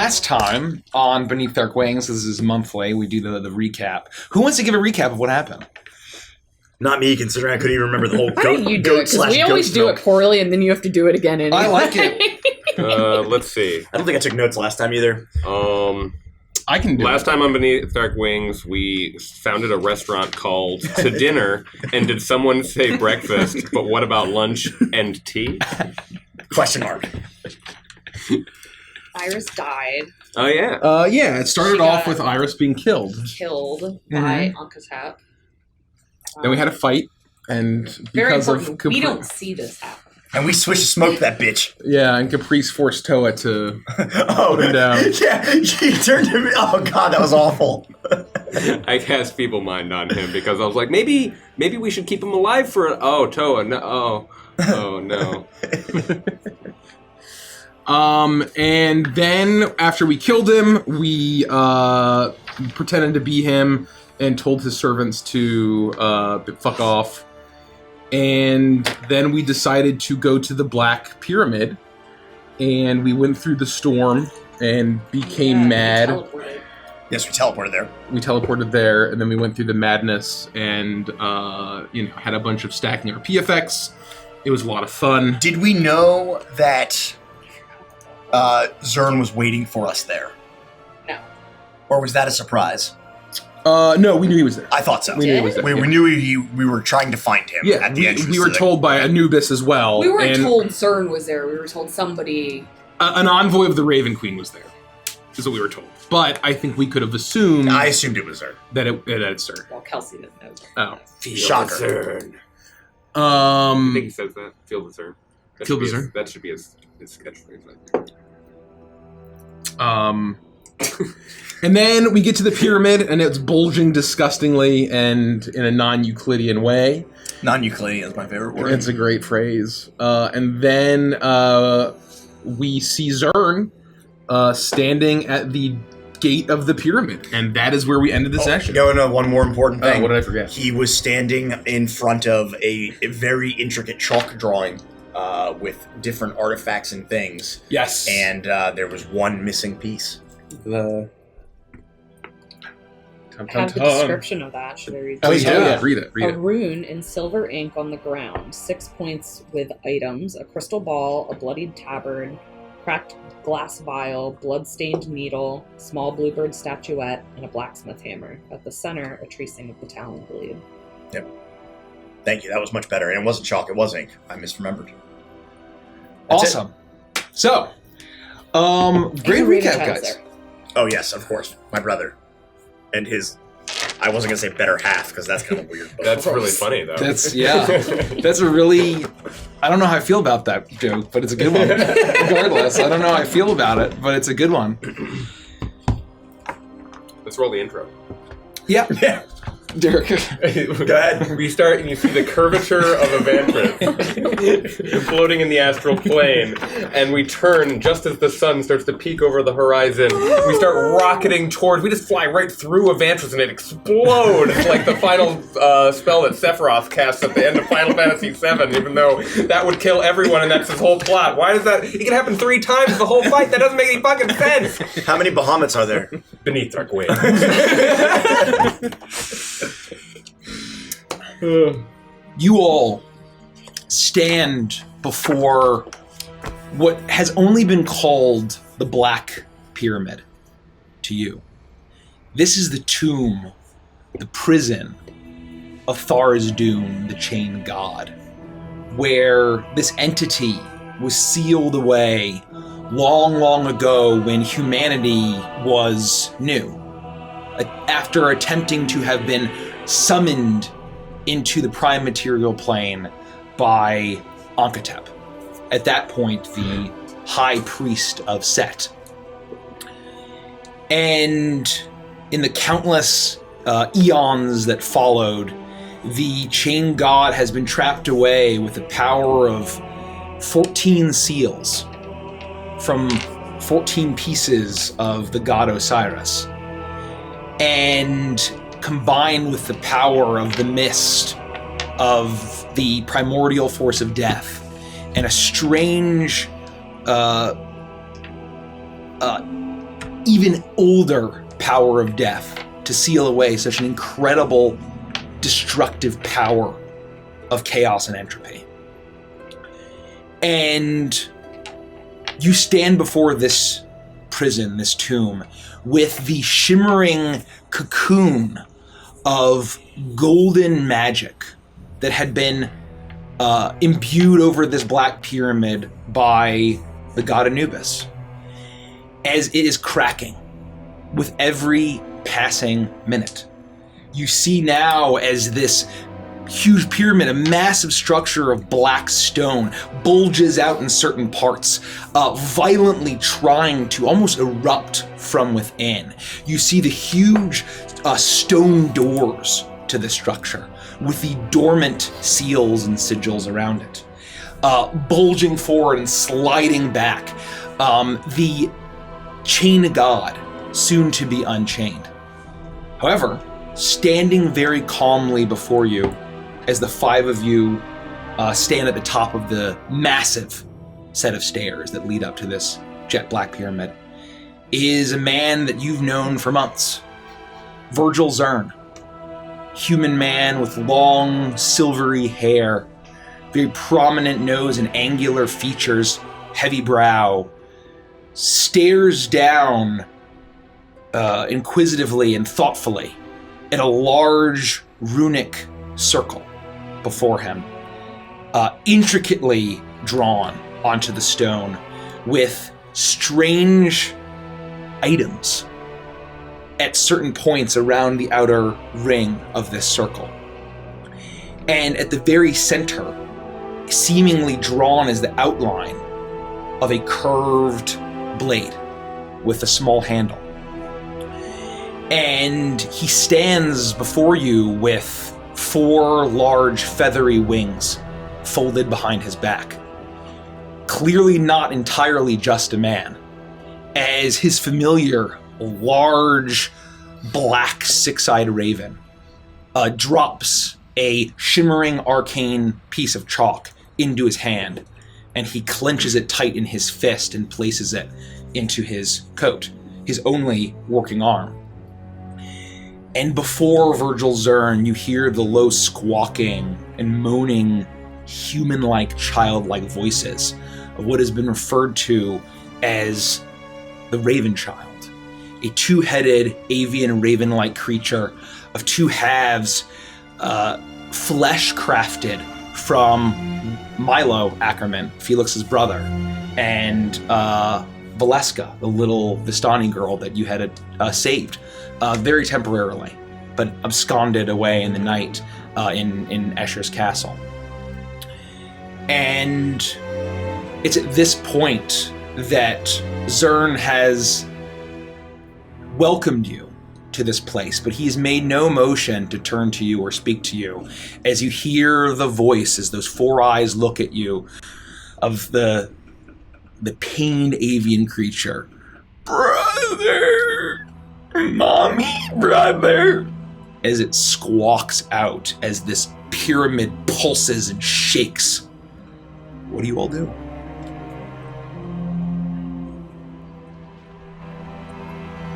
last time on Beneath Dark Wings, this is monthly, we do the recap. Who wants to give a recap of what happened? Not me, considering I couldn't even remember the whole goat. You do it because we always do it poorly, and then you have to do it again anyway. I like it. Let's see. I don't think I took notes last time either. I can do Last it. time on Beneath Dark Wings, we founded a restaurant called To Dinner, and did someone say breakfast, but what about lunch and tea? Question mark. Iris died. Oh, yeah. Yeah, it started off with Iris being killed. Killed by Ankatep. Then we had a fight, and Very because important. of We don't see this happen. And we switched to smoke that bitch. Yeah, and Caprice forced Toa to put him down. Yeah, he turned to me. Oh god, that was awful. I cast Feeble Mind on him because I was like, maybe we should keep him alive for Toa, no. Oh, no. And then after we killed him, we pretended to be him and told his servants to fuck off. And then we decided to go to the Black Pyramid, and we went through the storm and became mad. Yes, we teleported there. We teleported there, and then we went through the madness and had a bunch of stacking RP effects. It was a lot of fun. Did we know that Zurn was waiting for us there? No. Or was that a surprise? No, we knew he was there. I thought so. We knew he was there. We knew we were trying to find him at the entrance. We were told by Anubis as well. We weren't told Zurn was there. We were told somebody... an envoy of the Raven Queen was there, is what we were told. But I think we could have assumed... I assumed it was Zurn. That it's Zurn. Well, Kelsey didn't know. Oh. Shocker. Zurn. I think he says that. Feel the Zurn. Feel the Zurn? That should be his catchphrase. And then we get to the pyramid, and it's bulging disgustingly and in a non-Euclidean way. Non-Euclidean is my favorite word. It's a great phrase. And then we see Zurn standing at the gate of the pyramid, and that is where we ended the session. No, one more important thing. What did I forget? He was standing in front of a very intricate chalk drawing with different artifacts and things. Yes. And there was one missing piece. I have the description of that. Should I read Oh, it? yeah. Read it. A rune in silver ink on the ground, 6 points with items, a crystal ball, a bloodied tabard, cracked glass vial, blood-stained needle, small bluebird statuette, and a blacksmith hammer. At the center, a tracing of the talon blade. Yep. Thank you. That was much better. And it wasn't chalk. It was ink. I misremembered. Awesome. So, great recap, guys. There. Oh, yes, of course. My brother. And his... I wasn't going to say better half, because that's kind of weird. That's really funny, though. That's a really... I don't know how I feel about that joke, but it's a good one. Regardless, I don't know how I feel about it, but it's a good one. Let's roll the intro. Yeah. Derek. Go ahead. We start and you see the curvature of Evantris floating in the astral plane, and we turn just as the sun starts to peek over the horizon. We start rocketing towards. We just fly right through Evantris, and it explodes like the final spell that Sephiroth casts at the end of Final Fantasy VII. Even though that would kill everyone, and that's his whole plot. Why does that? It can happen 3 times the whole fight. That doesn't make any fucking sense. How many Bahamut's are there? Beneath Dark Wings. You all stand before what has only been called the Black Pyramid to you. This is the tomb, the prison of Tharizdun, the Chain God, where this entity was sealed away long, long ago when humanity was new. After attempting to have been summoned into the prime material plane by Ankatep, at that point the high priest of Set. And in the countless eons that followed, the Chain God has been trapped away with the power of 14 seals from 14 pieces of the god Osiris, and combined with the power of the mist of the primordial force of death and a strange even older power of death to seal away such an incredible, destructive power of chaos and entropy. And you stand before this prison, this tomb, with the shimmering cocoon of golden magic that had been imbued over this black pyramid by the god Anubis, as it is cracking with every passing minute. You see now as this huge pyramid, a massive structure of black stone, bulges out in certain parts, violently trying to almost erupt from within. You see the huge stone doors to the structure, with the dormant seals and sigils around it, bulging forward and sliding back. The chain of God, soon to be unchained. However, standing very calmly before you, as the five of you stand at the top of the massive set of stairs that lead up to this jet black pyramid, is a man that you've known for months. Virgil Zurn. Human man with long, silvery hair, very prominent nose and angular features, heavy brow, stares down inquisitively and thoughtfully at a large runic circle before him, intricately drawn onto the stone with strange items at certain points around the outer ring of this circle. And at the very center, seemingly drawn as the outline of a curved blade with a small handle. And he stands before you with 4 large feathery wings folded behind his back. Clearly not entirely just a man, as his familiar large black 6-eyed raven drops a shimmering arcane piece of chalk into his hand, and he clenches it tight in his fist and places it into his coat, his only working arm. And before Virgil Zurn, you hear the low squawking and moaning, human-like, childlike voices of what has been referred to as the Raven Child, a 2-headed avian raven-like creature of 2 halves, flesh crafted from Milo Ackerman, Felix's brother, and Valeska, the little Vistani girl that you had saved very temporarily, but absconded away in the night in Escher's castle. And it's at this point that Zurn has welcomed you to this place, but he's made no motion to turn to you or speak to you as you hear the voice, as those 4 eyes look at you, of the pained avian creature. Brother! Mommy, brother! As it squawks out as this pyramid pulses and shakes. What do you all do?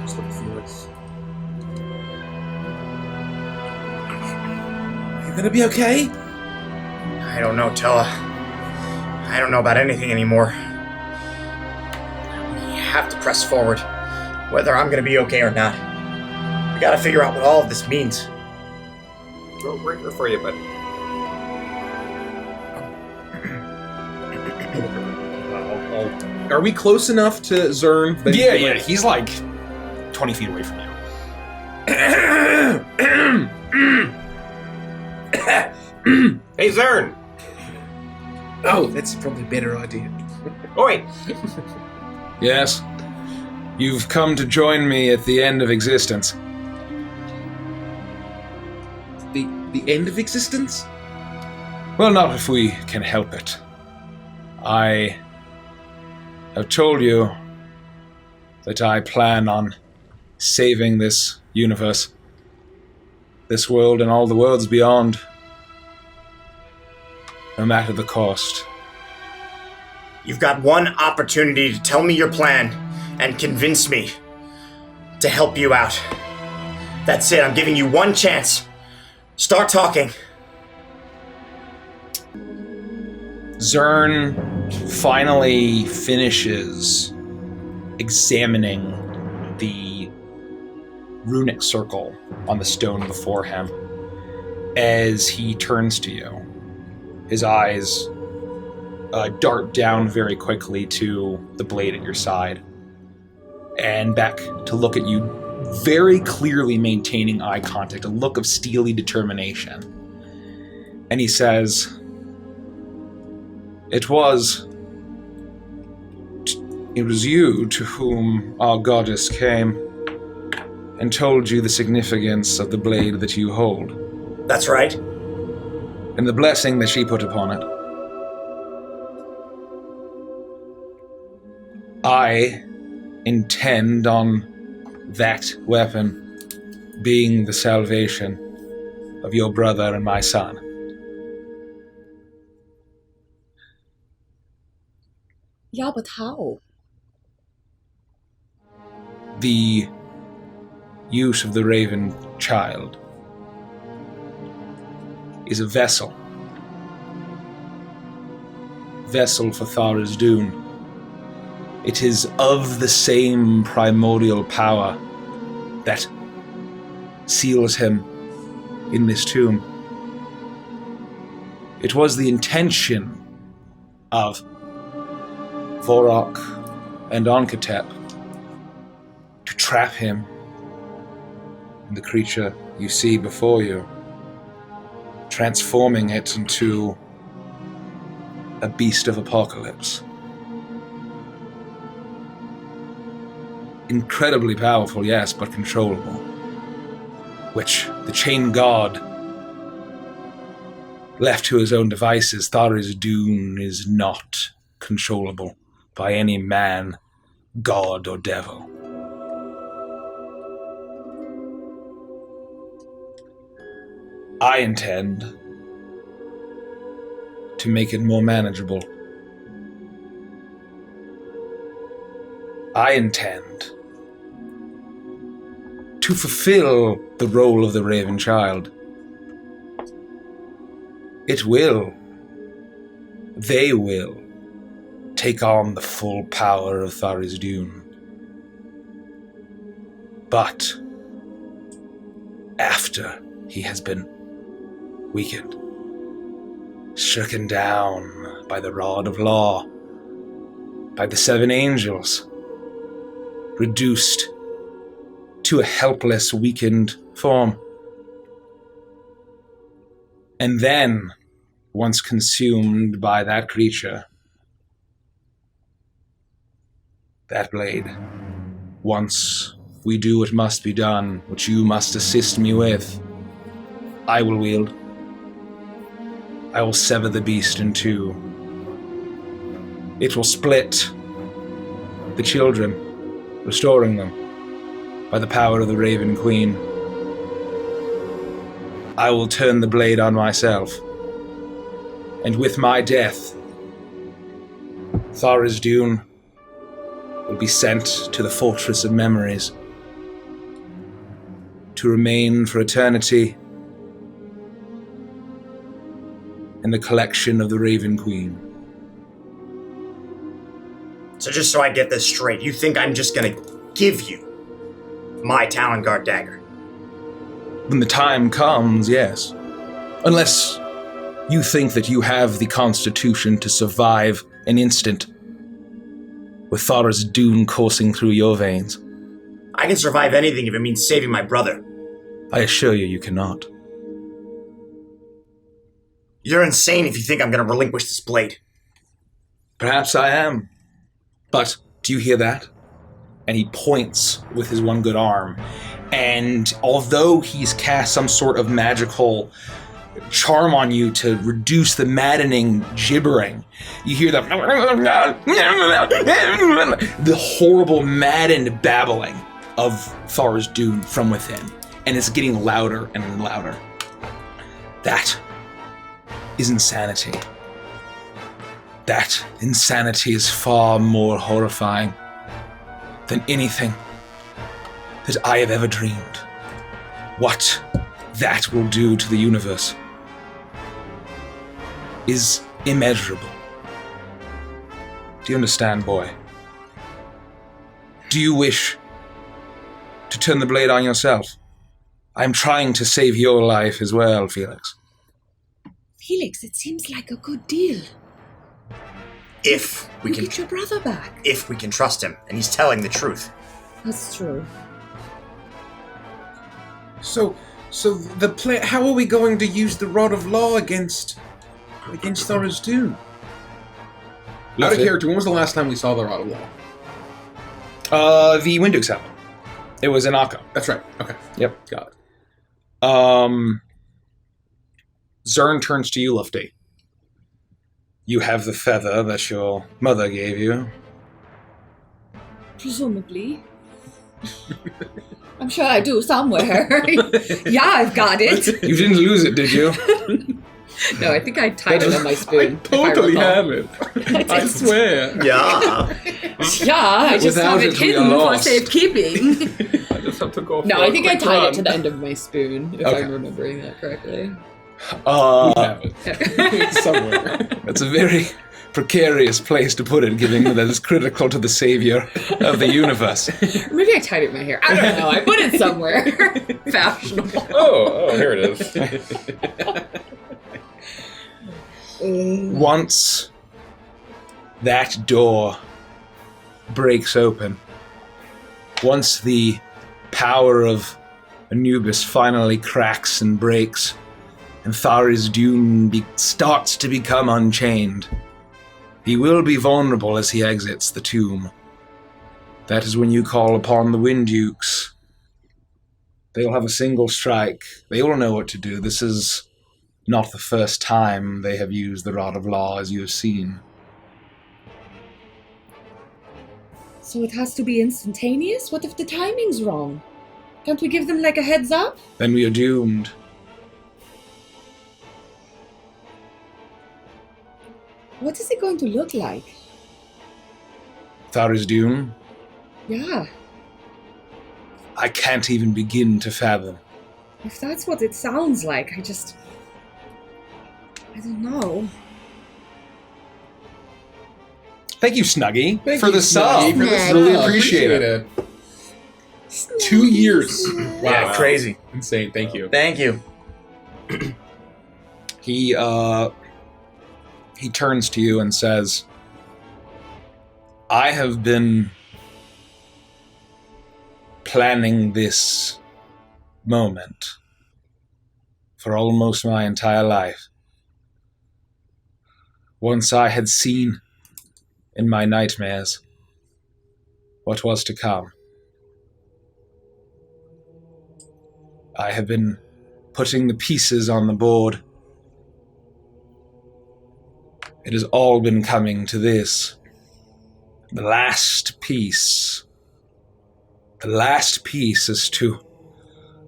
Just look at Felix. You gonna be okay? I don't know, Tella. I don't know about anything anymore. We have to press forward, whether I'm gonna be okay or not. We gotta figure out what all of this means. We're here for you, bud. Are we close enough to Zurn? that- Yeah, he's like 20 feet away from you. Hey, Zurn! Oh, that's probably a better idea. Oi! Yes? You've come to join me at the end of existence. The end of existence? Well, not if we can help it. I have told you that I plan on saving this universe, this world and all the worlds beyond, no matter the cost. You've got one opportunity to tell me your plan and convince me. to help you out. That's it. I'm giving you one chance. Start talking. Zurn finally finishes examining the runic circle on the stone before him as he turns to you. His eyes dart down very quickly to the blade at your side and back to look at you, very clearly maintaining eye contact, a look of steely determination. And he says, It was you to whom our goddess came and told you the significance of the blade that you hold. That's right. And the blessing that she put upon it. I intend on that weapon being the salvation of your brother and my son. Yeah, but how? The use of the Raven Child is a vessel for Thara's Dune. It is of the same primordial power that seals him in this tomb. It was the intention of Vorok and Onkatep to trap him in the creature you see before you, transforming it into a beast of apocalypse. Incredibly powerful, yes, but controllable. Which the Chain God, left to his own devices, Thara's Dune is not controllable by any man, god, or devil. I intend to make it more manageable. I intend to fulfill the role of the Raven Child. They will take on the full power of Thara's Dune. But after he has been weakened, stricken down by the rod of law, by the 7 angels, reduced to a helpless, weakened form. And then, once consumed by that creature, that blade, once we do what must be done, which you must assist me with, I will wield. I will sever the beast in two. It will split the children, restoring them by the power of the Raven Queen. I will turn the blade on myself, and with my death, Thara's Dune will be sent to the Fortress of Memories to remain for eternity in the collection of the Raven Queen. So just so I get this straight, you think I'm just gonna give you my Talon Guard dagger? When the time comes, yes. Unless you think that you have the constitution to survive an instant with Thara's Dune coursing through your veins. I can survive anything if it means saving my brother. I assure you, you cannot. You're insane if you think I'm gonna relinquish this blade. Perhaps I am. But, do you hear that? And he points with his one good arm. And although he's cast some sort of magical charm on you to reduce the maddening gibbering, you hear the horrible, maddened babbling of Thara's Dune from within. And it's getting louder and louder. That is insanity. That insanity is far more horrifying than anything that I have ever dreamed. What that will do to the universe is immeasurable. Do you understand, boy? Do you wish to turn the blade on yourself? I'm trying to save your life as well, Felix. Felix, it seems like a good deal. If we can get your brother back. if we can trust him, and he's telling the truth. That's true. So the plan. How are we going to use the rod of law against Thoris Doom? Out of character, when was the last time we saw the rod of law? The Windux happened. It was in Akka. That's right. Okay. Yep. Got it. Zurn turns to you, Lufty. You have the feather that your mother gave you. Presumably. I'm sure I do somewhere. Yeah, I've got it. You didn't lose it, did you? No, I think I tied it on my I spoon. totally recall. have it. I swear. Yeah. Yeah, I just Without have it, it we hidden are for lost. safekeeping. I just have to go. No, for I a think I quick tied run. it to the end of my spoon, if Okay. I'm remembering that correctly. We have it. It's somewhere. That's a very precarious place to put it, given that it's critical to the savior of the universe. Maybe I tied it in my hair. I don't know. I put it somewhere. Fashionable. Oh, here it is. Once that door breaks open, once the power of Anubis finally cracks and breaks, and Thari's Dune starts to become unchained, he will be vulnerable as he exits the tomb. That is when you call upon the Windukes. They will have a single strike. They will know what to do. This is not the first time they have used the Rod of Law, as you have seen. So it has to be instantaneous? What if the timing's wrong? Can't we give them like a heads up? Then we are doomed. What is it going to look like? Thari's Dune? Yeah, I can't even begin to fathom. if that's what it sounds like, I don't know. Thank you, Snuggy, Thank for you, the sub. Snuggy, for the sub. Really appreciate it. 2 years. Yeah, Wow. crazy. Insane. Thank you. Thank you. He turns to you and says, I have been planning this moment for almost my entire life. Once I had seen in my nightmares what was to come. I have been putting the pieces on the board. It has all been coming to this. The last piece is to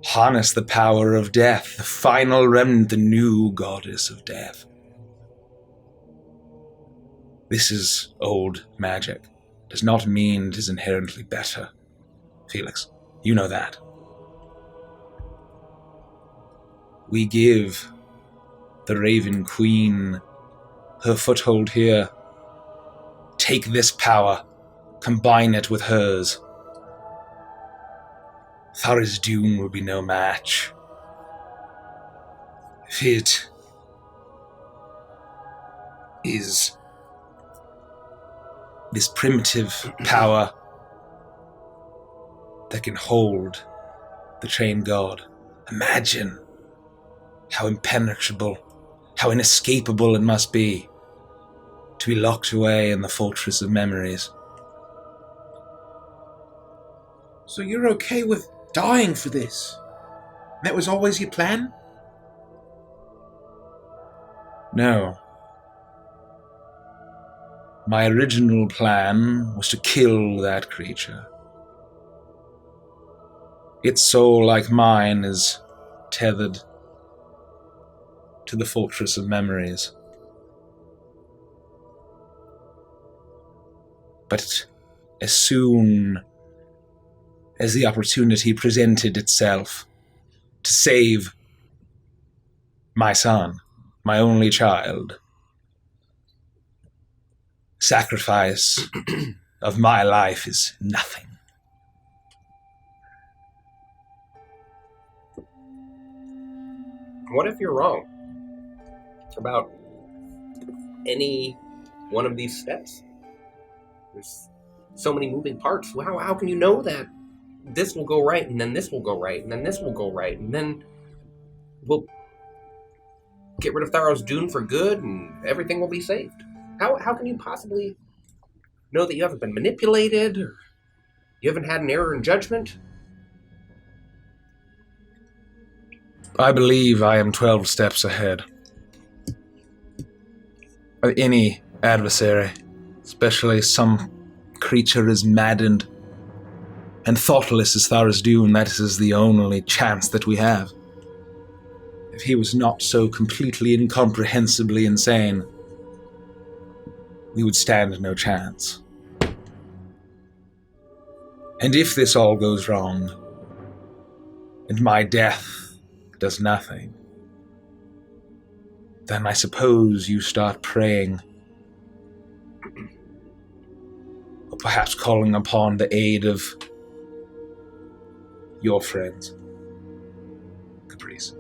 harness the power of death, the final remnant, the new goddess of death. This is old magic. Does not mean it is inherently better. Felix, you know that. We give the Raven Queen her foothold here. Take this power, combine it with hers. Thari's Dune will be no match. If it is this primitive power that can hold the trained god, imagine how impenetrable, how inescapable it must be to be locked away in the fortress of memories. So you're okay with dying for this? That was always your plan? No. My original plan was to kill that creature. Its soul, like mine, is tethered to the fortress of memories. But as soon as the opportunity presented itself to save my son, my only child. Sacrifice of my life is nothing. What if you're wrong about any one of these steps? There's so many moving parts. How can you know that this will go right, and then this will go right, and then this will go right, and then we'll get rid of Tharos Dune for good, and everything will be saved? How can you possibly know that you haven't been manipulated, or you haven't had an error in judgment? I believe I am 12 steps ahead of any adversary, especially some creature as maddened and thoughtless as Tharos Dune. That is the only chance that we have. If he was not so completely incomprehensibly insane, we would stand no chance. And if this all goes wrong, and my death does nothing, then I suppose you start praying, or perhaps calling upon the aid of your friends, Caprice.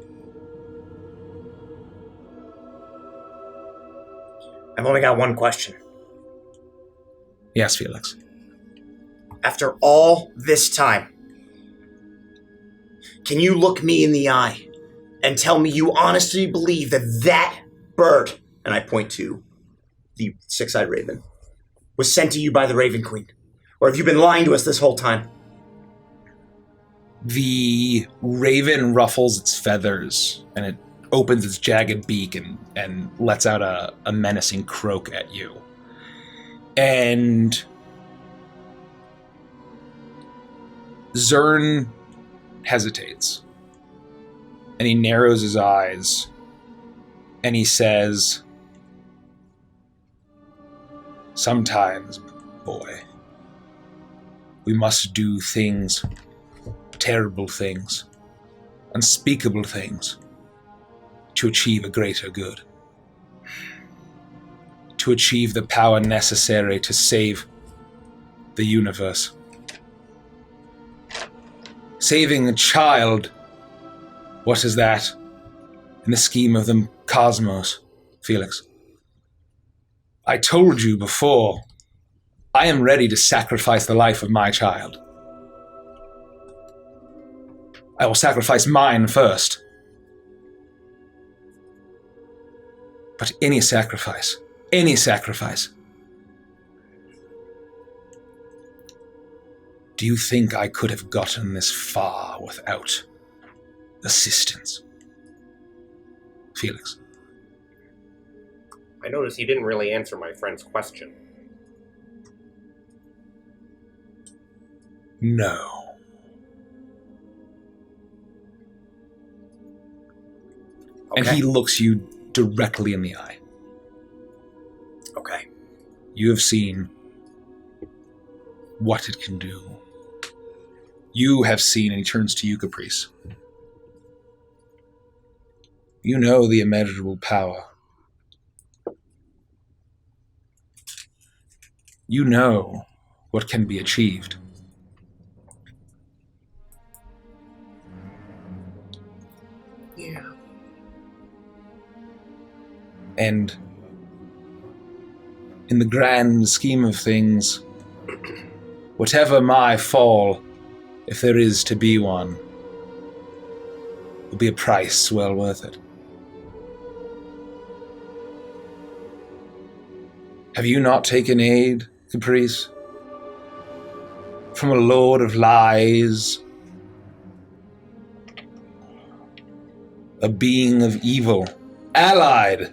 I've only got one question. Yes, Felix. After all this time, can you look me in the eye and tell me you honestly believe that bird, and I point to the six-eyed raven, was sent to you by the Raven Queen? Or have you been lying to us this whole time? The raven ruffles its feathers, and it opens its jagged beak and lets out a menacing croak at you. And Zurn hesitates, and he narrows his eyes, and he says, "Sometimes, boy, we must do things, terrible things, unspeakable things, to achieve a greater good, to achieve the power necessary to save the universe. Saving a child, what is that in the scheme of the cosmos, Felix? I told you before, I am ready to sacrifice the life of my child. I will sacrifice mine first. But any sacrifice. Do you think I could have gotten this far without assistance, Felix? I noticed you didn't really answer my friend's question. No. Okay. And he looks you directly in the eye. Okay. You have seen what it can do. You have seen, and he turns to you, Caprice. You know the immeasurable power. You know what can be achieved. Yeah. And in the grand scheme of things, whatever my fall, if there is to be one, will be a price well worth it. Have you not taken aid, Caprice, from a lord of lies, a being of evil, allied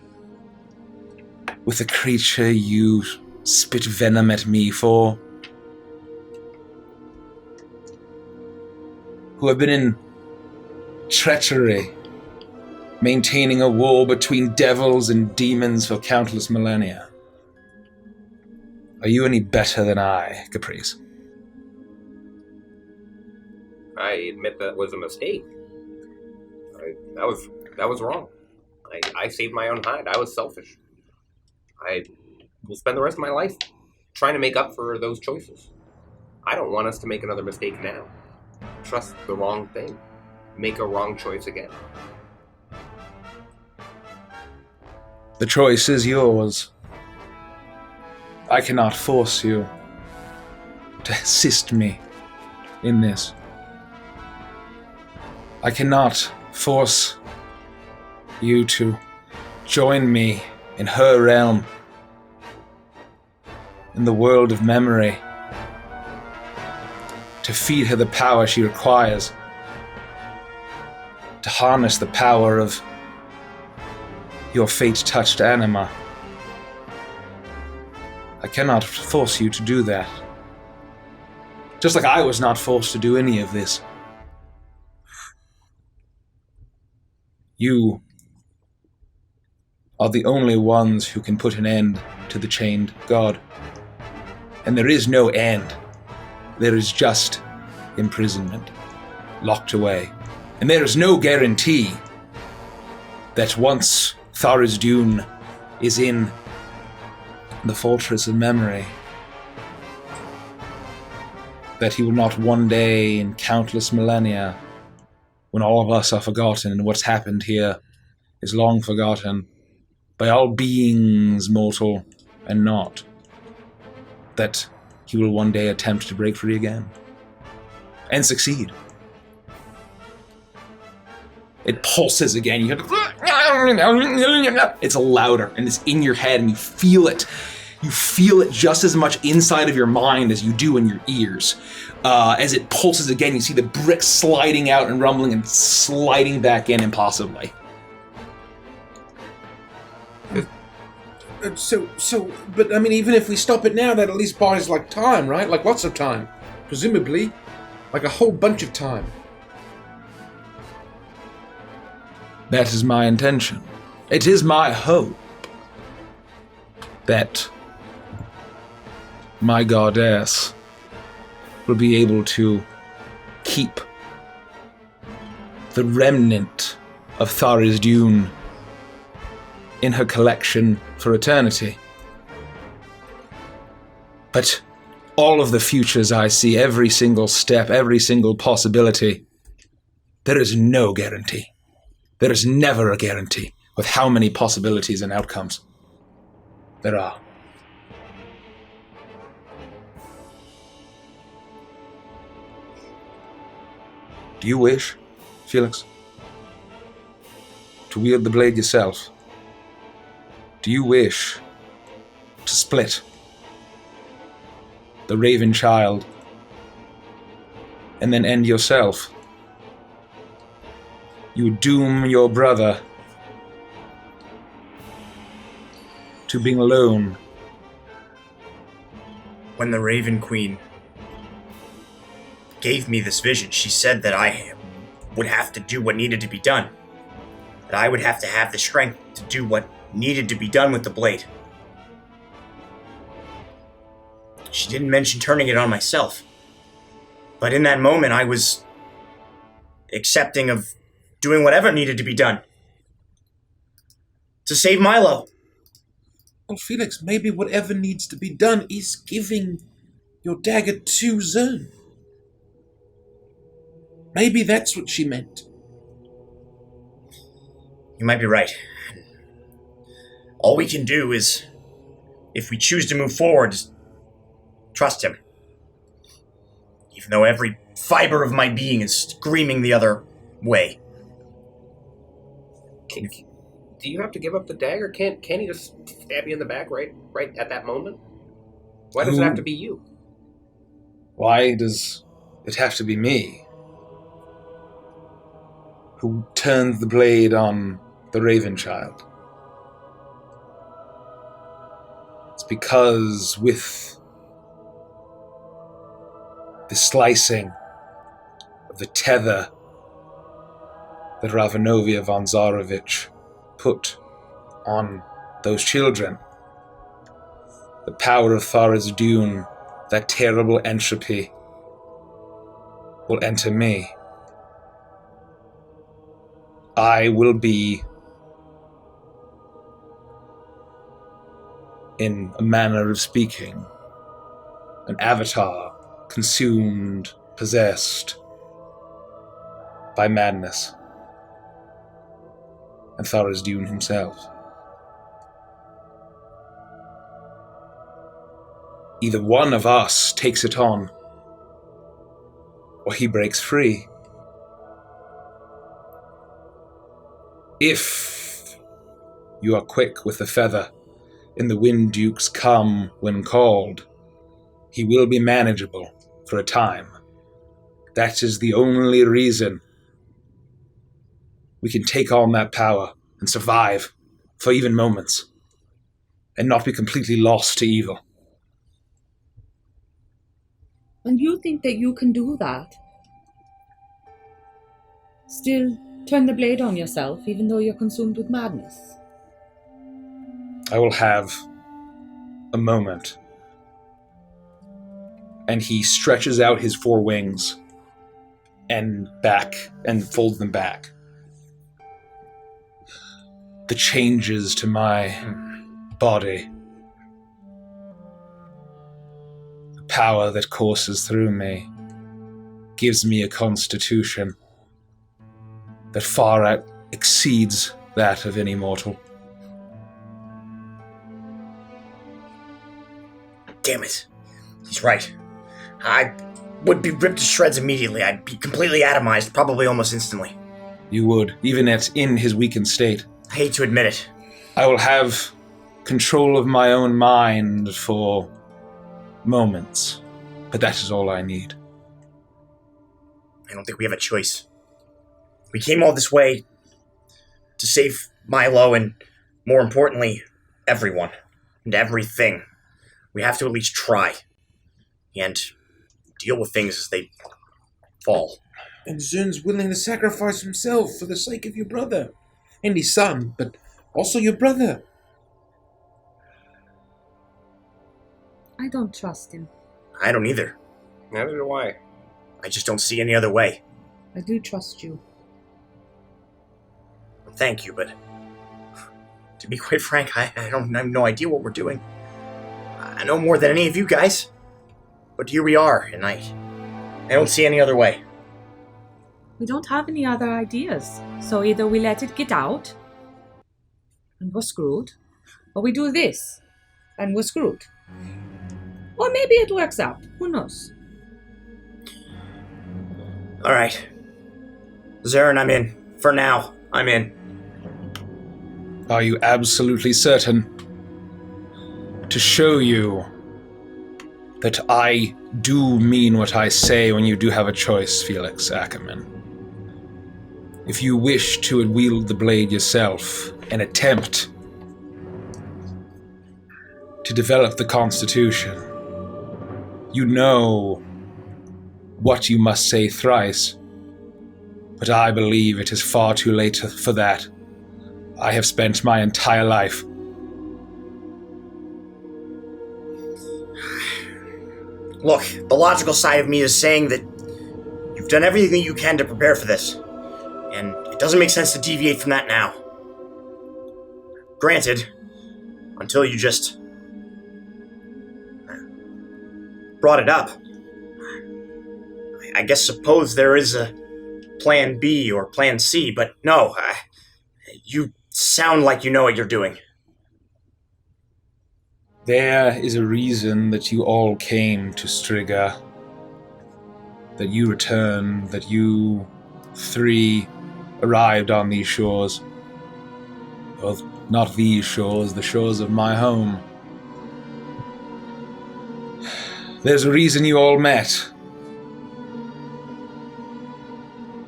with the creature you spit venom at me for, who have been in treachery, maintaining a war between devils and demons for countless millennia? Are you any better than I, Caprice? I admit that was a mistake. That was wrong. I saved my own hide. I was selfish. I will spend the rest of my life trying to make up for those choices. I don't want us to make another mistake now. Trust the wrong thing. Make a wrong choice again. The choice is yours. I cannot force you to assist me in this. I cannot force you to join me in her realm, in the world of memory, to feed her the power she requires, to harness the power of your fate-touched anima. I cannot force you to do that. Just like I was not forced to do any of this. You are the only ones who can put an end to the chained god. And there is no end. There is just imprisonment, locked away. And there is no guarantee that once Tharizdun is in the fortress of memory, that he will not one day in countless millennia, when all of us are forgotten and what's happened here is long forgotten by all beings mortal and not, that he will one day attempt to break free again and succeed. It pulses again. You hear it's louder and it's in your head and you feel it. You feel it just as much inside of your mind as you do in your ears. As it pulses again, you see the bricks sliding out and rumbling and sliding back in impossibly. But I mean, even if we stop it now, that at least buys, like, time, right? Like, lots of time. Presumably. Like, a whole bunch of time. That is my intention. It is my hope that my goddess will be able to keep the remnant of Tharizdun in her collection for eternity. But all of the futures I see, every single step, every single possibility, there is no guarantee. There is never a guarantee with how many possibilities and outcomes there are. Do you wish, Felix, to wield the blade yourself? Do you wish to split the Raven Child and then end yourself? You would doom your brother to being alone. When the Raven Queen gave me this vision, she said that I would have to do what needed to be done. That I would have to have the strength to do what needed to be done with the blade. She didn't mention turning it on myself. But in that moment, I was accepting of doing whatever needed to be done to save Milo. Well, Felix, maybe whatever needs to be done is giving your dagger to Zurn. Maybe that's what she meant. You might be right. All we can do is, if we choose to move forward, is trust him. Even though every fiber of my being is screaming the other way. Do you have to give up the dagger? Can't he just stab you in the back right at that moment? Why does it have to be you? Why does it have to be me? Who turned the blade on the Raven Child? It's because with the slicing of the tether that Ravanovia von Zarovich put on those children, the power of Tharizdun, that terrible entropy, will enter me. I will be, in a manner of speaking, an avatar consumed, possessed by madness. And Tharizdun himself. Either one of us takes it on, or he breaks free. If you are quick with the feather, and the Wind Dukes come when called, he will be manageable for a time. That is the only reason we can take on that power and survive for even moments, and not be completely lost to evil. And you think that you can do that? Still turn the blade on yourself, even though you're consumed with madness? I will have a moment. And he stretches out his four wings and back and folds them back. The changes to my body, the power that courses through me, gives me a constitution that far exceeds that of any mortal. Damn it. He's right. I would be ripped to shreds immediately. I'd be completely atomized, probably almost instantly. You would, even in his weakened state. I hate to admit it. I will have control of my own mind for moments, but that is all I need. I don't think we have a choice. We came all this way to save Milo and, more importantly, everyone and everything. We have to at least try and deal with things as they fall. And Zurn's willing to sacrifice himself for the sake of your brother. And his son, but also your brother. I don't trust him. I don't either. Neither do I. I just don't see any other way. I do trust you. Thank you, but to be quite frank, I have no idea what we're doing. I know more than any of you guys. But here we are, and I don't see any other way. We don't have any other ideas. So either we let it get out, and we're screwed, or we do this, and we're screwed. Or maybe it works out. Who knows? Alright. Zurn, I'm in. For now, I'm in. Are you absolutely certain? To show you that I do mean what I say when you do have a choice, Felix Ackerman. If you wish to wield the blade yourself and attempt to develop the Constitution, you know what you must say thrice, but I believe it is far too late for that. I have spent my entire life Look, the logical side of me is saying that you've done everything you can to prepare for this, and it doesn't make sense to deviate from that now. Granted, until you just brought it up, I guess suppose there is a plan B or plan C, but no, you sound like you know what you're doing. There is a reason that you all came to Striga, that you returned, that you three arrived on these shores. Well, not these shores, the shores of my home. There's a reason you all met.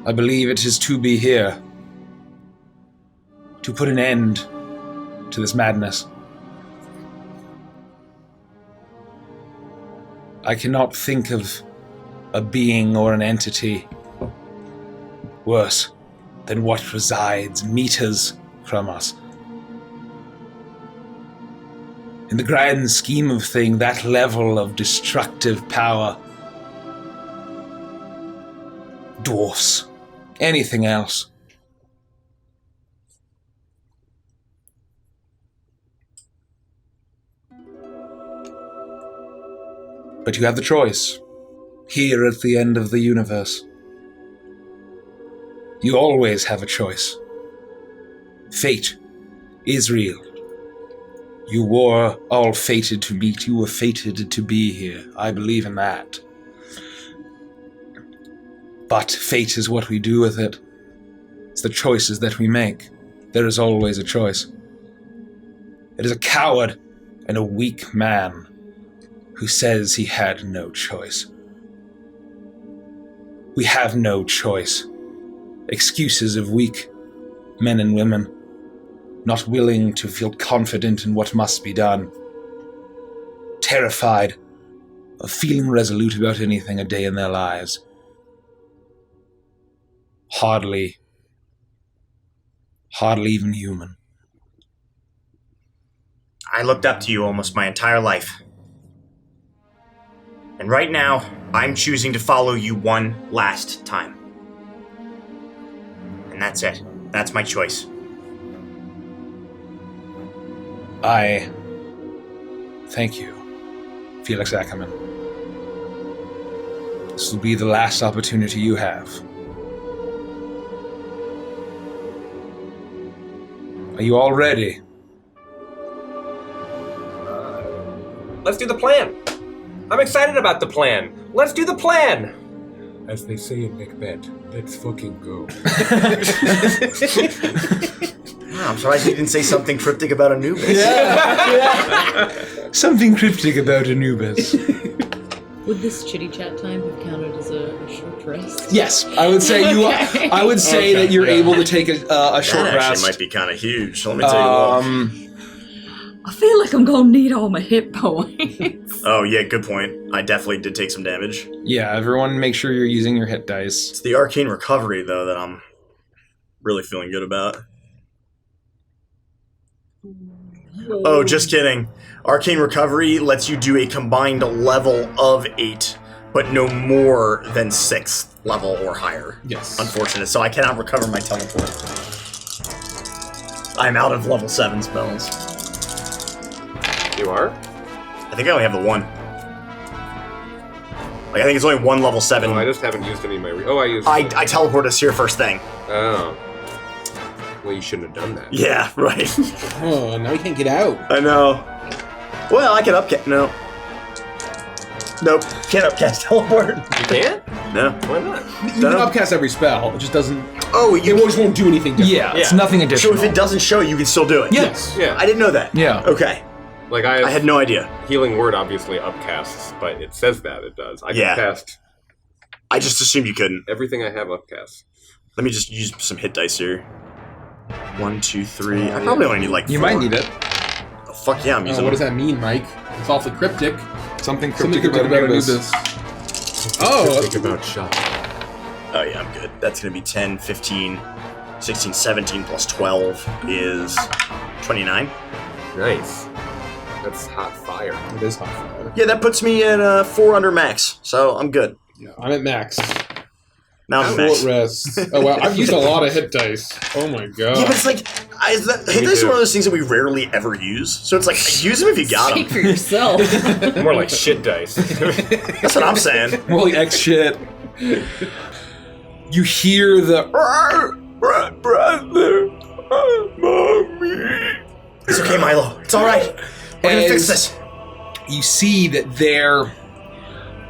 I believe it is to be here, to put an end to this madness. I cannot think of a being or an entity worse than what resides meters from us. In the grand scheme of things, that level of destructive power dwarfs, anything else. But you have the choice, here at the end of the universe. You always have a choice. Fate is real. You were all fated to meet. You were fated to be here. I believe in that. But fate is what we do with it. It's the choices that we make. There is always a choice. It is a coward and a weak man who says he had no choice. We have no choice. Excuses of weak men and women, not willing to feel confident in what must be done, terrified of feeling resolute about anything a day in their lives. Hardly even human. I looked up to you almost my entire life. And right now, I'm choosing to follow you one last time. And that's it. That's my choice. I thank you, Felix Ackerman. This will be the last opportunity you have. Are you all ready? Let's do the plan. I'm excited about the plan. Let's do the plan. As they say in Macbeth, let's fucking go. I'm surprised you didn't say something cryptic about Anubis. Something cryptic about Anubis. Would this chitty chat time have counted as a short rest? Yes, I would say you. Okay. I would say that you're able to take a short That rest. actually might be kind of huge. Let me tell you what. I feel like I'm gonna need all my hit points. Oh, yeah, good point. I definitely did take some damage. Yeah, everyone make sure you're using your hit dice. It's the arcane recovery, though, that I'm really feeling good about. Oh, just kidding. Arcane recovery lets you do a combined level of 8, but no more than 6th level or higher. Yes. Unfortunate, so I cannot recover my teleport. I'm out of level 7 spells. You are? I think I only have the one. Like, I think it's only one level 7. No, I just haven't used any of my... I used... I teleport us here first thing. Oh. Well, you shouldn't have done that. Yeah, right. Oh, now we can't get out. I know. Well, I can upcast... No. Nope. Can't upcast teleport. You can't? No. Why not? You can upcast every spell. It just doesn't... Oh, It just won't do anything different. Yeah, it's nothing additional. So if it doesn't show, you can still do it? Yes. Yeah. I didn't know that. Yeah. Okay. Like, I had no idea. Healing Word obviously upcasts, but it says that it does. I Yeah. can cast I just assumed you couldn't. everything I have upcast. Let me just use some hit dice here. 1, 2, 3. I probably only need like 4. You might need it. Oh, fuck yeah, I'm using What does it. that mean, Mike? It's awfully cryptic. Something Something cryptic about Anubis. Oh, Think about shot. Oh yeah, I'm good. That's going to be 10, 15, 16, 17 plus 12 is 29. Nice. That's hot fire. it is hot fire. Yeah, that puts me at 4 under max, so I'm good. Yeah, I'm at max. Now I'm Short max. rest. Oh wow, I've used a lot of hit dice. Oh my god. Yeah, but it's like, hit dice are one of those things that we rarely ever use. So it's like, use them if you got Speak them. for yourself. More like shit dice. That's what I'm saying. More like X shit. You hear the Brother, mommy. It's okay, Milo. It's all right. We're gonna fix this. You see that there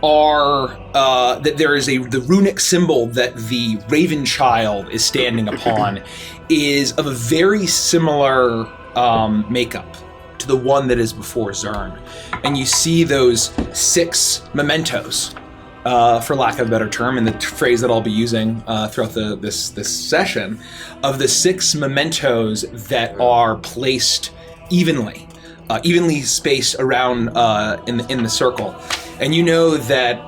are the runic symbol that the Raven Child is standing upon is of a very similar makeup to the one that is before Zurn, and you see those 6 mementos, for lack of a better term, and the phrase that I'll be using throughout this session, of the 6 mementos that are placed evenly spaced around in the circle, and you know that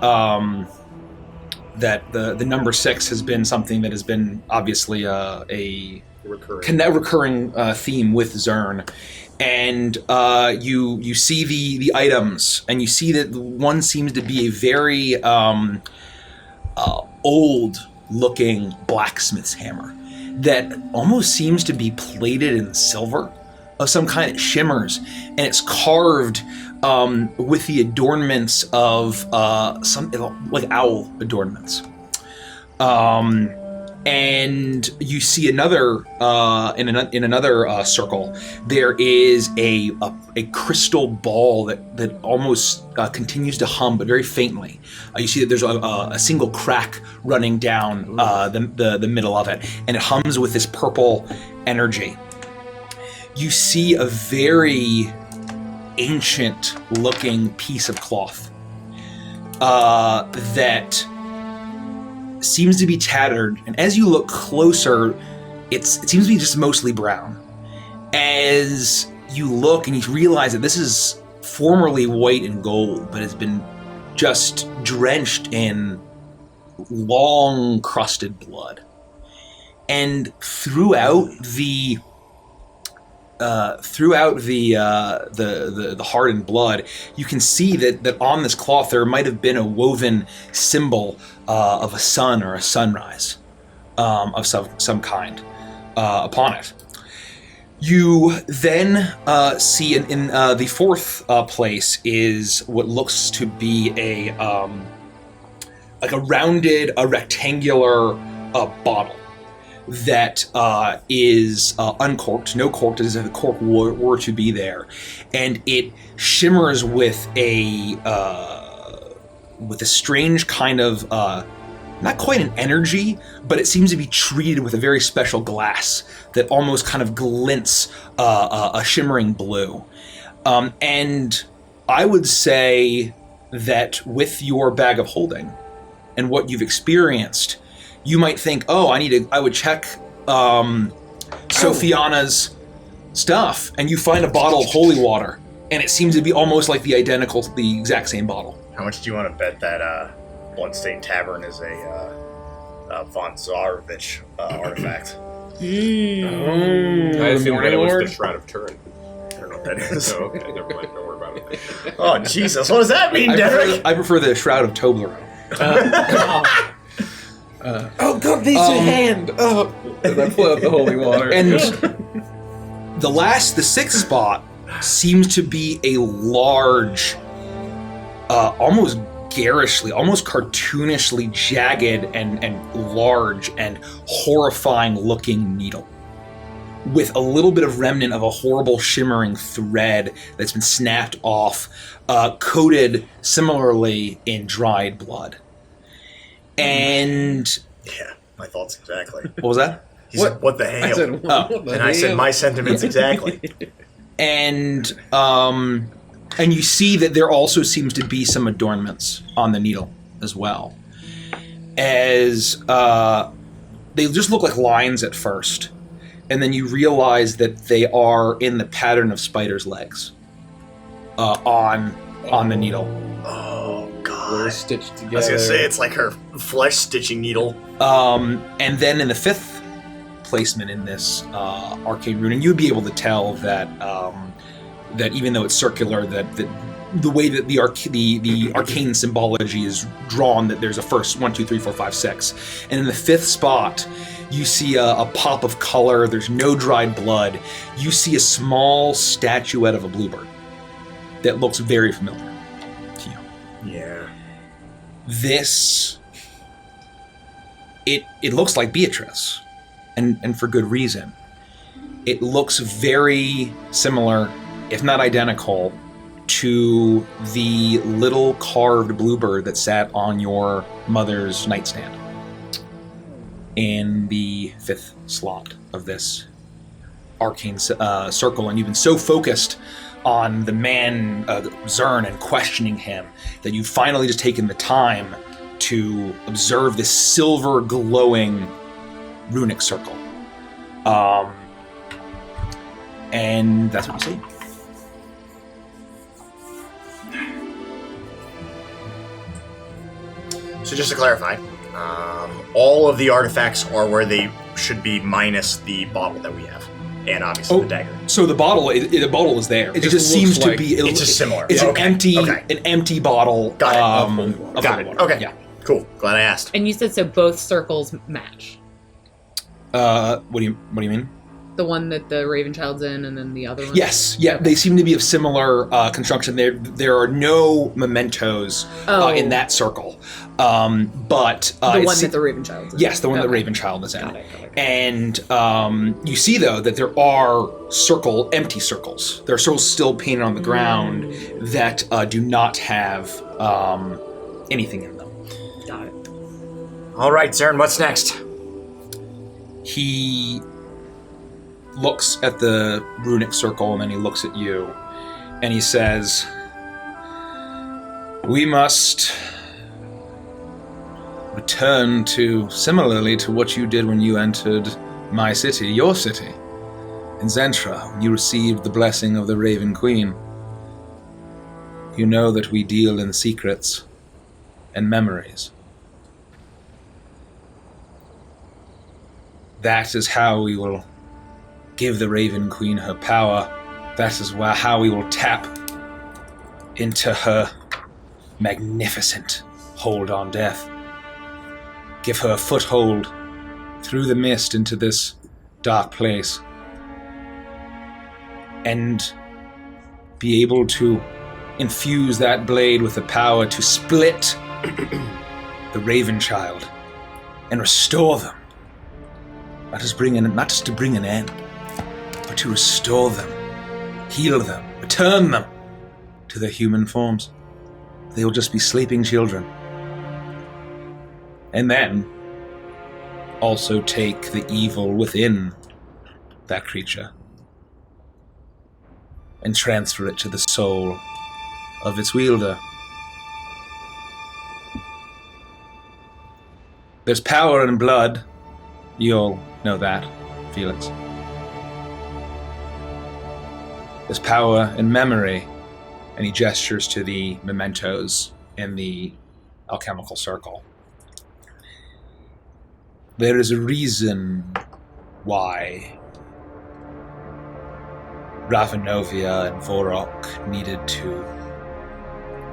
that the number 6 has been something that has been obviously a recurring theme with Zurn, and you see the items, and you see that one seems to be a very old looking blacksmith's hammer that almost seems to be plated in silver of some kind. It shimmers, and it's carved with the adornments of some like owl adornments. And you see another in another circle. There is a crystal ball that almost continues to hum, but very faintly. You see that there's a single crack running down the middle of it, and it hums with this purple energy. You see a very ancient-looking piece of cloth that seems to be tattered, and as you look closer, it seems to be just mostly brown. As you look and you realize that this is formerly white and gold, but has been just drenched in long crusted blood. And throughout the hardened blood, you can see that on this cloth there might have been a woven symbol of a sun or a sunrise of some kind upon it. You then see in the fourth place is what looks to be a rounded, rectangular bottle that is uncorked, no corked, as if the cork were to be there, and it shimmers with a strange kind of not quite an energy, but it seems to be treated with a very special glass that almost kind of glints a shimmering blue. And I would say that with your bag of holding and what you've experienced, you might think, I would check Sophiana's stuff, and you find a bottle of holy water, and it seems to be almost like the exact same bottle. How much do you want to bet that Bloodstained Tavern is a Von Zarovich artifact? I assume that it was the Shroud of Turin. I don't know what that is. Oh, okay, never mind. Don't worry about it. Oh, Jesus. What does that mean, Derek? I prefer the Shroud of Toblerone. Oh God, there's your hand! Oh, and I pull out the holy water. And the sixth spot seems to be a large, almost garishly, almost cartoonishly jagged and large and horrifying looking needle with a little bit of remnant of a horrible shimmering thread that's been snapped off, coated similarly in dried blood. And yeah, my thoughts exactly. What was that? He said, what the hell? I said my sentiments exactly. And you see that there also seems to be some adornments on the needle as well. As they just look like lines at first, and then you realize that they are in the pattern of spiders' legs on the needle. Oh God! We're stitched together. I was gonna say it's like her flesh stitching needle. And then in the fifth placement in this arcane rune, and you'd be able to tell that that even though it's circular, that the way that the arcane symbology is drawn, that there's a first 1, 2, 3, 4, 5, 6, and in the fifth spot, you see a pop of color. There's no dried blood. You see a small statuette of a bluebird that looks very familiar to you. Yeah. This, it looks like Beatrice, and for good reason. It looks very similar, if not identical, to the little carved bluebird that sat on your mother's nightstand in the fifth slot of this arcane circle, and you've been so focused on the man, Zurn, and questioning him, that you've finally just taken the time to observe this silver glowing runic circle. And that's what you see. So just to clarify, all of the artifacts are where they should be, minus the bottle that we have, and obviously the dagger. So the bottle is there. It just seems to be. It's just similar. It's Okay. an empty bottle. Got it. Of Got holy it. water. Okay. Yeah. Cool. Glad I asked. And you said so both circles match. What do you mean? The one that the Ravenchild's in, and then the other one. Yes, yeah, they seem to be of similar construction. There are no mementos in that circle, but the one that the Ravenchild's in. Yes, the one that Ravenchild is in. Got it. And you see though that there are empty circles. There are circles still painted on the ground that do not have anything in them. Got it. All right, Zurn, what's next? He looks at the runic circle and then he looks at you and he says, we must return similarly to what you did when you entered my city, your city, in Zentra, when you received the blessing of the Raven Queen. You know that we deal in secrets and memories. That is how we will give the Raven Queen her power. That is how we will tap into her magnificent hold on death. Give her a foothold through the mist into this dark place. And be able to infuse that blade with the power to split the Ravenchild and restore them. Not just to bring an end, but to restore them, heal them, return them to their human forms. They will just be sleeping children. And then also take the evil within that creature and transfer it to the soul of its wielder. There's power in blood. You all know that, Felix. There's power in memory. And he gestures to the mementos in the alchemical circle. There is a reason why Ravenovia and Vorok needed to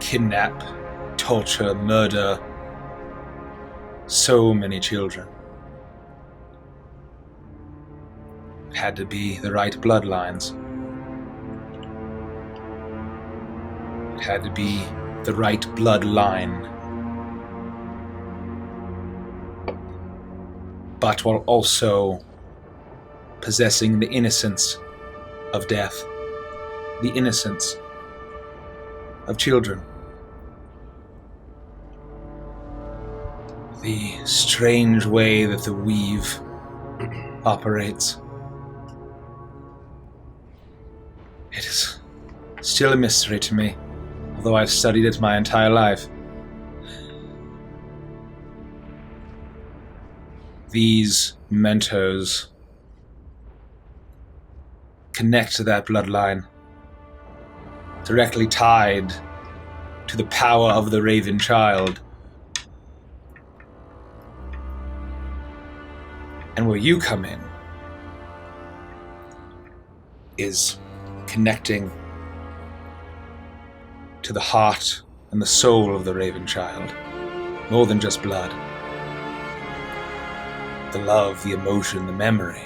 kidnap, torture, murder so many children. It had to be the right bloodlines. It had to be the right bloodline. But while also possessing the innocence of death, the innocence of children. The strange way that the weave operates. It is still a mystery to me, although I've studied it my entire life. These mementos connect to that bloodline, directly tied to the power of the Raven Child. And where you come in is connecting to the heart and the soul of the Raven Child, more than just blood. The love, the emotion, the memory,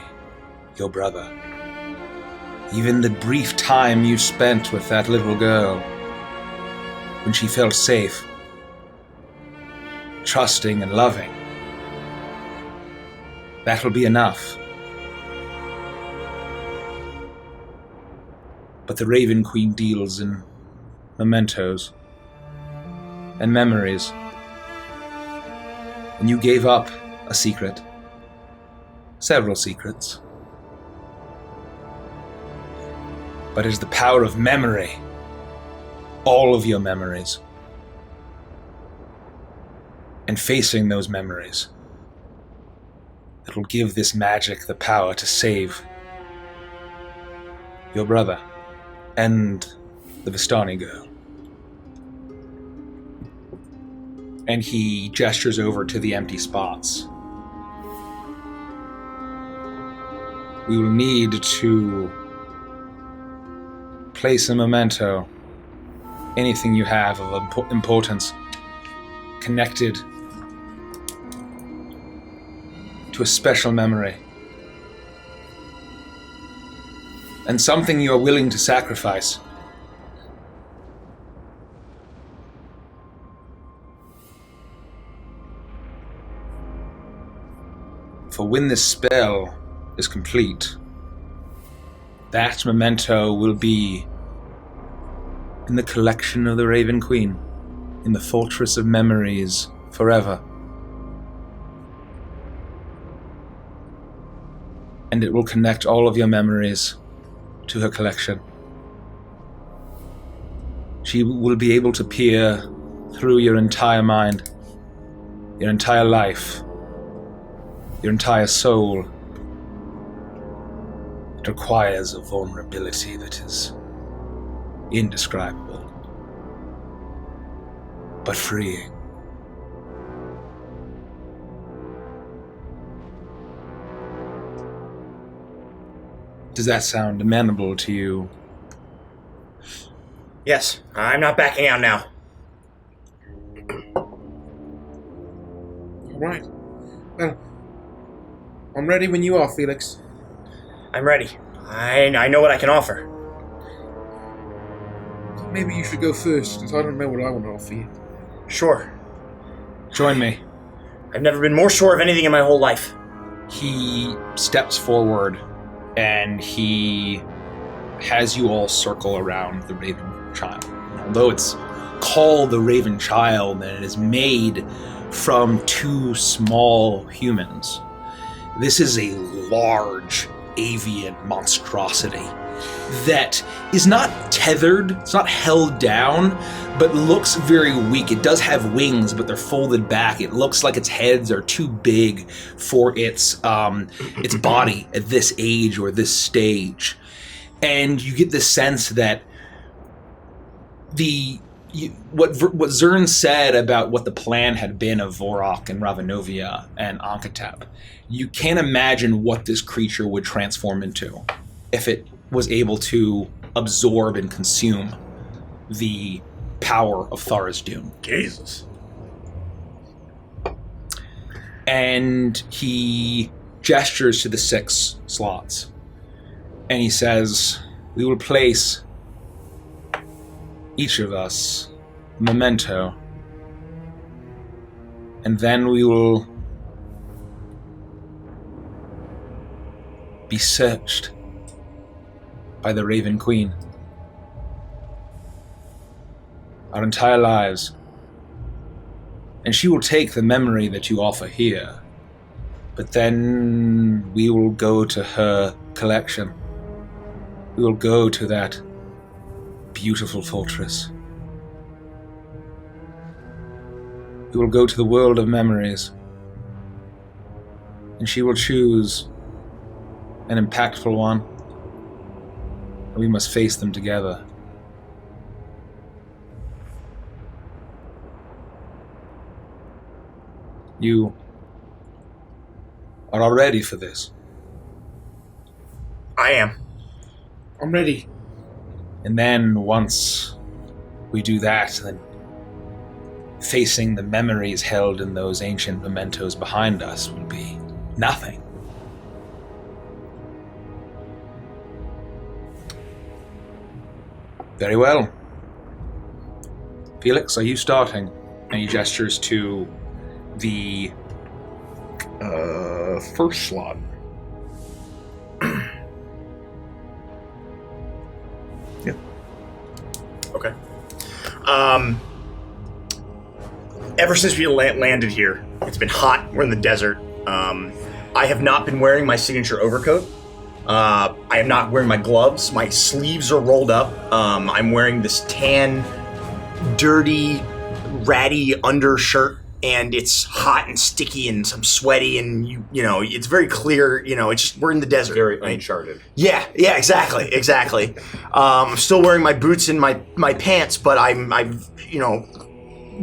your brother. Even the brief time you spent with that little girl, when she felt safe, trusting and loving. That'll be enough. But the Raven Queen deals in mementos and memories. And you gave up a secret. Several secrets. But it is the power of memory. All of your memories. And facing those memories that will give this magic the power to save your brother and the Vistani girl. And he gestures over to the empty spots. We will need to place a memento, anything you have of importance, connected to a special memory. And something you are willing to sacrifice. For when this spell is complete, that memento will be in the collection of the Raven Queen, in the Fortress of Memories, forever. And it will connect all of your memories to her collection. She will be able to peer through your entire mind, your entire life, your entire soul. It requires a vulnerability that is indescribable, but freeing. Does that sound amenable to you? Yes, I'm not backing out now. All right. Well, I'm ready when you are, Felix. I'm ready. I know what I can offer. Maybe you should go first, because I don't know what I want to offer you. Sure. Join me. I've never been more sure of anything in my whole life. He steps forward and he has you all circle around the Raven Child. Although it's called the Raven Child and it is made from two small humans, this is a large avian monstrosity that is not tethered, it's not held down, but looks very weak. It does have wings, but they're folded back. It looks like its heads are too big for its body at this age or this stage. And you get the sense that what Zurn said about what the plan had been of Vorok and Ravanovia and Ankatep, you can't imagine what this creature would transform into if it was able to absorb and consume the power of Tharizdun. Jesus. And he gestures to the 6 slots. And he says, we will place each of us a memento. And then we will be searched by the Raven Queen. Our entire lives. And she will take the memory that you offer here, but then we will go to her collection. We will go to that beautiful fortress. We will go to the world of memories, and she will choose an impactful one, and we must face them together. You are all ready for this. I am. I'm ready. And then once we do that, then facing the memories held in those ancient mementos behind us will be nothing. Very well. Felix, are you starting? And he gestures to the first slot. Yeah. Okay. Ever since we landed here, it's been hot. We're in the desert. I have not been wearing my signature overcoat. I am not wearing my gloves. My sleeves are rolled up. I'm wearing this tan, dirty, ratty undershirt, and it's hot and sticky, and I'm sweaty, and you know, it's very clear. You know, it's just we're in the desert. Very right? uncharted. Yeah, exactly. I'm still wearing my boots and my pants, but I've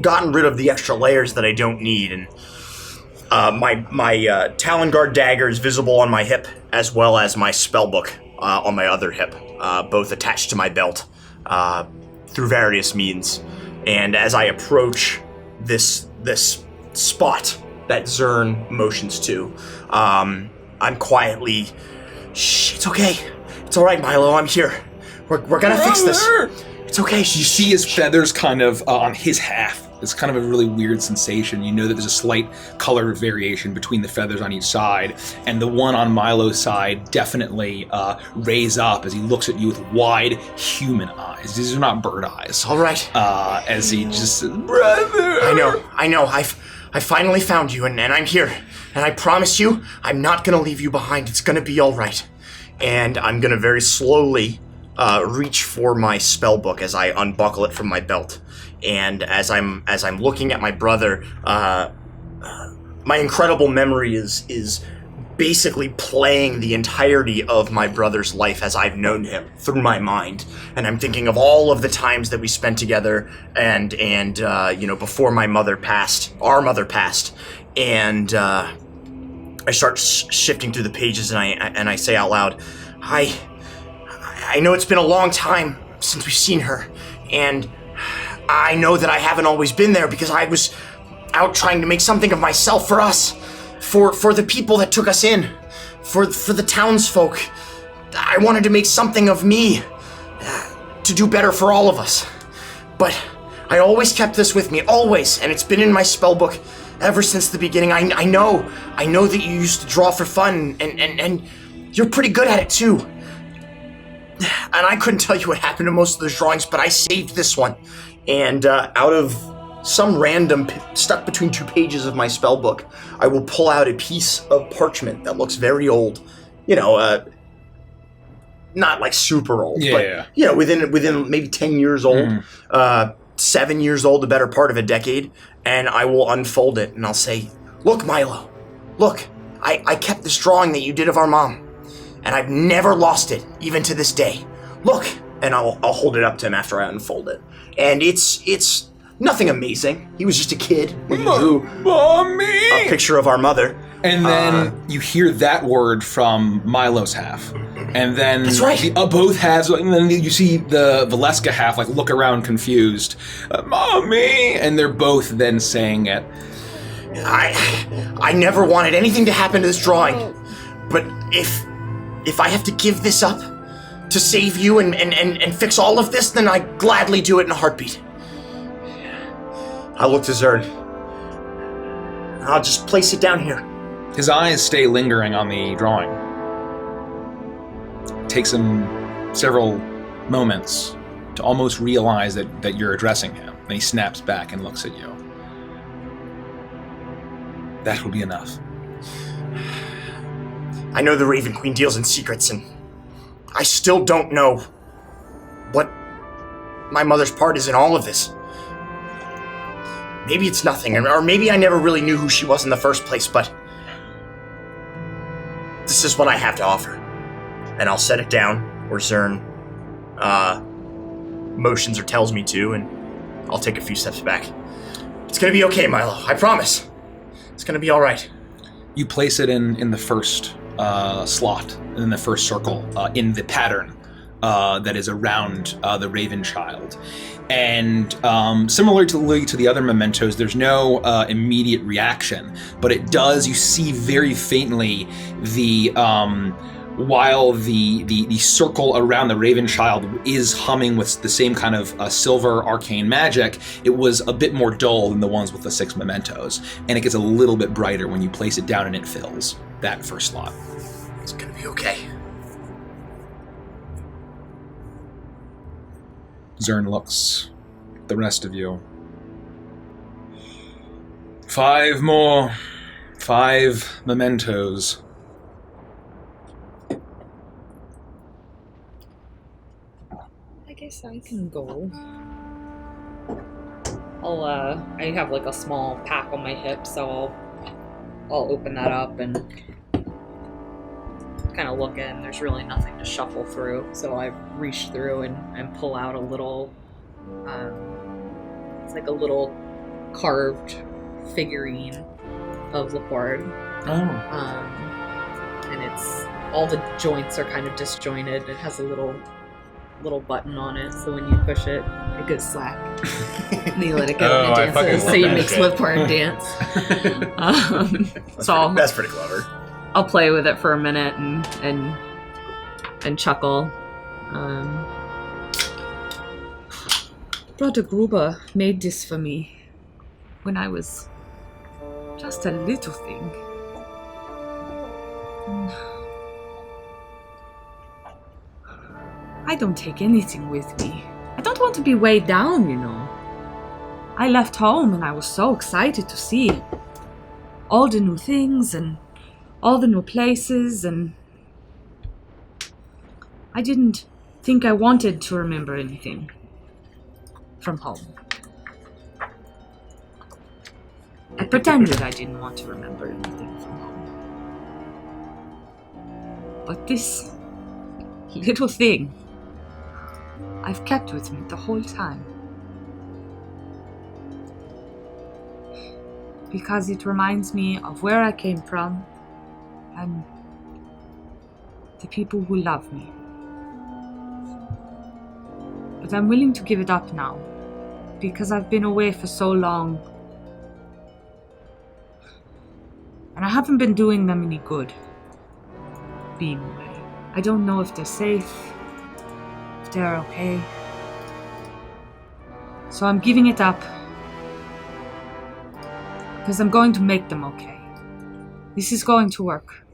gotten rid of the extra layers that I don't need, and my Talon Guard dagger is visible on my hip, as well as my spellbook on my other hip, both attached to my belt through various means. And as I approach this spot that Zurn motions to. I'm quietly, shh, it's okay. It's all right, Milo, I'm here. We're gonna fix this. It's okay. You see his feathers kind of on his half. It's kind of a really weird sensation. You know that there's a slight color variation between the feathers on each side, and the one on Milo's side definitely raise up as he looks at you with wide human eyes. These are not bird eyes. All right. As he just says, brother. I know. I finally found you, and I'm here. And I promise you, I'm not gonna leave you behind. It's gonna be all right. And I'm gonna very slowly reach for my spell book as I unbuckle it from my belt. And as I'm looking at my brother, my incredible memory is basically playing the entirety of my brother's life as I've known him through my mind. And I'm thinking of all of the times that we spent together, and before our mother passed, and I start shifting through the pages, and I say out loud, I know it's been a long time since we've seen her, and I know that I haven't always been there because I was out trying to make something of myself for us, for the people that took us in, for the townsfolk. I wanted to make something of me to do better for all of us. But I always kept this with me, always, and it's been in my spell book ever since the beginning. I know that you used to draw for fun, and you're pretty good at it too. And I couldn't tell you what happened to most of those drawings, but I saved this one. And out of some random stuck between two pages of my spell book, I will pull out a piece of parchment that looks very old. Not like super old, but within maybe 10 years old, 7 years old, the better part of a decade. And I will unfold it, and I'll say, "Look, Milo, look, I kept this drawing that you did of our mom, and I've never lost it, even to this day. Look." And I'll hold it up to him after I unfold it. And it's nothing amazing. He was just a kid when he drew a picture of our mother. And then you hear that word from Milo's half. And then that's right. Both halves, and then you see the Valeska half look around confused. Mommy! And they're both then saying it. I never wanted anything to happen to this drawing. But if I have to give this up to save you and fix all of this, then I gladly do it in a heartbeat. I look to Zurn. I'll just place it down here. His eyes stay lingering on the drawing. It takes him several moments to almost realize that you're addressing him. Then he snaps back and looks at you. That will be enough. I know the Raven Queen deals in secrets, and I still don't know what my mother's part is in all of this. Maybe it's nothing, or maybe I never really knew who she was in the first place, but this is what I have to offer. And I'll set it down where Zurn motions or tells me to, and I'll take a few steps back. It's gonna be okay, Milo, I promise. It's gonna be all right. You place it in the first slot, in the first circle, in the pattern that is around the Raven Child. And similarly to the other mementos, there's no immediate reaction, but it does, you see very faintly while the circle around the Raven Child is humming with the same kind of silver arcane magic, it was a bit more dull than the ones with the 6 mementos, and it gets a little bit brighter when you place it down and it fills that first slot. It's gonna be okay. Zurn looks at the rest of you. 5 more. 5 mementos. I guess I can go. I have a small pack on my hip, so I'll open that up and kind of look in. There's really nothing to shuffle through, so I reach through and pull out a little, it's like a little carved figurine of Laporte. And it's, all the joints are kind of disjointed. It has a little button on it, so when you push it, a good slap. And you let it go Oh, and I it fucking dances. So love you that make shit. slip for him dance. So That's pretty clever. I'll play with it for a minute and chuckle. Brother Gruber made this for me when I was just a little thing. I don't take anything with me. I don't want to be weighed down, you know. I left home and I was so excited to see all the new things and all the new places, and I didn't think I wanted to remember anything from home. I pretended I didn't want to remember anything from home. But this little thing I've kept with me the whole time. Because it reminds me of where I came from and the people who love me. But I'm willing to give it up now, because I've been away for so long. And I haven't been doing them any good, being away. I don't know if they're safe, if they're okay. So I'm giving it up, because I'm going to make them okay. This is going to work.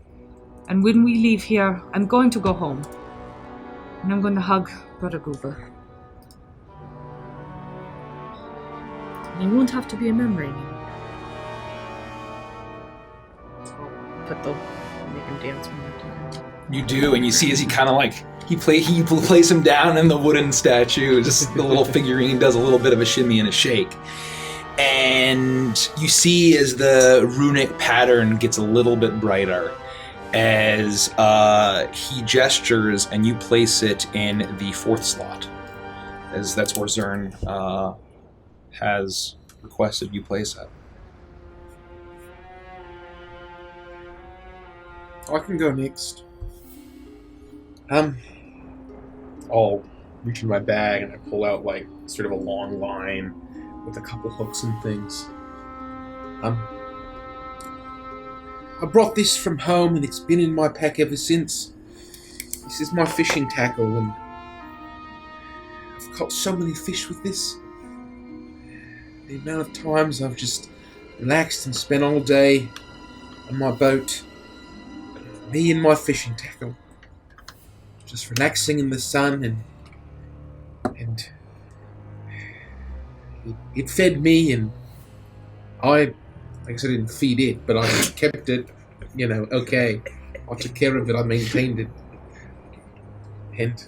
And when we leave here, I'm going to go home. And I'm going to hug Brother Gruber. And he won't have to be a memory anymore. Put the make him dance one more time. You do, and you see as he kind of like he plays him down in the wooden statue. Just the little figurine does a little bit of a shimmy and a shake, and you see as the runic pattern gets a little bit brighter as he gestures, and you place it in the 4th slot, as that's where Zurn has requested you place it. I can go next. I'll reach in my bag and I pull out like sort of a long line with a couple hooks and things. I brought this from home and it's been in my pack ever since. This is my fishing tackle and I've caught so many fish with this. The amount of times I've just relaxed and spent all day on my boat. Me and my fishing tackle. Just relaxing in the sun and it fed me, and I guess I didn't feed it, but I kept it, okay. I took care of it, I maintained it. And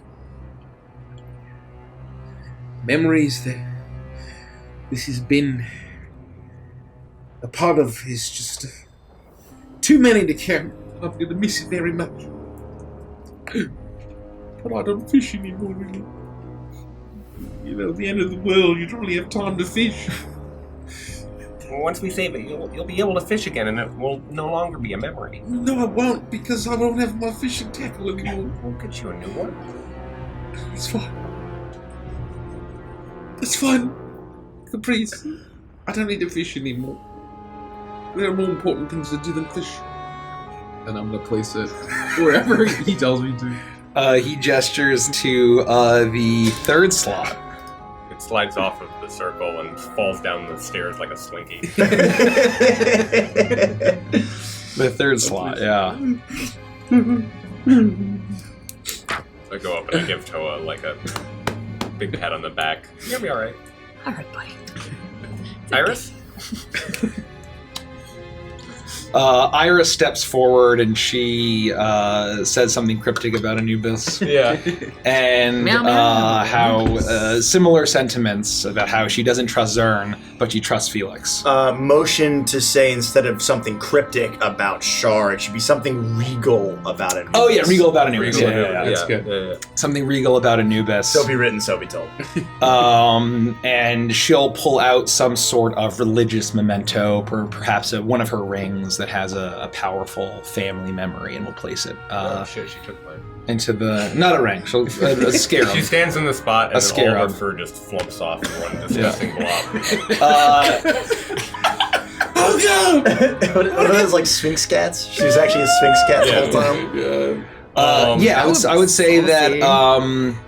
memories that this has been a part of is just too many to count. I'm going to miss it very much. But I don't fish anymore, really. At the end of the world, you don't really have time to fish. Well, once we save it, you'll be able to fish again, and it will no longer be a memory. No, I won't, because I don't have my fishing tackle anymore. We'll get you a new one. It's fine. It's fine. Caprice, I don't need to fish anymore. There are more important things to do than fish. And I'm going to place it wherever he tells me to. He gestures to the 3rd slot. It slides off of the circle and falls down the stairs like a slinky. The 3rd slot, yeah. I go up and I give Toa like a big pat on the back. You'll be alright. All right, buddy. Iris? Iris steps forward and she says something cryptic about Anubis. Yeah. And Meow, meow. how similar sentiments about how she doesn't trust Zurn, but she trusts Felix. Motion to say instead of something cryptic about Shar, it should be something regal about it. Oh yeah, regal about Anubis. Regal, Yeah. That's good. Yeah. Something regal about Anubis. So be written, so be told. And she'll pull out some sort of religious memento, perhaps one of her rings that has a powerful family memory, and we'll place it Oh shit, she took mine. into the not a ring, so a scarab. She stands in the spot, and A then all of scarab. her fur just flumps off in one disgusting blob. What are those, like, Sphinx cats? She was actually a Sphinx cat the whole time. I would say that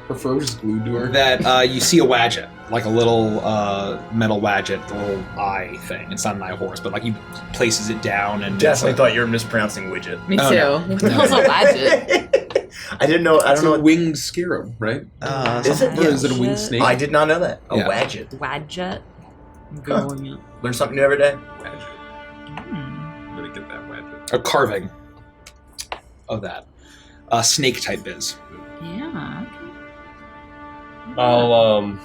Her fur was glued to her. that you see a wadget, like a little metal wadget, the little eye thing. It's not an eye horse, but like he places it down and Definitely thought you were mispronouncing widget. Me Oh, too. no. What the hell's a wadget? I didn't know. I It's don't know a what. winged scarab, right? Is it? Or is it a Yeah. winged snake? I did not know that. A Yeah. wadget. Wadjet. Huh. Going up. Learn something new every day. I'm gonna get that wedge. a carving of that snake type biz. Yeah. I'll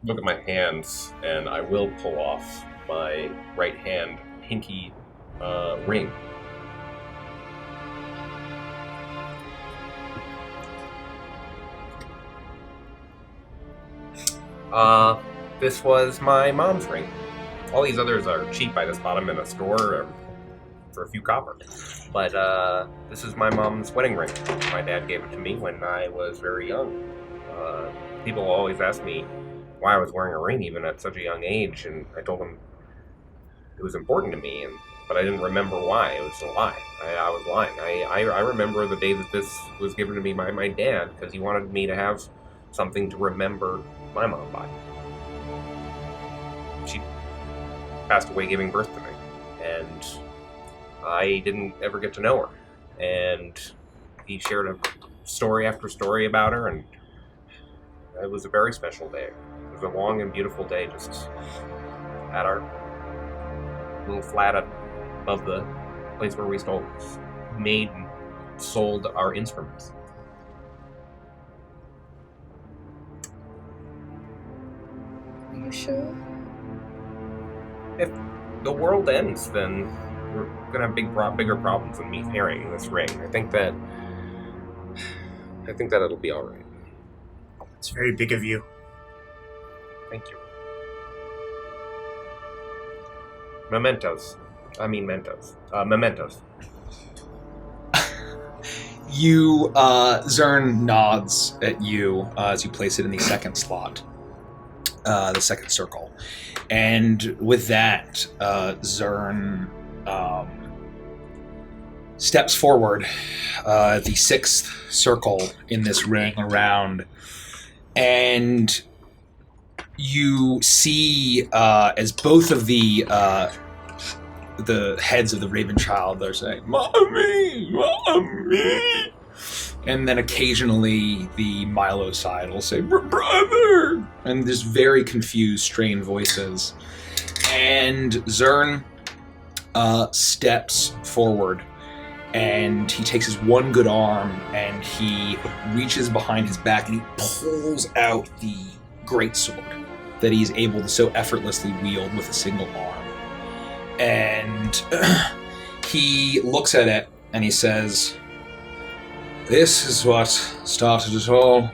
look at my hands, and I will pull off my right hand pinky ring. This was my mom's ring. All these others are cheap. I just bought them in a store for a few copper. But this is my mom's wedding ring. My dad gave it to me when I was very young. People always ask me why I was wearing a ring even at such a young age, and I told them it was important to me, but I didn't remember why. It was a lie. I was lying. I remember the day that this was given to me by my dad because he wanted me to have something to remember my mom by. She passed away giving birth to me, and I didn't ever get to know her. And he shared a story after story about her, and it was a very special day. It was a long and beautiful day just at our little flat above the place where we made and sold our instruments. Are you sure? If the world ends, then we're gonna have bigger problems than me carrying this ring. I think that it'll be all right. It's very big of you. Thank you. Mementos. Mementos. You, Zurn nods at you as you place it in the second slot, the second circle. And with that, Zurn steps forward, the sixth circle in this ring around, and you see as both of the heads of the Raven Child are saying, "Mommy, Mommy," and then occasionally the Milo side will say, "Brother," and there's very confused, strained voices. And Zurn steps forward, and he takes his one good arm, and he reaches behind his back, and he pulls out the greatsword that he's able to so effortlessly wield with a single arm. And he looks at it, and he says, "This is what started it all.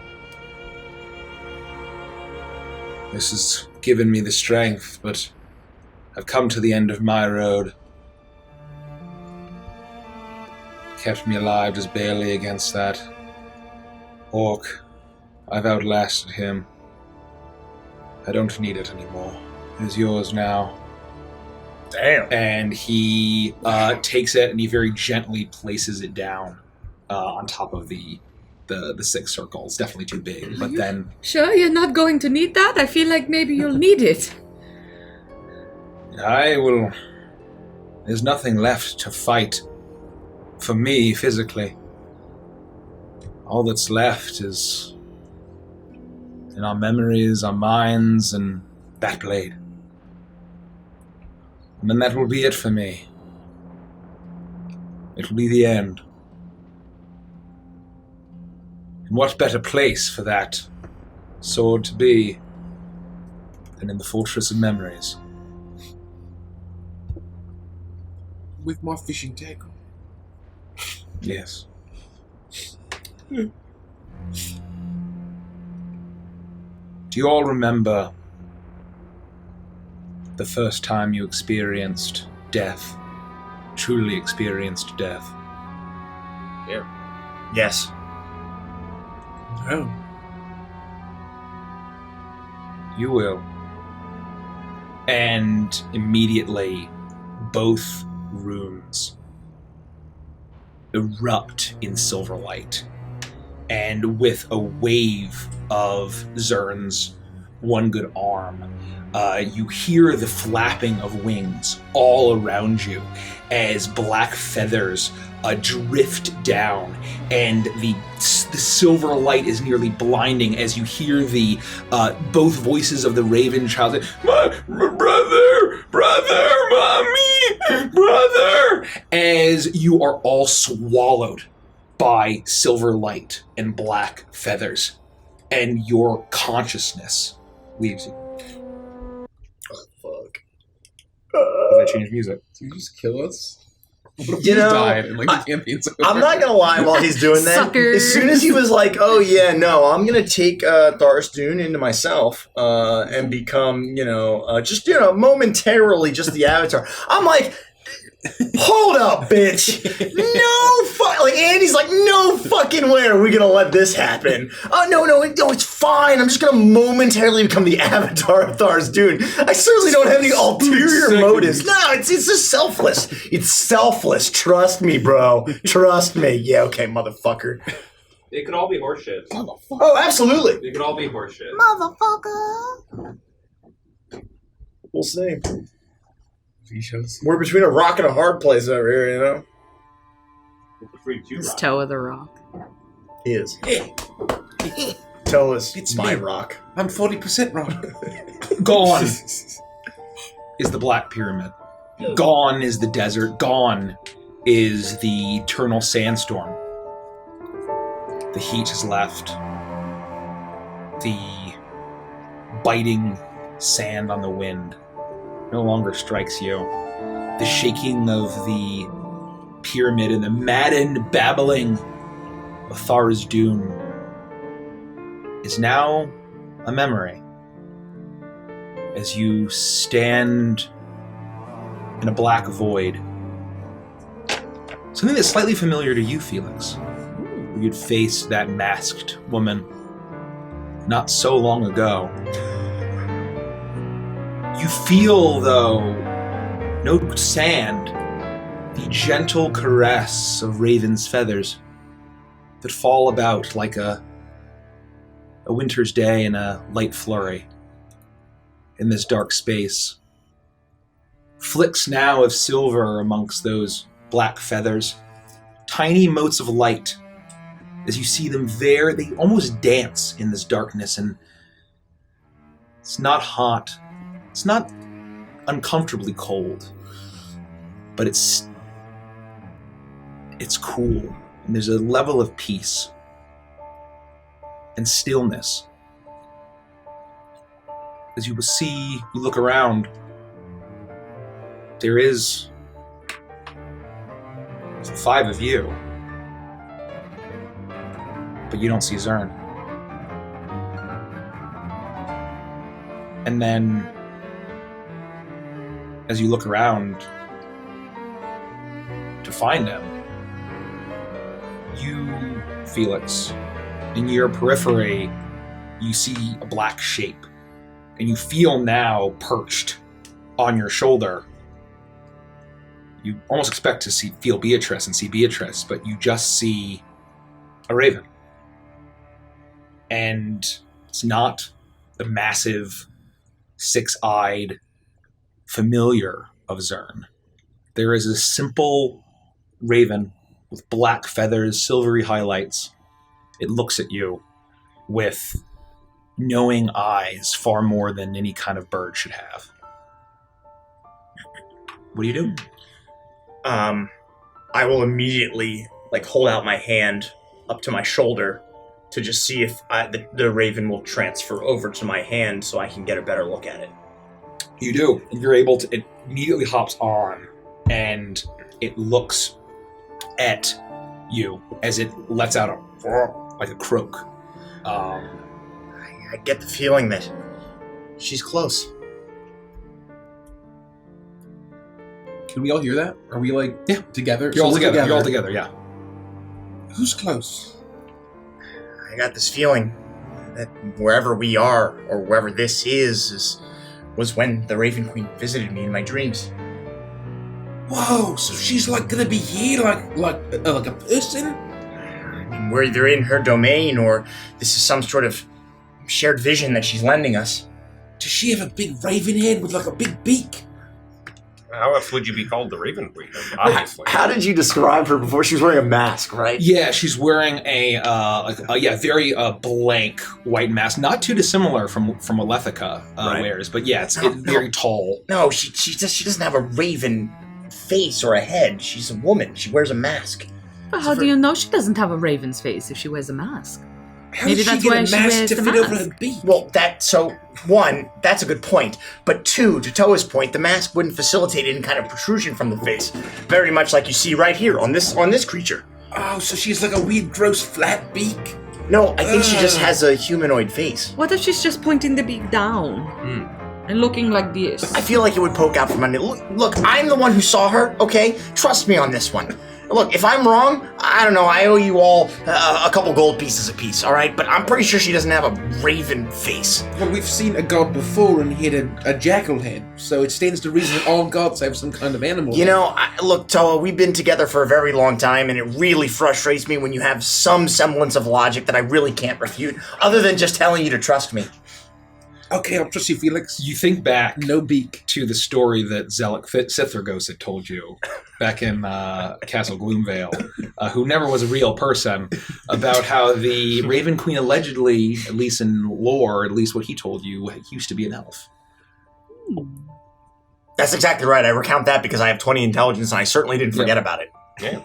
This has given me the strength, but I've come to the end of my road. Kept me alive just barely against that orc. I've outlasted him. I don't need it anymore. It is yours now." Damn. And he takes it and he very gently places it down on top of the sixth circle. It's definitely too big, but then Sure, you're not going to need that? I feel like maybe you'll need it. I will. There's nothing left to fight for me physically. All that's left is in our memories, our minds, and that blade. And then that will be it for me. It will be the end. And what better place for that sword to be than in the Fortress of Memories? With my fishing tackle. Yes. Do you all remember the first time you experienced death truly experienced death. Yes. Oh. You will. And immediately, both rooms erupt in silver light. And with a wave of Zurn's one good arm, you hear the flapping of wings all around you as black feathers drift down, and the silver light is nearly blinding as you hear the both voices of the Raven child say, "My brother, mommy, brother," as you are all swallowed by silver light and black feathers, and your consciousness leaves you. Fuck. Does that change music? Did you just kill us? What if You we know, died and the campaign's over? I'm not gonna lie, while he's doing that, Sucker. as soon as he was like, "Oh yeah, no, I'm gonna take Tharsdoon into myself and become, momentarily just the Avatar," I'm like, "Hold up, bitch! Like Andy's like, no fucking way are we gonna let this happen? Oh no, it's fine. I'm just gonna momentarily become the Avatar of Tharsdoon. I certainly don't have any ulterior motives. No, it's just selfless. It's selfless. Trust me, bro. Trust me. Yeah, okay, motherfucker. It could all be horseshit. Oh, absolutely. It could all be horseshit. Motherfucker! We'll see. We shall see. We're between a rock and a hard place over here, you know. It's Toe of the Rock. He is. Tell us, It's my me. rock. I'm 40% wrong. Gone is the Black Pyramid. Gone is the desert. Gone is the eternal sandstorm. The heat has left. The biting sand on the wind no longer strikes you. The shaking of the pyramid and the maddened babbling of Tharsdoon is now a memory. As you stand in a black void, something that's slightly familiar to you, Felix. You'd faced that masked woman not so long ago. You feel, though, no sand, the gentle caress of raven's feathers that fall about like a winter's day in a light flurry in this dark space. Flicks now of silver amongst those black feathers, tiny motes of light. As you see them there, they almost dance in this darkness, and it's not hot. It's not uncomfortably cold, but it's cool, and there's a level of peace and stillness. As you will see, you look around, there is 5 of you, but you don't see Zurn. And then, as you look around to find him, you, Felix, in your periphery, you see a black shape, and you feel now perched on your shoulder. You almost expect to feel Beatrice and see Beatrice, but you just see a raven. And it's not the massive, six-eyed familiar of Zurn. There is a simple raven with black feathers, silvery highlights. It looks at you with knowing eyes far more than any kind of bird should have. What do you do? I will immediately hold out my hand up to my shoulder to just see if the raven will transfer over to my hand so I can get a better look at it. You do. And you're able to, it immediately hops on and it looks at you as it lets out like a croak. I get the feeling that she's close. Can we all hear that? Are we like together? You're all we're together. You're all together. Yeah. Who's close? I got this feeling that wherever we are, or wherever this was when the Raven Queen visited me in my dreams. Whoa! So she's like gonna be here, like a person? I mean, we're either in her domain, or this is some sort of shared vision that she's lending us. Does she have a big raven head with like a big beak? How else would you be called the Raven Queen? Obviously. How did you describe her before? She was wearing a mask, right? Yeah, she's wearing a very blank white mask, not too dissimilar from a Lethica wears, but yeah, it's very tall. No, she doesn't have a raven face or a head. She's a woman. She wears a mask. But how do you know she doesn't have a raven's face if she wears a mask? How Maybe does that's she get why a she mask wears to the fit over mask. her beak? Well, one, that's a good point. But two, to Toa's point, the mask wouldn't facilitate any kind of protrusion from the face. Very much like you see right here on this creature. Oh, so she's like a weird, gross, flat beak? No, I think she just has a humanoid face. What if she's just pointing the beak down and looking like this? I feel like it would poke out from under. Look, I'm the one who saw her, okay? Trust me on this one. Look, if I'm wrong, I don't know, I owe you all a couple gold pieces apiece, alright? But I'm pretty sure she doesn't have a raven face. Well, we've seen a god before and he had a jackal head, so it stands to reason that all gods have some kind of animal You head. know, look, Toa, we've been together for a very long time, and it really frustrates me when you have some semblance of logic that I really can't refute, other than just telling you to trust me. Okay, I'll trust you, Felix. You think back No beak. to the story that Zelik Sitherghost had told you back in Castle Gloomvale, who never was a real person, about how the Raven Queen allegedly, at least in lore, at least what he told you, used to be an elf. That's exactly right. I recount that because I have 20 intelligence, and I certainly didn't forget about it. Yeah.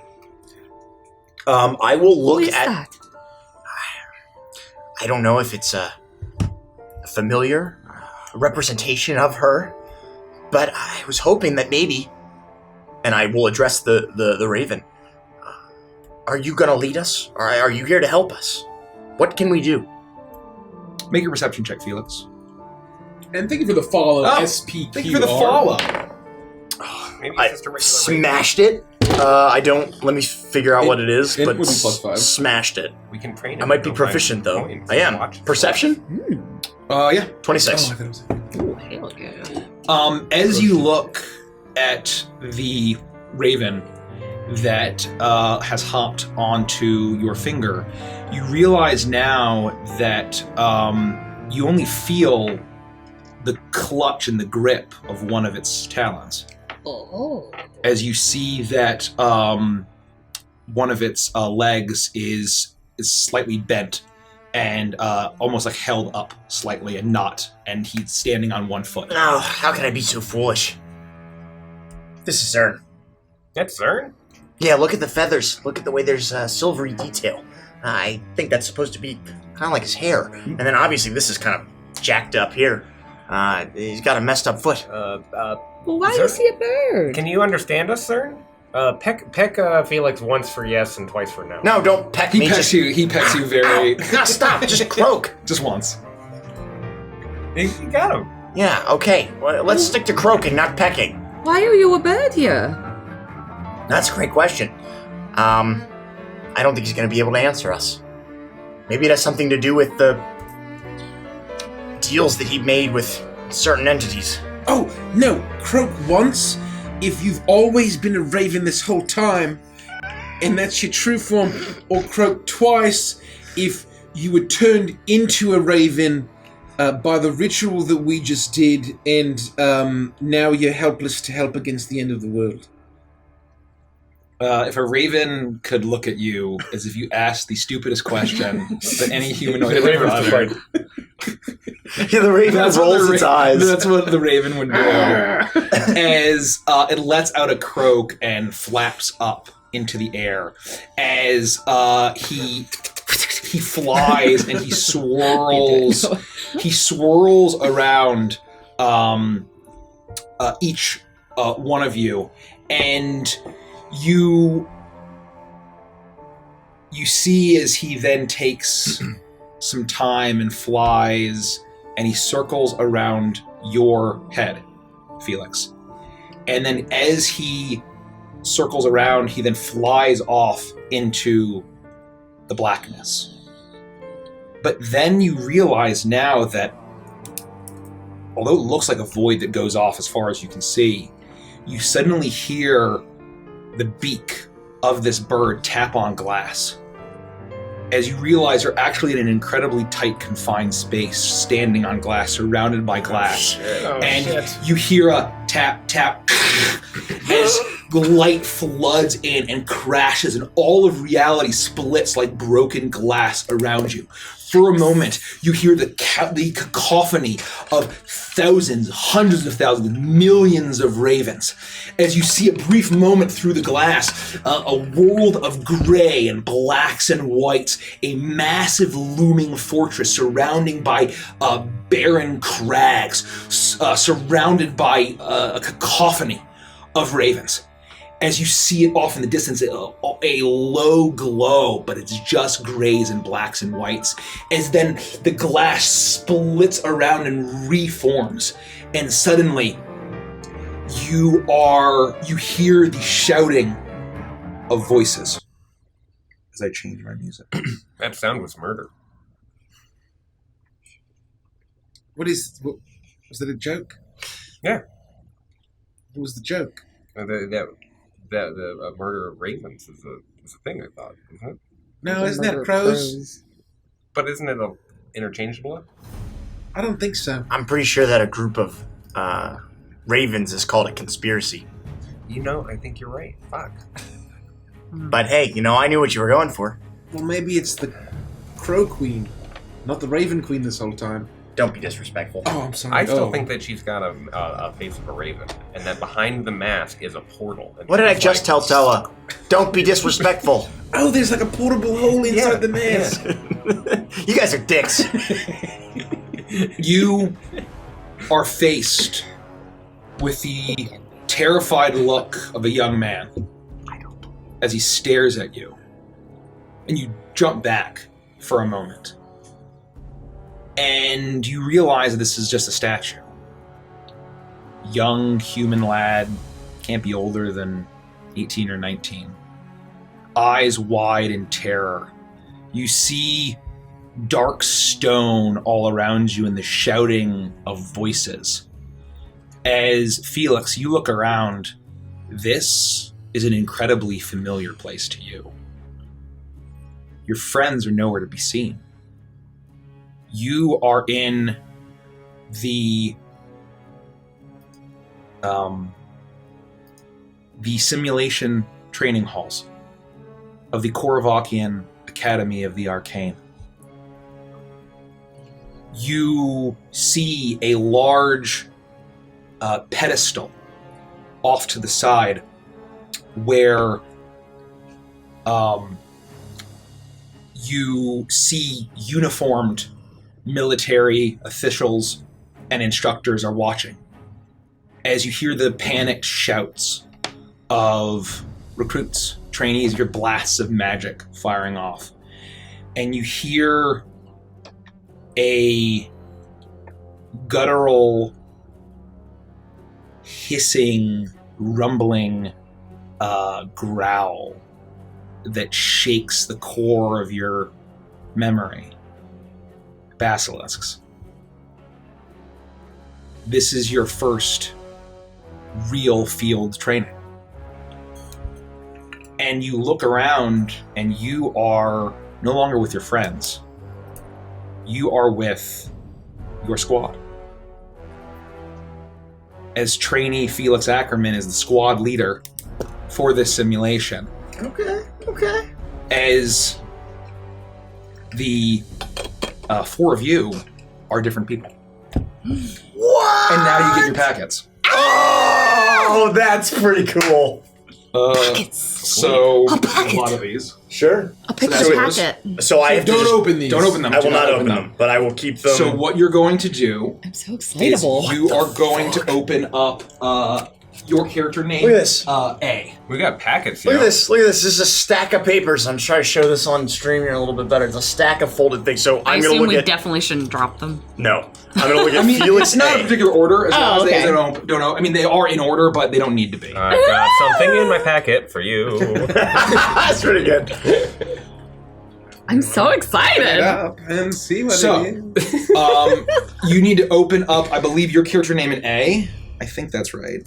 I will look Who is at... that? I don't know if it's a familiar representation of her, but I was hoping that maybe, and I will address the Raven, are you going to lead us? Or are you here to help us? What can we do? Make a perception check, Felix. And thank you for the follow, Oh, SPQR. Thank you for the follow. Maybe I it's just a regular smashed it. I don't. Let me figure out what it is, it but would be +5. smashed it. We can train it. I might be Don't mind proficient though. points. I am. Watch. Perception? Yeah. 26. Oh, I thought it was... Oh, hell yeah. As you look at the raven that has hopped onto your finger, you realize now that you only feel the clutch and the grip of one of its talons. Oh. As you see that one of its legs is slightly bent and almost like held up slightly and and he's standing on one foot. Oh, how can I be so foolish? This is Zurn. That's Zurn? Yeah, look at the feathers. Look at the way there's silvery detail. I think that's supposed to be kind of like his hair. And then obviously this is kind of jacked up here. He's got a messed up foot. Well, why Zurn? is he a bird? Can you understand us, Zurn? Peck Felix once for yes and twice for no. No, don't peck He me. pecks you. He pecks you very No, stop. Just croak. just once. You got him. Yeah, okay. Well, let's stick to croaking, not pecking. Why are you a bird here? That's a great question. I don't think he's going to be able to answer us. Maybe it has something to do with the deals that he made with certain entities. Oh, no, croak once if you've always been a raven this whole time, and that's your true form, or croak twice if you were turned into a raven by the ritual that we just did, and now you're helpless to help against the end of the world. If a raven could look at you as if you asked the stupidest question that any humanoid The had ever raven's uttered, Yeah, the raven rolls its eyes. That's what the raven would do. As it lets out a croak and flaps up into the air, as he flies and he swirls. He swirls around each one of you, and you see as he then takes some time and flies, and he circles around your head, Felix. And then as he circles around, he then flies off into the blackness. But then you realize now that although it looks like a void that goes off as far as you can see, you suddenly hear the beak of this bird tap on glass. As you realize you're actually in an incredibly tight, confined space, standing on glass, surrounded by glass. You hear a tap, tap, as the light floods in and crashes, and all of reality splits like broken glass around you. For a moment, you hear the cacophony of thousands, hundreds of thousands, millions of ravens. As you see a brief moment through the glass, a world of gray and blacks and whites, a massive looming fortress surrounded by barren crags, surrounded by a cacophony of ravens. As you see it off in the distance, a low glow, but it's just grays and blacks and whites. As then the glass splits around and reforms, and suddenly you hear the shouting of voices. As I change my music. That sound was murder. Was that a joke? Yeah. What was the joke? The murder of ravens is a thing, I thought, isn't it? No, isn't that crows? But isn't it interchangeable? I don't think so. I'm pretty sure that a group of ravens is called a conspiracy. I think you're right. Fuck. But hey, I knew what you were going for. Well, maybe it's the Crow Queen, not the Raven Queen this whole time. Don't be disrespectful. Oh, I'm sorry. I still think that she's got a face of a raven, and that behind the mask is a portal. What did I just tell Tella? Don't be disrespectful. Oh, there's like a portable hole inside the mask. You guys are dicks. You are faced with the terrified look of a young man as he stares at you. And you jump back for a moment. And you realize this is just a statue. Young human lad, can't be older than 18 or 19. Eyes wide in terror. You see dark stone all around you and the shouting of voices. As Felix, you look around, this is an incredibly familiar place to you. Your friends are nowhere to be seen. You are in the simulation training halls of the Korvakian Academy of the Arcane. You see a large pedestal off to the side where you see uniformed military officials and instructors are watching as you hear the panicked shouts of recruits, trainees, your blasts of magic firing off. And you hear a guttural, hissing, rumbling growl that shakes the core of your memory. Basilisks. This is your first real field training. And you look around and you are no longer with your friends. You are with your squad. As trainee Felix Ackerman is the squad leader for this simulation. Okay. As the four of you are different people. What? And now you get your packets. Oh, that's pretty cool. So A packet. a lot of these. Sure. A picture So that's- packet. So I have to Don't just- open these. Don't open them. I will Do not open them, but I will keep them. So what you're going to do I'm so is excitable. you are going to open up Your character name. Look at this. A. We got packets. Look at this. Look at this. This is a stack of papers. I'm trying to show this on stream here a little bit better. It's a stack of folded things. So I I'm going to assume look we at. definitely shouldn't drop them. No. I'm going to look at I mean, Felix it's not A. a particular order as long as okay. they don't know. I mean, they are in order, but they don't need to be. I've got something in my packet for you. That's pretty good. I'm so excited. Up and see what So- it is. You need to open up, I believe, your character name in A. I think that's right.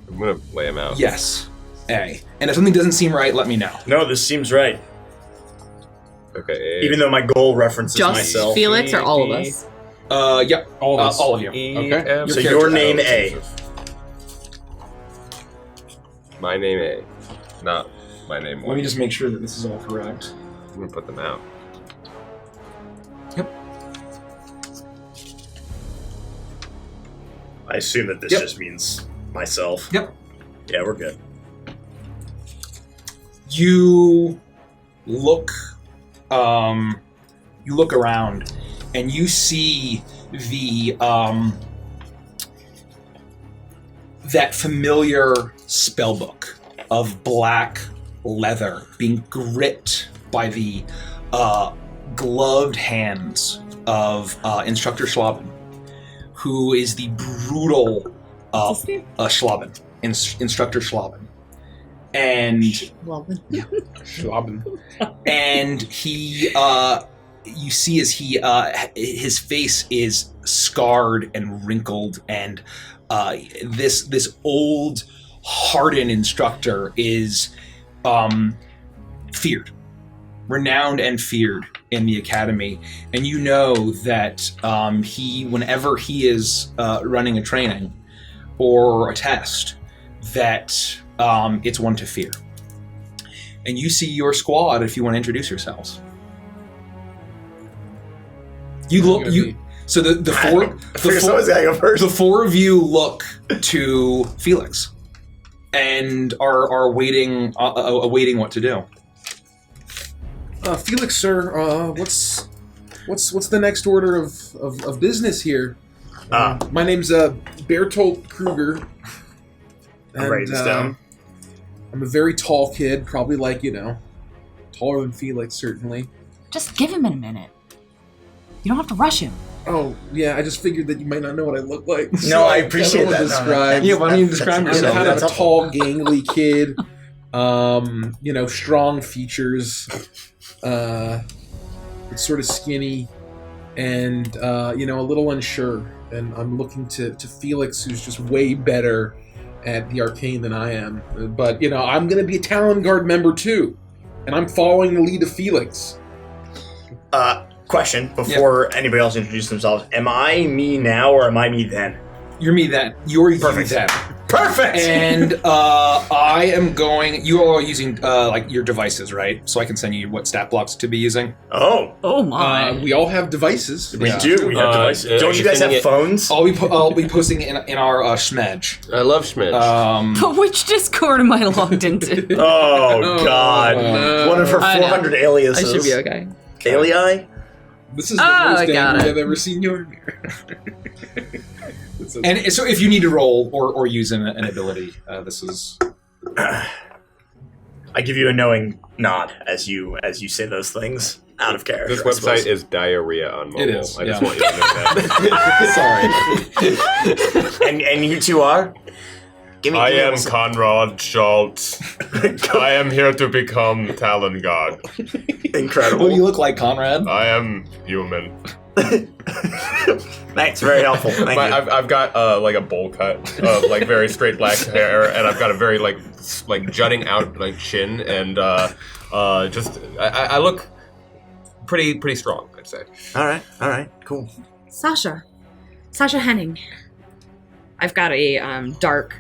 I'm gonna lay him out. Yes, A. And if something doesn't seem right, let me know. No, this seems right. Okay. Even though my goal references Just myself. Felix or all of us? Yep, All of us. all of you. Okay. So Your your character- name A. My name A, not my name Let one. me just make sure that this is all correct. I'm gonna put them out. Yep. I assume that this Yep. just means myself. Yep. Yeah, we're good. You look around and you see the that familiar spellbook of black leather being gripped by the gloved hands of Instructor Schlaben, who is the brutal Schlaben, Instructor Schlaben. And Schlaben. and he you see as he his face is scarred and wrinkled, and this old hardened instructor is feared, renowned and feared in the academy. And you know that he, whenever he is running a training or a test, that it's one to fear. And you see your squad if you want to introduce yourselves. You look. So the Someone's gotta go first. the four of you look to Felix and are waiting, awaiting what to do. Felix, sir, what's the next order of business here? My name's Bertolt Kruger. I'm writing this down. I'm a very tall kid, probably like, taller than Felix, certainly. Just give him a minute. You don't have to rush him. Oh, yeah, I just figured that you might not know what I look like. No, I appreciate don't know what that. to describe. Yeah, why don't you describe I'm yourself? kind of a That's tall, gangly kid. Strong features. It's sort of skinny, and a little unsure. And I'm looking to Felix, who's just way better at the arcane than I am. But I'm going to be a Talon Guard member too, and I'm following the lead of Felix. Question before anybody else introduces themselves: am I me now or am I me then? You're me then. You're Perfect. you then. Perfect. And I am going. You are using your devices, right? So I can send you what stat blocks to be using. Oh my. We all have devices. We do. We have devices. are Don't you you guys have sending it- phones? I'll be posting it in our Schmedge. I love Schmitz. But which Discord am I logged into? Oh God! no. One of her I know. 400 I aliases. should be okay. Alii? This is the I most got angry it. I've ever seen you in here. And so if you need to roll or use an ability, this is. I give you a knowing nod as you say those things out of character. This I suppose. website is diarrhea on mobile. It is, I just yeah. want you to know that. Sorry. And you two are. Give me. I give me am what's- Conrad Schultz. I am here to become Talon God. Incredible. Well, you look like Conrad. I am human. Thanks, very helpful. Thank you. I've got a bowl cut of very straight black hair, and I've got a very like jutting out chin, and I look pretty strong, I'd say. All right, cool. Sasha Henning. I've got a dark,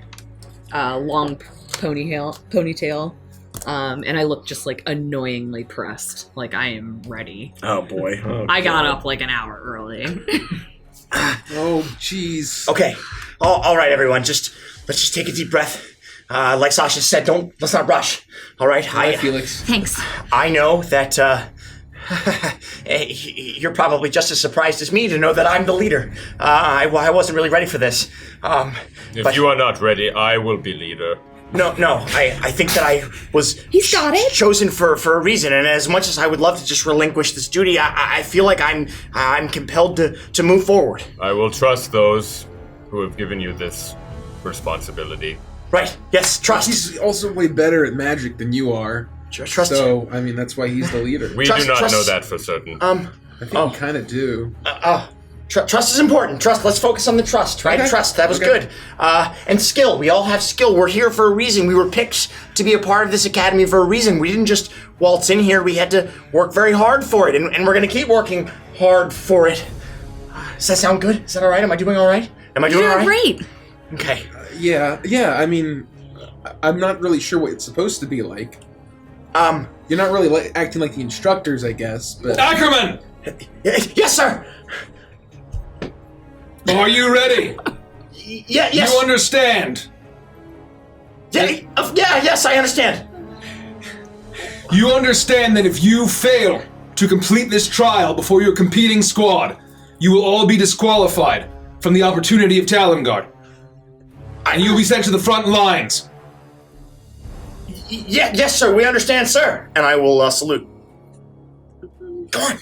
long ponytail, and I look just annoyingly pressed. Like I am ready. Oh boy. I got up an hour early. Oh, jeez. Okay. All right, everyone. Let's just take a deep breath. Like Sasha said, let's not rush. All right. Hi, Felix. Thanks. I know that You're probably just as surprised as me to know that I'm the leader. I wasn't really ready for this. If you are not ready, I will be leader. No. I think that I was He's got it. chosen for a reason, and as much as I would love to just relinquish this duty, I feel like I'm compelled to move forward. I will trust those who have given you this responsibility. Right? Yes. Trust. He's also way better at magic than you are. Trust. So, I mean, that's why he's the leader. We Trust- do not trust- know that for certain. I think you kind of do. Trust is important. Trust. Let's focus on the trust, right? Okay. Trust. That was Okay. good. And skill. We all have skill. We're here for a reason. We were picked to be a part of this academy for a reason. We didn't just waltz in here. We had to work very hard for it, and we're going to keep working hard for it. Does that sound good? Is that all right? Am I doing all right? Am I doing all You're right? great. Okay. Yeah, I mean, I'm not really sure what it's supposed to be like. You're not really acting like the instructors, I guess, but... Ackerman! Yes, sir. Are you ready? Yes. You understand? Yes, I understand. You understand that if you fail to complete this trial before your competing squad, you will all be disqualified from the opportunity of Talonguard. And you'll be sent to the front lines. Yes, sir. We understand, sir. And I will salute. Go on.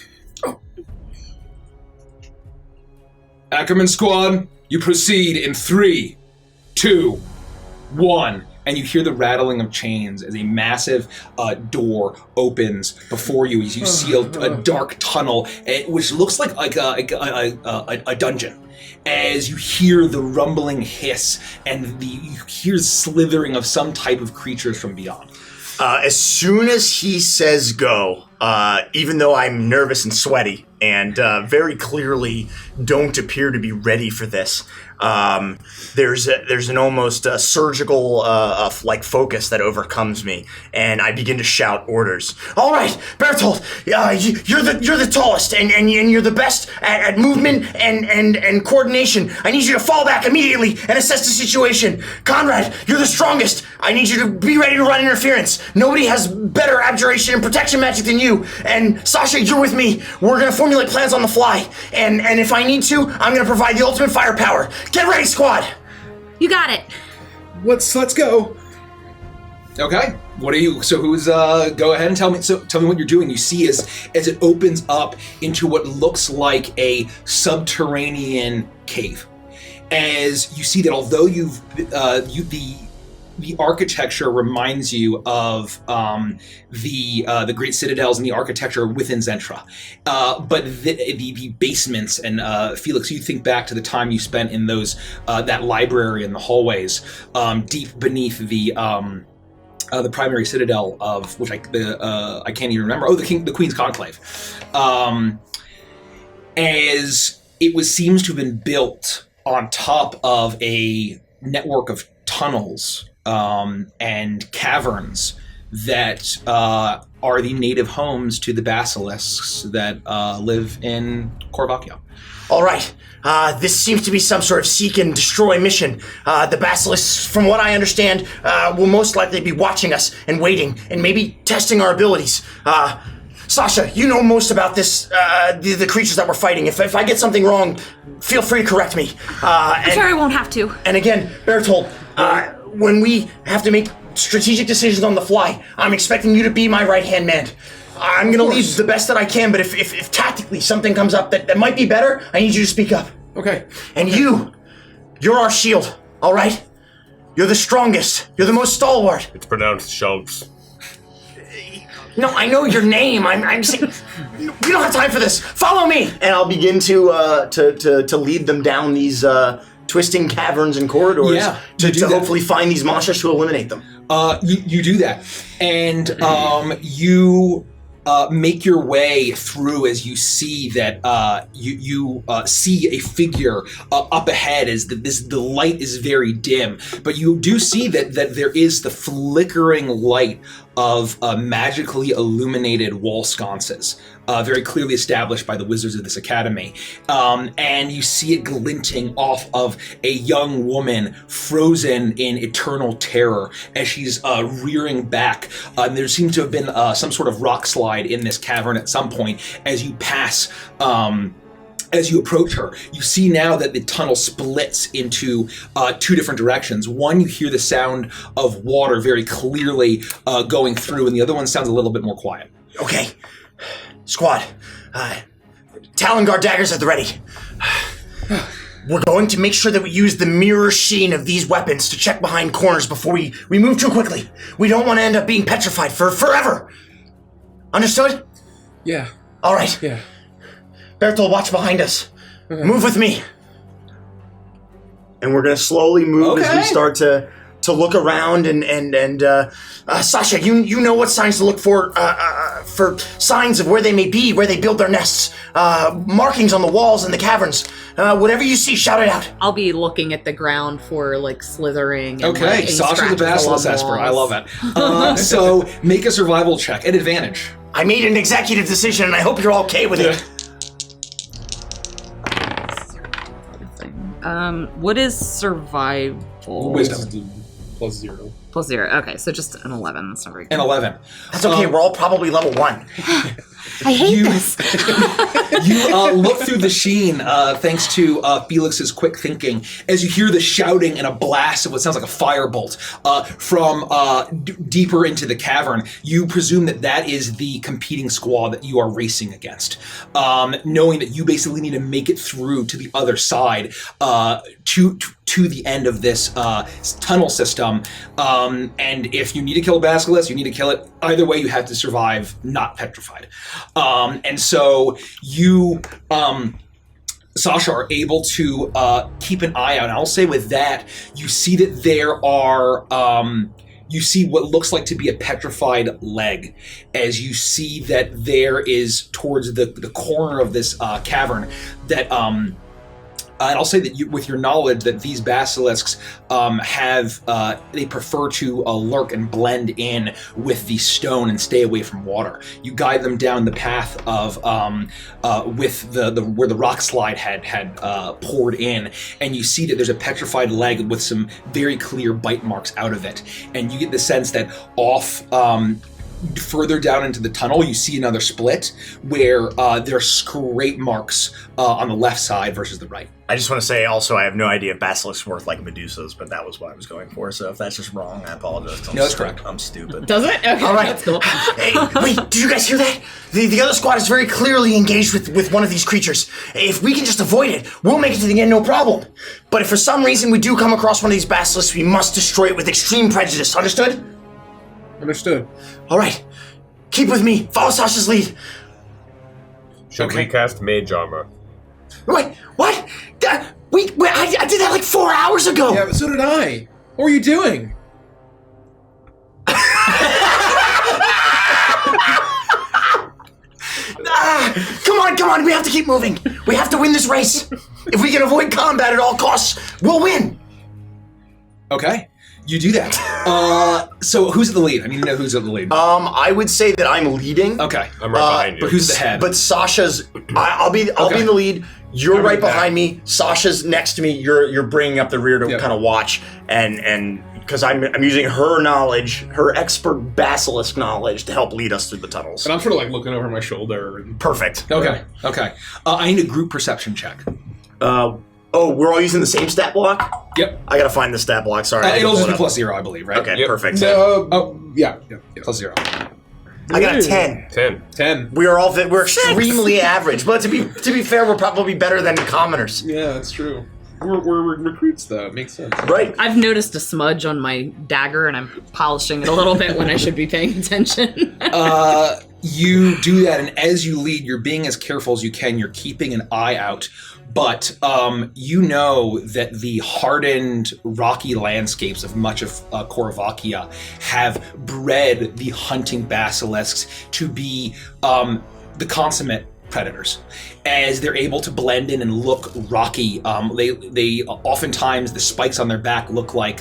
Ackerman squad, you proceed in 3, 2, 1. And you hear the rattling of chains as a massive door opens before you as you see a dark tunnel, which looks like a dungeon. As you hear the rumbling hiss and you hear slithering of some type of creatures from beyond. As soon as he says go, even though I'm nervous and sweaty and very clearly don't appear to be ready for this, there's an almost surgical focus that overcomes me, and I begin to shout orders. All right, Bertolt, you're the tallest, and you're the best at movement and coordination. I need you to fall back immediately and assess the situation. Conrad, you're the strongest. I need you to be ready to run interference. Nobody has better abjuration and protection magic than you. And Sasha, you're with me. We're gonna formulate plans on the fly, and if I need to, I'm gonna provide the ultimate firepower. Get ready, squad! You got it. Let's go. Okay. What are you? So who's? Go ahead and tell me. So tell me what you're doing. You see as it opens up into what looks like a subterranean cave. As you see that, although the architecture reminds you of the great citadels and the architecture within Zentra, but the basements and Felix, you think back to the time you spent in those that library in the hallways, deep beneath the primary citadel of which I can't even remember. Oh, the Queen's Conclave. As it seems to have been built on top of a network of tunnels and caverns that are the native homes to the basilisks that live in Korvakia. All right. This seems to be some sort of seek and destroy mission. The basilisks, from what I understand, will most likely be watching us and waiting and maybe testing our abilities. Sasha, you know most about this, the creatures that we're fighting. If I get something wrong, feel free to correct me. I'm sure I won't have to. And again, Bertolt, when we have to make strategic decisions on the fly, I'm expecting you to be my right-hand man. I'm going to lead the best that I can, but if tactically something comes up that might be better, I need you to speak up. Okay. And you're our shield, all right? You're the strongest. You're the most stalwart. It's pronounced Schultz. No, I know your name. I'm saying we don't have time for this. Follow me, and I'll begin to lead them down these twisting caverns and corridors to hopefully find these monsters to eliminate them. You do that, and you make your way through as you see that you see a figure up ahead as the light is very dim, but you do see that there is the flickering light of magically illuminated wall sconces very clearly established by the wizards of this academy. And you see it glinting off of a young woman frozen in eternal terror as she's rearing back. There seems to have been some sort of rock slide in this cavern at some point as you pass. As you approach her, you see now that the tunnel splits into two different directions. One, you hear the sound of water very clearly going through, and the other one sounds a little bit more quiet. Okay. Squad. Talon Guard daggers at the ready. We're going to make sure that we use the mirror sheen of these weapons to check behind corners before we move too quickly. We don't want to end up being petrified for forever. Understood? Yeah. All right. Yeah. Bertol, watch behind us. Okay. Move with me. And we're going to slowly move as we start to look around and Sasha, you know what signs to look for signs of where they may be, where they build their nests, markings on the walls in the caverns. Whatever you see, shout it out. I'll be looking at the ground for like slithering. And, Okay, like, Sasha the Basilisk Esper. I love it. So make a survival check at advantage. I made an executive decision, and I hope you're okay with it. What is survival? Wisdom. +0. +0. Okay, so just an 11. That's not very good. An 11. That's okay. We're all probably level 1. I hate this. You look through the sheen, thanks to Felix's quick thinking, as you hear the shouting and a blast of what sounds like a firebolt from deeper into the cavern. You presume that is the competing squad that you are racing against, knowing that you basically need to make it through to the other side to the end of this tunnel system. And if you need to kill a basilisk, you need to kill it. Either way, you have to survive, not petrified. And so you, Sasha, are able to keep an eye out. And I'll say with that, you see that there are, you see what looks like to be a petrified leg, as you see that there is towards the corner of this cavern that, and I'll say that with your knowledge that these basilisks they prefer to lurk and blend in with the stone and stay away from water. You guide them down the path of with the where the rock slide had poured in, and you see that there's a petrified leg with some very clear bite marks out of it, and you get the sense that off. Further down into the tunnel, you see another split where there are scrape marks on the left side versus the right. I just want to say also I have no idea if basilisks work like medusas, but that was what I was going for. So if that's just wrong, I apologize. No, that's correct. I'm stupid. Does it? Okay, all right. That's cool. Hey, wait, did you guys hear that? The other squad is very clearly engaged with one of these creatures. If we can just avoid it, we'll make it to the end, no problem. But if for some reason we do come across one of these basilisks, we must destroy it with extreme prejudice. Understood? Understood. All right. Keep with me. Follow Sasha's lead. Should we cast Mage Armor? Wait, what? I did that like 4 hours ago. Yeah, but so did I. What were you doing? Come on. We have to keep moving. We have to win this race. If we can avoid combat at all costs, we'll win. Okay. You do that. So who's at the lead? I need to know who's at the lead. I would say that I'm leading. Okay. I'm right behind you. But who's the head? But Sasha's. I'll be in the lead. You're right behind me. Sasha's next to me. You're bringing up the rear to kind of watch, and because I'm using her knowledge, her expert basilisk knowledge, to help lead us through the tunnels. And I'm sort of like looking over my shoulder. And Perfect. Okay. I need a group perception check. Oh, we're all using the same stat block? Yep. I gotta find the stat block. Sorry. It'll just be +0, I believe, right? Okay, Yep. perfect. Yeah. +0. I got a 10. 10. We're extremely average, but to be fair, we're probably better than commoners. Yeah, that's true. We're recruits, though. It makes sense. Right. I've noticed a smudge on my dagger, and I'm polishing it a little bit when I should be paying attention. You do that, and as you lead, you're being as careful as you can. You're keeping an eye out. But you know that the hardened, rocky landscapes of much of Korvakia have bred the hunting basilisks to be the consummate predators, as they're able to blend in and look rocky. They oftentimes, the spikes on their back look like,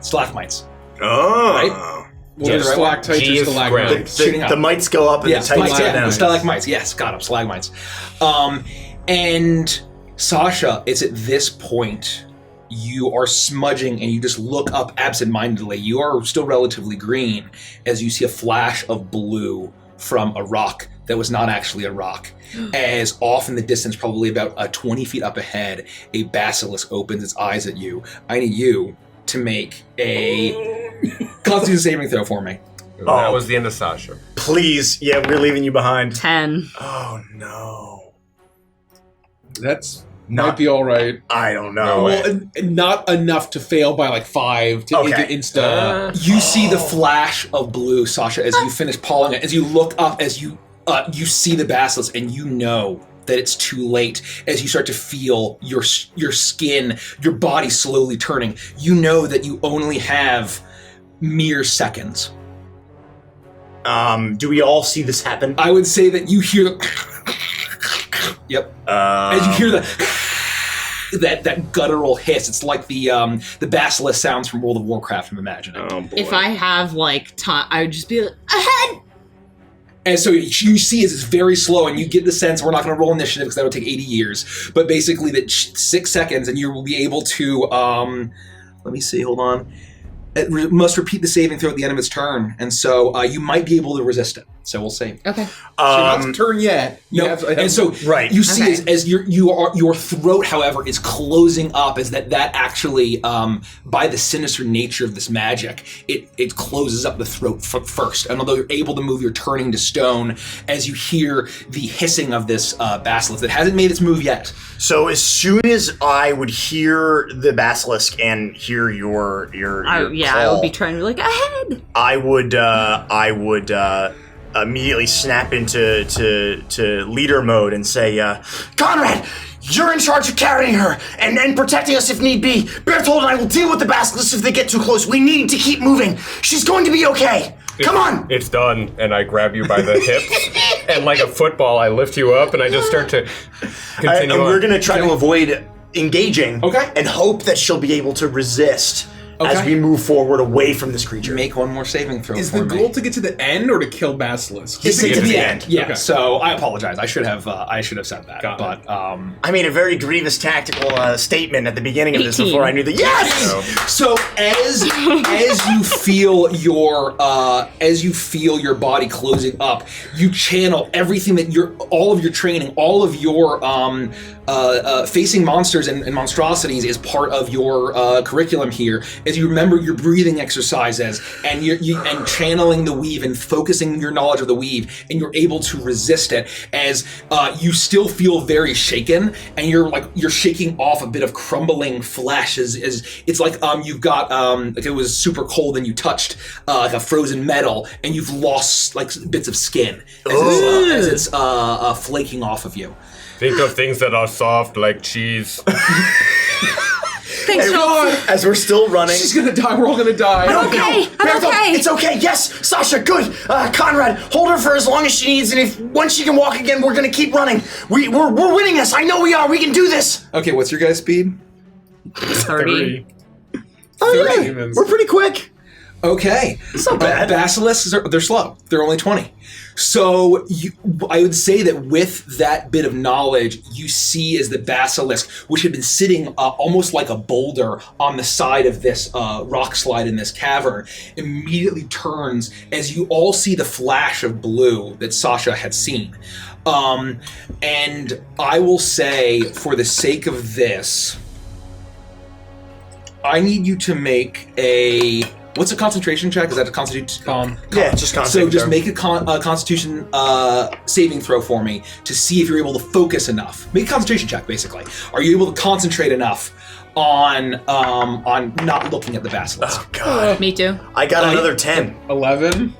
stalagmites. Oh. Right? Well, Yeah, there's the right one. stalactites or G is stalagmites. Shooting up. The mites go up and Yeah, the tights mites, go yeah, down. stalagmites. Yes, got them, stalagmites. And Sasha, it's at this point you are smudging and you just look up absentmindedly. You are still relatively green as you see a flash of blue from a rock that was not actually a rock. As off in the distance, probably about 20 feet up ahead, a basilisk opens its eyes at you. I need you to make a Constitution saving throw for me. That was the end of Sasha. Please. Yeah, we're leaving you behind. 10. Oh, no. That's Not- might be all right. I don't know. No way. Well, not enough to fail by like 5 to Okay. insta. You see the flash of blue, Sasha, as you finish pawing it. As you look up, as you see the basilisk, and you know that it's too late. As you start to feel your skin, your body slowly turning, you know that you only have mere seconds. Do we all see this happen? I would say that you hear. Yep. As you hear that guttural hiss, it's like the basilisk sounds from World of Warcraft. I'm imagining. Oh, boy. If I have like time, I would just be like, ahead! And so you see it's very slow, and you get the sense, we're not going to roll initiative because that would take 80 years, but basically that 6 seconds, and you will be able to, let me see, hold on. It must repeat the saving throw at the end of its turn, and so you might be able to resist it. So we'll see. Okay. Not turn yet. No, and so right. you see Okay. as your throat, however, is closing up, as that actually, by the sinister nature of this magic, it closes up the throat first. And although you're able to move, you're turning to stone as you hear the hissing of this basilisk that hasn't made its move yet. So as soon as I would hear the basilisk and hear your I call, would be trying to be like, ahead! I would immediately snap into leader mode and say, Conrad, you're in charge of carrying her and protecting us if need be. Berthold and I will deal with the basilisks if they get too close. We need to keep moving. She's going to be okay. Come on. It's done, and I grab you by the hips, and like a football, I lift you up, and I just start to continue And on. we're going to try to avoid engaging Okay. and hope that she'll be able to resist as Okay. we move forward away from this creature. Make one more saving throw. Is for the me. goal to get to the end or to kill basilisk? It's to get to the the end. end. Yeah. Okay. So I apologize. I should have said that. Got it. But I made a very grievous tactical statement at the beginning of this 18. before I knew that. Yes! so as you feel your body closing up, you channel everything that all of your training, all of your facing monsters and monstrosities is part of your curriculum here. As you remember your breathing exercises and and channeling the weave and focusing your knowledge of the weave, and you're able to resist it as you still feel very shaken, and you're shaking off a bit of crumbling flesh as it's like you've got like it was super cold and you touched like a frozen metal and you've lost like bits of skin as it's flaking off of you. Think of things that are soft like cheese. Thanks, Schultz. As we're still running. She's gonna die. We're all gonna die. I'm okay. I'm Berthold, okay. It's okay. Yes, Sasha, good. Conrad, hold her for as long as she needs, and once she can walk again, we're gonna keep running. We're winning this. I know we are. We can do this. Okay, what's your guys' speed? 30. Oh yeah, humans. we're pretty quick. Okay. It's not bad. Basilisks, they're slow. They're only 20. So I would say that with that bit of knowledge, you see as the basilisk, which had been sitting almost like a boulder on the side of this rock slide in this cavern, immediately turns as you all see the flash of blue that Sasha had seen. And I will say, for the sake of this, I need you to make a... What's a concentration check? Is that a constitution? Yeah, just So concentrate. just make a Constitution saving throw for me to see if you're able to focus enough. Make a concentration check, basically. Are you able to concentrate enough on not looking at the basilisk? Oh god, Me too. I got another 10. 11.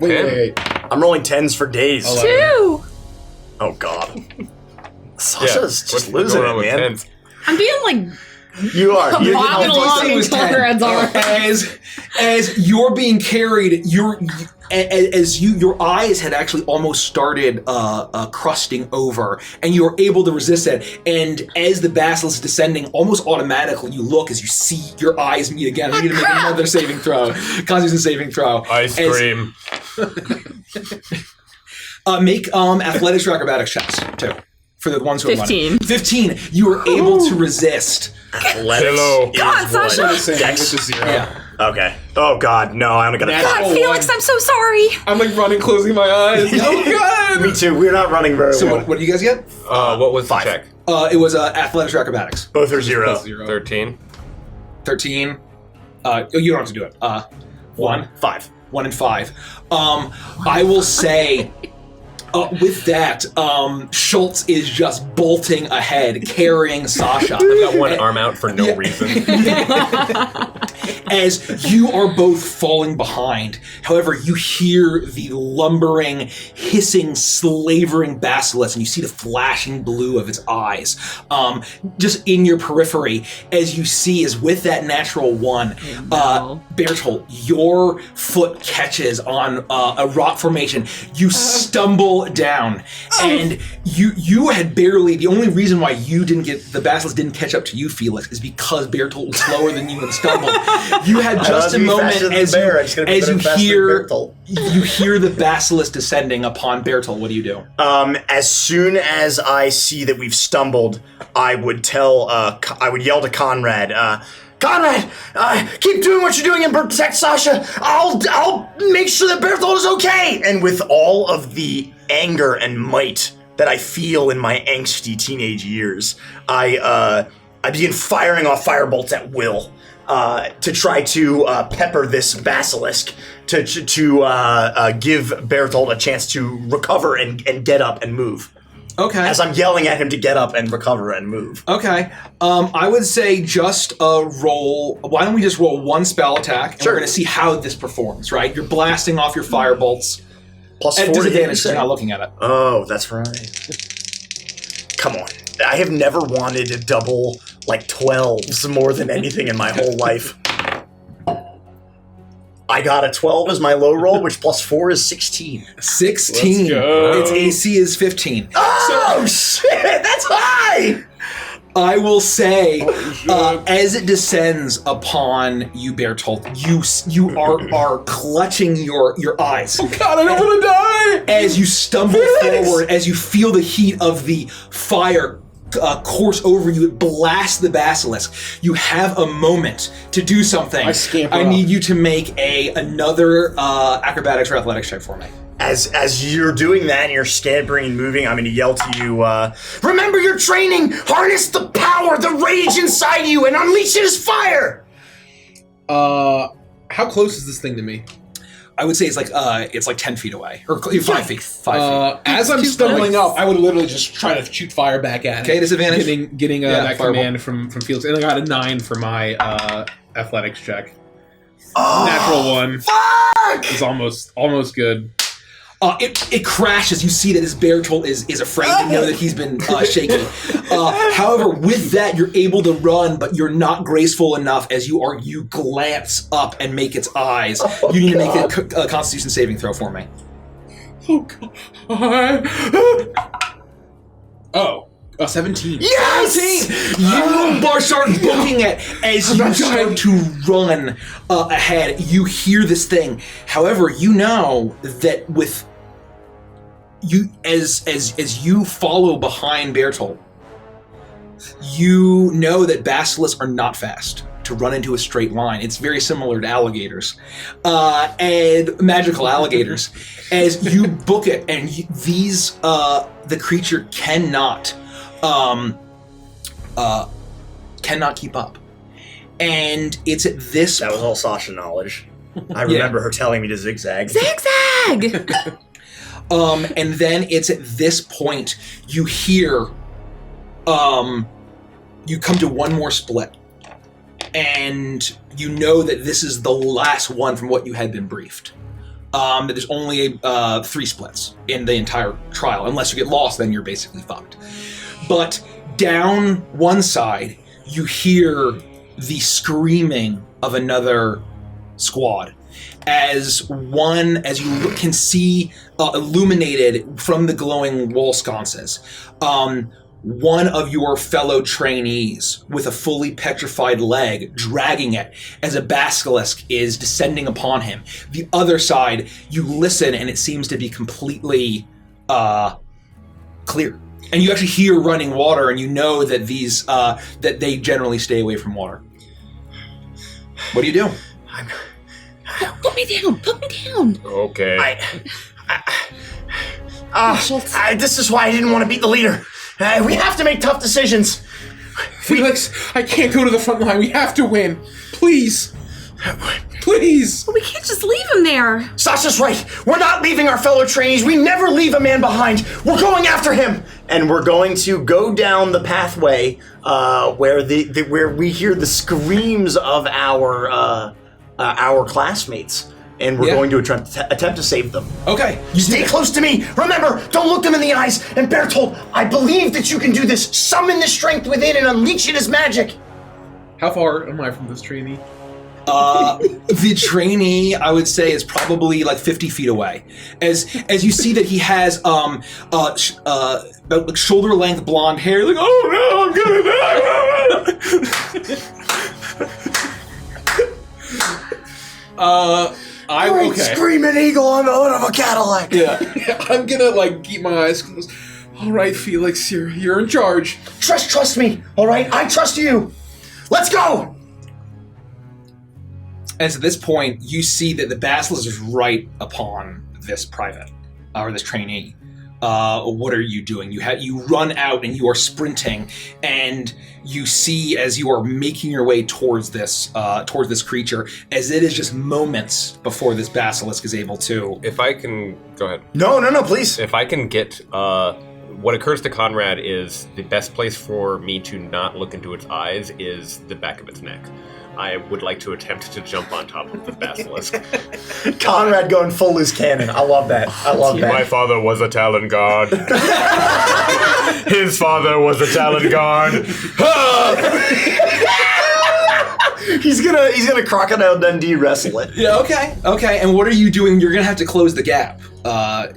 Wait. I'm rolling 10s for days. 11. 2. Oh god, Yeah, Sasha's just what's losing going it, on with man. tens? I'm being like You are. Bobbing You're along was until 10. her head's alright. As you're being carried, your eyes had actually almost started crusting over, and you were able to resist it. And as the basilisk is descending, almost automatically you look as you see your eyes meet again. You need to make another saving throw, Constitution saving throw. I scream. Make athletics or acrobatics checks too. For the ones who are 15. 15. You were able to resist. Athletics. Hello. God, is Sasha. what? Same Dex. with the 0. Yeah. Okay. Oh God, no! I'm gonna. Natural God, Felix, one. I'm so sorry. I'm like running, closing my eyes. Oh god! Me too. We're not running very So well. what do you guys get? What was 5. the check? It was athletics or acrobatics. Both are 0. Plus 0. 13. 13. You don't have to do it. 1. 5. 1 and 5. I will say, with that, Schultz is just bolting ahead, carrying Sasha. I've got one arm out for no reason. As you are both falling behind. However, you hear the lumbering, hissing, slavering basilisk, and you see the flashing blue of its eyes. Just in your periphery, as you see, is with that natural 1, Bertolt, your foot catches on a rock formation. You stumble down, and you had barely. The only reason why you didn't get the basilisk didn't catch up to you, Felix, is because Bertolt was slower than you and stumbled. You had just a moment as you hear the basilisk descending upon Bertolt. What do you do? As soon as I see that we've stumbled, I would tell. I would yell to Conrad. Conrad, keep doing what you're doing and protect Sasha. I'll make sure that Bertolt is okay. And with all of the anger and might that I feel in my angsty teenage years, I begin firing off firebolts at will to try to pepper this basilisk to give Bertolt a chance to recover and get up and move. Okay. As I'm yelling at him to get up and recover and move. Okay. I would say just roll. Why don't we just roll 1 spell attack, and Sure. we're going to see how this performs. Right? You're blasting off your firebolts Plus at 4 to hit, you disadvantage. say? You're not looking at it. Oh, that's right. Come on. I have never wanted to double like 12s more than anything in my whole life. I got a 12 as my low roll, which plus 4 is 16. 16. Let's go. Its AC is 15. Oh, shit! That's high! I will say, as it descends upon you, Bertolt, you are clutching your eyes. God, I don't want to die! As you stumble forward, as you feel the heat of the fire course over you, it blasts the basilisk. You have a moment to do something. I scamper I off. need you to make another acrobatics or athletics check for me. As you're doing that and you're scampering and moving, I'm going to yell to you, remember your training! Harness the power, the rage inside you, and unleash it as fire! How close is this thing to me? I would say it's like 10 feet away. Or 5 feet. 5 feet. As I'm stumbling up, I would literally just try to shoot fire back at it. Okay, disadvantage? Getting Yeah, that fireball. command from Felix. And I got a 9 for my athletics check. Oh, Natural 1. fuck! Is almost good. It crashes. You see that his Bertolt is afraid. You know that he's been shaken. However, with that, you're able to run, but you're not graceful enough as you glance up and make its eyes. You need to make a Constitution saving throw for me. Oh, 17. Yes! You start booking it as you start to run ahead. You hear this thing. However, you know that with you as you follow behind Bertolt, you know that basilisks are not fast to run into a straight line. It's very similar to alligators and magical alligators. As you book it, and the creature cannot keep up. And it's at this That was all Sasha knowledge. I remember her telling me to zigzag. Zigzag! and then it's at this point you hear you come to one more split, and you know that this is the last one from what you had been briefed. That there's only 3 splits in the entire trial. Unless you get lost, then you're basically fucked. But down one side, you hear the screaming of another squad. As you can see illuminated from the glowing wall sconces, one of your fellow trainees with a fully petrified leg dragging it as a basilisk is descending upon him. The other side, you listen and it seems to be completely clear. And you actually hear running water, and you know that these that they generally stay away from water. What do you do? Put me down. Put me down. Okay. This is why I didn't want to beat the leader. We have to make tough decisions. Felix, I can't go to the front line. We have to win. Please. Please. We can't just leave him there. Sasha's right. We're not leaving our fellow trainees. We never leave a man behind. We're going after him. And we're going to go down the pathway where where we hear the screams of our classmates. And we're going to attempt to save them. Okay. You stay close to me. Remember, don't look them in the eyes. And Bertolt, I believe that you can do this. Summon the strength within and unleash it as magic. How far am I from this trainee? The trainee, I would say, is probably like 50 feet away. As you see that he has about shoulder length blonde hair, like, oh no, I'm gonna die. I'm okay. Screaming eagle on the hood of a Cadillac. Yeah. I'm gonna keep my eyes closed. All right, Felix, you're in charge. Trust me. All right, I trust you. Let's go. And so at this point, you see that the basilisk is right upon this private, or this trainee. What are you doing? You run out and you are sprinting, and you see as you are making your way towards this creature, as it is just moments before this basilisk is able to. If I can go ahead. No, please. If I can get what occurs to Conrad is the best place for me to not look into its eyes is the back of its neck. I would like to attempt to jump on top of the basilisk. Conrad going full loose cannon. I love that. My father was a Talon guard. His father was a Talon guard. He's gonna Crocodile Dundee wrestle it. Yeah. Okay. And what are you doing? You're gonna have to close the gap. I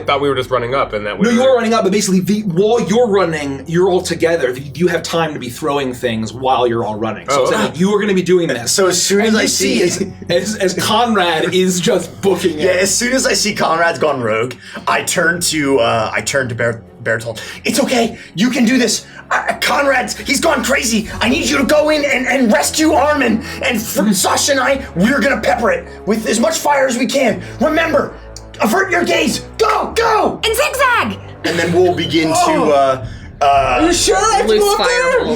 thought we were just running up, and that No, you are running up, but basically, while you're running, you're all together. You have time to be throwing things while you're all running. So you are going to be doing this. So as soon as I see as Conrad is just booking it. Yeah, as soon as I see Conrad's gone rogue, I turn to Bertolt. It's okay. You can do this. He's gone crazy. I need you to go in and rescue Armin. And for Sasha and I, we're going to pepper it with as much fire as we can. Remember, avert your gaze. Go! And zigzag! And then we'll begin to... Are you sure I have to go up there?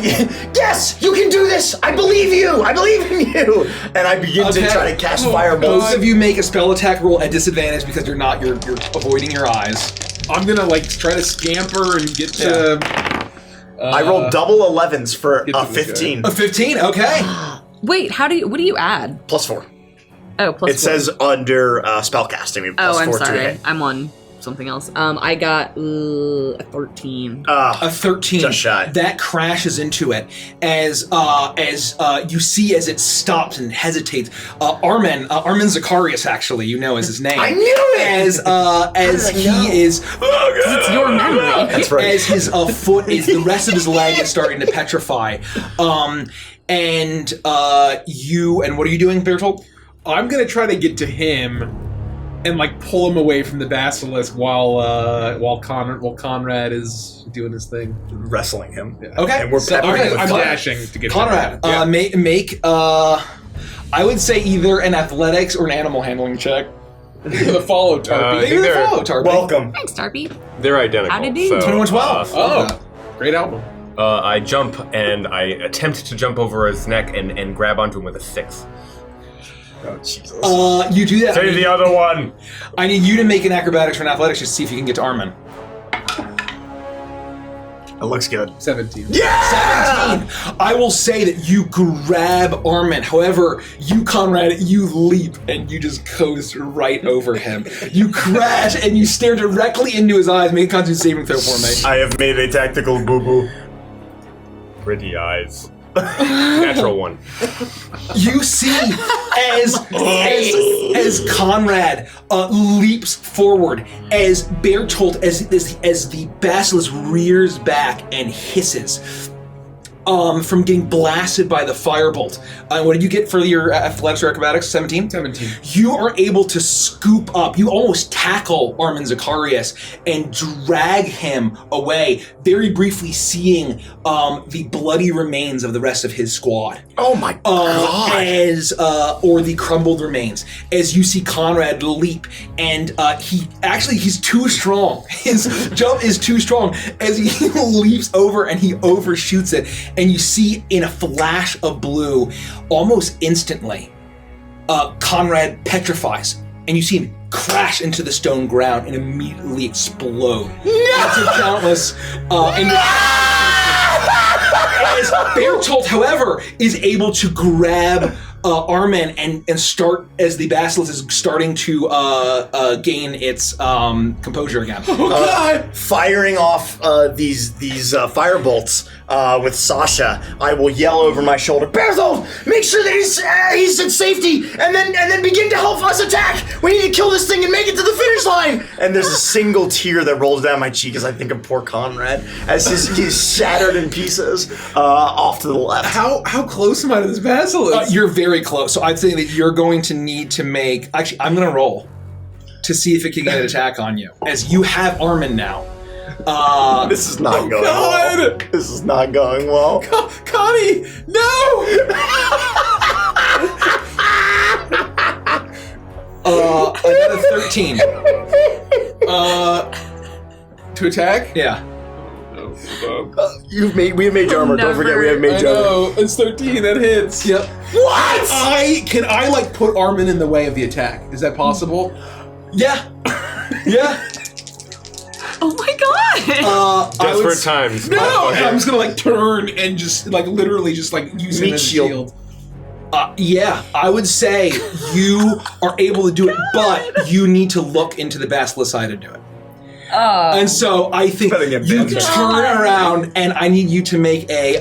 Yes, you can do this. I believe you. I believe in you. And I begin to try to cast fireballs. Both of you make a spell attack roll at disadvantage because you're avoiding your eyes. I'm gonna try to scamper and get to. I rolled double 11s for a 15. A 15? Okay. Wait, what do you add? +4. Oh, +4. It says under spellcasting. I'm +4 sorry. to hit. I'm on something else. I got a 13. A 13. Just shy. That crashes into it as you see as it stops and hesitates. Armin Zacharias, actually, is his name. I knew it. As he is. It's your memory. That's right. As his foot is, the rest of his leg is starting to petrify. And what are you doing, Bertolt? I'm gonna try to get to him and pull him away from the basilisk while Conrad is doing his thing, Wrestling him. Yeah. Okay. And we're peppering I'm with fire. dashing to get Conrad, to him. make I would say either an athletics or an animal handling check. The follow Tarpy. think they're- Follow, Tarpy. Welcome. Thanks, Darby. They're identical. How did he? So, 21-12. Great album. I jump and I attempt to jump over his neck and grab onto him with a 6. Oh, Jesus. You do that. Save the other one. I need you to make an acrobatics or an athletics just to see if you can get to Armin. It looks good. 17. Yeah! 17! I will say that you grab Armin. However, you, Conrad, you leap and you just coast right over him. You crash and you stare directly into his eyes. Make a Constitution saving throw for me. I have made a tactical boo-boo. pretty eyes. Natural one. You see as Conrad leaps forward, as Bertolt, as the basilisk rears back and hisses from getting blasted by the firebolt. What did you get for your athletics or acrobatics? 17? 17. You are able to scoop up, you almost tackle Armin Zacharias and drag him away, very briefly seeing the bloody remains of the rest of his squad. Oh my god! Or the crumbled remains, as you see Conrad leap, and he's too strong. His jump is too strong as he leaps over and he overshoots it, and you see in a flash of blue, almost instantly, Conrad petrifies, and you see him crash into the stone ground and immediately explode into countless. As Bertolt, however, is able to grab Armin and start, as the basilisk is starting to gain its composure again. Oh god! Firing off these firebolts with Sasha, I will yell over my shoulder, Bertolt, make sure that he's in safety, and then begin to help us attack. We need to kill this thing and make it to the finish line. And there's a single tear that rolls down my cheek as I think of poor Conrad as he's shattered in pieces off to the left. How close am I to this basilisk? You're very close, so I'd say that you're going to need to make. Actually, I'm going to roll to see if it can get an attack on you, as you have Armin now. This is not going well. This is not going well. Connie, no! Another 13. To attack? Yeah. We have mage armor. Don't forget we have mage armor. No, it's 13. That hits. Yep. What? Can I like put Armin in the way of the attack? Is that possible? Yeah. Yeah. Oh my god! Desperate times. No! motherfucker. I'm just gonna like turn and just like literally just like use it Meat as a shield. Yeah, I would say you are able to do it, but you need to look into the basilisk side to do it. And so I think Better get you bent. turn around, and I need you to make a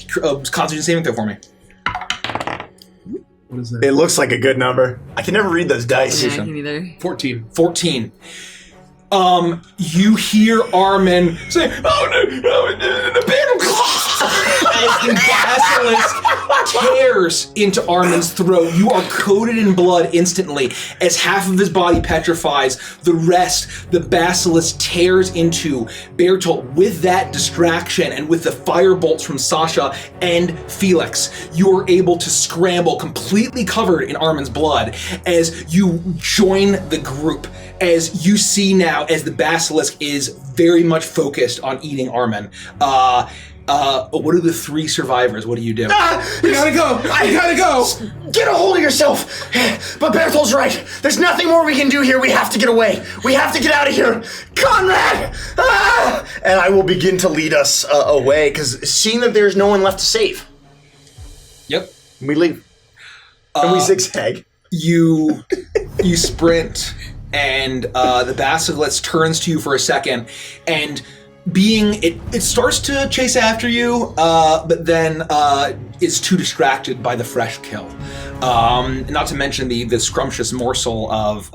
Constitution saving throw for me. What is that? It looks like a good number. I can never read those dice. Yeah, me neither. 14. 14. You hear Armin say, the as the basilisk tears into Armin's throat. You are coated in blood instantly as half of his body petrifies. The rest, the basilisk tears into Bertolt. With that distraction and with the firebolts from Sasha and Felix, you are able to scramble completely covered in Armin's blood as you join the group. As you see now, as the basilisk is very much focused on eating Armin. What are the three survivors? What do you do? You gotta go! You gotta go! Get a hold of yourself! But Bertolt's right. There's nothing more we can do here. We have to get away. We have to get out of here. Conrad! And I will begin to lead us away, because seeing that there's no one left to save, Yep. we leave. And we zigzag. You sprint, and the basilisk turns to you for a second, and it starts to chase after you, but then is too distracted by the fresh kill. Not to mention the scrumptious morsel of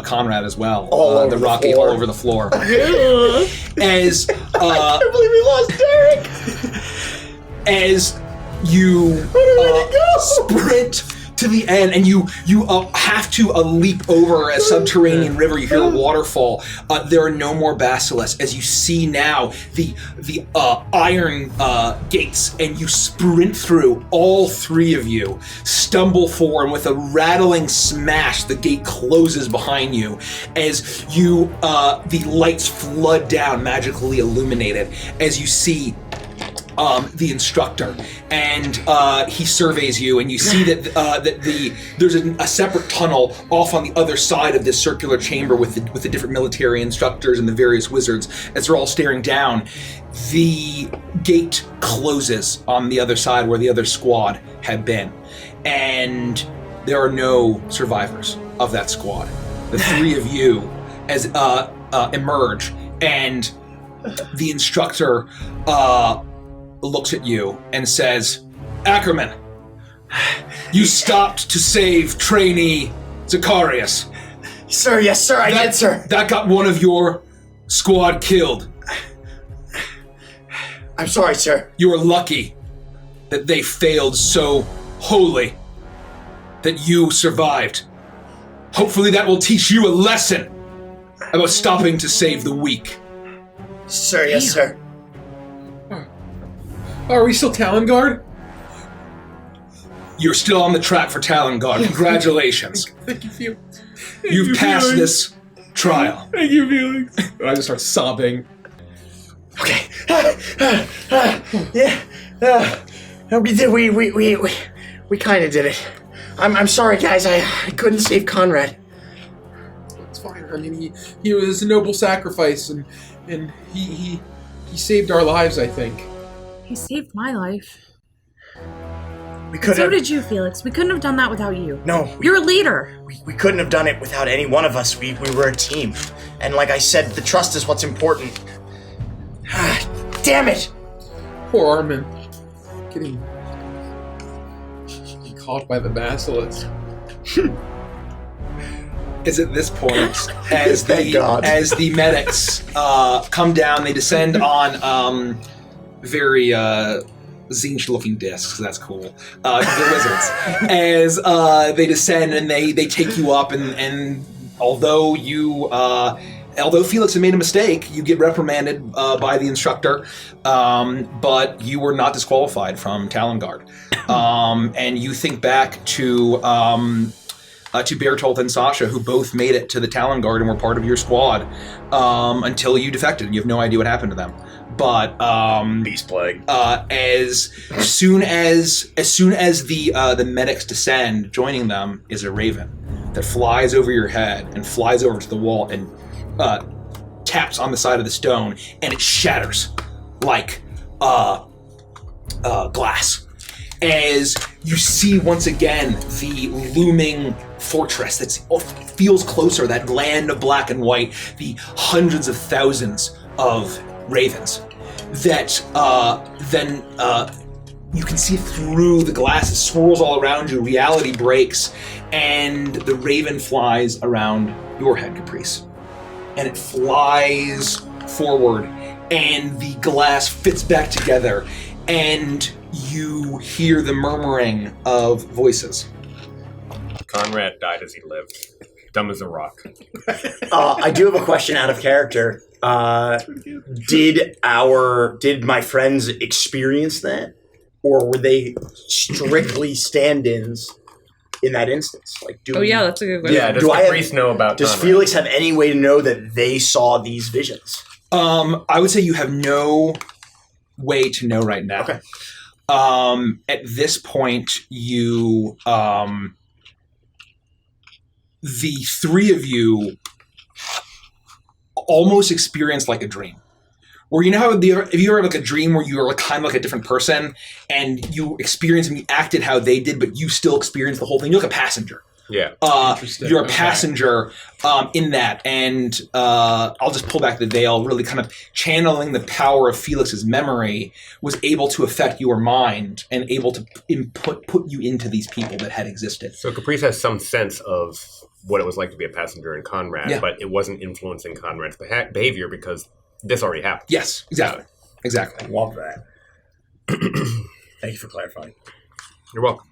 Conrad as well. The Rocky all over the floor. As I can't believe we lost Derek. As you sprint to the end, and you have to leap over a subterranean river. You hear a waterfall. There are no more basilisks, as you see now the iron gates, and you sprint through. All three of you stumble forward, and with a rattling smash, the gate closes behind you. As you the lights flood down, magically illuminated, as you see the instructor, and he surveys you, and you see that there's a separate tunnel off on the other side of this circular chamber with the different military instructors and the various wizards as they're all staring down. The gate closes on the other side where the other squad had been, and there are no survivors of that squad. The three of you emerge, and the instructor looks at you and says, Ackerman, you stopped to save trainee Zacharias. Sir, yes, sir, I did, sir. That got one of your squad killed. I'm sorry, sir. You are lucky that they failed so wholly that you survived. Hopefully that will teach you a lesson about stopping to save the weak. Sir, yes, sir. Are we still Talon Guard? You're still on the track for Talon Guard. Congratulations. Thank you, Felix. You've passed this trial. Thank you, Felix. And I just start sobbing. Okay. We kind of did it. I'm sorry, guys. I couldn't save Conrad. It's fine. I mean, he was a noble sacrifice, and he saved our lives, I think. He saved my life. We could So have. did you, Felix. We couldn't have done that without you. No, You're a leader. we couldn't have done it without any one of us. We were a team, and like I said, the trust is what's important. Damn it! Poor Armin. Getting caught by the basilisk. Is at this point, as Thank God. as the medics come down, they descend on very Zinch-looking discs. That's cool. They're wizards. As they descend and they take you up, and although you although Felix had made a mistake, you get reprimanded by the instructor, but you were not disqualified from Talon Guard. And you think back to Bertolt and Sasha, who both made it to the Talon Guard and were part of your squad until you defected, and you have no idea what happened to them. But Beast plague. as soon as the medics descend, joining them is a raven that flies over your head and flies over to the wall and taps on the side of the stone, and it shatters like glass. As you see once again the looming fortress that feels closer, that land of black and white, the hundreds of thousands of ravens that then you can see through the glass. It swirls all around you, reality breaks, and the raven flies around your head, Caprice. And it flies forward, and the glass fits back together, and you hear the murmuring of voices. Conrad died as he lived. Dumb as a rock. I do have a question out of character. Did my friends experience that, or were they strictly stand-ins in that instance? Like, That's a good question. Yeah, does Do I have- Caprice know about Does Conrad? Felix have any way to know that they saw these visions? I would say you have no way to know right now. Okay. At this point, you, the three of you almost experience like a dream. Where you know how if you ever had like a dream where you were like kind of like a different person and you experienced and you acted how they did, but you still experienced the whole thing. You're like a passenger. Yeah. Interesting. You're a Okay. passenger in that, and I'll just pull back the veil, really kind of channeling the power of Felix's memory was able to affect your mind and able to put you into these people that had existed. So Caprice has some sense of what it was like to be a passenger in Conrad, Yeah. but it wasn't influencing Conrad's behavior because this already happened. Yes, exactly. Exactly. Love that. Thank you for clarifying. You're welcome.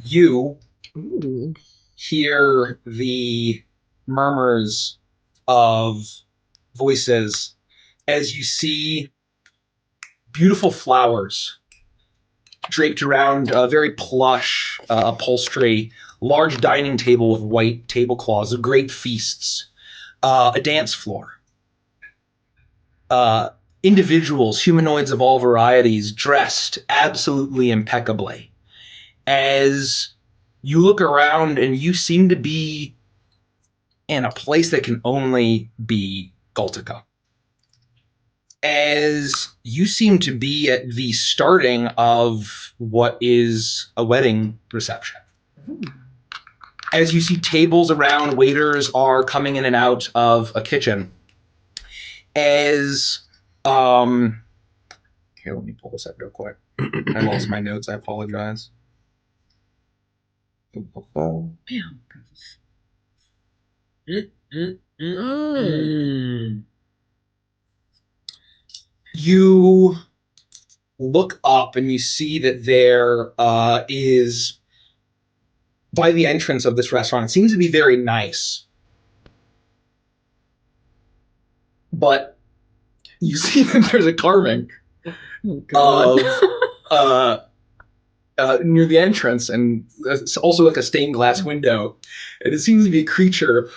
You hear the murmurs of voices as you see beautiful flowers draped around a very plush upholstery, large dining table with white tablecloths, of great feasts, a dance floor. Individuals, humanoids of all varieties, dressed absolutely impeccably. As you look around and you seem to be in a place that can only be Galtica. As you seem to be at the starting of what is a wedding reception. as you see tables around, waiters are coming in and out of a kitchen. As here, let me pull this up real quick. I lost my notes. I apologize. You look up and you see that there is, by the entrance of this restaurant, it seems to be very nice. But you see that there's a carving of near the entrance, and it's also like a stained glass window. And it seems to be a creature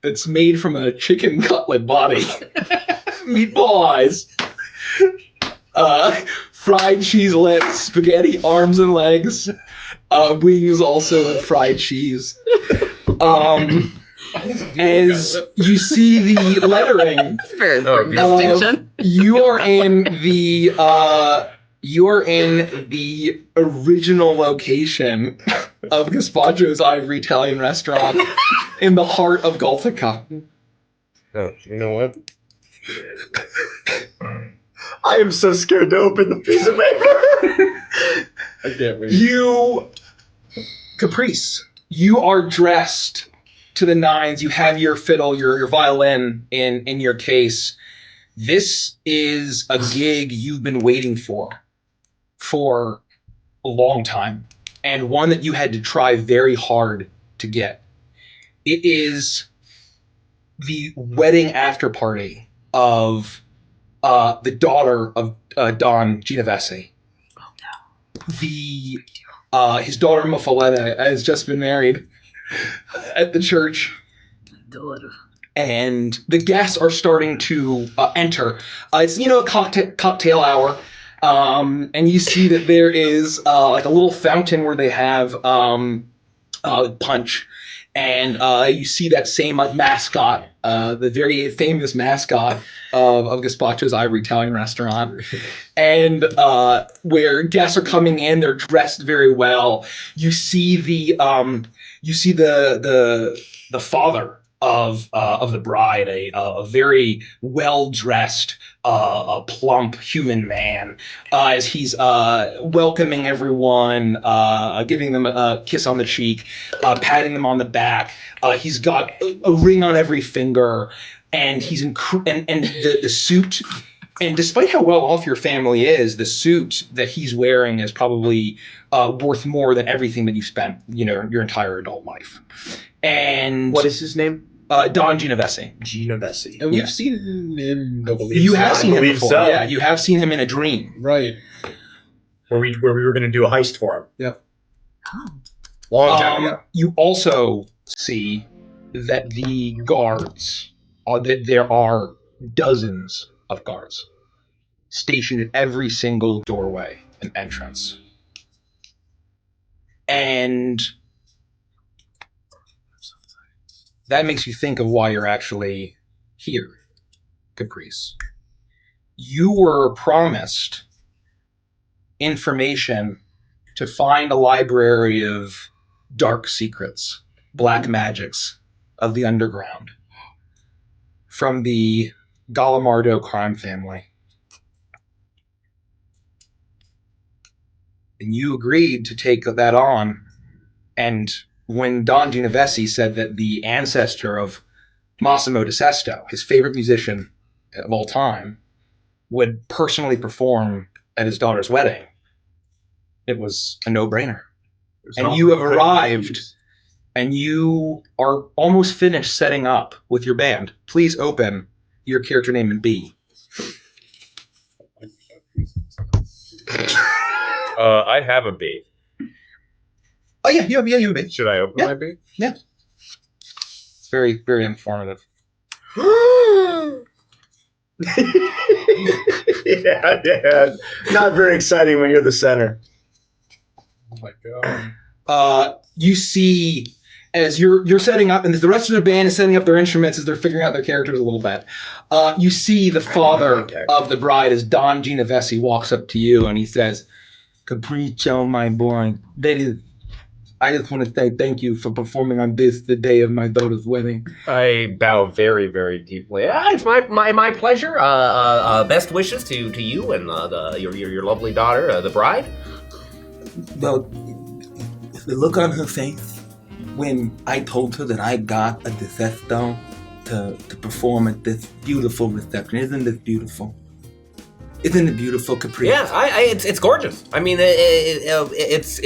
that's made from a chicken cutlet body, meatball eyes, fried cheese lips, spaghetti arms and legs, wings also with fried cheese. As you see the lettering, Very important distinction. you are in the original location of Gazpacho's Ivory Italian restaurant in the heart of Gulfica. Oh, you know what? I am so scared to open the piece of paper. I can't wait. You, Caprice, you are dressed to the nines. You have your fiddle, your violin in your case. This is a gig you've been waiting for a long time, and one that you had to try very hard to get. It is the wedding after party of the daughter of Don Genovese. Oh no. His daughter Muffaletta has just been married at the church. And the guests are starting to enter. It's a cocktail hour. And you see that there is like a little fountain where they have punch, and you see that same mascot, the very famous mascot of Gazpacho's Ivory Italian restaurant, and where guests are coming in, they're dressed very well. You see the father of the bride, a very well dressed, a plump human man, as he's welcoming everyone, giving them a kiss on the cheek, patting them on the back. He's got a ring on every finger, and he's and the suit. And despite how well off your family is, the suit that he's wearing is probably worth more than everything that you spent, your entire adult life. And What is his name? Don Genovese. Genovese. And we've Yeah. seen him. You have seen him believe before. so. Yeah, you have seen him in a dream. Right. Where we were going to do a heist for him. Yep. Long time ago. You also see that the guards, that there are dozens of guards stationed at every single doorway and entrance. And that makes you think of why you're actually here, Caprice. You were promised information to find a library of dark secrets, black magics of the underground from the Galamardo crime family. And you agreed to take that on. And when Don Genovese said that the ancestor of Massimo de Sesto, his favorite musician of all time, would personally perform at his daughter's wedding, it was a no-brainer. And you have arrived, and you are almost finished setting up with your band. Please open your character name in B. I have a B. Oh yeah, you have a B. Should I open Yeah. my B? It's very, very informative. yeah. Not very exciting when you're the center. Oh my god. You see, as you're setting up, and the rest of the band is setting up their instruments as they're figuring out their characters a little bit. You see the father of the bride, as Don Genovese walks up to you and he says, "Capriccio, my boy, I just want to say thank you for performing on this, the day of my daughter's wedding. I bow very, very deeply. It's my pleasure. Best wishes to you and your lovely daughter, the bride. Well, the look on her face when I told her that I got a disaster to perform at this beautiful reception. Isn't this beautiful? Isn't it beautiful, Capri? Yeah, it's gorgeous. I mean, it's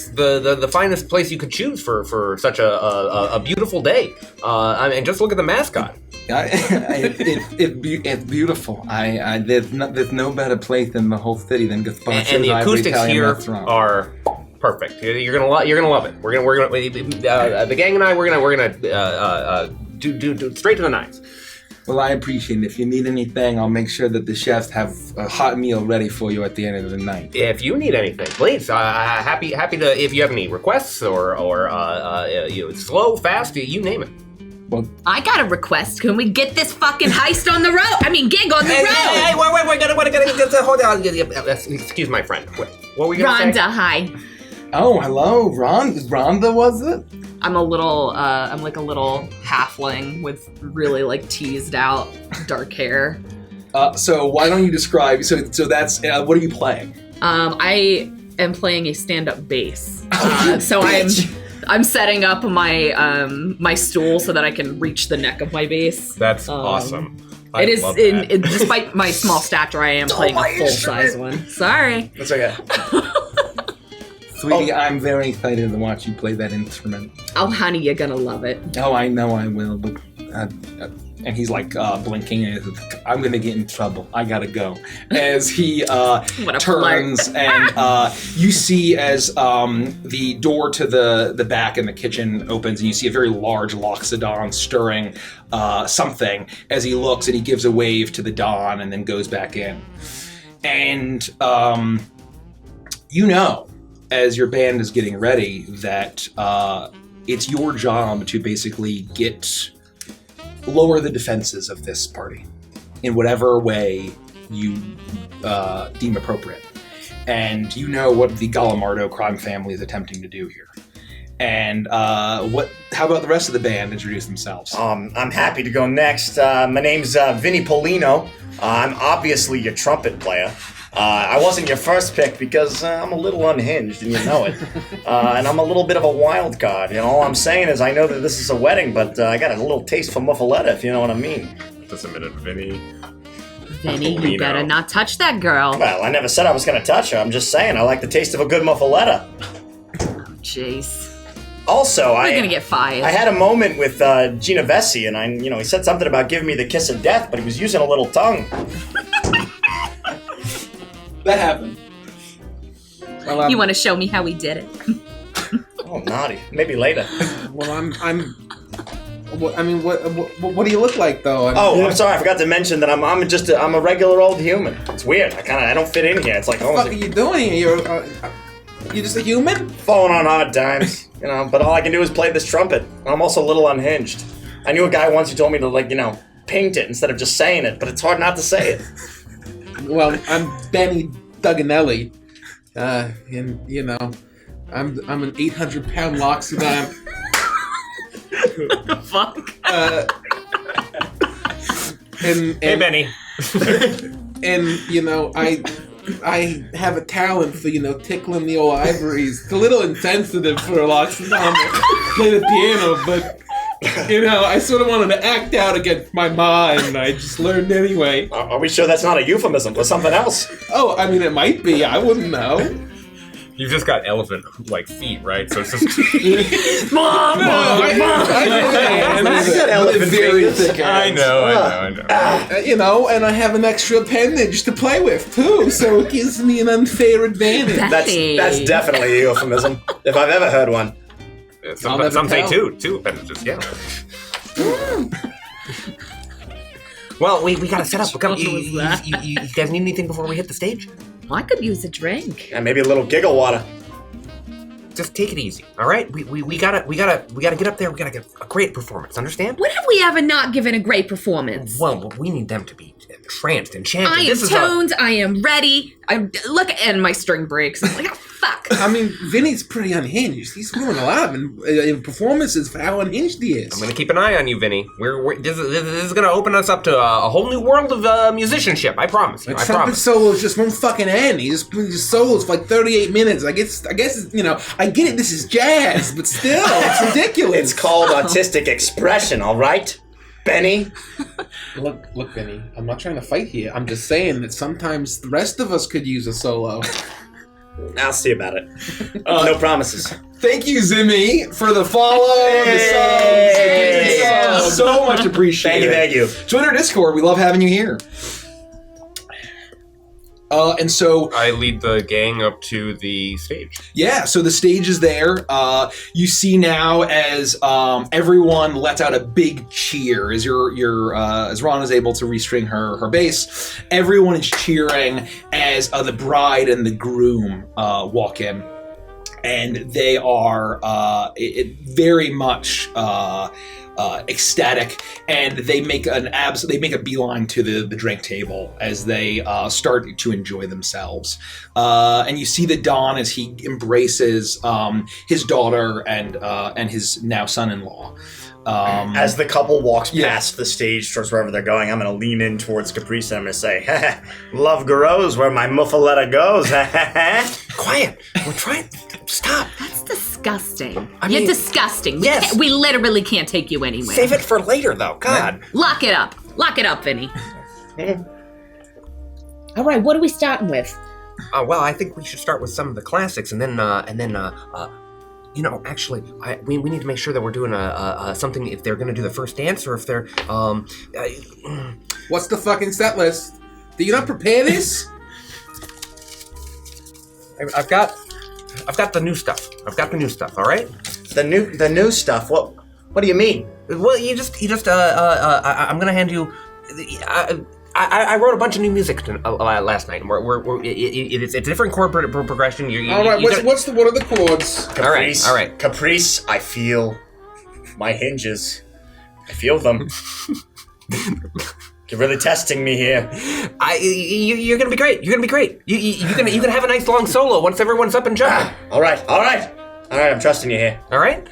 the finest place you could choose for such a beautiful day. I mean, just look at the mascot. It's beautiful. There's no better place in the whole city than Gasparcho's And the Ivory acoustics Italian here restaurant. are perfect. You're gonna love it. We're gonna the gang and I we're gonna do straight to the nines. Well, I appreciate it. If you need anything, I'll make sure that the chefs have a hot meal ready for you at the end of the night. If you need anything, please. Happy to. If you have any requests or slow, fast, you name it. Well, I got a request. Can we get this fucking heist on the road? I mean, gig on the road. Hey, wait, hold on. Excuse my friend. What were we gonna say? Rhonda, hi. oh, hello, Rhonda, was it? I'm like a little halfling with really like teased out dark hair. So why don't you describe? So that's what are you playing? I am playing a stand-up bass. So I'm setting up my my stool so that I can reach the neck of my bass. That's awesome. I It is love that. despite my small stature, I am playing a full-size one. Sorry. That's okay. Sweetie, I'm very excited to watch you play that instrument. Oh, honey, you're gonna love it. Oh, I know I will, but... and he's like blinking, and I'm gonna get in trouble. I gotta go. As he What a turns, and you see as the door to the back in the kitchen opens, and you see a very large Loxodon stirring something. As he looks, and he gives a wave to the Don, and then goes back in. And you know, as your band is getting ready, that it's your job to basically lower the defenses of this party in whatever way you deem appropriate. And you know what the Gallimardo crime family is attempting to do here. And how about the rest of the band introduce themselves? I'm happy to go next. My name's Vinny Polino. I'm obviously your trumpet player. I wasn't your first pick because I'm a little unhinged, and you know it. And I'm a little bit of a wild card. You know, all I'm saying is I know that this is a wedding, but I got a little taste for muffaletta, if you know what I mean. Just a minute, Vinny. Vinny, you better not touch that girl. Well, I never said I was going to touch her. I'm just saying I like the taste of a good muffaletta. Jeez. Also, We're gonna get fired. I had a moment with Gina Vessi, and he said something about giving me the kiss of death, but he was using a little tongue. That happened. Well, You want to show me how we did it? Oh, naughty. Maybe later. Well, what do you look like, though? I'm sorry. I forgot to mention that I'm a regular old human. It's weird. I don't fit in here. It's like, What the fuck are you doing? You're just a human? falling on hard times, but all I can do is play this trumpet. I'm also a little unhinged. I knew a guy once who told me to, paint it instead of just saying it, but it's hard not to say it. Well, I'm Benny Duganelli, and I'm an 800-pound Loxodon. Fuck. Hey, Benny. And I have a talent for tickling the old ivories. It's a little insensitive for a Loxodon to play the piano, but I sort of wanted to act out against my mind. I just learned anyway. Are we sure that's not a euphemism for something else? Oh, I mean, it might be. I wouldn't know. You've just got elephant feet, right? So it's just. Mom! I got elephant very fingers. thick I hands. know. And I have an extra appendage to play with too, so it gives me an unfair advantage. That's definitely a euphemism, if I've ever heard one. Some say two appendages, yeah. Well, we gotta set up. What was that? You guys need anything before we hit the stage? I could use a drink. And maybe a little giggle water. Just take it easy, all right? We gotta get up there. We gotta get a great performance. Understand? When have we ever not given a great performance? Well, we need them to be tranced, enchanted. I am toned. I am ready. And my string breaks. I'm like, oh, fuck. I mean, Vinny's pretty unhinged. He's doing a lot of performances for how unhinged he is. I'm gonna keep an eye on you, Vinny. This is gonna open us up to a whole new world of musicianship. I promise you. The trumpet solo just won't fucking end. He just solos for like 38 minutes. I guess I get it. This is jazz, but still, it's ridiculous. It's called autistic expression, all right, Benny. Look, Benny. I'm not trying to fight here. I'm just saying that sometimes the rest of us could use a solo. I'll see about it. No promises. Thank you, Zimmy, for the follow, the subs. So much appreciated. Thank you. Join our Discord. We love having you here. And so I lead the gang up to the stage. Yeah, so the stage is there. You see now as everyone lets out a big cheer as as Ron is able to restring her bass. Everyone is cheering as the bride and the groom walk in, and they are very much ecstatic, and they make a beeline to the drink table as they start to enjoy themselves. And you see the Don as he embraces his daughter and his now son-in-law. As the couple walks past the stage towards wherever they're going, I'm going to lean in towards Caprice and I'm going to say, love grows where my muffaletta goes. Quiet. We're trying. Stop. That's disgusting. You're disgusting. Yes. We literally can't take you anywhere. Save it for later, though. God. Lock it up. Lock it up, Vinny. All right, what are we starting with? Well, I think we should start with some of the classics, and then actually, we need to make sure that we're doing something if they're going to do the first dance, or if they're What's the fucking set list? Did you not prepare this? I've got the new stuff. All right. The new stuff. What do you mean? Well, you just. I'm gonna hand you. I wrote a bunch of new music last night. It's a different chord progression. All right. What are the chords? Caprice, all right. Caprice, I feel my hinges. I feel them. You're really testing me here. You're gonna be great. You're gonna have a nice long solo once everyone's up and jumping. All right. I'm trusting you here. All right.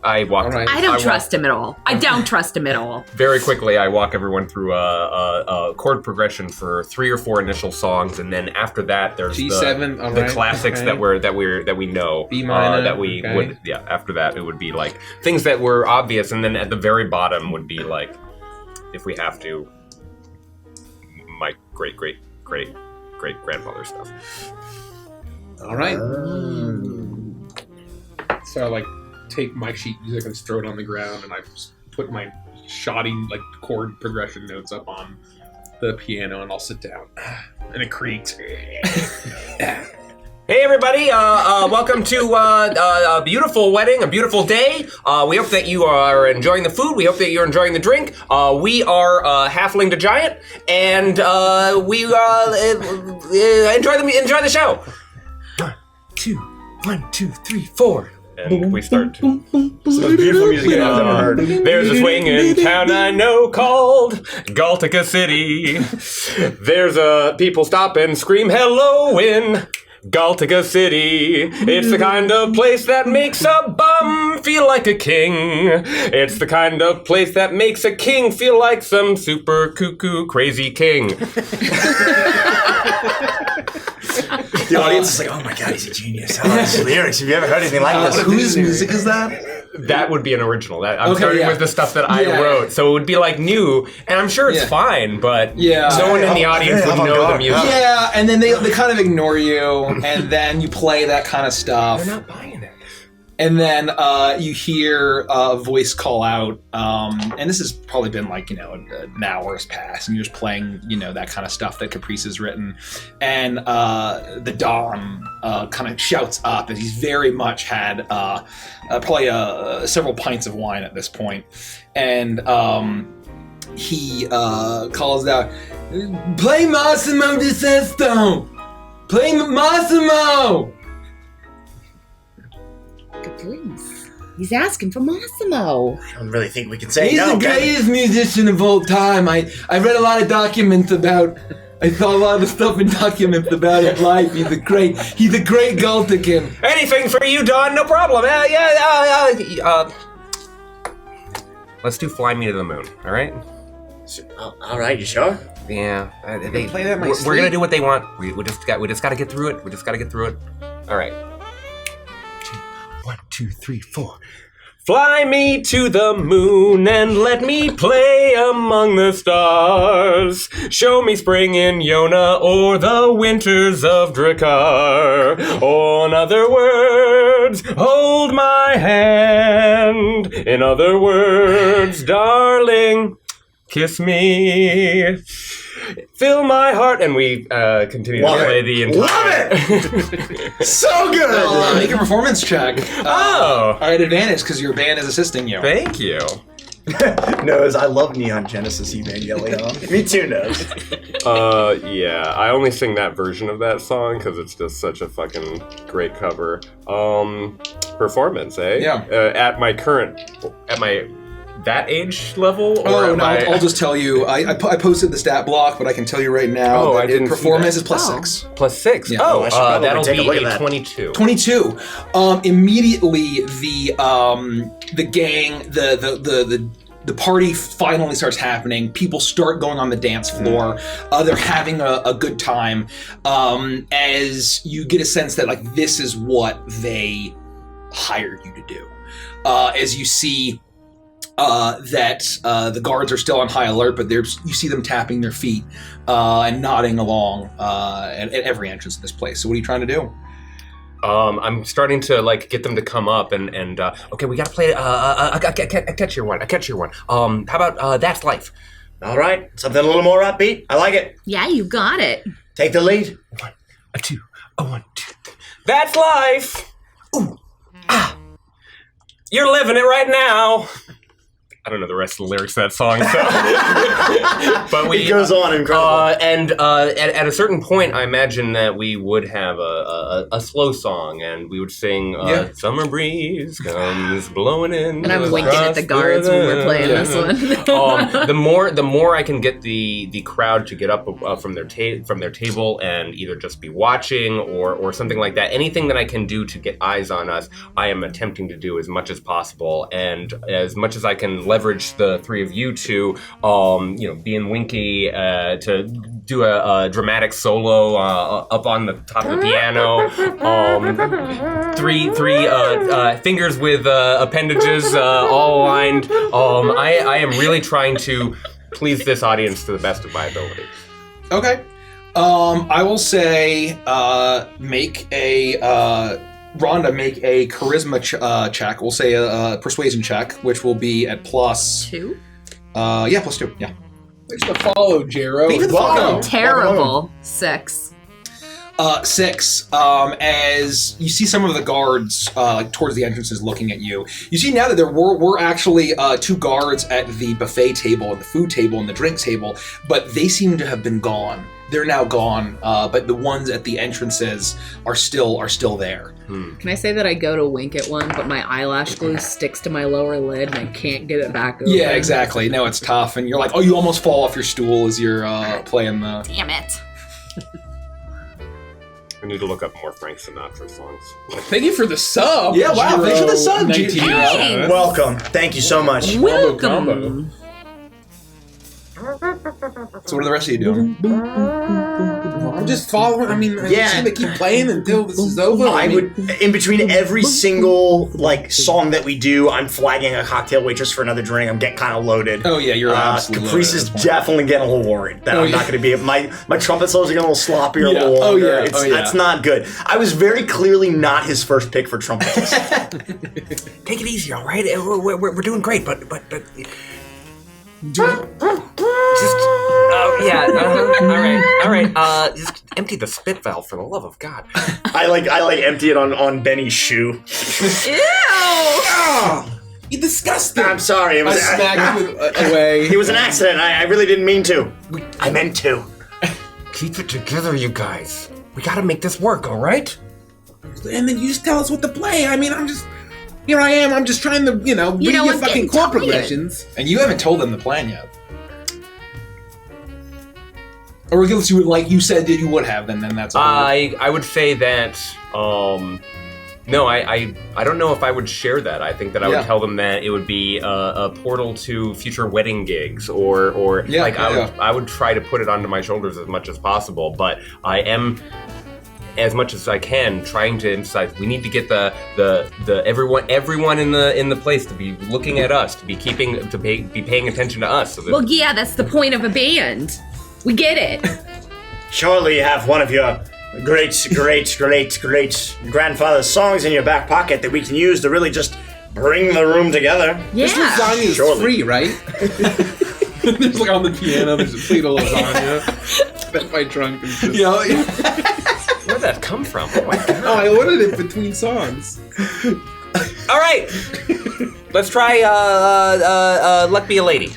I walk. Right. I don't trust him at all. I don't trust him at all. Very quickly, I walk everyone through a chord progression for 3 or 4 initial songs, and then after that, there's G7, the classics that we know. B minor, that we would. Yeah. After that, it would be like things that were obvious, and then at the very bottom would be like, if we have to, my great grandfather stuff. All right. So I take my sheet music and just throw it on the ground, and I just put my shoddy chord progression notes up on the piano, and I'll sit down, and it creaks. Hey everybody, welcome to a beautiful wedding, a beautiful day. We hope that you are enjoying the food. We hope that you're enjoying the drink. We are Halfling to Giant, and we enjoy the show. 1, 2, 3, 4. And we start. Some of the beautiful music I've ever heard. There's a swinging town I know called Galtica City. There's people stop and scream hello in Galtica City. It's the kind of place that makes a bum feel like a king. It's the kind of place that makes a king feel like some super cuckoo crazy king. The audience is like, oh my god, he's a genius. I love his lyrics. Have you ever heard anything like this? Whose music is that? That would be an original. I'm starting with the stuff that I wrote, so it would be new, and I'm sure it's fine, but no one in the audience would know the music. Yeah, and then they kind of ignore you, and then you play that kind of stuff. They're not buying it. And then you hear a voice call out, and this has probably been an hour's passed, and you're just playing, that kind of stuff that Caprice has written. And the Don kind of shouts up as he's very much had probably several pints of wine at this point. And he calls out, "Play Massimo di Sesto! Play Massimo!" Caprice. He's asking for Massimo. I don't really think we can say He's no. the greatest musician of all time. I read a lot of documents about. I saw a lot of stuff in documents about his life. He's a great Galtican. Anything for you, Don? No problem. Let's do "Fly Me to the Moon." All right? All right, you sure? Yeah. play that in my we're sleep. gonna do what they want. We just got to get through it. We just got to get through it. All right. 1, 2, 3, 4. Fly me to the moon and let me play among the stars. Show me spring in Yona or the winters of Drakkar. Or in other words, hold my hand. In other words, darling, kiss me. Fill my heart, and we continue to play the entire. Love it! So good! Make a performance check. Oh, At advantage because your band is assisting you. thank you. Nose, I love Neon Genesis Evangelion. Me too, Nose. Yeah, I only sing that version of that song because it's just such a fucking great cover. Performance, eh? Yeah. At my that age level? Or Oh, am no, I... I'll just tell you. I posted the stat block, but I can tell you right now Oh, that I didn't see performance that. is plus Oh. 6. Plus 6. Yeah. Oh, I should probably that'll take a be look at a that. 22. 22. Immediately, the gang, the party finally starts happening. People start going on the dance floor. They're having a good time. As you get a sense that like this is what they hired you to do. As you see that the guards are still on high alert, but you see them tapping their feet and nodding along at every entrance to this place. So what are you trying to do? I'm starting to like get them to come up and okay, we gotta play a catchier one. How about That's Life? All right, something a little more upbeat. I like it. Yeah, you got it. Take the lead. 1, 2, 1, 2. That's life. Ooh, you're living it right now. I don't know the rest of the lyrics of that song, so. But It goes on incredible. And at a certain point, I imagine that we would have a slow song, and we would sing Yeah. "Summer Breeze Comes Blowing In." And I'm winking at the guards when we're playing this one. The more I can get the crowd to get up from their table and either just be watching or something like that. Anything that I can do to get eyes on us, I am attempting to do as much as possible, and as much as I can leverage the three of you to, being Winky to do a dramatic solo up on the top of the piano. Three fingers with appendages all aligned. I am really trying to please this audience to the best of my ability. Okay. I will say Rhonda, make a charisma check. We'll say a persuasion check, which will be at plus... 2? Yeah, plus 2, yeah. Thanks for the follow, Jero. Thanks for the follow. Terrible. 6. 6, as you see some of the guards towards the entrances looking at you. You see now that there were actually 2 guards at the buffet table and the food table and the drink table, but they seem to have been gone. They're now gone, but the ones at the entrances are still there. Can I say that I go to wink at one, but my eyelash glue sticks to my lower lid and I can't get it back open? Yeah, exactly. No, it's tough, and you're like, you almost fall off your stool as you're playing the... Damn it. I need to look up more Frank Sinatra songs. Thank you for the sub. Yeah, wow, Jero, thanks for the sub, 19. Thanks. Welcome. Thank you so much. Welcome. So what are the rest of you doing? I'm just following. I mean, I'm Yeah. just gonna keep playing until this is over. I would, in between every single song that we do, I'm flagging a cocktail waitress for another drink. I'm getting kind of loaded. Oh yeah, you're absolutely Caprice is definitely getting a little worried that I'm not going to be. My trumpet solos are getting a little sloppier, a little Oh, longer. yeah. Oh, yeah. That's not good. I was very clearly not his first pick for trumpetist. Take it easy, all right? We're doing great, but just all right. Just empty the spit valve for the love of God. I empty it on Benny's shoe. Ew! Oh, you disgusting. I'm sorry. It I was smacked it away. it was an accident. I really didn't mean to. I meant to. Keep it together, you guys. We gotta make this work, all right? And then you just tell us what to play. I mean, I'm just. here I am. I'm just trying to, read your I'm fucking getting chord tired. progressions. And you haven't told them the plan yet. Or unless you would, like you said that you would have, then that's a whole... I would say that. No, I don't know if I would share that. I think that I would tell them that it would be a portal to future wedding gigs, or I would try to put it onto my shoulders as much as possible. But I am, as much as I can, trying to emphasize we need to get the everyone in the place to be looking at us, to be paying attention to us. So that Well, yeah, that's the point of a band. We get it. Surely you have one of your great grandfather's songs in your back pocket that we can use to really just bring the room together. Yeah. This lasagna is free, right? There's like on the piano, there's a plate of lasagna. That's my trunk. And just... Where'd that come from? Oh my god. Oh, I ordered it between songs. All right. Let's try Luck Be a Lady.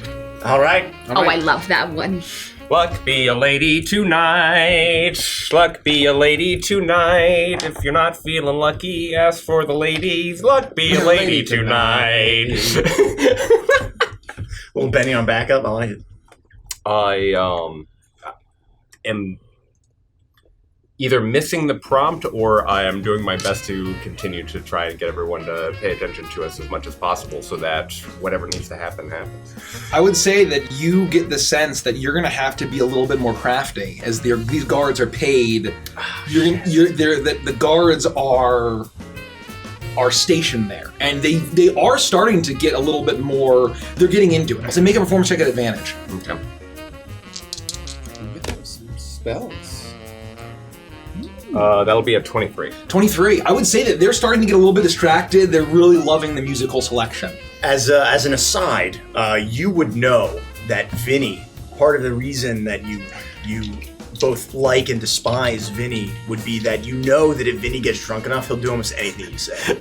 All right. I love that one. Luck be a lady tonight. Luck be a lady tonight. If you're not feeling lucky, ask for the ladies. Luck be a lady tonight. Little Benny on backup. I like it. I am either missing the prompt or I am doing my best to continue to try and get everyone to pay attention to us as much as possible so that whatever needs to happen happens. I would say that you get the sense that you're going to have to be a little bit more crafty as these guards are paid. The guards are stationed there, and they are starting to get a little bit more. They're getting into it. So make a performance check at advantage. Okay. Some spells. That'll be a 23. 23. I would say that they're starting to get a little bit distracted. They're really loving the musical selection. As an aside, you would know that Vinny, part of the reason that you both like and despise Vinny would be that you know that if Vinny gets drunk enough, he'll do almost anything you say.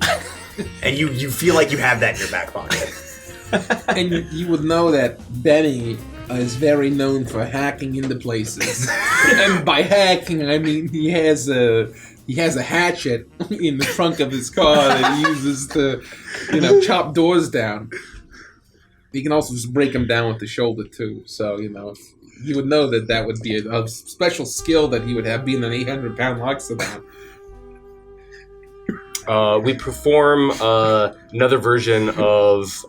And you feel like you have that in your back pocket. And you would know that Benny is very known for hacking into places. And by hacking, I mean he has a hatchet in the trunk of his car that he uses to, chop doors down. He can also just break them down with the shoulder too. So, he would know that would be a special skill that he would have being an 800-pound Loxodon. We perform another version of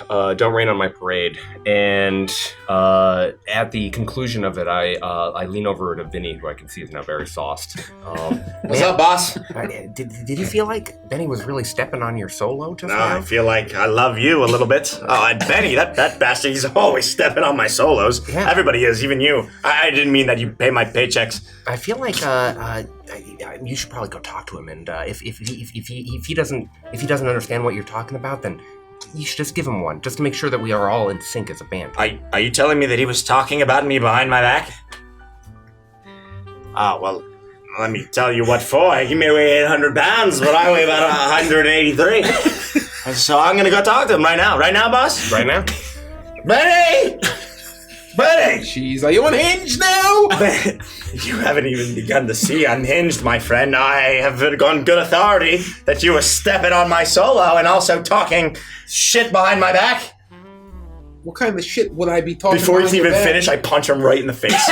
Don't Rain on My Parade, and at the conclusion of it, I lean over to Vinny, who I can see is now very sauced. What's up, boss? Did you feel like Benny was really stepping on your solo just now? I feel like I love you a little bit. Oh, and Benny, that bastard, he's always stepping on my solos. Yeah. Everybody is, even you. I didn't mean that you pay my paychecks. I feel like you should probably go talk to him, and if he doesn't understand what you're talking about, then you should just give him one, just to make sure that we are all in sync as a band. Are you telling me that he was talking about me behind my back? Well, let me tell you what for. He may weigh 800 pounds, but I weigh about 183. So I'm gonna go talk to him right now. Right now, boss? Right now? Benny! Benny! Jeez, are you unhinged now? You haven't even begun to see unhinged, my friend. I have on good authority that you were stepping on my solo and also talking shit behind my back. What kind of shit would I be talking Before about? he's even finished, I punch him right in the face.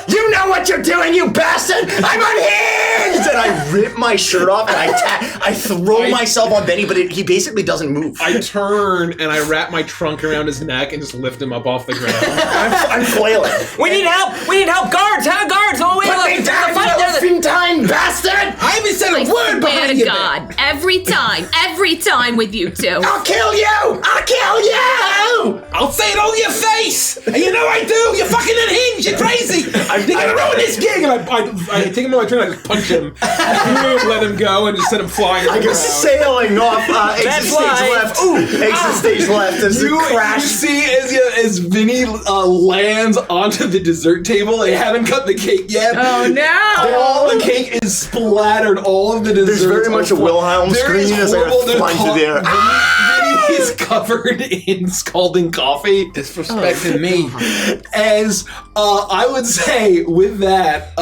You know what you're doing, you bastard! I'm unhinged! And I rip my shirt off and I throw myself on Benny, but he basically doesn't move. I turn and I wrap my trunk around his neck and just lift him up off the ground. I'm flailing. We need help! We need help! Guards! Guards! Oh, wait, Put me down, you elephantine bastard! I haven't said a I word swear behind to you. God, every time with you two. I'll kill you! I'll kill you! I'll say it all to your face! And you know I do! You're fucking unhinged! You're crazy! You're gonna ruin this gig! And I take him on my turn and I just punch him. Let him go and just send him flying. I go sailing off exit stage left. Ooh, exit stage left as you crash. You see as Vinny lands onto the dessert table. They haven't cut the cake yet. Oh no! All the cake is splattered. All of the desserts. There's very much a Wilhelm scream as I fly through there. Vinny is covered in scalding coffee. Disrespecting me. As I would say, with that,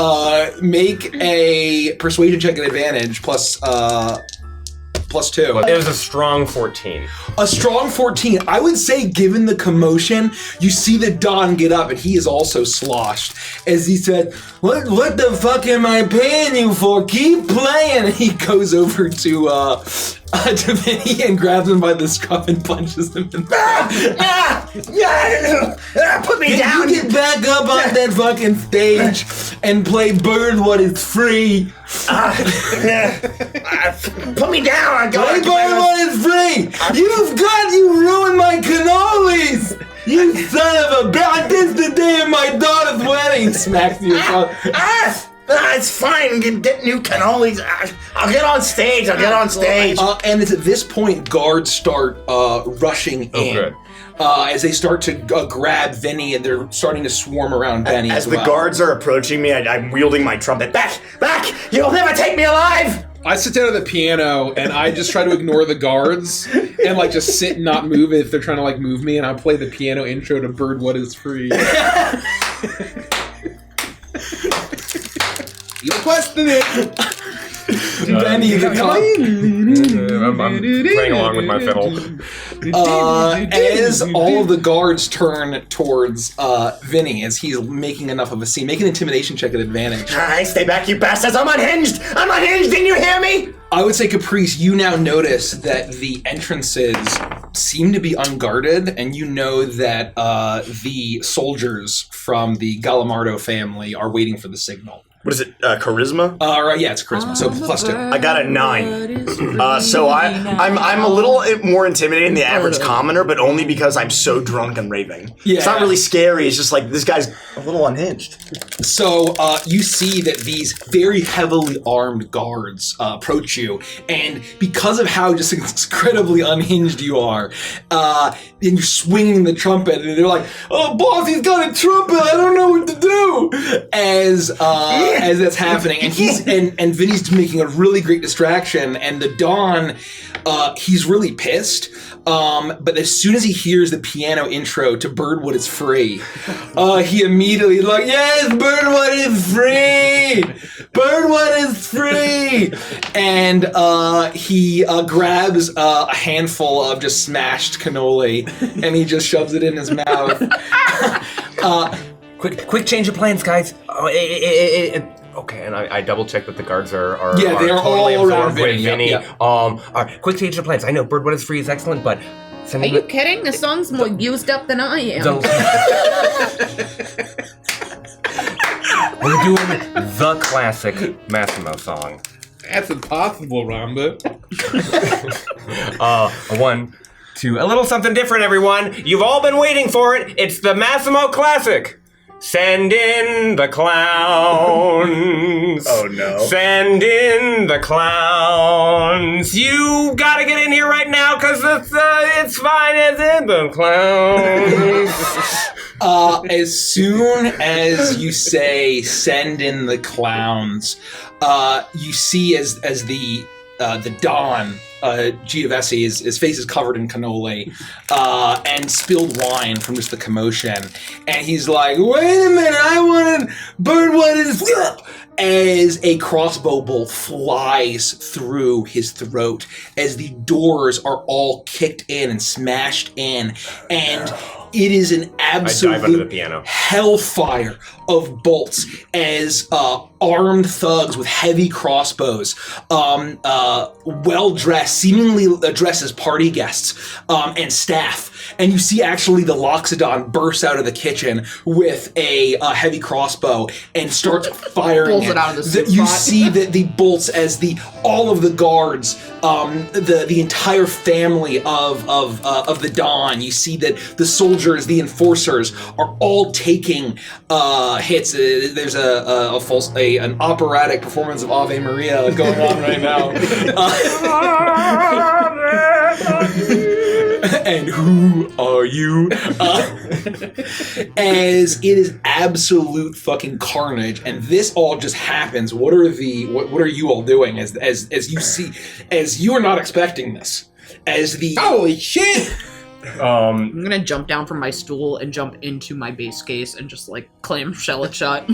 make a persuasion check at advantage plus plus 2. It was a strong 14. A strong 14. I would say, given the commotion, you see the Don get up, and he is also sloshed. As he said, what the fuck am I paying you for? Keep playing! And he goes over to Vinny and grabs him by the scruff and punches him in the face. Put me down! You get back up on that fucking stage and play Bird What Is Free. Put me down! Play Bird What Is Free! You ruined my cannolis! You son of a bitch! This is the day of my daughter's wedding! Smacks you. It's fine. Get new cannolis. I'll get on stage. And it's at this point guards start rushing in. Good. As they start to grab Vinny, and they're starting to swarm around Benny. As the guards are approaching me, I'm wielding my trumpet. Back! You'll never take me alive! I sit down at the piano and I just try to ignore the guards and like just sit and not move if they're trying to like move me, and I play the piano intro to Bird What Is Free. You question it. Benny the I'm playing along with my fiddle. As all of the guards turn towards Vinny, as he's making enough of a scene, make an intimidation check at advantage. Alright, stay back, you bastards! I'm unhinged! Didn't you hear me? I would say, Caprice, you now notice that the entrances seem to be unguarded, and you know that the soldiers from the Galamardo family are waiting for the signal. What is it, charisma? Right, yeah, it's charisma, so plus 2. I got a 9. So I'm a little more intimidated than the average commoner, but only because I'm so drunk and raving. Yeah. It's not really scary, it's just like, this guy's a little unhinged. So you see that these very heavily armed guards approach you, and because of how just incredibly unhinged you are, and you're swinging the trumpet, and they're like, "Oh, boss, he's got a trumpet! I don't know what to do!" As that's happening, and and Vinny's making a really great distraction, and the Don, he's really pissed. But as soon as he hears the piano intro to Bird What Is Free, he immediately like, yes, Bird What Is Free! Bird What Is Free! And he grabs a handful of just smashed cannoli, and he just shoves it in his mouth. Quick change of plans, guys. Okay, and I double check that the guards are they're totally all around absorbed with Vinny. Vinny. Yeah. All right, quick change of plans. I know Bird What Is Free is excellent, but Are you kidding? The song's more used up than I am. We're doing the classic Massimo song. That's impossible, Rhonda. 1, 2, a little something different, everyone. You've all been waiting for it. It's the Massimo classic. Send in the clowns. Oh no. Send in the clowns. You gotta get in here right now, cause it's fine as in the clowns. As soon as you say "send in the clowns," you see as the Don, Giovesi, his face is covered in cannoli and spilled wine from just the commotion, and he's like, "Wait a minute! I wanted Bird What Is." As a crossbow bolt flies through his throat, as the doors are all kicked in and smashed in, and it is an I dive under the absolute piano. hellfire of bolts as armed thugs with heavy crossbows, well-dressed, seemingly dressed as party guests, and staff. And you see actually the Loxodon bursts out of the kitchen with a heavy crossbow and starts firing. Pulls it out of the soup You pot. see the bolts as all of the guards, the entire family of the Dawn. You see that the soldiers, the enforcers, are all taking hits. There's an operatic performance of Ave Maria going on right now. And who are you? As it is absolute fucking carnage, and this all just happens. What are you all doing as you see, as you are not expecting this? As the Holy shit! I'm gonna jump down from my stool and jump into my base case and just like clamshell it shut.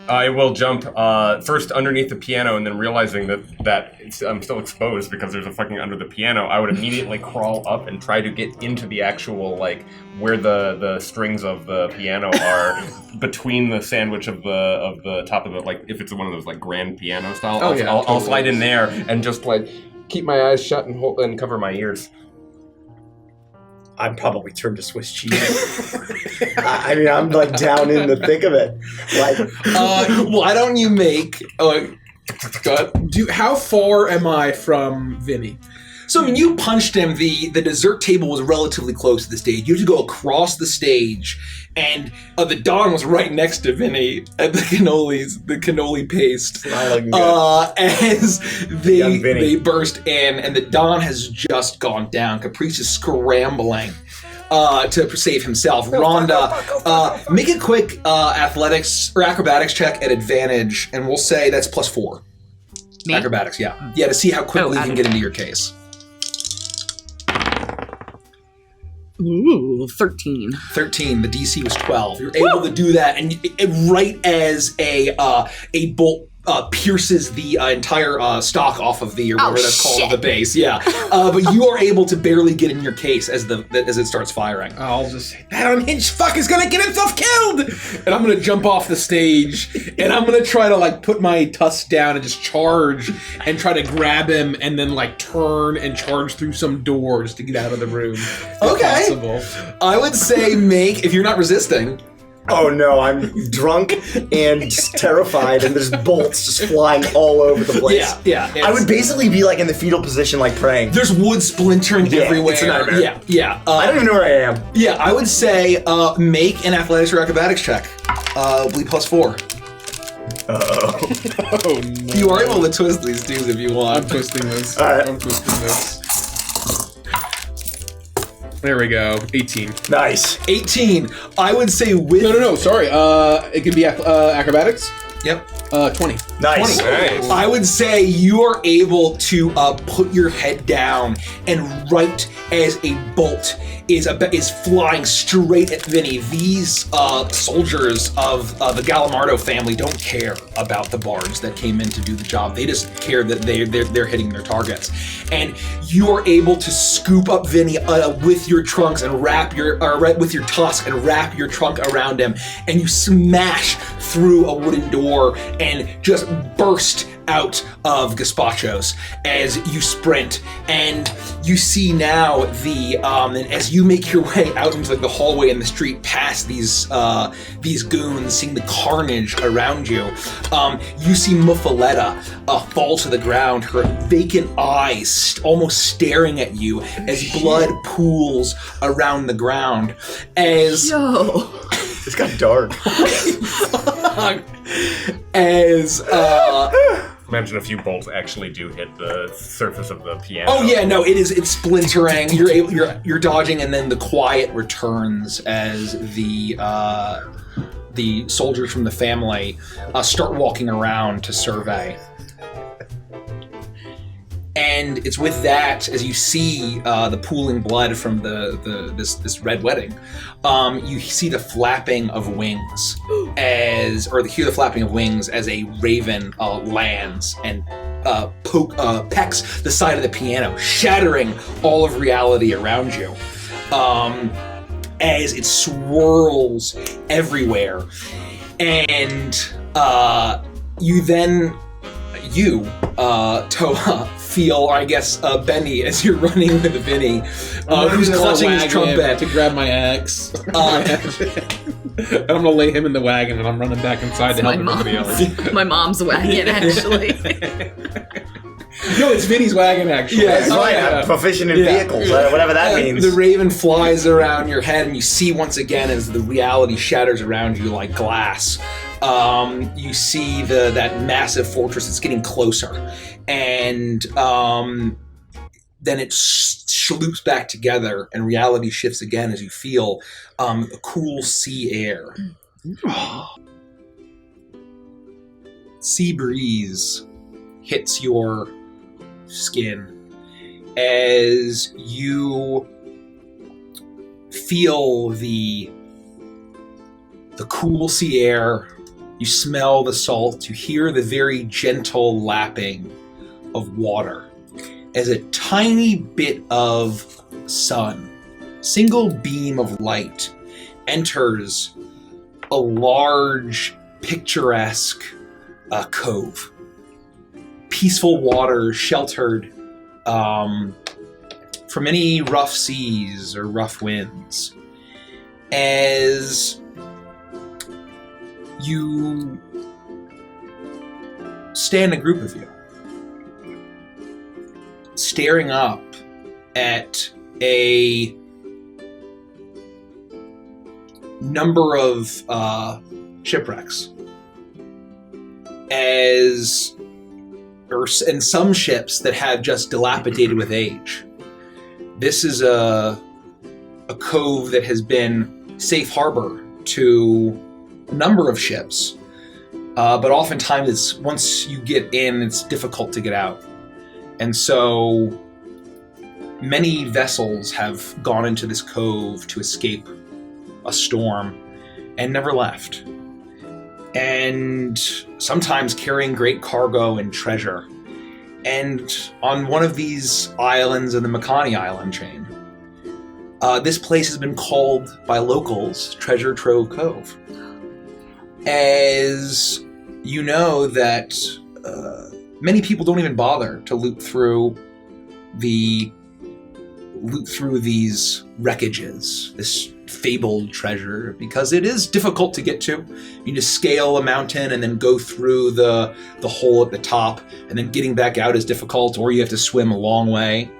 I will jump first underneath the piano, and then realizing that I'm still exposed because there's a fucking under the piano, I would immediately crawl up and try to get into the actual, like, where the strings of the piano are between the sandwich of the top of the, like, if it's one of those, like, grand piano style. I'll slide in there and just, like, keep my eyes shut and cover my ears. I'd probably turn to Swiss cheese. I mean, I'm like down in the thick of it. Like, why don't you make? How far am I from Vinny? So I mean, you punched him. The dessert table was relatively close to the stage. You had to go across the stage, and the Don was right next to Vinny at the cannoli paste. As they burst in, and the Don has just gone down. Caprice is scrambling to save himself. Rhonda, make a quick athletics or acrobatics check at advantage, and we'll say that's +4. Me? Acrobatics, yeah, to see how quickly you can get into your case. Ooh, 13. 13. The DC was 12. You're able to do that, and right as a bolt pierces the entire stock off of the, or whatever that's called, the base. Yeah, but you are able to barely get in your case as it starts firing. I'll just say, that unhinged fuck is gonna get himself killed! And I'm gonna jump off the stage, and I'm gonna try to, like, put my tusk down and just charge, and try to grab him, and then, like, turn and charge through some doors to get out of the room. Okay. Possible. I would say if you're not resisting. oh no, I'm drunk and terrified, and there's bolts just flying all over the place. Yeah. I would basically be like in the fetal position, like praying. There's wood splintering everywhere. It's a nightmare. Yeah. I don't even know where I am. Yeah, I would say make an athletics or acrobatics check. Bleed +4. Uh-oh. Oh no. You are able to twist these dudes if you want. I'm twisting this. All right. I'm twisting this. There we go. 18. Nice. 18. I would say with... No. Sorry. It could be acrobatics. Yep. 20. Nice. 20. Nice. I would say you are able to put your head down, and right as a bolt is flying straight at Vinny, these soldiers of the Galamardo family don't care about the bards that came in to do the job. They just care that they're hitting their targets. And you are able to scoop up Vinny with your trunks and with your tusk and wrap your trunk around him, and you smash through a wooden door and just burst out of Gazpacho's as you sprint. And you see now and as you make your way out into the hallway in the street past these goons, seeing the carnage around you, you see Muffaletta fall to the ground, her vacant eyes almost staring at you as blood pools around the ground. As It's got dark. Imagine a few bolts actually do hit the surface of the piano. Oh yeah, no, it's splintering. You're dodging, and then the quiet returns as the soldiers from the family start walking around to survey. And it's with that, as you see the pooling blood from this red wedding, you see the flapping of wings hear the flapping of wings as a raven lands and pecks the side of the piano, shattering all of reality around you. As it swirls everywhere, and Toa, feel, or I guess Benny, as you're running with Vinny, who's clutching his trumpet to grab my axe. And I'm gonna lay him in the wagon, and I'm running back inside to help everybody else. My mom's wagon, actually. No, it's Vinny's wagon, actually. Yeah, that's right. I'm proficient in vehicles, whatever that means. The raven flies around your head, and you see once again as the reality shatters around you like glass. You see that massive fortress that's getting closer, and then it loops back together, and reality shifts again as you feel a cool sea air. Sea breeze hits your skin as you feel the cool sea air. You smell the salt. You hear the very gentle lapping of water as a tiny bit of sun, single beam of light, enters a large, picturesque cove. Peaceful water sheltered from any rough seas or rough winds. As you stand, a group of you, staring up at a number of shipwrecks, and some ships that have just dilapidated with age. This is a cove that has been safe harbor to a number of ships, but oftentimes once you get in, it's difficult to get out. And so many vessels have gone into this cove to escape a storm and never left. And sometimes carrying great cargo and treasure. And on one of these islands in the Makani Island chain, this place has been called by locals Treasure Trove Cove. As you know that many people don't even bother to loot through these wreckages, this fabled treasure, because it is difficult to get to. You just scale a mountain and then go through the hole at the top, and then getting back out is difficult, or you have to swim a long way.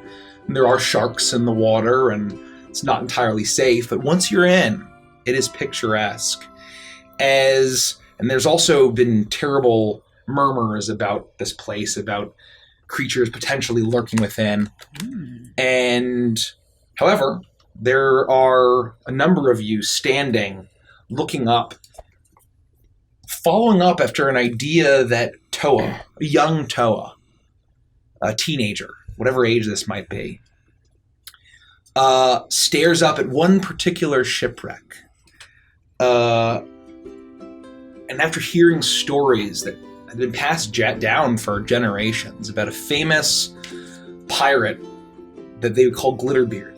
And there are sharks in the water, and it's not entirely safe, but once you're in, it is picturesque. And there's also been terrible murmurs about this place, about creatures potentially lurking within. And, however, there are a number of you standing, looking up, following up after an idea that Toa, a young Toa, a teenager, whatever age this might be, stares up at one particular shipwreck. And after hearing stories that had been passed down for generations about a famous pirate that they would call Glitterbeard,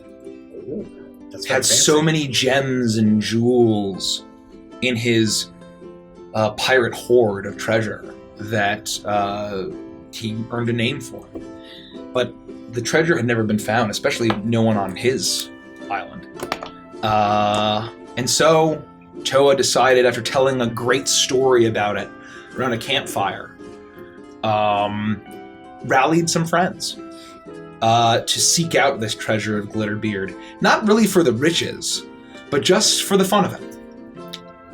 That's had so many gems and jewels in his pirate hoard of treasure that he earned a name for. But the treasure had never been found, especially no one on his island. And so Toa decided, after telling a great story about it around a campfire, rallied some friends to seek out this treasure of Glitterbeard. Not really for the riches, but just for the fun of it.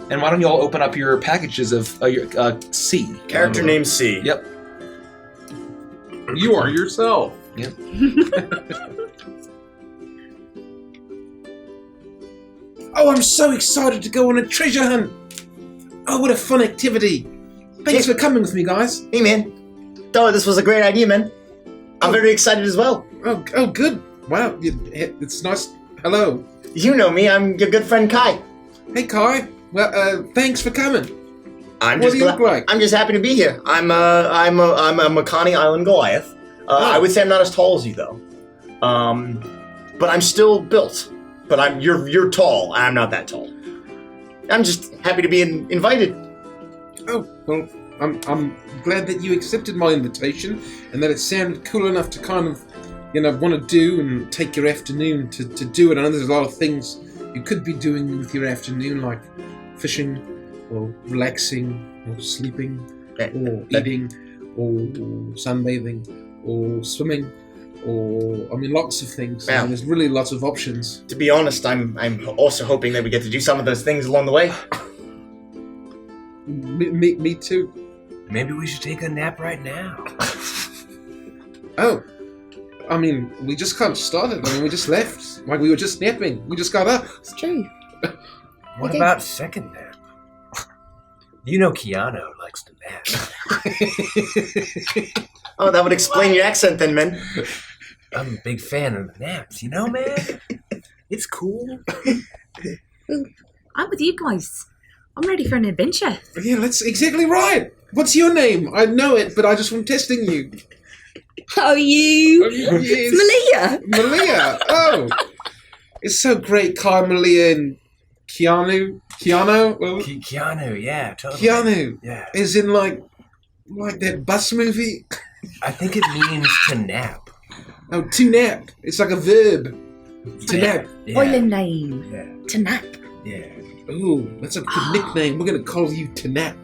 And why don't you all open up your packages of your C. Character name C. Yep. You are yourself. Yep. Oh, I'm so excited to go on a treasure hunt. Oh, what a fun activity. Thanks for coming with me, guys. Hey, man. Toa, this was a great idea, man. I'm very excited as well. Oh, good. Wow, it's nice. Hello. You know me. I'm your good friend Kai. Hey, Kai. Well, thanks for coming. What do you look like? I'm just happy to be here. I'm a Makani Island Goliath. I would say I'm not as tall as you though. But I'm still built. But you're tall. I'm not that tall. I'm just happy to be invited. Oh, well, I'm glad that you accepted my invitation and that it sounded cool enough to kind of, want to do and take your afternoon to do it. I know there's a lot of things you could be doing with your afternoon, like fishing or relaxing or sleeping or eating or sunbathing or swimming or, lots of things. Yeah. There's really lots of options. To be honest, I'm also hoping that we get to do some of those things along the way. Me too. Maybe we should take a nap right now. Oh, we just kind of started. We just left. Like, we were just napping. We just got up. It's true. What about second nap? You know Keanu likes to nap. Oh, that would explain your accent then, man. I'm a big fan of naps, man? It's cool. I'm with you guys. I'm ready for an adventure. Yeah, that's exactly right. What's your name? I know it, but I just want testing you. How are you? Yes. Malia. Malia. Oh, it's so great, Kai, Malia, and Keanu. Keanu, yeah, totally. Keanu. Yeah. Is in like that bus movie. I think it means to nap. Oh, to nap. It's like a verb. To nap. Yeah. Island name. Yeah. To nap. Yeah. Ooh, that's a good nickname. We're gonna call you To Nap.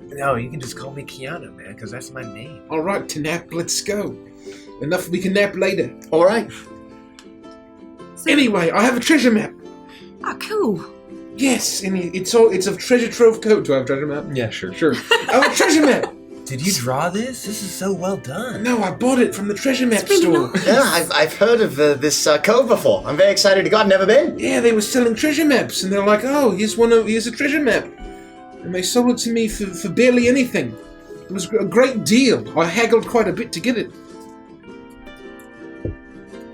No, you can just call me Keanu, man, because that's my name. All right, To Nap. Let's go. Enough. We can nap later. All right. So, Anyway, I have a treasure map. oh, cool. Yes, and it's a treasure trove code. Do I have a treasure map? Yeah, sure. Sure. I have a treasure map. Did you draw this? This is so well done. No, I bought it from the treasure map It's really store. nice. Yeah, I've heard of this cove before. I'm very excited to go. I've never been. Yeah, they were selling treasure maps, and they're like, "Oh, here's a treasure map," and they sold it to me for barely anything. It was a great deal. I haggled quite a bit to get it.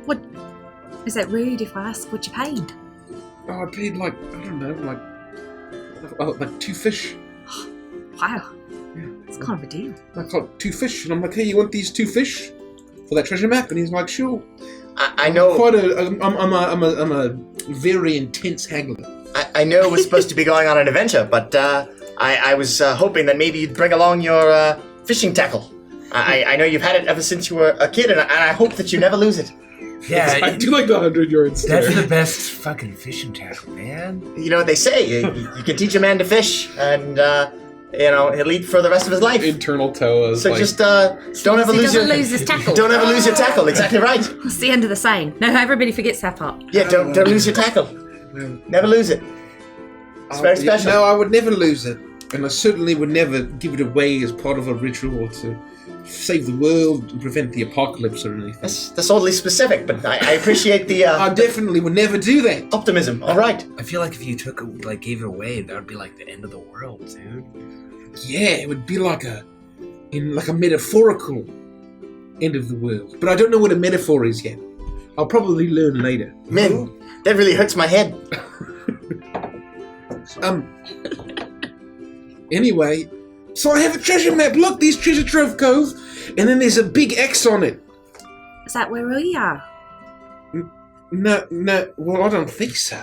What? Is that rude if I ask what you paid? Oh, I paid like 2 fish. Wow. It's kind of a deal. I got 2 fish, and I'm like, "Hey, you want these 2 fish for that treasure map?" And he's like, "Sure." I know. I'm a very intense haggler. I know we're supposed to be going on an adventure, but I was hoping that maybe you'd bring along your fishing tackle. I know you've had it ever since you were a kid, and I hope that you never lose it. Yeah, I do like the 100-yard stare. that's the best fucking fishing tackle, man. You know what they say, you can teach a man to fish, and he'll eat for the rest of his life. Internal toe. So just don't ever lose your lose his tackle. Don't ever lose your tackle. Exactly right. That's the end of the saying. No, everybody forgets that part. Yeah, don't lose your tackle. Never lose it. It's very special. No, I would never lose it, and I certainly would never give it away as part of a ritual to save the world and prevent the apocalypse or anything. That's oddly specific, but I appreciate the I definitely would never do that. optimism. All right. I feel like if you gave it away, that would be like the end of the world, dude. Yeah, it would be like a metaphorical end of the world. But I don't know what a metaphor is yet. I'll probably learn later. Man, that really hurts my head. Anyway, so I have a treasure map. Look, these treasure trove cove, and then there's a big X on it. Is that where we are? No, well, I don't think so.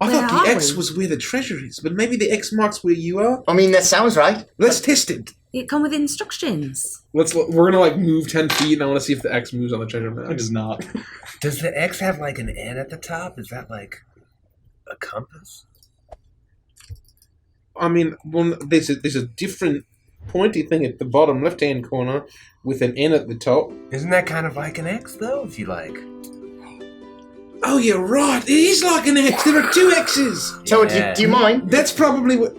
I Where thought the are X we? was where the treasure is, but maybe the X marks where you are. I mean, that sounds right. Let's test it. It come with instructions. We're gonna move 10 feet, and I want to see if the X moves on the treasure map. It does not. Does the X have like an N at the top? Is that like a compass? I mean, well, there's a different pointy thing at the bottom left-hand corner with an N at the top. Isn't that kind of like an X though? If you like. Oh, you're right. It is like an X. There are 2 X's. So, Yeah. do you mind? That's probably what.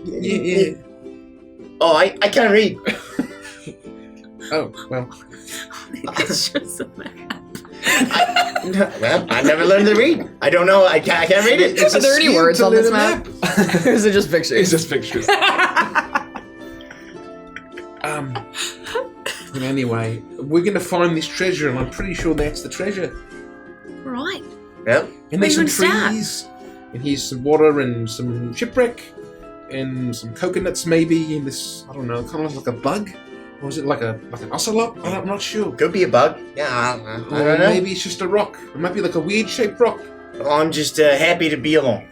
Yeah. Oh, I can't read. Oh well. It's just a map. Well, I never learned to read. I don't know. I can't read it. It's Are there any skill words to on this learn a map? Or is it just pictures? It's just pictures. But anyway, we're gonna find this treasure, and I'm pretty sure that's the treasure. Right. Well, And there's Where some you gonna trees, and here's some water, and some shipwreck, and some coconuts maybe, and this, I don't know, kind of like a bug? Or is it like an ocelot? I'm not sure. could be a bug. Yeah, I Or don't know. maybe it's just a rock. It might be like a weird shaped rock. I'm just happy to be along.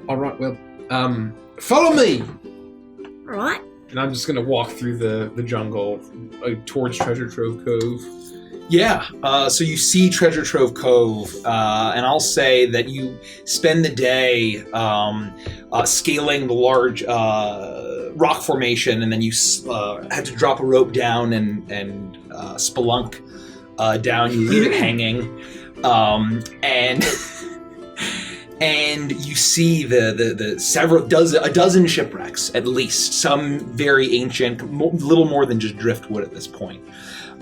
Alright, well, follow me! Right. And I'm just gonna walk through the jungle towards Treasure Trove Cove. Yeah, so you see Treasure Trove Cove, and I'll say that you spend the day scaling the large rock formation, and then you had to drop a rope down and spelunk down. You leave it hanging, and you see a dozen shipwrecks at least, some very ancient, little more than just driftwood at this point.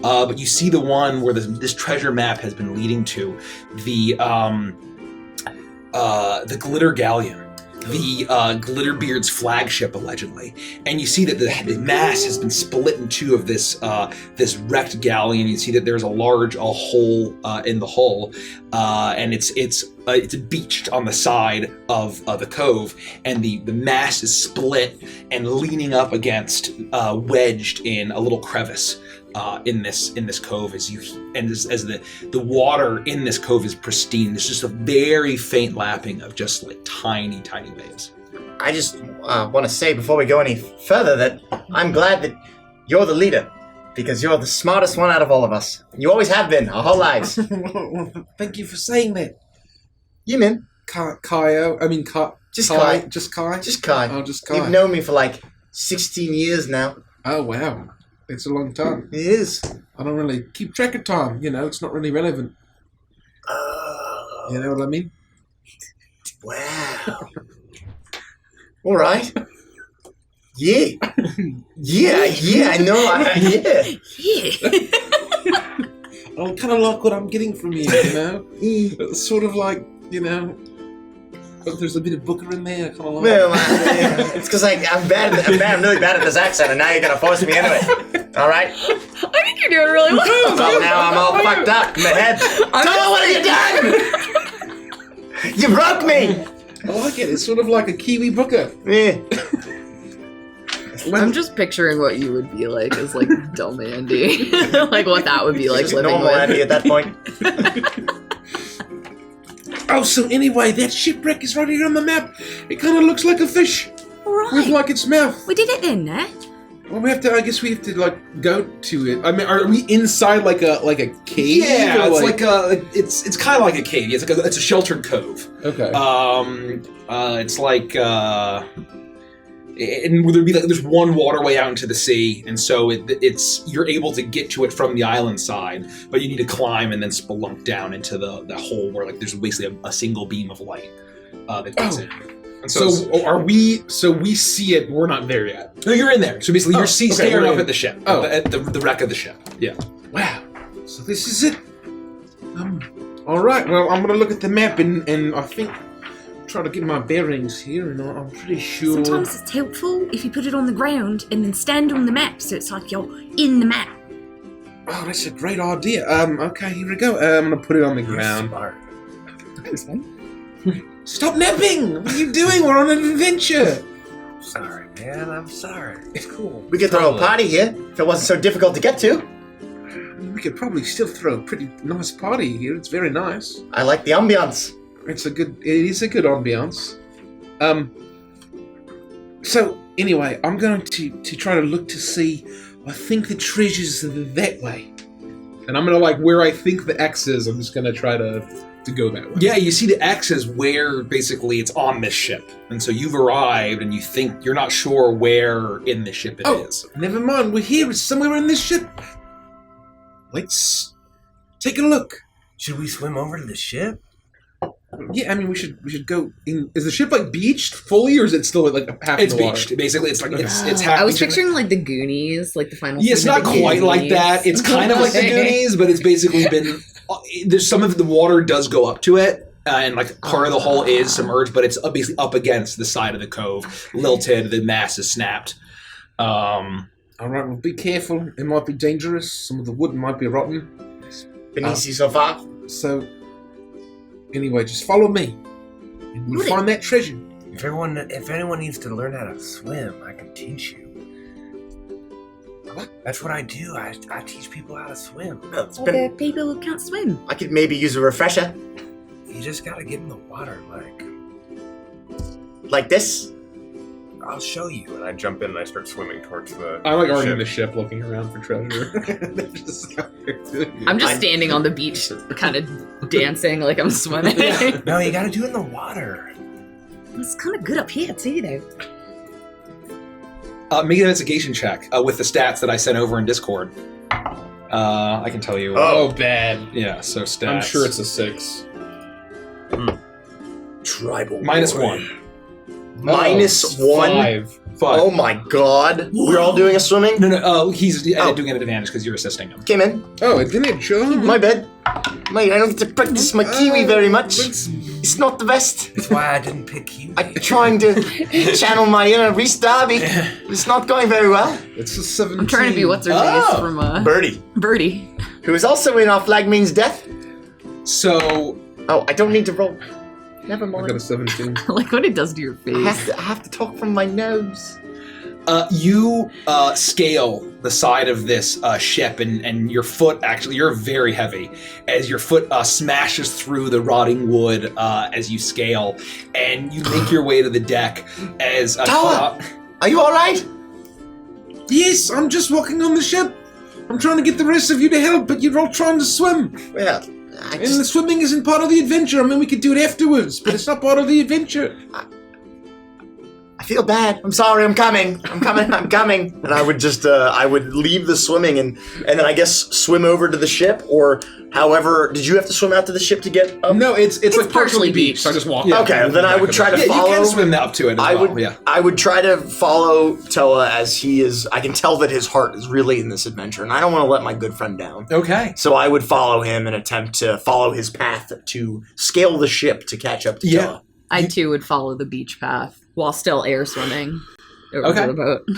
But you see the one where this treasure map has been leading to, the Glitter Galleon. the Glitterbeard's flagship, allegedly. And you see that the mast has been split in two of this wrecked galleon. You see that there's a hole in the hull, and it's beached on the side of the cove, and the mast is split and leaning up against, wedged in a little crevice. In this cove, as the water in this cove is pristine, there's just a very faint lapping of just like tiny waves. I just want to say before we go any further that I'm glad that you're the leader, because you're the smartest one out of all of us. You always have been, our whole lives. Thank you for saying that. You man. Kaio. I mean, Just Kai. Just Kai? Just Kai. Oh, just Kai. You've known me for like 16 years now. Oh, wow. It's a long time. It is. I don't really keep track of time, it's not really relevant. You know what I mean? Wow. All right. Yeah. I know. Yeah. I kind of like what I'm getting from you, It's sort of like, but there's a bit of Booker in there. I kind of like Well, it's because I'm really bad at this accent, and now you're going to force me into it. All right? I think you're doing really well. So now I'm all fucked up in the head. Tell what have you done? You broke me. I like it. It's sort of like a Kiwi Booker. Yeah. I'm just picturing what you would be like as like dumb Andy. Like what that would be like Just living normal with. Andy at that point. Oh, so anyway, that shipwreck is right here on the map. It kind of looks like a fish with Right. like its mouth. We did it then, eh? Well, I guess we have to like go to it. I mean, are we inside like a cave? Yeah, or, it's it's kind of like a cave. It's a sheltered cove. Okay. It's like and there'd be there's one waterway out into the sea, and so it's you're able to get to it from the island side, but you need to climb and then spelunk down into the hole where there's basically a single beam of light that gets in. And So we see it, we're not there yet. no, you're in there. So basically, you're staring we're up in. at the ship, Oh. at the wreck of the ship. Yeah. Wow. So this is it. All right. Well, I'm gonna look at the map and I think try to get my bearings here, and I'm pretty sure. Sometimes it's helpful if you put it on the ground and then stand on the map, so it's like you're in the map. Oh, that's a great idea. Okay, here we go. I'm gonna put it on the ground. Smart. Stop napping! What are you doing? We're on an adventure. Sorry, man. I'm sorry. It's cool. We could throw a party here if it wasn't so difficult to get to. We could probably still throw a pretty nice party here. It's very nice. I like the ambiance. It is a good ambiance. So anyway, I'm going to try to look to see. I think the treasures are that way. And I'm gonna where I think the X is, I'm just gonna try to go that way. Yeah, you see the X is where basically it's on this ship, and so you've arrived, and you think you're not sure where in the ship it is. Never mind. We're here. It's somewhere in this ship. Let's take a look. Should we swim over to the ship? Yeah, I mean we should go in. Is the ship beached fully, or is it still half It's in the water? beached. Basically, it's it's I half. was picturing the Goonies, the final. Yeah, it's scene of not the quite like Goonies. that. It's kind of like the Goonies, but it's basically been. There's some of the water does go up to it, and part of the hull is submerged, but it's basically up against the side of the cove, lilted. The mast is snapped. All right, well, be careful. It might be dangerous. Some of the wood might be rotten. Been easy so far. So, anyway, just follow me, and we'll find that treasure. If anyone needs to learn how to swim, I can teach you. What? That's what I do. I teach people how to swim. Well, it's Or been, there are people who can't swim. I could maybe use a refresher. You just gotta get in the water, Like this. I'll show you. And I jump in and I start swimming towards the I already ship. in the ship looking around for treasure. They're just out there doing it. I'm just standing on the beach, kind of dancing like I'm swimming. No, you gotta do it in the water. It's kind of good up here too, though. Make an investigation check with the stats that I sent over in Discord. I can tell you. Oh, bad. Yeah, so stats. I'm sure it's a 6. Tribal. -1. -1. 5. Oh my god. We're all doing a swimming? No. He's doing it at advantage because you're assisting him. Came in. Oh, I didn't, sure. My bad. Mate, I don't get to practice my Kiwi very much. It's not the best. That's why I didn't pick you. I'm trying to channel my inner Reese Darby. It's not going very well. It's a 17. I'm trying to be what's her face from Birdie, Birdie. who is also in Our Flag Means Death. So... Oh, I don't need to roll. Never I got mind. a 17. Like what it does to your face. I have to talk from my nose. You scale the side of this ship, and your foot actually, you're very heavy, as your foot smashes through the rotting wood as you scale, and you make your way to the deck as... Tower! Are you alright? Yes, I'm just walking on the ship. I'm trying to get the rest of you to help, but you're all trying to swim. Well, And the swimming isn't part of the adventure. I mean, we could do it afterwards, but it's not part of the adventure. I feel bad. I'm sorry. I'm coming. And I would just, I would leave the swimming and then I guess swim over to the ship or however. Did you have to swim out to the ship to get up? No, it's like partially beach, beach. so I just walk. Okay, then I would try to follow. You can swim up to it as well. I would try to follow Toa as he is. I can tell that his heart is really in this adventure, and I don't want to let my good friend down. Okay. So I would follow him and attempt to follow his path to scale the ship to catch up to Toa. I too would follow the beach path while still air swimming over to the boat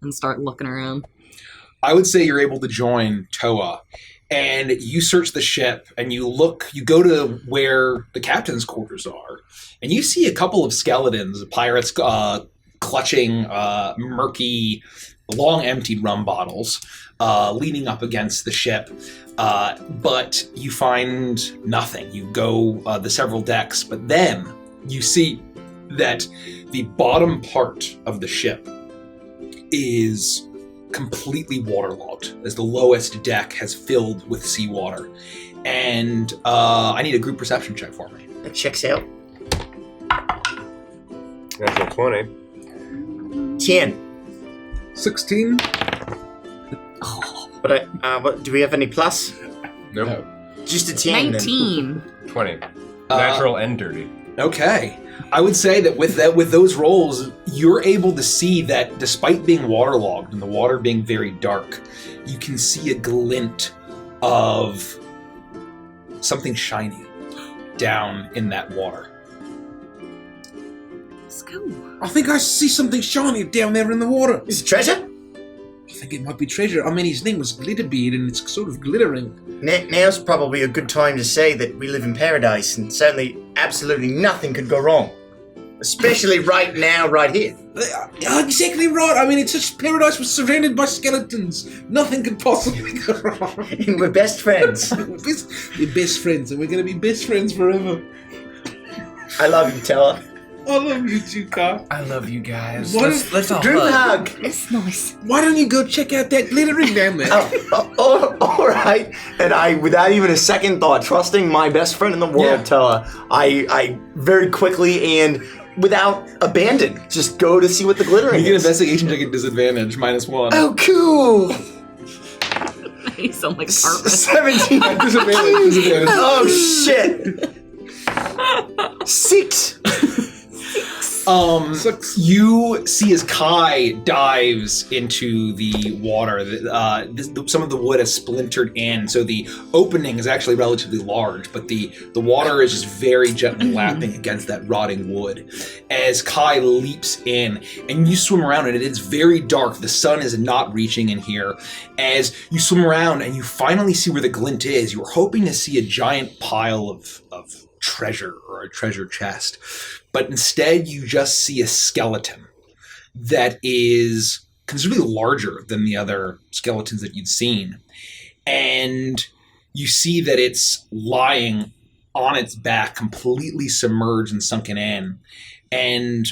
and start looking around. I would say you're able to join Toa, and you search the ship, and you go to where the captain's quarters are, and you see a couple of skeletons, pirates clutching murky, long emptied rum bottles, leaning up against the ship. But you find nothing. You go the several decks, but then you see that the bottom part of the ship is completely waterlogged, as the lowest deck has filled with seawater. And I need a group perception check for me. That checks out. Natural 20. 10. 16. But do we have any plus? Nope. Just a 10. 19. 20. Natural and dirty. Okay. I would say that with those rolls, you're able to see that despite being waterlogged and the water being very dark, you can see a glint of something shiny down in that water. Let's go. I think I see something shiny down there in the water. Is it treasure? I think it might be treasure. I mean, his name was Glitterbeard, and it's sort of glittering. Now's probably a good time to say that we live in paradise, and certainly absolutely nothing could go wrong. Especially right now, right here. Exactly right. I mean, it's just paradise was surrounded by skeletons. Nothing could possibly go wrong. And we're best friends. We're best friends, and we're going to be best friends forever. I love you, Toa. I love you too, Carl. I love you guys. What Let's all Group hug. hug. It's nice. Why don't you go check out that glittering down there? All right. And I, without even a second thought, trusting my best friend in the world, Toa, I very quickly and without abandon just go to see what the glittering You get is. investigation check at disadvantage, -1. Oh, cool. You sound like Cartman. 17. Disadvantage. Oh, shit. 6. You see as Kai dives into the water, some of the wood has splintered in, so the opening is actually relatively large, but the water is just very gently lapping against that rotting wood. As Kai leaps in, and you swim around, and it is very dark. The sun is not reaching in here. As you swim around, and you finally see where the glint is, you were hoping to see a giant pile of treasure or a treasure chest. But instead, you just see a skeleton that is considerably larger than the other skeletons that you'd seen. And you see that it's lying on its back, completely submerged and sunken in. And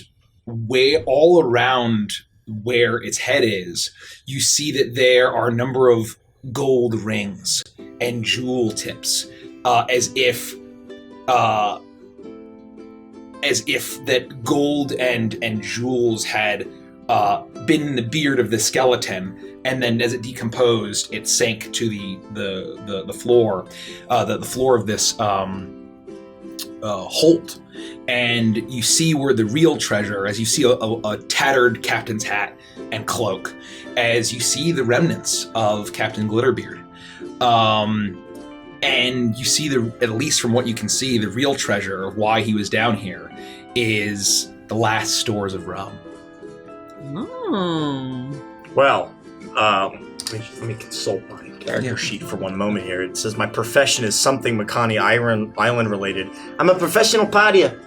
way all around where its head is, you see that there are a number of gold rings and jewel tips, as if that gold and jewels had been in the beard of the skeleton, and then as it decomposed, it sank to the floor, the floor of this hold, and you see where the real treasure, as you see a tattered captain's hat and cloak, as you see the remnants of Captain Glitterbeard. And you see, at least from what you can see, the real treasure of why he was down here is the last stores of rum. Oh. Well, let me consult my character sheet for one moment here. It says my profession is something Makani Island related. I'm a professional partier.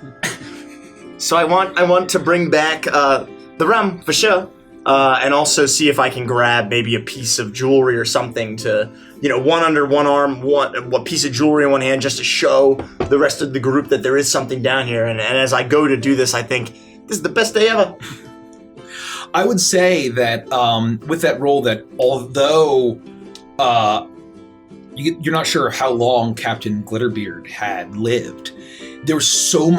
So I want to bring back the rum for sure, and also see if I can grab maybe a piece of jewelry or something to, one under one arm, one piece of jewelry in one hand, just to show the rest of the group that there is something down here. And as I go to do this, I think this is the best day ever. I would say that with that roll, that although you're not sure how long Captain Glitterbeard had lived, there was so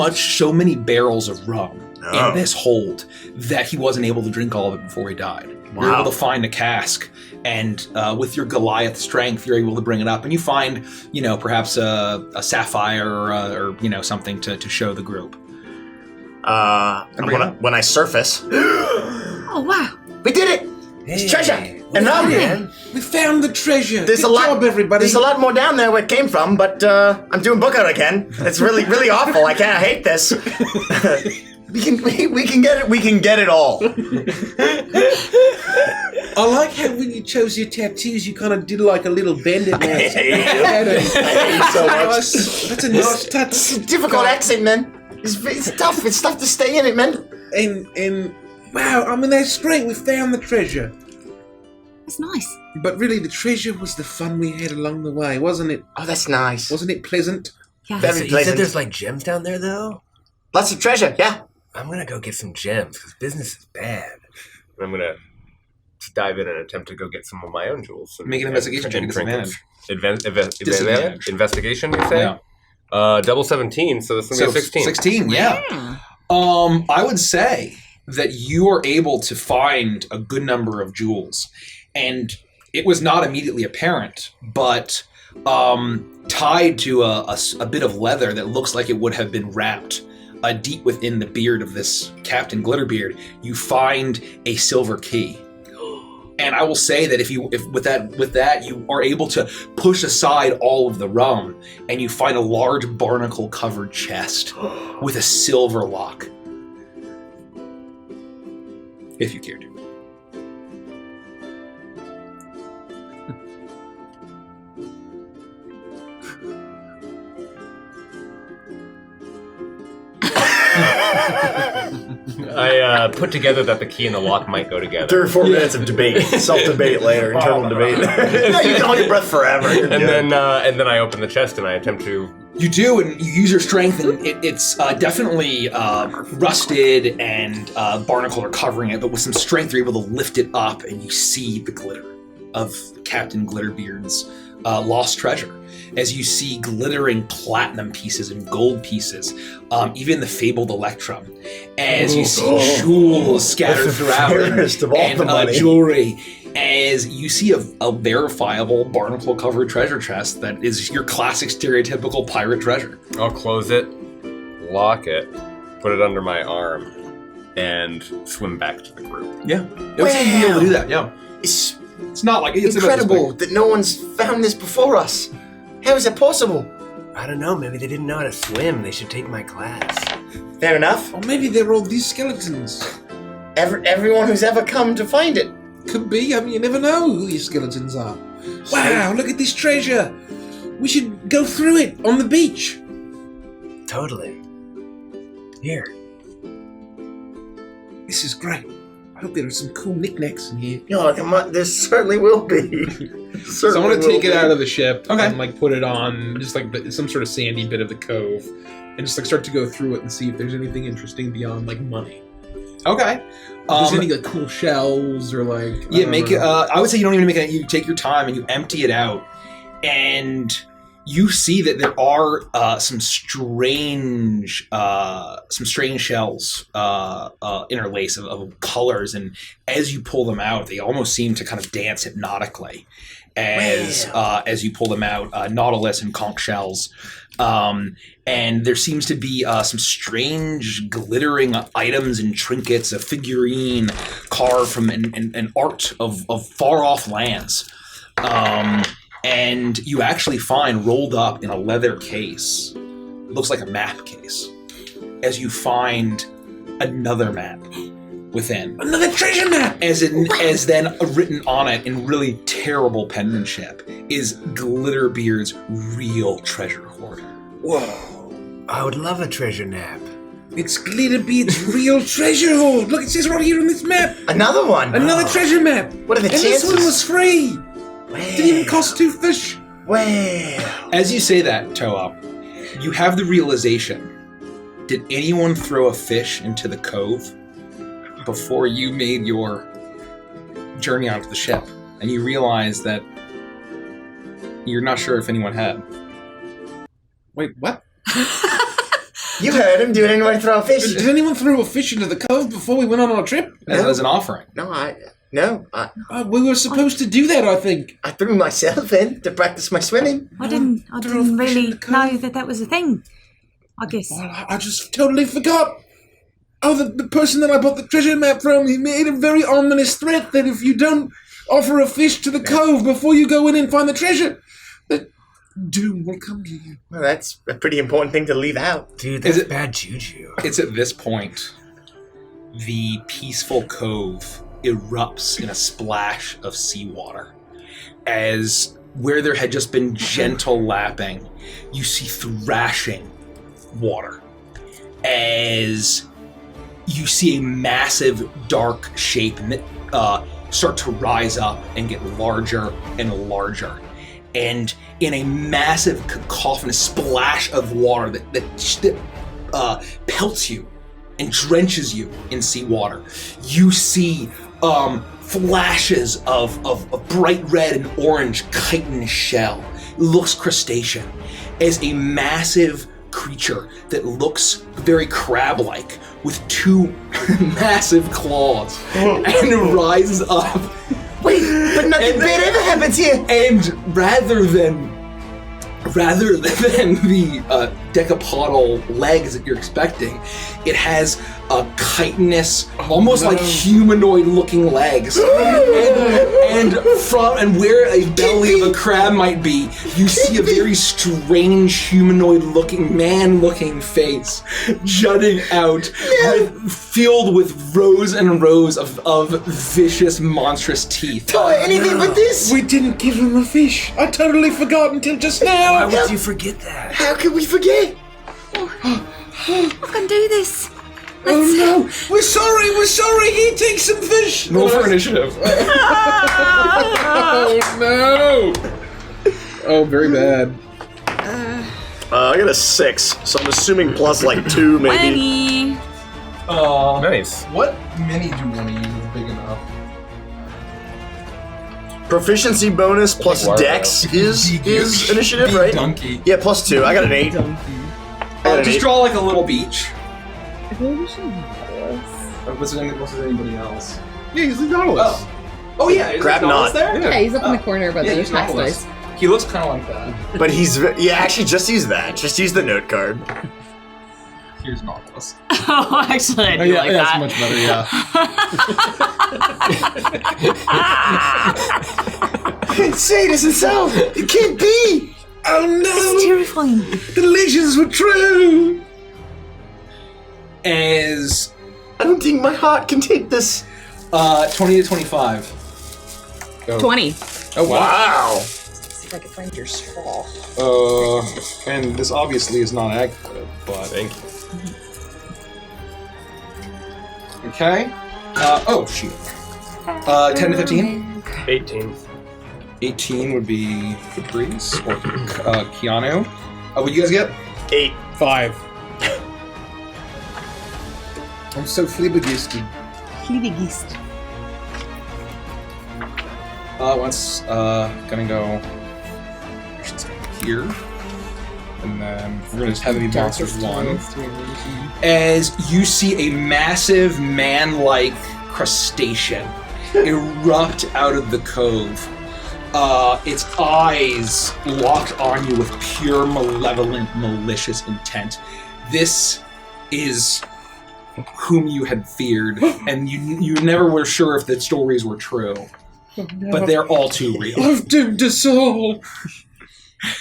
many barrels of rum in this hold that he wasn't able to drink all of it before he died. Wow. You're able to find a cask, and with your Goliath strength, you're able to bring it up, and you find, perhaps a sapphire or something to show the group. When I surface, Oh, wow. we did it! It's treasure! And now We found the treasure. There's Good a lot, job, everybody. There's a lot more down there where it came from, but I'm doing book out again. It's really, really awful. I hate this. We can get it. We can get it all. I like how when you chose your tattoos, you kind of did like a little bend it. Thank you so much. That's a nice touch. It's a difficult accent, man. It's tough. It's tough to stay in it, man. And wow, I mean that's great. We found the treasure. That's nice. But really, the treasure was the fun we had along the way, wasn't it? Oh, that's nice. Wasn't it pleasant? Yeah. Very You pleasant. said there's like gems down there, though? Lots of treasure, yeah. I'm gonna go get some gems, because business is bad. I'm gonna dive in and attempt to go get some of my own jewels. Make an investigation check at disadvantage. Disadvantage? Investigation, you say? Yeah. Double 17, so this is gonna be a 16. 16, yeah. I would say that you are able to find a good number of jewels, and it was not immediately apparent, but tied to a bit of leather that looks like it would have been wrapped deep within the beard of this Captain Glitterbeard, you find a silver key. And I will say that if with that you are able to push aside all of the rum, and you find a large barnacle covered chest with a silver lock. If you care to. I put together that the key and the lock might go together. 3 or 4 minutes of debate, self-debate later, internal debate. No, you can hold your breath forever. And then I open the chest and I attempt to. You do, and you use your strength, and it's definitely rusted, and barnacle are covering it, but with some strength you're able to lift it up, and you see the glitter of Captain Glitterbeard's lost treasure. As you see glittering platinum pieces and gold pieces, even the fabled electrum. As you see jewels scattered throughout, and jewelry. As you see a verifiable barnacle-covered treasure chest that is your classic stereotypical pirate treasure. I'll close it, lock it, put it under my arm, and swim back to the group. Yeah, it was easy to be able to do that. Yeah, it's not like it's incredible that no one's found this before us. How is that possible? I don't know, maybe they didn't know how to swim. They should take my class. Fair enough. Or maybe they're all these skeletons. Everyone who's ever come to find it. Could be. I mean, you never know who these skeletons are. Wow, look at this treasure. We should go through it on the beach. Totally. Here. This is great. I hope there are some cool knickknacks in here. No, there certainly will be. So I'm going to take it out of the ship and like put it on just like some sort of sandy bit of the cove and just like start to go through it and see if there's anything interesting beyond like money. Okay. If there's any like cool shells or like I would say you don't even make it. You take your time and you empty it out, and you see that there are some strange shells interlace of colors, and as you pull them out, they almost seem to kind of dance hypnotically as you pull them out. Nautilus and conch shells, and there seems to be some strange glittering items and trinkets, a figurine carved from an art of far off lands. And you actually find rolled up in a leather case, it looks like a map case, as you find another map within. Another treasure map! As then written on it in really terrible penmanship is Glitterbeard's real treasure hoard. Whoa. I would love a treasure nap. It's Glitterbeard's real treasure hoard. Look, it says right here on this map. Another one. Another treasure map. What are the and chances? this one was free. Didn't even cost 2 fish. Well. As you say that, Toa, you have the realization. Did anyone throw a fish into the cove before you made your journey onto the ship? And you realize that you're not sure if anyone had. Wait, what? You heard him. Did anyone throw a fish? Did anyone throw a fish into the cove before we went on our trip? As an offering. No, We were supposed to do that, I think. I threw myself in to practice my swimming. I didn't really know that was a thing. I guess. Well, I just totally forgot. Oh, the person that I bought the treasure map from, he made a very ominous threat that if you don't offer a fish to the cove before you go in and find the treasure, that doom will come to you. Well, that's a pretty important thing to leave out. Dude, that's bad juju. It's at this point the peaceful cove erupts in a splash of seawater. As where there had just been gentle lapping, you see thrashing water. As you see a massive dark shape start to rise up and get larger and larger. And in a massive cacophonous splash of water that pelts you and drenches you in seawater, you see flashes of bright red and orange chitin shell. It looks crustacean. As a massive creature that looks very crab-like with 2 massive claws and rises up. Wait, but nothing bad ever happens here. And rather than the decapodal legs that you're expecting, it has a chitinous, almost like humanoid-looking legs. and where a belly of a crab might be, you see a very strange humanoid-looking, man-looking face jutting out, filled with rows and rows of vicious, monstrous teeth. Oh, anything but this? We didn't give him a fish. I totally forgot until just now. Why would you forget that? How could we forget? I can do this. Oh no! We're sorry! He takes some fish! Roll for initiative. Oh no! Oh, very bad. I got a 6, so I'm assuming plus like 2 maybe. 20. Nice. What mini do you want to use big enough? Proficiency bonus plus Larva. dex is initiative, right? Donkey. Yeah, plus 2. I got an 8. Just draw like a little beach. I feel like we should have Or was it anybody else? Yeah, he's the Nautilus. Oh yeah, is Grab Nautilus knot. there? Yeah, he's up in the corner by the he's tax Nautilus. dice. He looks kind of like that. But actually just use that. Just use the note card. Here's Nautilus. Oh, actually, I do like that's that. much better, yeah. Say it doesn't sound. It can't be. Oh no! It's terrifying. The legends were true! As I don't think my heart can take this. 20 to 25. 20. Oh wow! See if I can find your straw. And this obviously is not accurate, but Thank you. okay. Oh shoot. 10 to 15. 18. 18 would be Caprice or Keanu. What do you guys get? 8. 5. I'm so flibbergisted. Flibbergist. Once gonna go here. and then we're gonna just have the monsters one. Darkest illusion. As you see a massive man-like crustacean erupt out of the cove. Its eyes locked on you with pure malevolent, malicious intent. This is whom you had feared, and you never were sure if the stories were true. Oh, no. But they're all too real. I've doomed us all.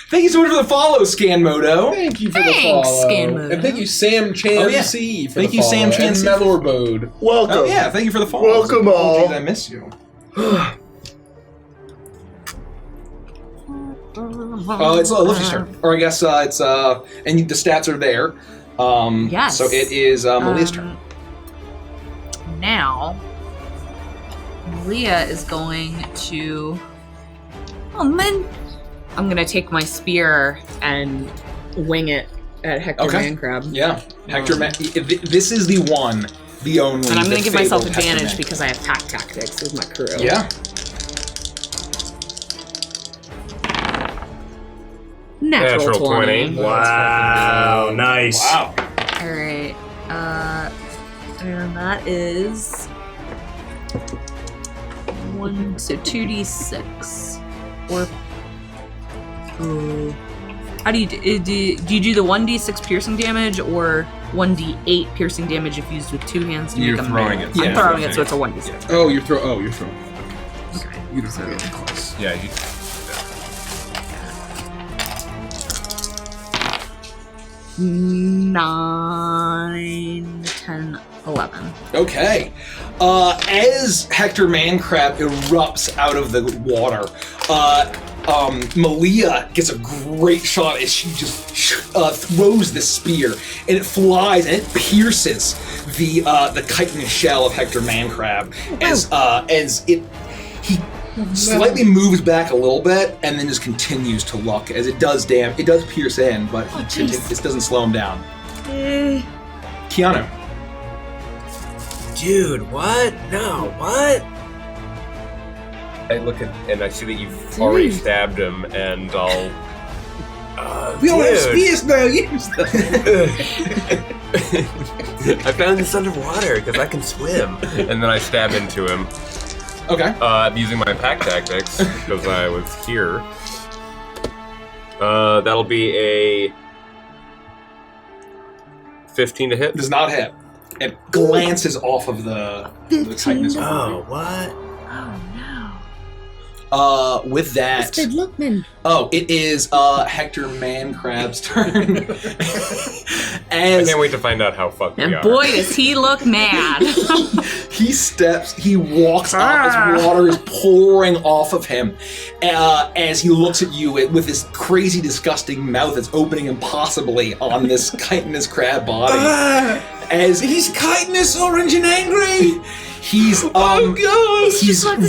Thank you so much for the follow, Scanmodo. Thank you for Thanks, the follow. Scanmodo. And thank you, Sam Chan Oh, yeah. C. For Thank the you, follow. Sam Chan C. And Melorbode. Welcome. Oh yeah, thank you for the follow. Welcome all. Oh, geez, I miss you. It's Luffy's turn, or I guess it's and the stats are there. Yes. So it is Malia's turn. Now, Malia is going to. Oh man! I'm gonna take my spear and wing it at Hector Okay. Mancrab. Yeah, Hector. This is the one, the only. And I'm gonna the give myself fabled Hector advantage Man. because I have pack tactics with my crew. Yeah. Natural 20. Wow, nice. Wow. Alright. And that is 2d6. Or how do you do you do the 1d6 piercing damage or 1d8 piercing damage if used with two hands to You're make a throwing melee? it. I'm Yeah. throwing it, so it's a 1d6. Oh, you're throwing. Okay. You don't forget the class. Yeah, 9, 10, 11. Okay. As Hector Mancrab erupts out of the water, Malia gets a great shot as she just throws the spear, and it flies and it pierces the chitinous shell of Hector Mancrab as he slightly moves back a little bit and then just continues to look as it does it does pierce in, but it doesn't slow him down. Keanu. Dude, what? No, what? I look at and I see that you've already stabbed him, and I'll. We all have dude. spears now. Use them. I found this underwater because I can swim, and then I stab into him. Okay. Using my pack tactics because I was here. That'll be a 15 to hit. Does not hit. It glances off of the chitinous. Oh, what? With that, Lookman. it is Hector Mancrab's turn. I As can't wait to find out how fucked we And are. boy, does he look mad. he walks up as water is pouring off of him, as he looks at you with this crazy, disgusting mouth that's opening impossibly on this chitinous crab body. As He's chitinous, orange, and angry. he's he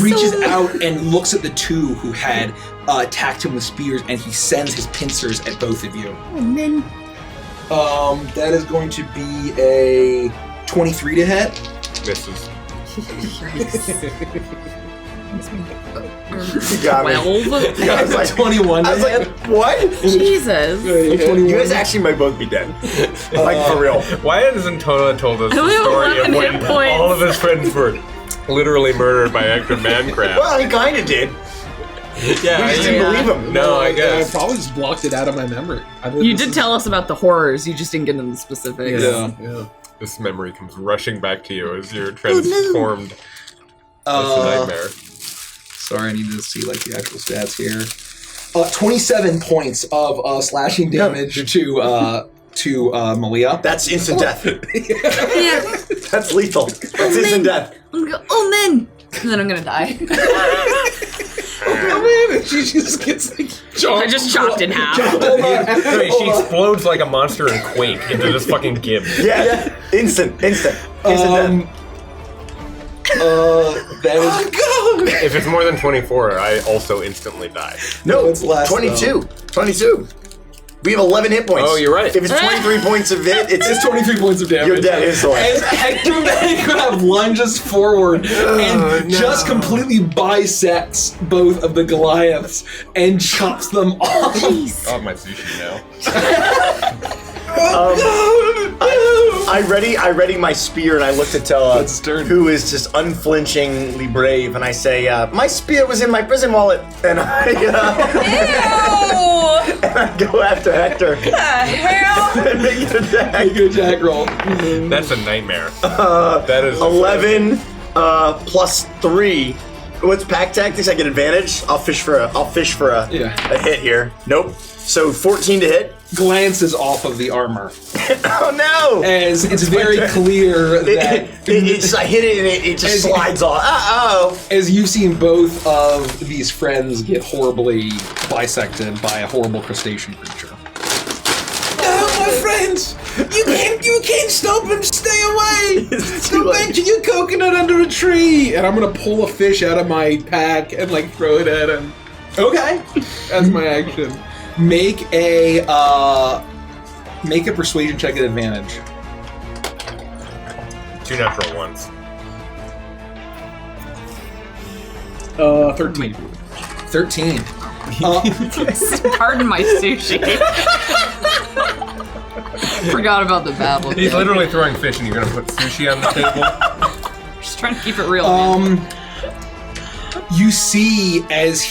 reaches out and looks at the two who had attacked him with spears, and he sends his pincers at both of you. And then That is going to be a 23 to hit. Misses. You got me. 12. I was like, 21 I was to hit. like, what? Jesus. You guys actually might both be dead. Like, for real. Why hasn't Tola told us I the only have story of 11 when hit points. all of his friends were literally murdered by Hector Mancrab? Well, he kind of did. Yeah, We just didn't believe him. No, I I guess. probably just blocked it out of my memory. You did tell us about the horrors, you just didn't get into the specifics. Yeah. This memory comes rushing back to you as you're transformed. It's a nightmare. Sorry, I need to see like the actual stats here. 27 points of slashing damage to Malia. That's instant death. Yeah. That's lethal. That's instant death. I'm gonna go, oh man! And then I'm gonna die. Oh man, and she just gets like I just chopped in half. Wait, she explodes like a monster in Quake into this fucking gib. Yeah. Instant death. That is If it's more than 24, I also instantly die. No, it's less, 22. 22. We have 11 hit points. Oh, you're right. If it's 23 points of hit, It's 23 points of damage. You're dead instantly. As Hector Bancroft lunges forward and just completely bisects both of the Goliaths and chops them off. I have my sushi now. I ready my spear and I look to Tella, That's Zurn. who is just unflinchingly brave, and I say, my spear was in my prison wallet, and I go after Hector. And make an attack. Make an attack roll. That's a nightmare. That is 11 plus 3. What's pack tactics? I get advantage. I'll fish for a hit here. Nope. So 14 to hit. Glances off of the armor. Oh no! As it's very clear that I hit it and it just slides off. as you've seen both of these friends get horribly bisected by a horrible crustacean creature. No, my friends! You can't stop him! Stay away! Go back to your coconut under a tree! And I'm gonna pull a fish out of my pack and like throw it at him. Okay. That's my action. Make a persuasion check at advantage. 2 natural ones. 13. 13. Pardon my sushi. Forgot about the battle. He's literally throwing fish and you're gonna put sushi on the table? Just trying to keep it real. Man. You see as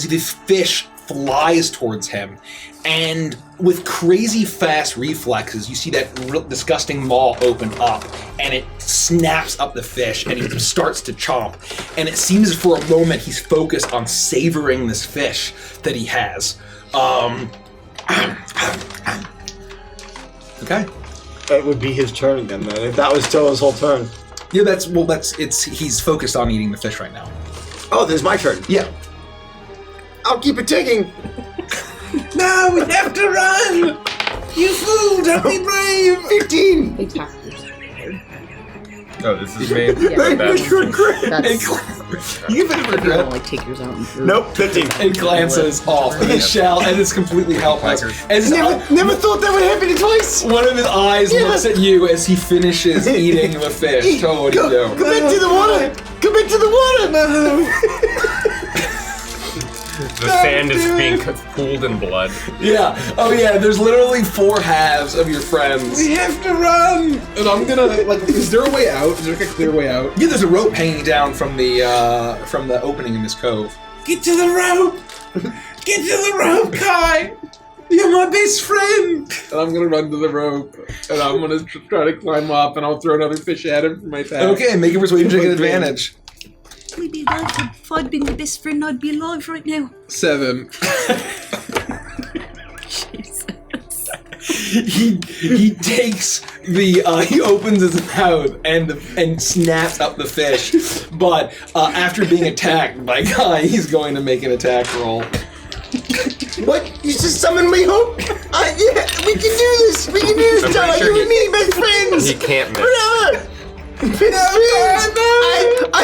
the fish flies towards him, and with crazy fast reflexes, you see that disgusting maw open up, and it snaps up the fish, and he starts to chomp. And it seems as for a moment he's focused on savoring this fish that he has. Okay. That would be his turn again, then. If that was Toa's whole turn. Yeah, he's focused on eating the fish right now. Oh, this is my turn. Yeah. I'll keep it ticking. No, we have to run! You fool, don't be brave! 15! They tackle yourself. Oh, this is me? That's You can You don't like take yours out and through. Nope, 15. It glances off his shell, and it's completely helpless. As Never thought that would happen twice. one of his eyes looks at you as he finishes eating the fish. So what do you do? Go back to the water. Go back to the water. No. The sand is being pooled in blood. Yeah. Oh yeah. There's literally 4 halves of your friends. We have to run! And I'm gonna, like, is there a way out? Is there like a clear way out? Yeah, there's a rope hanging down from the opening in this cove. Get to the rope! Get to the rope, Kai! You're my best friend! And I'm gonna run to the rope, and I'm gonna try to climb up, and I'll throw another fish at him from my pack. Okay, make a persuasion check at advantage. Maybe if I'd been the best friend, I'd be alive right now. 7. He takes the he opens his mouth and snaps up the fish, but after being attacked by Guy, he's going to make an attack roll. What? You just summoned me, Hope? Yeah, we can do this. We can do this, I'm John. pretty sure You and me, best friends. He can't miss. Whatever. Best friends. I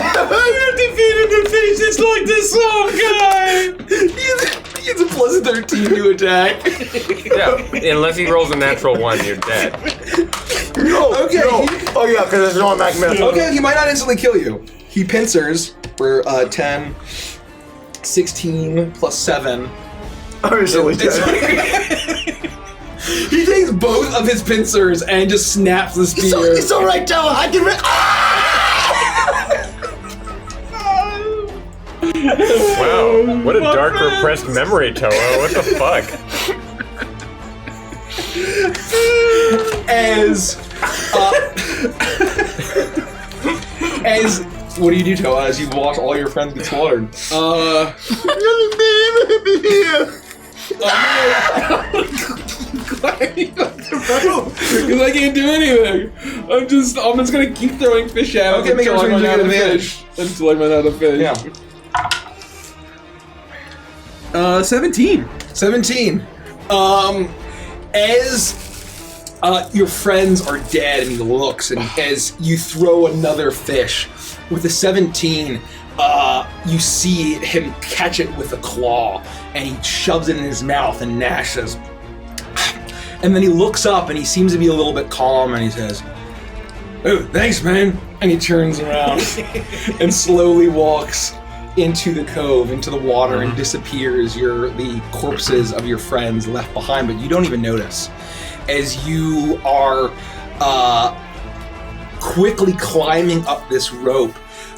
defeated the fish just like this song, Guy! He gets a plus 13 to attack. Yeah, unless he rolls a natural 1, you're dead. No. Okay. No. Oh yeah, because there's no automatic. Okay, he might not instantly kill you. He pincers for 10, 16 plus 7. I'm silly dead. He takes both of his pincers and just snaps the spear. It's all right, Toa. I can. Wow, what a dark repressed memory, Toa. What the fuck? As what do you do, Toa, as you watch all your friends get slaughtered? Because I can't do anything. I'm just gonna keep throwing fish at him. Okay, make a until I persuasion run check out at of advantage. fish. Until I run out of fish. Yeah. 17. 17. As Your friends are dead, and he looks, and as you throw another fish, with a 17, you see him catch it with a claw, and he shoves it in his mouth and gnashes. And then he looks up, and he seems to be a little bit calm, and he says, "Oh, thanks, man." And he turns around and slowly walks into the cove, into the water, and disappears. The corpses of your friends left behind, but you don't even notice. As you are quickly climbing up this rope,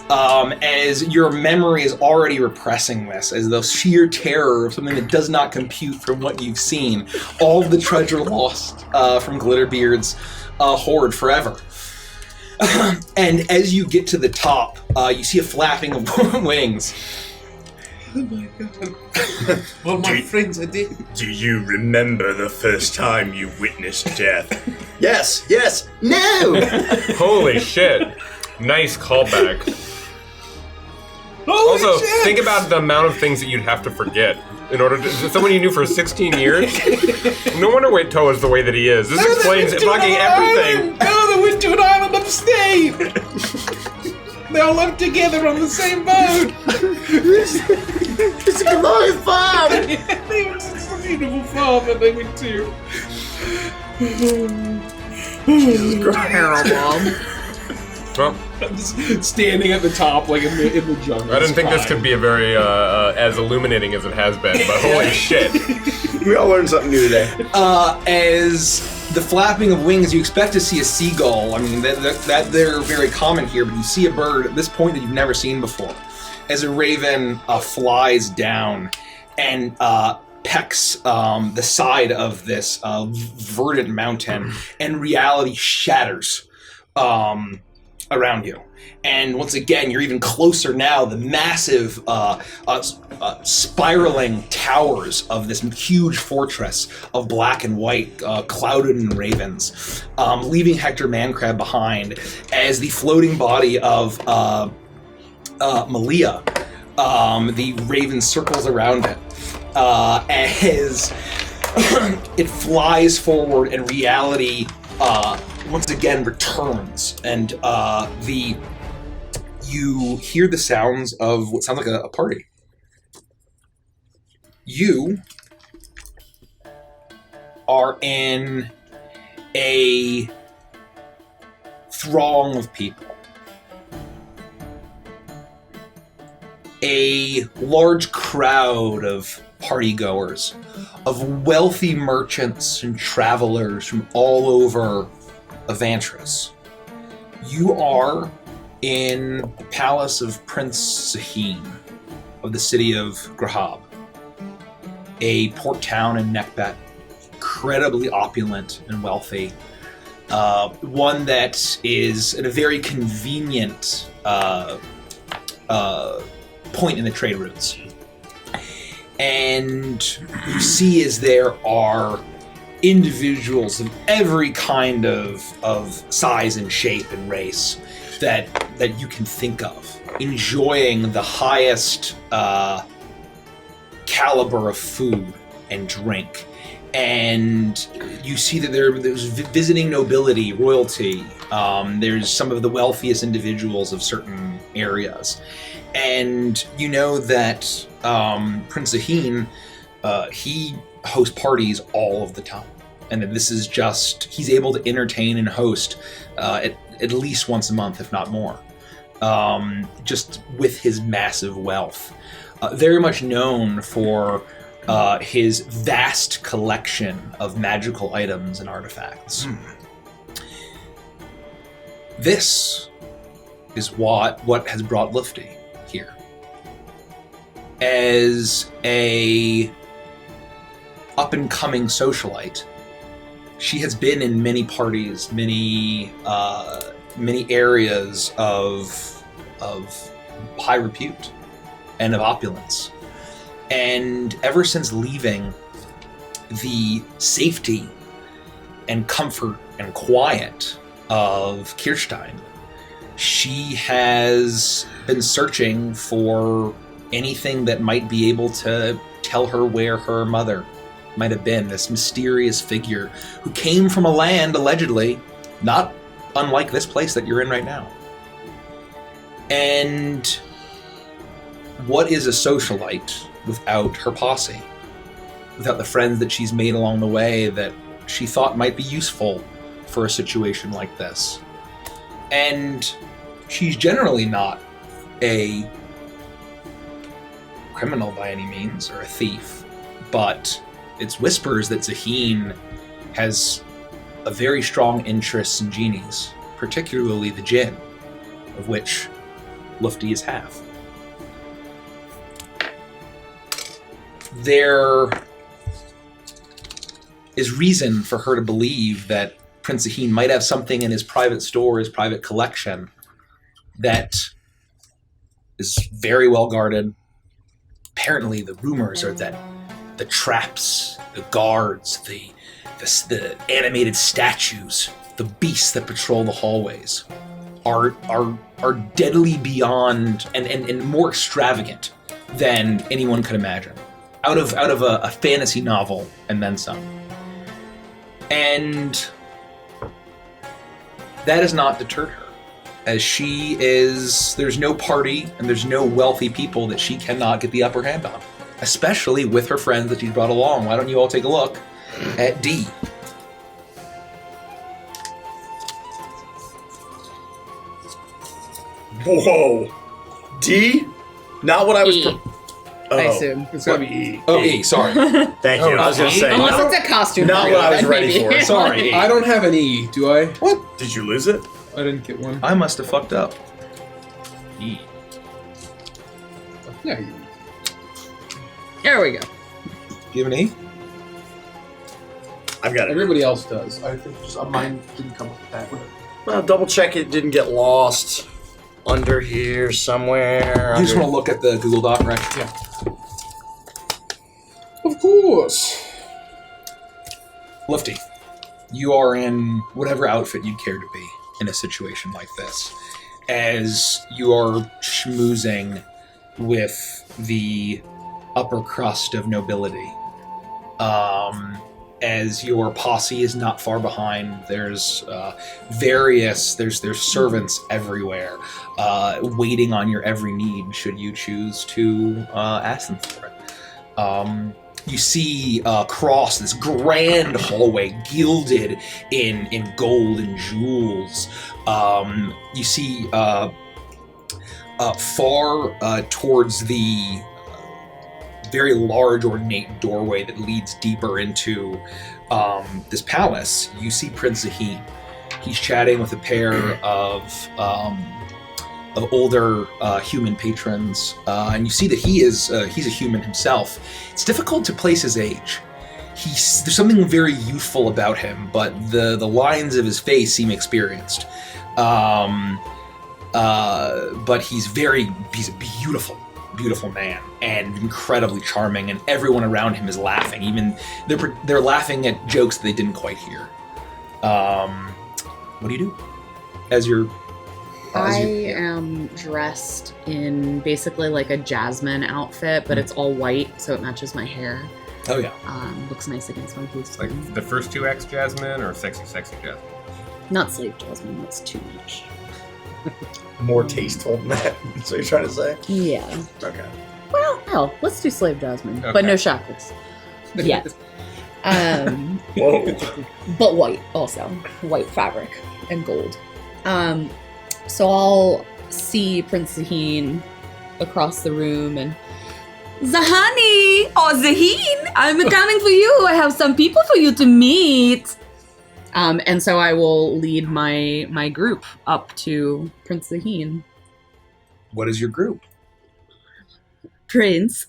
as your memory is already repressing this, as the sheer terror of something that does not compute from what you've seen, all of the treasure lost from Glitterbeard's hoard forever. And as you get to the top, you see a flapping of wings. Oh my god. All my friends are dead. Do you remember the first time you witnessed death? Yes. No! Holy shit. Nice callback. Holy Also, shit! think about the amount of things that you'd have to forget in order to... Someone you knew for 16 years? No wonder Toe is the way that he is. This explains fucking everything. No, they went to an island upstate. They all lived together on the same boat. It's a glorious farm! It's a beautiful farm that they went to. Terrible. Well, I'm just standing at the top, like in the jungle. I didn't think this could be a very as illuminating as it has been, but holy shit. We all learned something new today. As the flapping of wings, you expect to see a seagull. I mean, that they're very common here, but you see a bird at this point that you've never seen before. As a raven flies down and pecks the side of this verdant mountain, and reality shatters around you. And once again, you're even closer now. The massive spiraling towers of this huge fortress of black and white, clouded in ravens, leaving Hector Mancrab behind as the floating body of Malia, the raven circles around it as it flies forward, and reality once again returns, and you hear the sounds of what sounds like a party. You are in a throng of people. A large crowd of partygoers, of wealthy merchants and travelers from all over Avantris. You are in the palace of Prince Zaheen of the city of Grahab, a port town in Nekbet, incredibly opulent and wealthy. One that is at a very convenient point in the trade routes. And you see as there are individuals of every kind of size and shape and race that you can think of, enjoying the highest caliber of food and drink. And you see that there's visiting nobility, royalty. There's some of the wealthiest individuals of certain areas. And you know that Prince Zaheen, he hosts parties all of the time. And that this is just, he's able to entertain and host at least once a month, if not more, just with his massive wealth. Very much known for his vast collection of magical items and artifacts. This is what has brought Lufty here. As a up-and-coming socialite, she has been in many parties, many areas of high repute and of opulence. And ever since leaving the safety and comfort and quiet of Kirstein, she has been searching for anything that might be able to tell her where her mother might have been, this mysterious figure who came from a land, allegedly, not unlike this place that you're in right now. And what is a socialite without her posse? Without the friends that she's made along the way that she thought might be useful for a situation like this? And she's generally not a criminal by any means, or a thief, but it's whispers that Zaheen has a very strong interest in genies, particularly the djinn, of which Lufty is half. There is reason for her to believe that Prince Zaheen might have something in his private store, his private collection, that is very well guarded. Apparently, the rumors are that the traps, the guards, the animated statues, the beasts that patrol the hallways are deadly beyond and more extravagant than anyone could imagine. Out of a fantasy novel and then some. And that has not deterred her. As she is, there's no party and there's no wealthy people that she cannot get the upper hand on. Especially with her friends that she's brought along. Why don't you all take a look at D? Whoa. D? Not what I was... E. Oh. I assume. It's gotta be E. Oh, E, sorry. Thank you. I was going to say. Unless it's a costume. Not what I was ready for. Sorry, E. I don't have an E, do I? What? Did you lose it? I didn't get one. I must have fucked up. E. Yeah. There we go. Do you have an E? I've got it. Everybody else does. I think just mine didn't come up with that one. Well, double check it didn't get lost under here somewhere. You just want to look at the Google Doc, right? Yeah. Of course. Lufty, you are in whatever outfit you'd care to be in a situation like this. As you are schmoozing with the upper crust of nobility. As your posse is not far behind, there's there's servants everywhere, waiting on your every need should you choose to ask them for it. You see across this grand hallway, gilded in gold and jewels. You see far towards the very large ornate doorway that leads deeper into this palace, you see Prince Zaheen. He's chatting with a pair of older human patrons, and you see that he's a human himself. It's difficult to place his age. There's something very youthful about him, but the lines of his face seem experienced. But he's a beautiful man and incredibly charming, and everyone around him is laughing. Even they're laughing at jokes that they didn't quite hear. What do you do? I am dressed in basically like a jasmine outfit, but it's all white, so it matches my hair. Oh yeah. Looks nice against my blue skin. Like the first 2X Jasmine or sexy Jasmine? Not slave jasmine, that's too much. More tasteful than that. That's what you're trying to say? Yeah. Okay. Well, hell, let's do slave jasmine, Okay. but no shackles. Yet. Whoa. But white also. White fabric and gold. So I'll see Prince Zaheen across the room and Zahani or Zaheen, I'm coming for you. I have some people for you to meet. And so I will lead my group up to Prince Zaheen. What is your group? Prince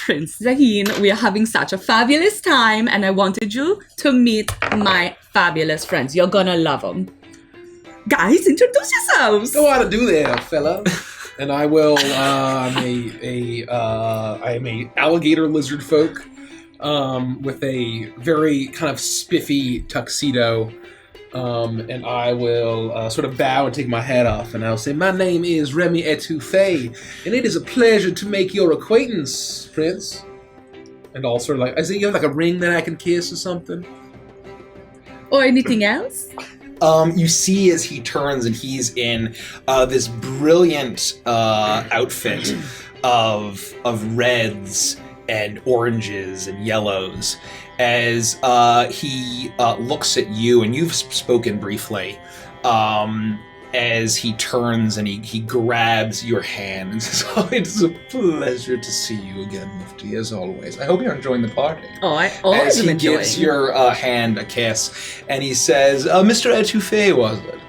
Zaheen, we are having such a fabulous time, and I wanted you to meet my fabulous friends. You're gonna love them. Guys, introduce yourselves. Go on and do there, fella. And I will. I am a alligator lizard folk with a very kind of spiffy tuxedo. And I will sort of bow and take my hat off, and I'll say, "My name is Remy Etouffee, and it is a pleasure to make your acquaintance, Prince." And all sort of like, is it, you have like a ring that I can kiss or something? Or anything else? You see as he turns and he's in this brilliant outfit of reds and oranges and yellows as he looks at you, and you've spoken briefly, as he turns and he grabs your hand and says, "Oh, it's a pleasure to see you again, Mufti, as always. I hope you're enjoying the party." Oh, I always As am he enjoying. gives your hand a kiss, and he says, "Mr. Etouffee, was it?"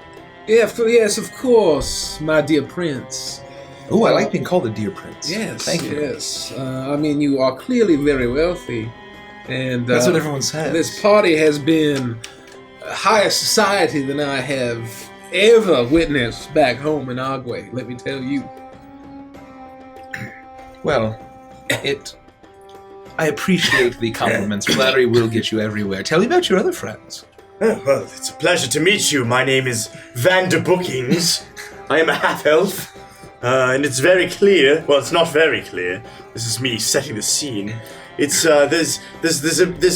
Yes, of course, my dear prince. Oh, I like being called a dear prince. Yes, Thank you. yes. I mean, you are clearly very wealthy. And That's what everyone says. This party has been higher society than I have ever witnessed back home in Agwe, let me tell you. Well, I appreciate the compliments. Flattery will get you everywhere. Tell me about your other friends. Oh, well, it's a pleasure to meet you. My name is Vander Bookings. I am a half-elf. And it's very clear. Well, it's not very clear. This is me setting the scene. It's there's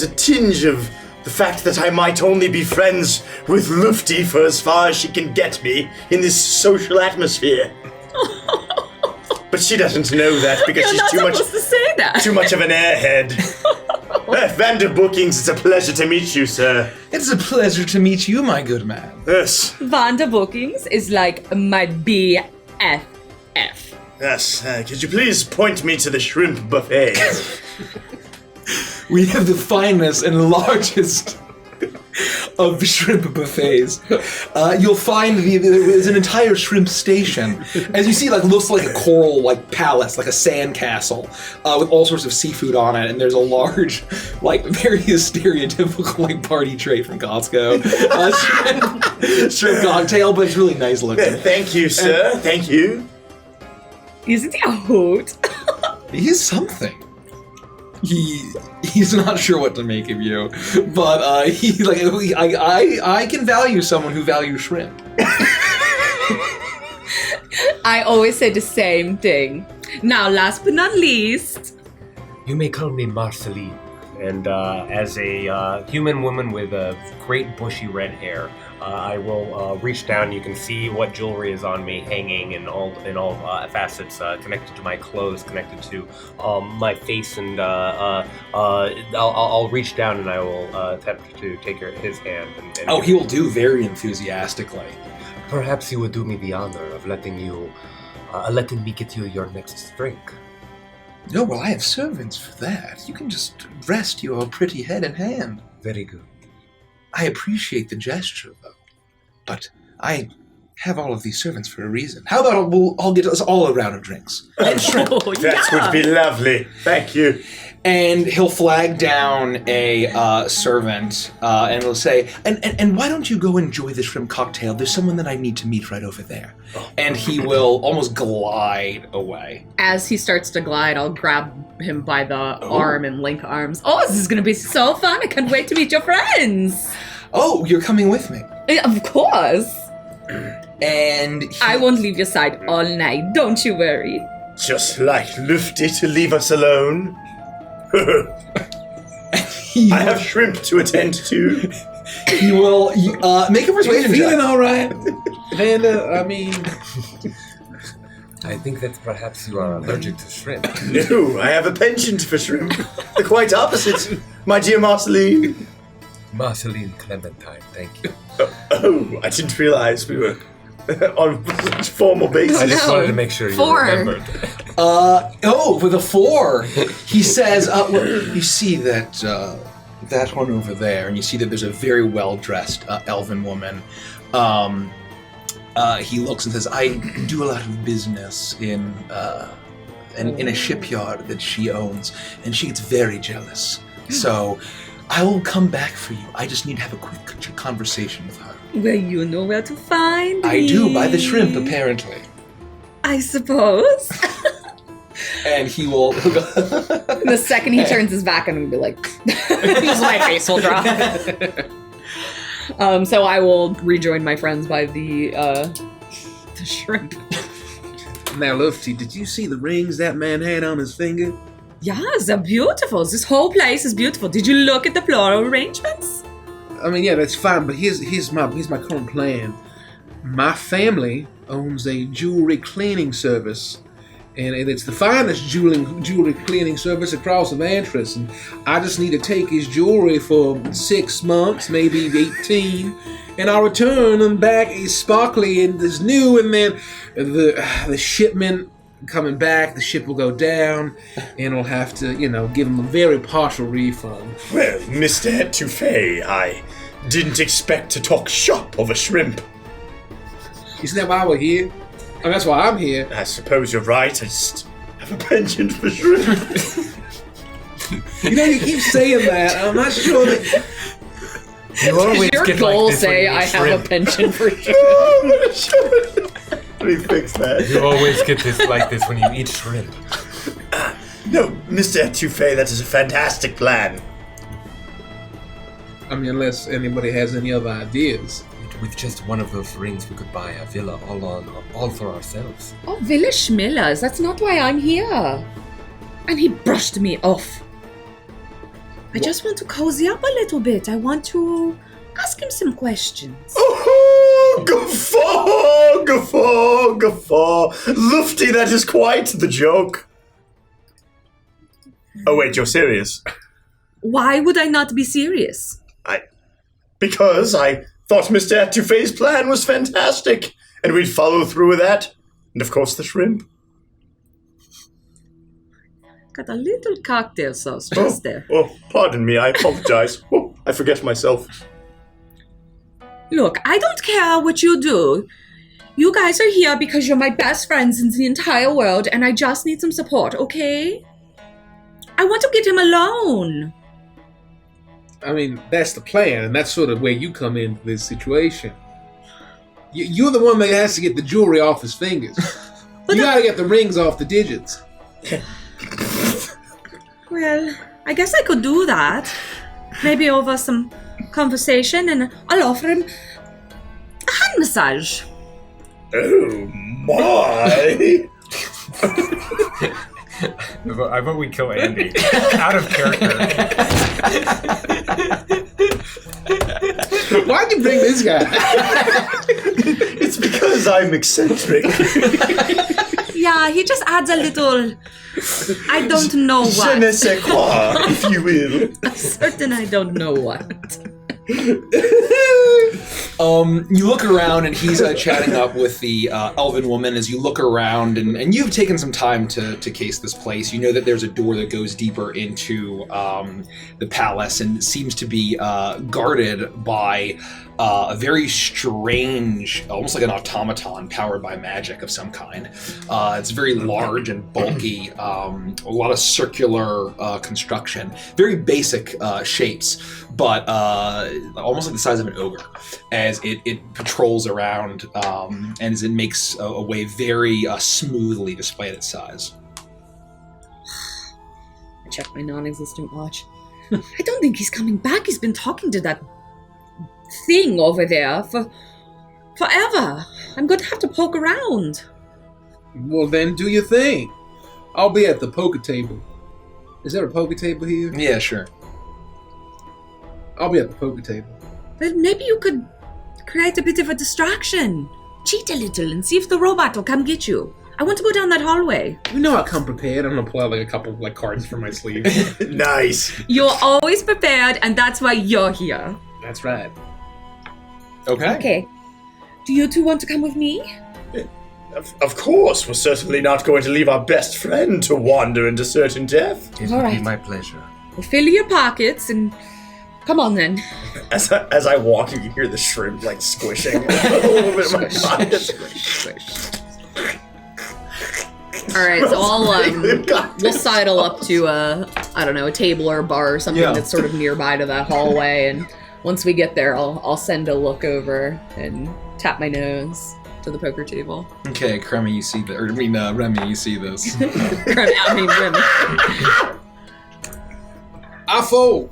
a tinge of the fact that I might only be friends with Lufti for as far as she can get me in this social atmosphere. But she doesn't know that because You're she's not too much supposed to say that. too much of an airhead. Vander Bookings, it's a pleasure to meet you, sir. It's a pleasure to meet you, my good man. Yes. Vanda Bookings is like my BFF. Yes, could you please point me to the shrimp buffet? We have the finest and largest of shrimp buffets. You'll find there's an entire shrimp station. As you see, looks like a coral palace, like a sand castle, with all sorts of seafood on it. And there's a large, very stereotypical party tray from Costco, shrimp cocktail, but it's really nice looking. Thank you, sir. Thank you. Isn't he a hoot? He's something. He's not sure what to make of you, but I can value someone who values shrimp. I always say the same thing. Now, last but not least, You may call me Marceline. And as a human woman with great bushy red hair, I will reach down. You can see what jewelry is on me, hanging in all facets, connected to my clothes, connected to my face, and I'll reach down and I will attempt to take his hand. And He will do very enthusiastically. Perhaps you would do me the honor of letting me get you your next drink. No, well, I have servants for that. You can just rest your pretty head and hand. Very good. I appreciate the gesture, though. But I have all of these servants for a reason. How about I'll get us all a round of drinks? And shrimp. That would be lovely. Thank you. And he'll flag down a servant, and he'll say, and why don't you go enjoy the shrimp cocktail? There's someone that I need to meet right over there. And he will almost glide away. as he starts to glide, I'll grab him by the arm and link arms. Oh, this is going to be so fun. I can't wait to meet your friends. Oh, you're coming with me. Of course. And I won't leave your side all night. Don't you worry. Just like Lufti to leave us alone. I have shrimp to attend to. He will make a persuasion check. Feeling all right, Vanda? I mean, I think that perhaps you are allergic to shrimp. No, I have a penchant for shrimp. The quite opposite, my dear Marceline. Marceline Clementine, thank you. Oh, I didn't realize we were on such formal basis. I just wanted to make sure you remembered. With a 4, he says, well, you see that that one over there, and you see that there's a very well-dressed elven woman. He looks and says, I do a lot of business in a shipyard that she owns, and she gets very jealous. So I will come back for you. I just need to have a quick conversation with her. Well, you know where to find me. I do, by the shrimp, apparently. I suppose. And he'll go... The second he turns his back, I'm going to be like... my face will drop. So I will rejoin my friends by the shrimp. now, Lufty, did you see the rings that man had on his finger? Yeah, they're beautiful. This whole place is beautiful. Did you look at the floral arrangements? I mean, yeah, that's fine, but here's my current plan. My family owns a jewelry cleaning service, and it's the finest jewelry cleaning service across Avantris, and I just need to take his jewelry for 6 months, maybe 18, and I'll return them back as sparkly and as new, and then the shipment coming back, the ship will go down, and I'll have to, give him a very partial refund. Well, Mr. Etouffee, I didn't expect to talk shop of a shrimp. Isn't that why we're here? And that's why I'm here. I suppose you're right. I just have a penchant for shrimp. You keep saying that. I'm not sure that... You always Your get goal like this when say you I eat have shrimp. a penchant for Let me fix that. You always get this like this when you eat shrimp. No, Mr. Etouffee, that is a fantastic plan. I mean, unless anybody has any other ideas. With just one of those rings, we could buy a villa all for ourselves. Oh, Villa Schmillers, that's not why I'm here. And he brushed me off. I just want to cozy up a little bit. I want to ask him some questions. Oh, guffaw. Lufty, that is quite the joke. Oh, wait, you're serious? Why would I not be serious? Because I thought Mr. Etouffee's plan was fantastic, and we'd follow through with that. And of course, the shrimp. Got a little cocktail sauce just there. Oh, pardon me, I apologize. Oh, I forget myself. Look, I don't care what you do. You guys are here because you're my best friends in the entire world, and I just need some support, okay? I want to get him alone. I mean, that's the plan, and that's sort of where you come into this situation. You're the one that has to get the jewelry off his fingers. You gotta get the rings off the digits. Well, I guess I could do that. Maybe over some conversation, and I'll offer him a hand massage. Oh, my. I vote we kill Andy. Out of character. Why'd you bring this guy? It's because I'm eccentric. Yeah, he just adds a little... I don't know Je what. ne sais quoi, if you will. Certain I don't know what. You look around and he's chatting up with the elven woman. As you look around, and you've taken some time to case this place. You know that there's a door that goes deeper into the palace, and it seems to be guarded by a very strange, almost like an automaton powered by magic of some kind. It's very large and bulky, a lot of circular construction, very basic shapes, but almost like the size of an ogre, as it patrols around and as it makes a way very smoothly displayed its size. I check my non-existent watch. I don't think he's coming back. He's been talking to that thing over there for forever. I'm going to have to poke around. Well, then do your thing. I'll be at the poker table. Is there a poker table here? Yeah, sure. I'll be at the poker table. Well, maybe you could create a bit of a distraction. Cheat a little and see if the robot will come get you. I want to go down that hallway. You know I come prepared. I'm gonna pull out like a couple like cards from my sleeve. Nice. You're always prepared, and that's why you're here. That's right. Okay. Okay. Do you two want to come with me? Of course, we're certainly not going to leave our best friend to wander into certain death. It All would right. be my pleasure. Well, fill your pockets and come on then. As I walk, you can hear the shrimp like squishing a little bit in my pocket. All right, so we'll sidle up to a table or a bar or something that's sort of nearby to that hallway, and once we get there, I'll send a look over and tap my nose to the poker table. Okay, Remy, you see this. Remy, you see this. Remy. I fold.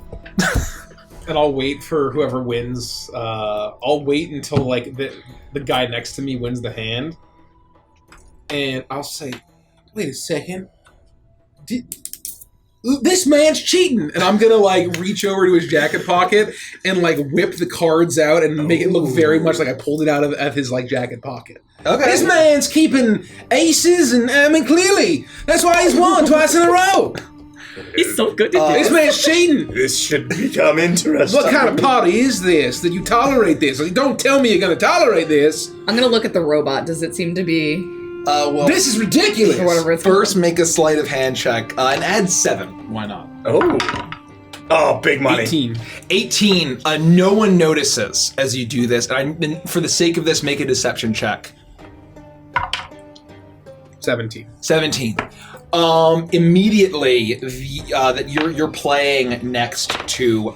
And I'll wait for whoever wins. I'll wait until like the guy next to me wins the hand, and I'll say, "Wait a second. this man's cheating, and I'm gonna like reach over to his jacket pocket and like whip the cards out and make it look very much like I pulled it out of his like jacket pocket. Okay. This man's keeping aces, and I mean clearly that's why he's won twice in a row. He's so good at This this. man's cheating. This should become interesting. What kind of party is this that you tolerate this? Like, don't tell me you're gonna tolerate this. I'm gonna look at the robot. Does it seem to be Well, This is ridiculous. or whatever it's first make a sleight of hand check and add 7. Why not? Oh, big money. 18. 18. No one notices as you do this. And for the sake of this, make a deception check. 17. 17. Immediately, that you're playing next to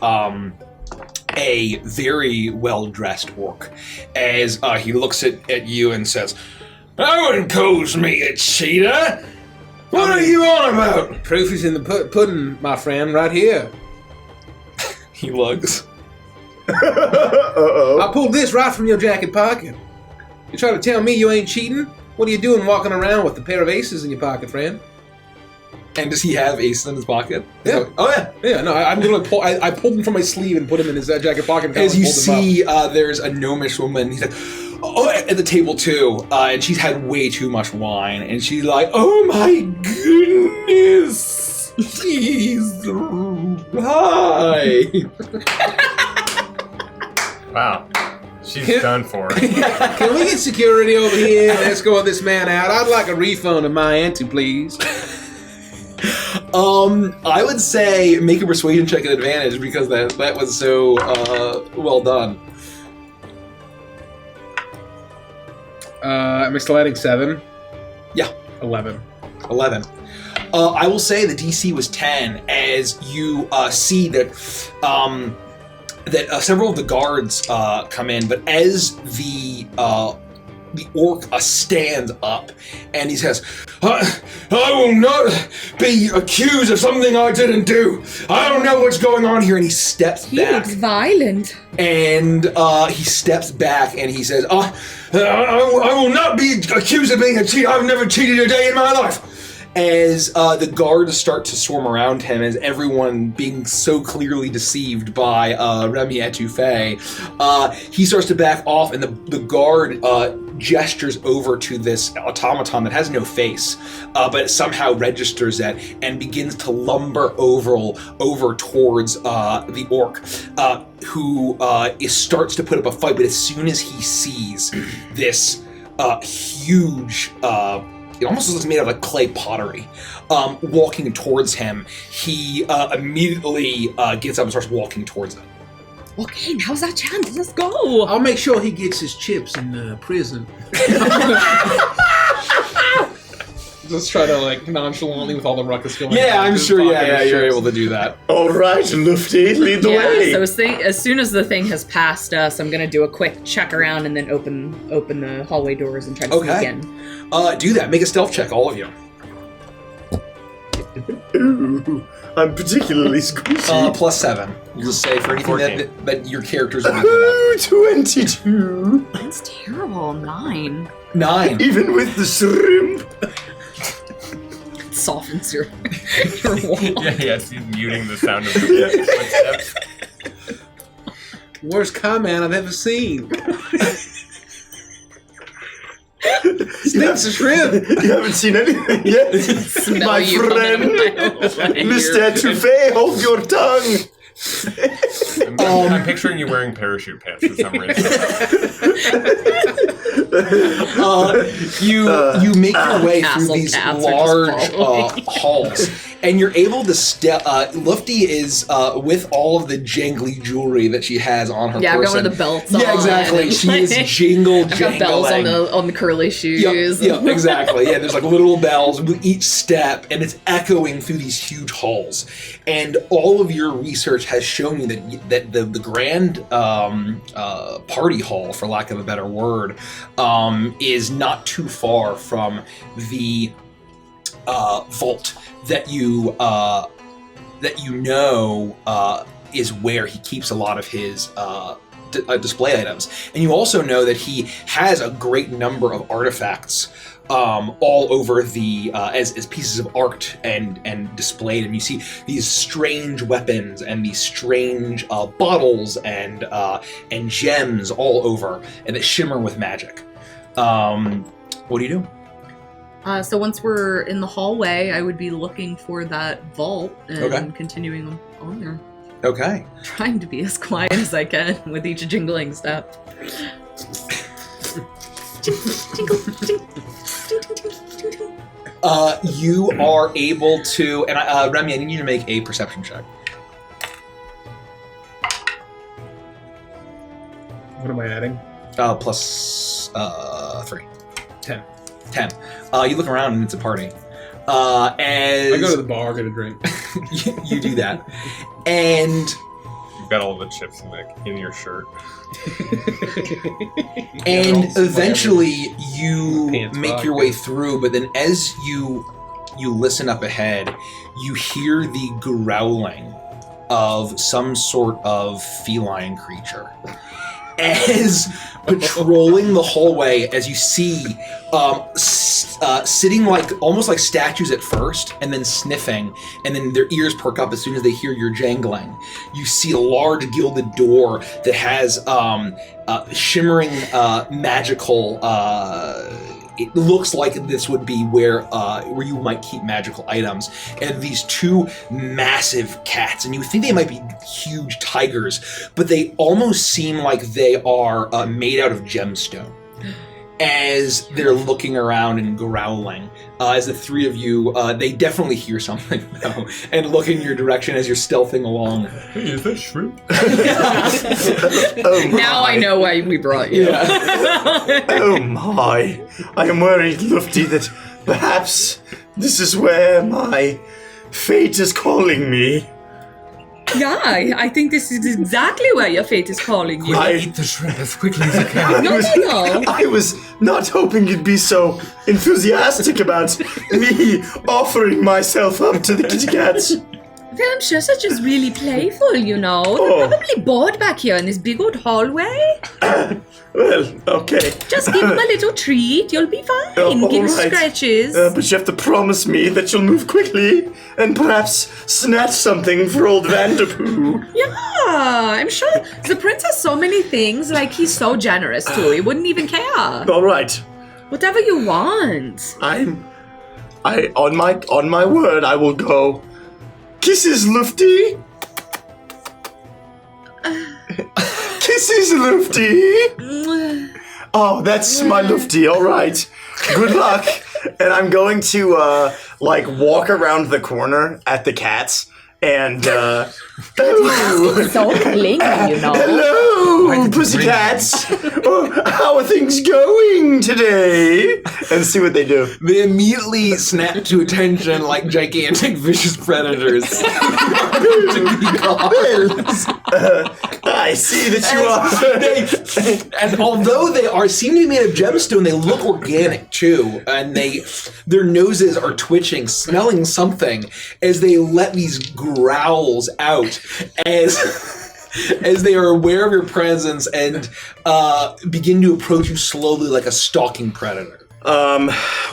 a very well-dressed orc, as he looks at you and says, "I wouldn't call me a cheater. What are you on about?" Proof is in the pudding, my friend, right here. He looks. Uh-oh. I pulled this right from your jacket pocket. You trying to tell me you ain't cheating? What are you doing walking around with a pair of aces in your pocket, friend? And does he have aces in his pocket? Yeah. Oh yeah. Yeah, no, I literally I pulled them from my sleeve and put them in his jacket pocket. And As you pulled them up. see, there's a gnomish woman. He's like, oh, at the table too, and she's had way too much wine, and she's like, "Oh my goodness, she's hi." Wow. She's done for. Can we get security over here and escort this man out? I'd like a refund of my ante, please. I would say make a persuasion check at advantage because that was so well done. Am I sliding 7? Yeah. 11. 11. I will say the DC was 10 as you see that several of the guards come in, but as the orc stands up and he says, I will not be accused of something I didn't do. I don't know what's going on here. And he steps He back. looks violent. And he steps back and he says, I will not be accused of being a cheat. I've never cheated a day in my life. As the guards start to swarm around him, as everyone being so clearly deceived by Remy Etouffé, he starts to back off, and the guard gestures over to this automaton that has no face, but somehow registers it and begins to lumber over towards the orc, who starts to put up a fight. But as soon as he sees this huge... it almost looks made out of like clay pottery. Walking towards him, he immediately gets up and starts walking towards it. Okay, now's our chance. Let's go. I'll make sure he gets his chips in prison. Just try to like nonchalantly with all the ruckus going on. Yeah, I'm just sure. pocket Yeah, his you're chips. able to do that. All right, Lufty, lead the way. So as soon as the thing has passed us, I'm gonna do a quick check around and then open the hallway doors and try to sneak in. Do that. Make a stealth check, all of you. Ooh, I'm particularly squishy. +7. We'll just say for anything 14. that your characters will be good Ooh, 22. That's terrible. 9. at. 9. Even with the shrimp. It softens your wall. Yeah, he's muting the sound of the footsteps. Worst comment I've ever seen. Stinks of shrimp. You haven't seen anything yet. Smell My you friend, coming a mile away. Mr. Etouffé, hold your tongue. I'm picturing you wearing parachute pants for some reason. You make your way through Castle these cats are large just following. halls, and you're able to step. Lufty is with all of the jangly jewelry that she has on her Yeah, I've got person. one of the belts on. Yeah, exactly. and, She is like, jingle I've got bells jangling. on the curly shoes. Yep, exactly. Yeah, there's like little bells with each step, and it's echoing through these huge halls. And all of your research has shown you that the grand party hall, for lack of a better word, is not too far from the vault that you know is where he keeps a lot of his display items. And you also know that he has a great number of artifacts all over the as pieces of art and displayed, and you see these strange weapons and these strange bottles and gems all over, and that shimmer with magic. What do you do? So once we're in the hallway, I would be looking for that vault and continuing on there. Okay. Trying to be as quiet as I can with each jingling step. You are able to, and Remy, I need you to make a perception check. What am I adding? Plus 3. 10. 10. You look around and it's a party. As I go to the bar, get a drink. you do that, and You've got all the chips in your shirt. and eventually you Pants make vodka. your way through. But then, as you listen up ahead, you hear the growling of some sort of feline creature. As patrolling the hallway, as you see sitting almost like statues at first, and then sniffing, and then their ears perk up as soon as they hear your jangling. You see a large gilded door that has shimmering magical. It looks like this would be where you might keep magical items, and these two massive cats, and you think they might be huge tigers, but they almost seem like they are made out of gemstone. As they're looking around and growling, as the three of you, they definitely hear something though, and look in your direction as you're stealthing along. Hey, is that shrimp? Oh my. Now I know why we brought you. Oh my. I am worried, Lufty, that perhaps this is where my fate is calling me. Yeah, I think this is exactly where your fate is calling you. Eat the shrimp as quickly as you can. No. I was not hoping you'd be so enthusiastic about me offering myself up to the kitty cats. Well, I'm sure such is really playful, you know. Oh. They're probably bored back here in this big old hallway. Well, okay. Just give them a little treat. You'll be fine. Oh, Give them all right. scratches. But you have to promise me that you'll move quickly and perhaps snatch something for old Vanderpoo. Yeah, I'm sure the prince has so many things. Like, he's so generous, too. He wouldn't even care. All right. Whatever you want. On my word, I will go. Kisses, Lufty. Kisses, Lufty. Oh, that's my Lufty. All right. Good luck. And I'm going to walk around the corner at the cats and So clingy, you know. hello, pussycats. Oh, how are things going today? And see what they do. They immediately snap to attention like gigantic vicious predators. I see that you are. And although they seem to be made of gemstone, they look organic too, and their noses are twitching, smelling something as they let these growls out as they are aware of your presence and begin to approach you slowly like a stalking predator.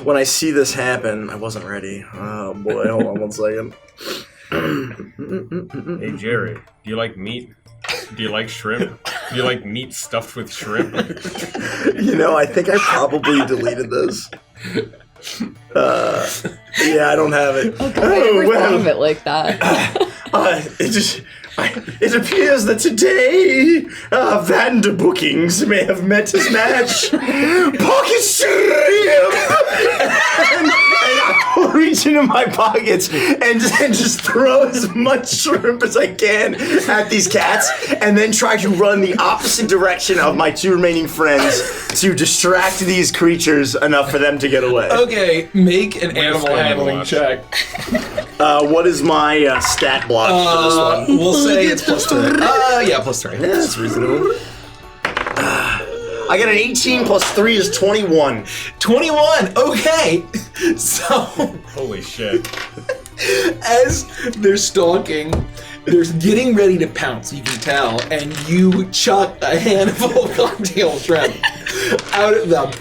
When I see this happen, I wasn't ready. Oh boy, hold on one second. Hey, Jerry, do you like meat? Do you like shrimp? Do you like meat stuffed with shrimp? I think I probably deleted this. Yeah, I don't have it. Okay, I never thought of it like that. It appears that today Vanderbookings may have met his match. Pocket shrimp! and I'll reach into my pockets and just throw as much shrimp as I can at these cats, and then try to run the opposite direction of my two remaining friends to distract these creatures enough for them to get away. Okay, make an animal handling check. What is my stat block for this one? We'll say it's +3. Yeah, +3. Yeah, that's reasonable. I got an 18 plus 3 is 21. 21! Okay! So, Holy shit. as they're stalking, They're getting ready to pounce, you can tell, and you chuck a handful of cocktail shrimp out at them.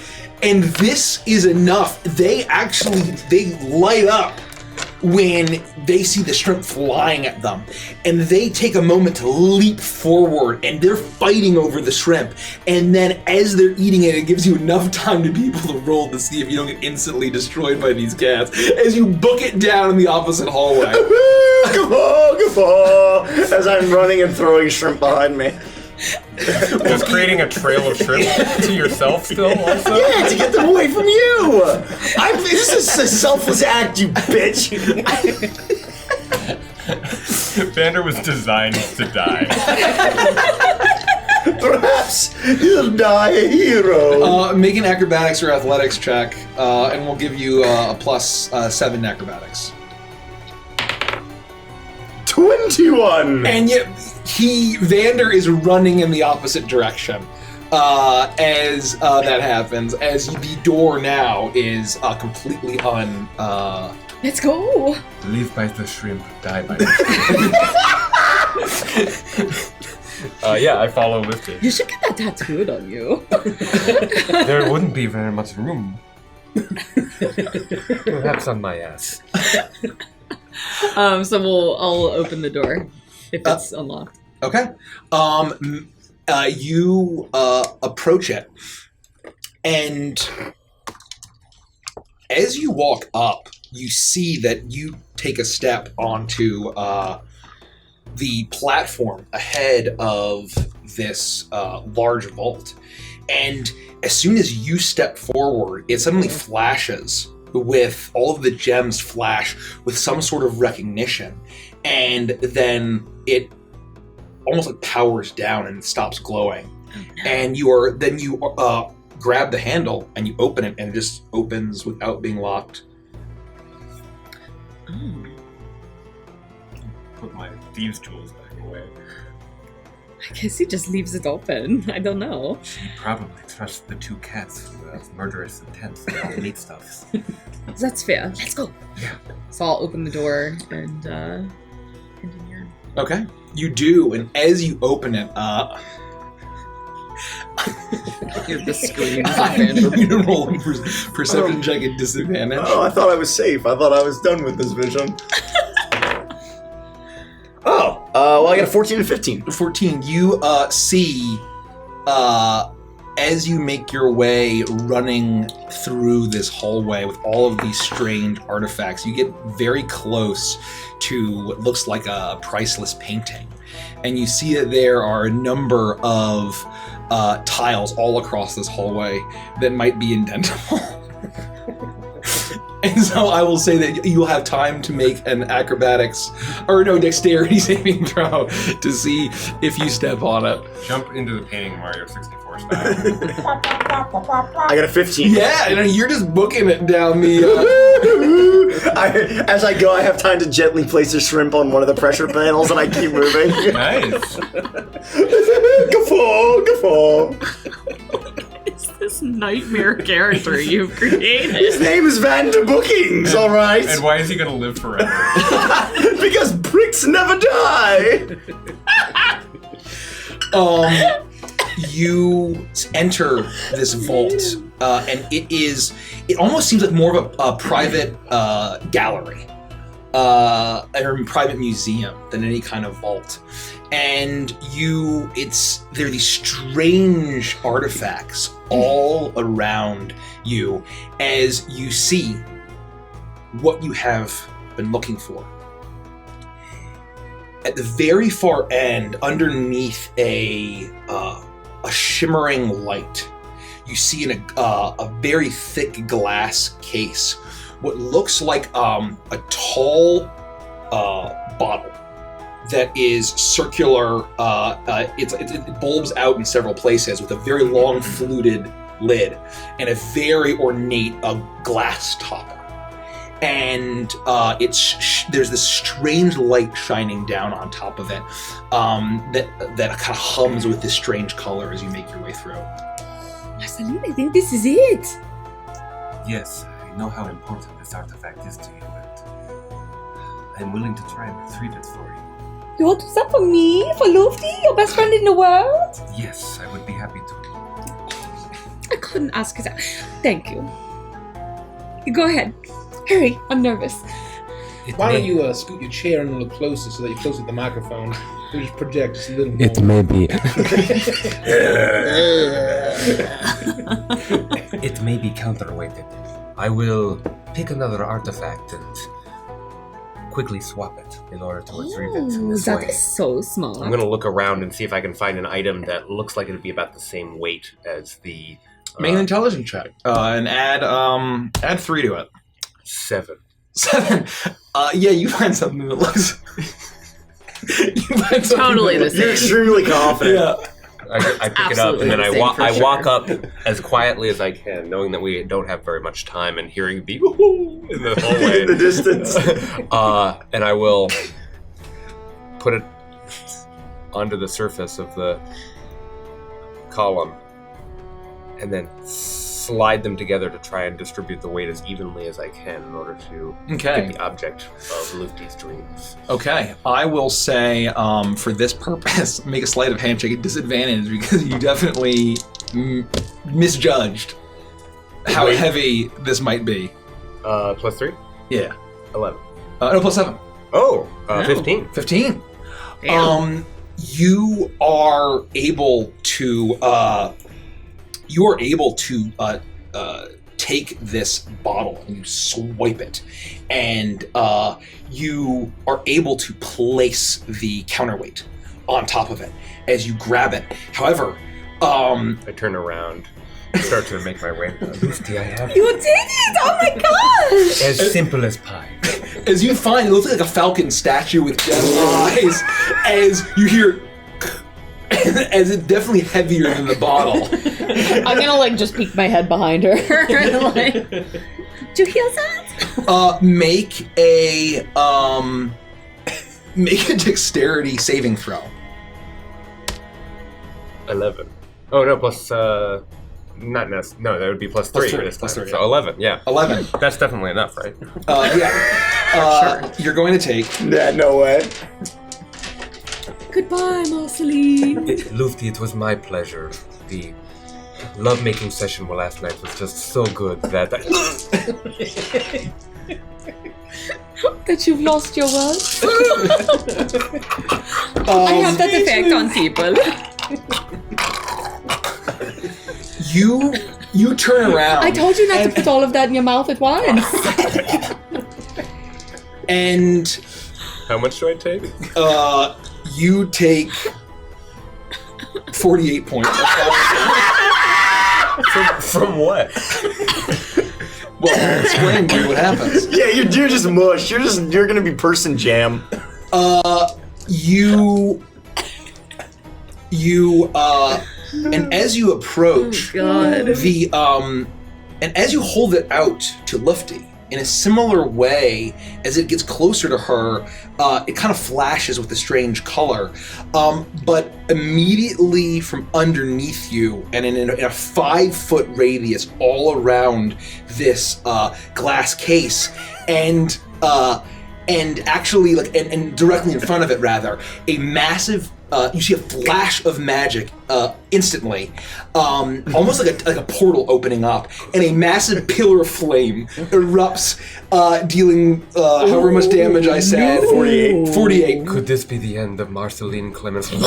And this is enough. They light up when they see the shrimp flying at them. And they take a moment to leap forward, and they're fighting over the shrimp. And then as they're eating it, it gives you enough time to be able to roll to see if you don't get instantly destroyed by these cats as you book it down in the opposite hallway. Guffaw, as I'm running and throwing shrimp behind me. Just creating a trail of shrimp to yourself still also? Yeah, to get them away from you! This is a selfless act, you bitch! Vander was designed to die. Perhaps he'll die a hero. Make an acrobatics or athletics check, and we'll give you a plus 7 acrobatics. 21! And yet, Vander is running in the opposite direction as that happens, as the door now is completely Let's go. Live by the shrimp, die by the shrimp. Yeah, I follow with you. You should get that tattooed on you. There wouldn't be very much room. Perhaps on my ass. So I'll open the door if it's unlocked. Okay. You approach it, and as you walk up, you see that you take a step onto the platform ahead of this large vault. And as soon as you step forward, it suddenly flashes with all of the gems flash with some sort of recognition. And then it almost like powers down and stops glowing. Oh, no. And you grab the handle and you open it, and it just opens without being locked. Oh. Put my thieves' tools back away. I guess he just leaves it open. I don't know. She probably trusts the two cats who have murderous intent on meat stuffs. That's fair. Let's go. Yeah. So I'll open the door and continue. Okay. You do, and as you open it, the screams. I'm gonna roll a perception check at disadvantage. Oh, I thought I was safe. I thought I was done with this vision. Well, I got a 14 and 15. 14. You see, as you make your way running through this hallway with all of these strange artifacts, you get very close to what looks like a priceless painting. And you see that there are a number of tiles all across this hallway that might be indentable. And so I will say that you'll have time to make an dexterity saving throw to see if you step on it. Jump into the painting Mario 64 style. I got a 15. Yeah, and you're just booking it down the... As I go, I have time to gently place a shrimp on one of the pressure panels, and I keep moving. Nice. Guffaw. It's this nightmare character you've created. His name is Vander Bookings, all right? And why is he going to live forever? Because bricks never die. You enter this vault, and it almost seems like more of a private gallery or a private museum than any kind of vault. And there are these strange artifacts all around you as you see what you have been looking for. At the very far end, underneath a shimmering light, you see in a very thick glass case what looks like a tall bottle that is circular. It bulbs out in several places with a very long fluted lid and a very ornate glass topper. And there's this strange light shining down on top of it that kind of hums with this strange color as you make your way through. Marceline, I think this is it. Yes, I know how important this artifact is to you, and I'm willing to try and retrieve it for you. You want to do that for me? For Lufty, your best friend in the world? Yes, I would be happy to. I couldn't ask you that. Thank you. Go ahead. Hurry, I'm nervous. Why don't you scoot your chair in a little closer so that you're closer to the microphone? We'll just project just a little more. It may be. It may be counterweighted. I will pick another artifact and quickly swap it in order to retrieve it in this that way. is so smart. I'm gonna look around and see if I can find an item that looks like it'd be about the same weight as the Make an intelligence check. And add 3 to it. 7. 7. Yeah, you find something that looks. You find something Totally that the You're extremely confident. Yeah. I pick it up Absolutely and then the I same for walk sure. up as quietly as I can, knowing that we don't have very much time, and hearing the woo-hoo in the hallway. In the distance. And I will put it onto the surface of the column and then slide them together to try and distribute the weight as evenly as I can in order to Okay. get the object of Lufty's dreams. Okay, I will say for this purpose, make a sleight of hand check at disadvantage because you definitely misjudged how Wait. heavy this might be. +3? Yeah. 11. No, +7. Oh, 15. 15. Damn. You are able to take this bottle and you swipe it, and you are able to place the counterweight on top of it as you grab it. However, I turn around and start to make my way. Lufty, I have You did it! Oh my gosh! as simple as pie. as you find, it looks like a falcon statue with gem eyes. As you hear, as it's definitely heavier than the bottle. I'm gonna just peek my head behind her. Like, Did you hear that? Make a dexterity saving throw. 11. Oh no, plus not no, that would be +3 3, this time. +3, So 11, yeah. 11. That's definitely enough, right? Yeah. You're going to take. Yeah, no way. Goodbye, Marceline. Lufty, it was my pleasure. The lovemaking session last night was just so good that That you've lost your words. I have that effect on people. You turn around. I told you not to put all of that in your mouth at once. And How much do I take? you take 48 points. From what? Well, I'll explain to you what happens. Yeah, you're just mush. You're gonna be person jam. And as you approach, and as you hold it out to Lufty, in a similar way, as it gets closer to her, it kind of flashes with a strange color. But immediately from underneath you, and in a 5-foot radius all around this glass case, and actually, and directly in front of it, rather, a massive. You see a flash of magic instantly, almost like a portal opening up, and a massive pillar of flame erupts, dealing however much damage I said. 48. could this be the end of Marceline Clemens? Hey,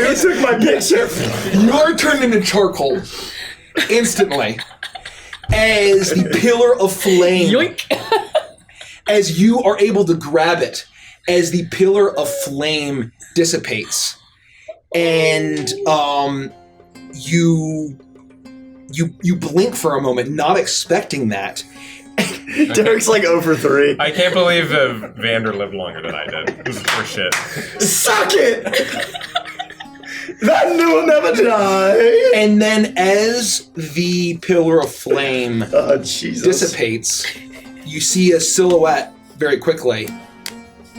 who took my picture? You are turned into charcoal instantly as the pillar of flame. Yoink. As you are able to grab it, as the pillar of flame dissipates, and you blink for a moment, not expecting that. Derek's like over 3. I can't believe Vander lived longer than I did. This is for shit. Suck it! That new will never die! And then as the pillar of flame Oh, Jesus. dissipates, you see a silhouette very quickly,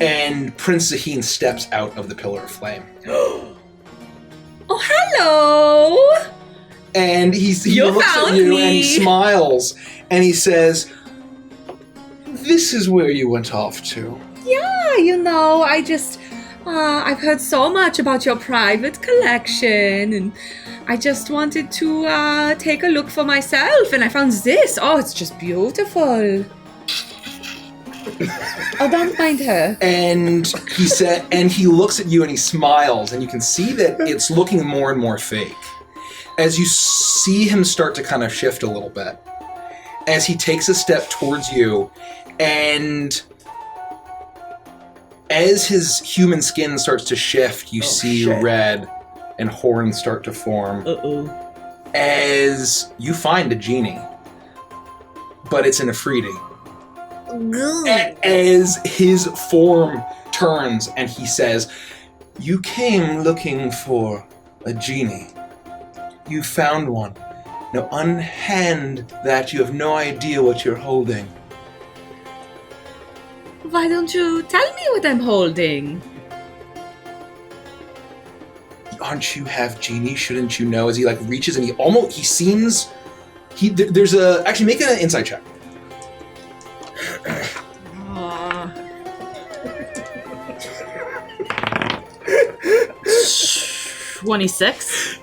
and Prince Zaheen steps out of the pillar of flame. Oh, hello! And he You looks at found you me. and he smiles and he says, "This is where you went off to." Yeah, I just, I've heard so much about your private collection, and I just wanted to take a look for myself, and I found this. Oh, it's just beautiful. Oh, don't mind her. And he looks at you and he smiles, and you can see that it's looking more and more fake. As you see him start to kind of shift a little bit, as he takes a step towards you, and as his human skin starts to shift, you see red and horns start to form. As you find a genie, but it's an Afridi. As his form turns and he says, "You came looking for a genie. You found one. Now unhand that. You have no idea what you're holding." Why don't you tell me what I'm holding? Aren't you half genie? Shouldn't you know? As he reaches and actually make an insight check. 26.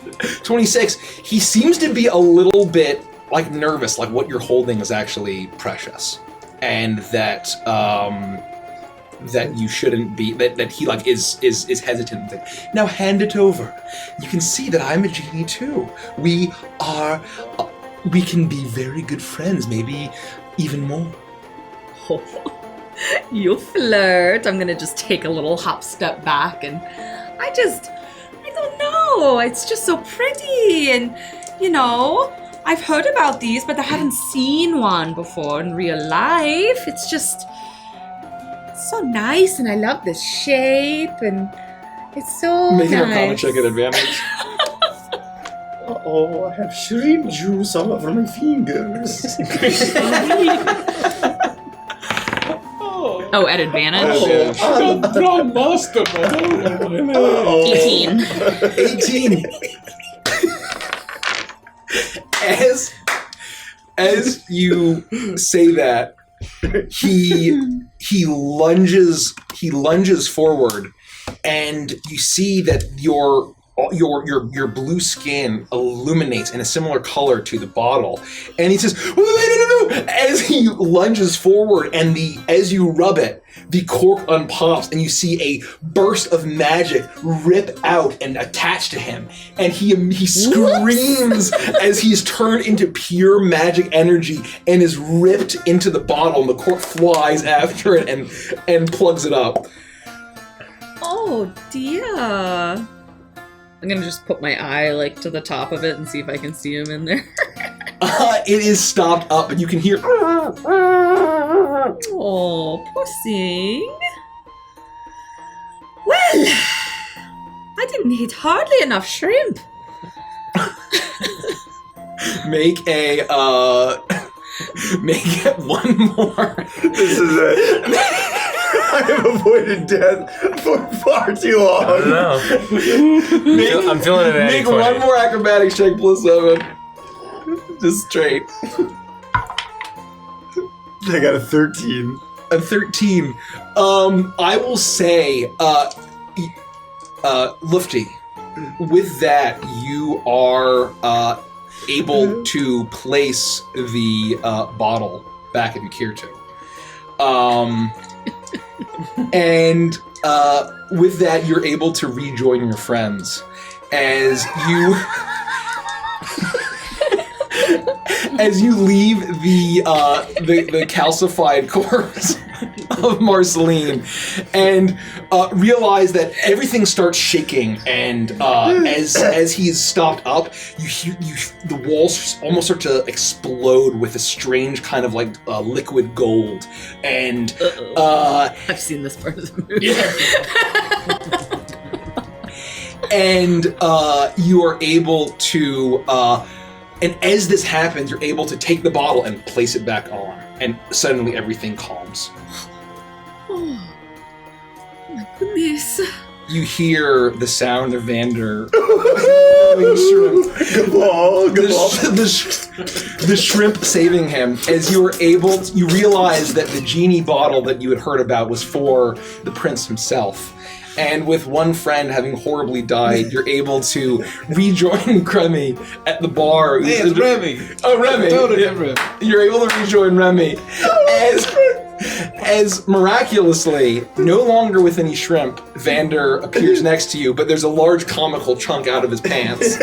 He seems to be a little bit nervous, what you're holding is actually precious, and that that you shouldn't be. That he is hesitant. Now hand it over. You can see that I'm a genie too. We can be very good friends, maybe even more. Oh, you flirt. I'm gonna just take a little hop step back, and I don't know. It's just so pretty, and I've heard about these, but I haven't seen one before in real life. It's so nice, and I love the shape, and it's so Make nice. a comic check at advantage. Uh-oh, I have shrimp juice all over my fingers. Oh, at advantage? 18. As you say that, he lunges forward, and you see that your blue skin illuminates in a similar color to the bottle, and he says, "No!" As he lunges forward, and as you rub it, the cork unpops, and you see a burst of magic rip out and attach to him, and he screams as he's turned into pure magic energy and is ripped into the bottle, and the cork flies after it and plugs it up. Oh dear. I'm gonna just put my eye to the top of it and see if I can see him in there. It is stopped up, and you can hear. Oh, poor thing. Well, I didn't eat hardly enough shrimp. Make one more. This is it. I have avoided death for far too long. I don't know. I'm feeling it at Make one more acrobatics check +7. Just straight. I got a 13. A 13. I will say, Lufty, with that, you are able to place the bottle back if you care to. And with that, you're able to rejoin your friends as you leave the calcified corpse of Marceline, and realize that everything starts shaking, and as he's stopped up, you hear the walls almost start to explode with a strange kind of liquid gold, and I've seen this part of the movie. And you are able to and as this happens, you're able to take the bottle and place it back on, and suddenly everything calms. Oh my goodness. You hear the sound of Vander The shrimp saving him as you realize that the genie bottle that you had heard about was for the prince himself. And with one friend having horribly died, you're able to rejoin Crummy at the bar. Hey, it's Remy. Oh, Remy. You're able to rejoin Remy. As miraculously, no longer with any shrimp, Vander appears next to you, but there's a large comical chunk out of his pants.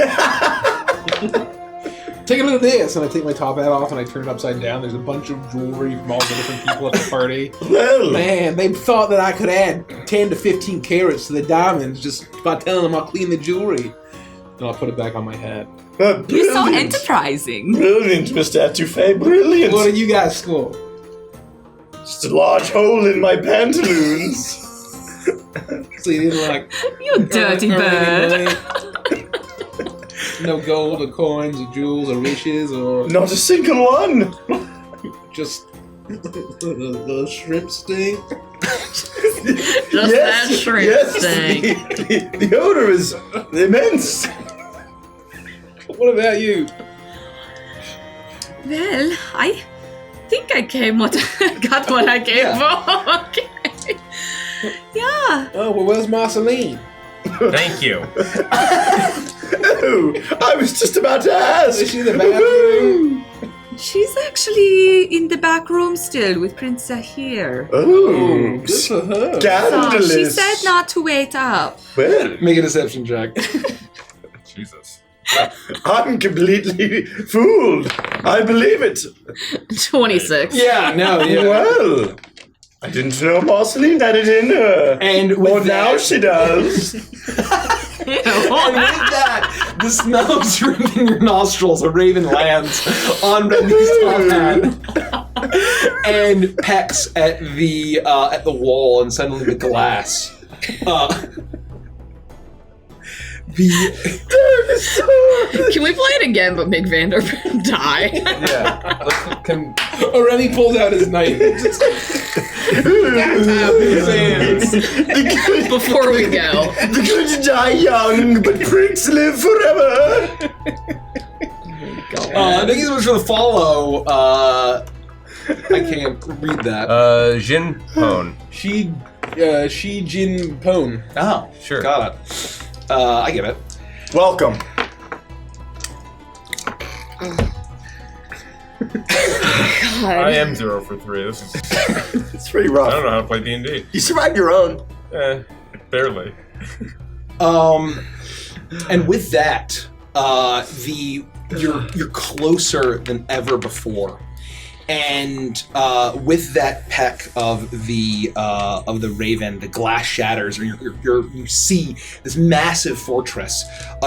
Take a look at this, and I take my top hat off and I turn it upside down. There's a bunch of jewelry from all the different people at the party. Well, Man, they thought that I could add 10 to 15 carats to the diamonds just by telling them I'll clean the jewelry. And I'll put it back on my head. You're so enterprising. Brilliant, Mr. Etouffee, brilliant. What do you guys score? Just a large hole in my pantaloons. So you didn't like... You dirty bird. No gold or coins or jewels or riches or... Not a single one. Just... the shrimp sting? Just that shrimp thing. The odor is immense. What about you? Well, I think I got what I came for. Okay. Yeah. Oh, well, where's Marceline? Thank you. Oh, I was just about to ask. Is she in the bathroom? She's actually in the back room still with Prince Har'Akir. Oh, Good for her. So scandalous. she said not to wait up. Well, Make a deception check. Jesus. I'm completely fooled. I believe it. 26. Yeah, no, yeah. Well, I didn't know Marceline had it in her. And with Well, now that, she does. and with that, the smell of shrimp in your nostrils, a raven lands on Remy's top hat and pecks at the wall, and suddenly the glass. Can we play it again but make Vander die? Yeah. Oh, Remy pulls out his knife. Before we go. The good die young, but pricks live forever. Thank you so much for the follow. I can't read that. Jin Pone. She Jin Pone. Oh, Sure. got it. I get it. Welcome. I am 0 for 3. This is. It's pretty I rough. don't know how to play D&D. You survived your own. Barely. And with that, you're closer than ever before, and with that peck of the raven, the glass shatters, or you see this massive fortress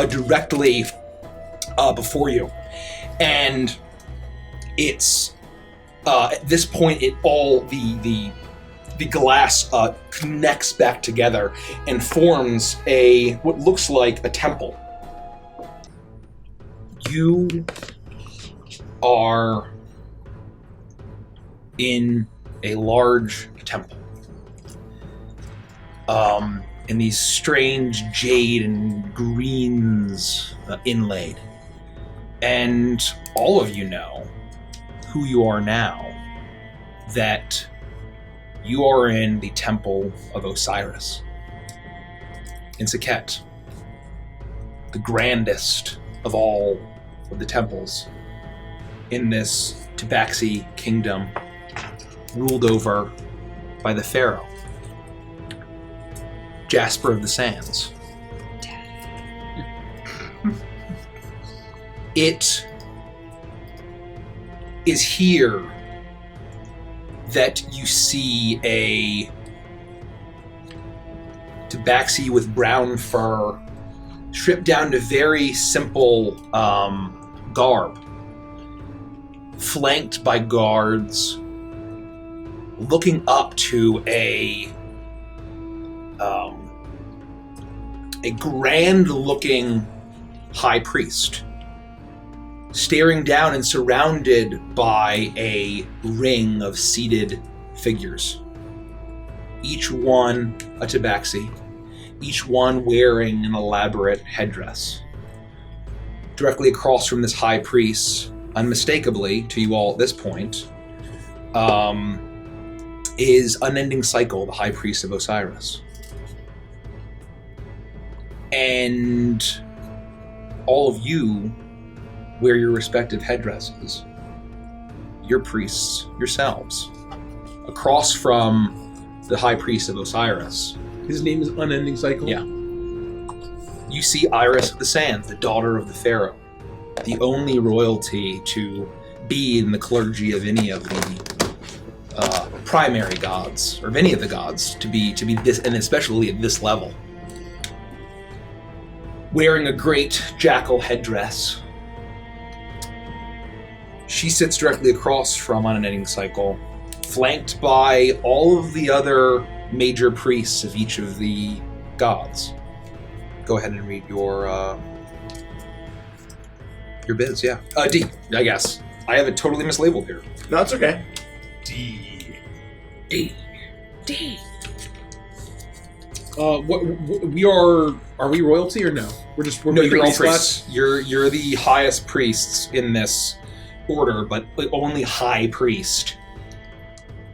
directly before you, and it's at this point the glass connects back together and forms what looks like a temple. You are in a large temple. In these strange jade and greens inlaid. And all of you know who you are now, that you are in the Temple of Osiris in Sekhet, the grandest of all of the temples in this Tabaxi kingdom, ruled over by the pharaoh, Jasper of the Sands. It is here that you see a tabaxi with brown fur, stripped down to very simple garb, flanked by guards, looking up to a grand-looking high priest, staring down and surrounded by a ring of seated figures. Each one a tabaxi, each one wearing an elaborate headdress. directly across from this high priest, unmistakably to you all at this point, is Unending Cycle, the high priest of Osiris. And all of you wear your respective headdresses, your priests yourselves, across from the high priest of Osiris. His name is Unending Cycle? Yeah. You see Iris of the Sands, the daughter of the pharaoh, the only royalty to be in the clergy of any of the primary gods, or of any of the gods, to be this, and especially at this level. Wearing a great jackal headdress, she sits directly across from Unending Cycle, flanked by all of the other major priests of each of the gods. Go ahead and read your biz, yeah. D, I guess. I have it totally mislabeled here. No, it's okay. D. Are we royalty or no? We're No, you're all priest priests. class? You're the highest priests in this order, but the only high priest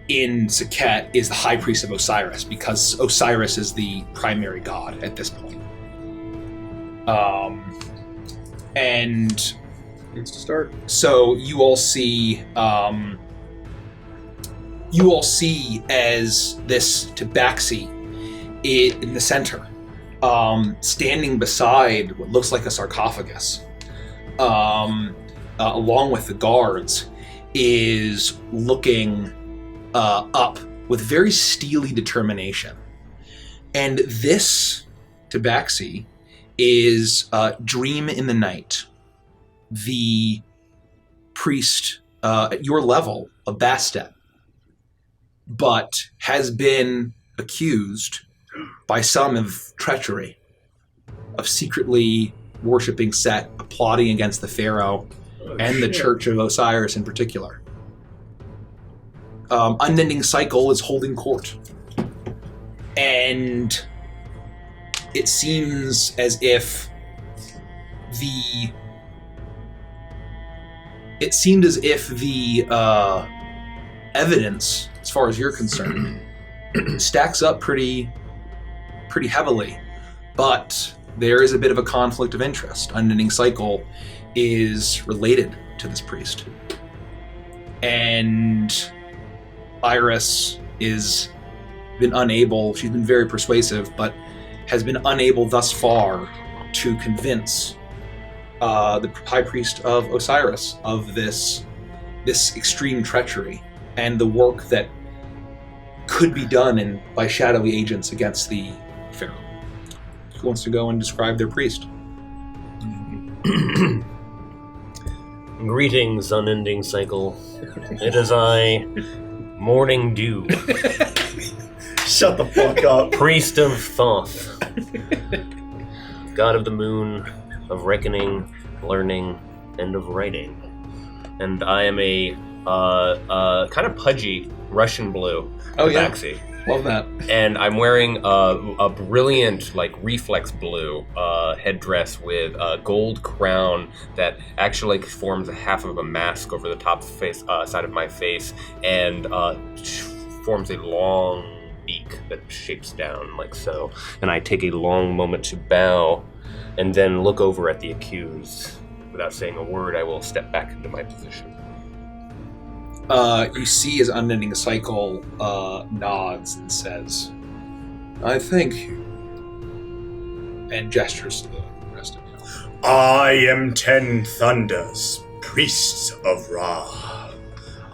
in Saket is the high priest of Osiris, because Osiris is the primary god at this point. And It's to start. so you all see as this tabaxi in the center, standing beside what looks like a sarcophagus, along with the guards, is looking up with very steely determination. And this tabaxi is Dream in the Night, the priest at your level of Bastet, but has been accused by some of treachery, of secretly worshipping Set, of plotting against the Pharaoh and the Church of Osiris in particular. Unending Cycle is holding court, and it seems as if the evidence, as far as you're concerned, stacks up pretty heavily, but there is a bit of a conflict of interest. Unending Cycle is related to this priest, and Iris she's been very persuasive, but has been unable thus far to convince the high priest of Osiris of this extreme treachery and the work that could be done by shadowy agents against the pharaoh. Who wants to go and describe their priest? Greetings, Unending Cycle. It is I, Morning Dew, Shut the fuck up. priest of Thoth, god of the moon, of reckoning, learning, and of writing. And I am a kind of pudgy Russian blue tabaxi. Love that. And I'm wearing a brilliant, reflex blue headdress with a gold crown that actually forms a half of a mask over the top side of my face, and forms a long beak that shapes down like so. And I take a long moment to bow, and then look over at the accused. Without saying a word, I will step back into my position. You see as Unending Cycle nods and says, "I thank you," and gestures to the rest of you. I am 10 Thunders, priests of Ra.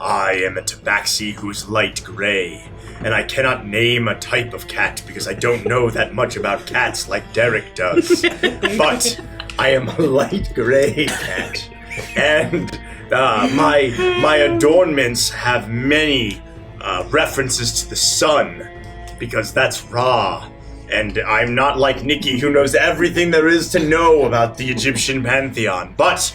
I am a tabaxi who's light gray, and I cannot name a type of cat because I don't know that much about cats like Derek does. But I am a light gray cat, and my adornments have many references to the sun, because that's Ra. And I'm not like Nikki, who knows everything there is to know about the Egyptian pantheon. But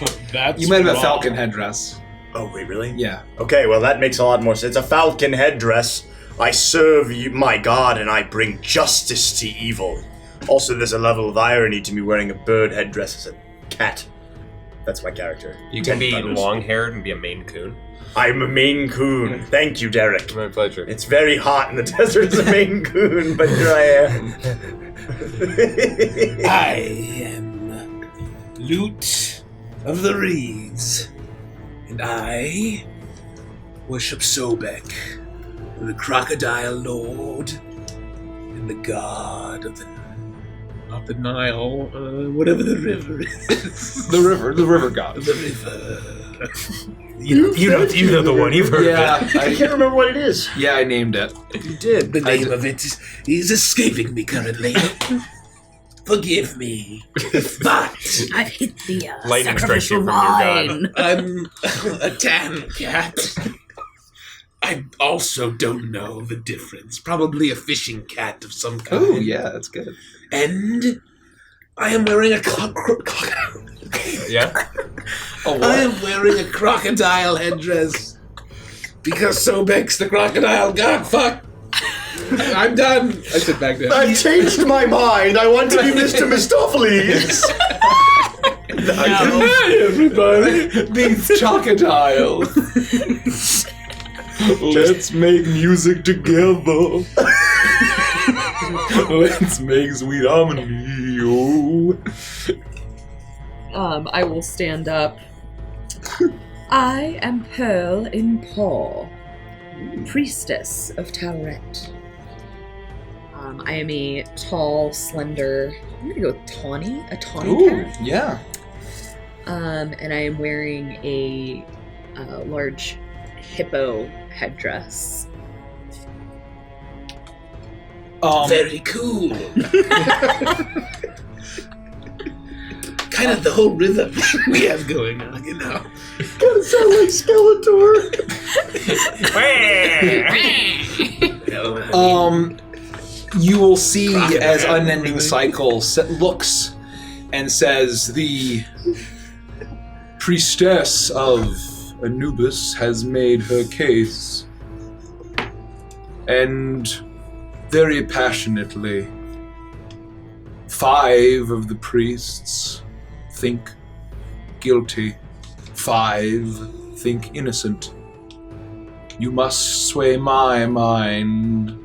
You might have a falcon headdress. oh wait, really? Yeah. Okay, well that makes a lot more sense. A falcon headdress. I serve you, my god, and I bring justice to evil. Also, there's a level of irony to me wearing a bird headdress as a cat. That's my character. You 10 can be thunders. long-haired and be a Maine Coon. I'm a Maine Coon. Thank you, Derek. My pleasure. It's very hot in the desert as a Maine Coon, but here I am. I am Lute of the Reeds, and I worship Sobek, the Crocodile Lord, and the god of the... Not the Nile, whatever the river is. The river god. The river. You know the one. You've heard Yeah, of it. I can't remember what it is. yeah, I named it. You did. The name of it is escaping me currently. Forgive me. But I've hit the Lightning strikes sacrificial you from your god. line. I'm a tan cat. I also don't know the difference. Probably a fishing cat of some kind. Oh, yeah, that's good. And I am wearing a Yeah? Oh, I am wearing a crocodile headdress because Sobek's the crocodile god. Fuck. I'm done. I sit back down. I've changed my mind. I want to be Mr. Mistopheles. Hi, everybody. These crocodiles. Let's make music together. Let's make sweet harmony. Oh. I will stand up. I am Pearl in Paw, priestess of Tauret. I am a tall, slender. I'm gonna go with tawny. A tawny Ooh, cat. yeah. And I am wearing a large hippo headdress. Very cool. Kind of the whole rhythm we have going on, you know. Kind of sound like Skeletor. You will see as Unending Cycle looks and says, the priestess of Anubis has made her case, and very passionately, 5 of the priests think guilty, 5 think innocent. You must sway my mind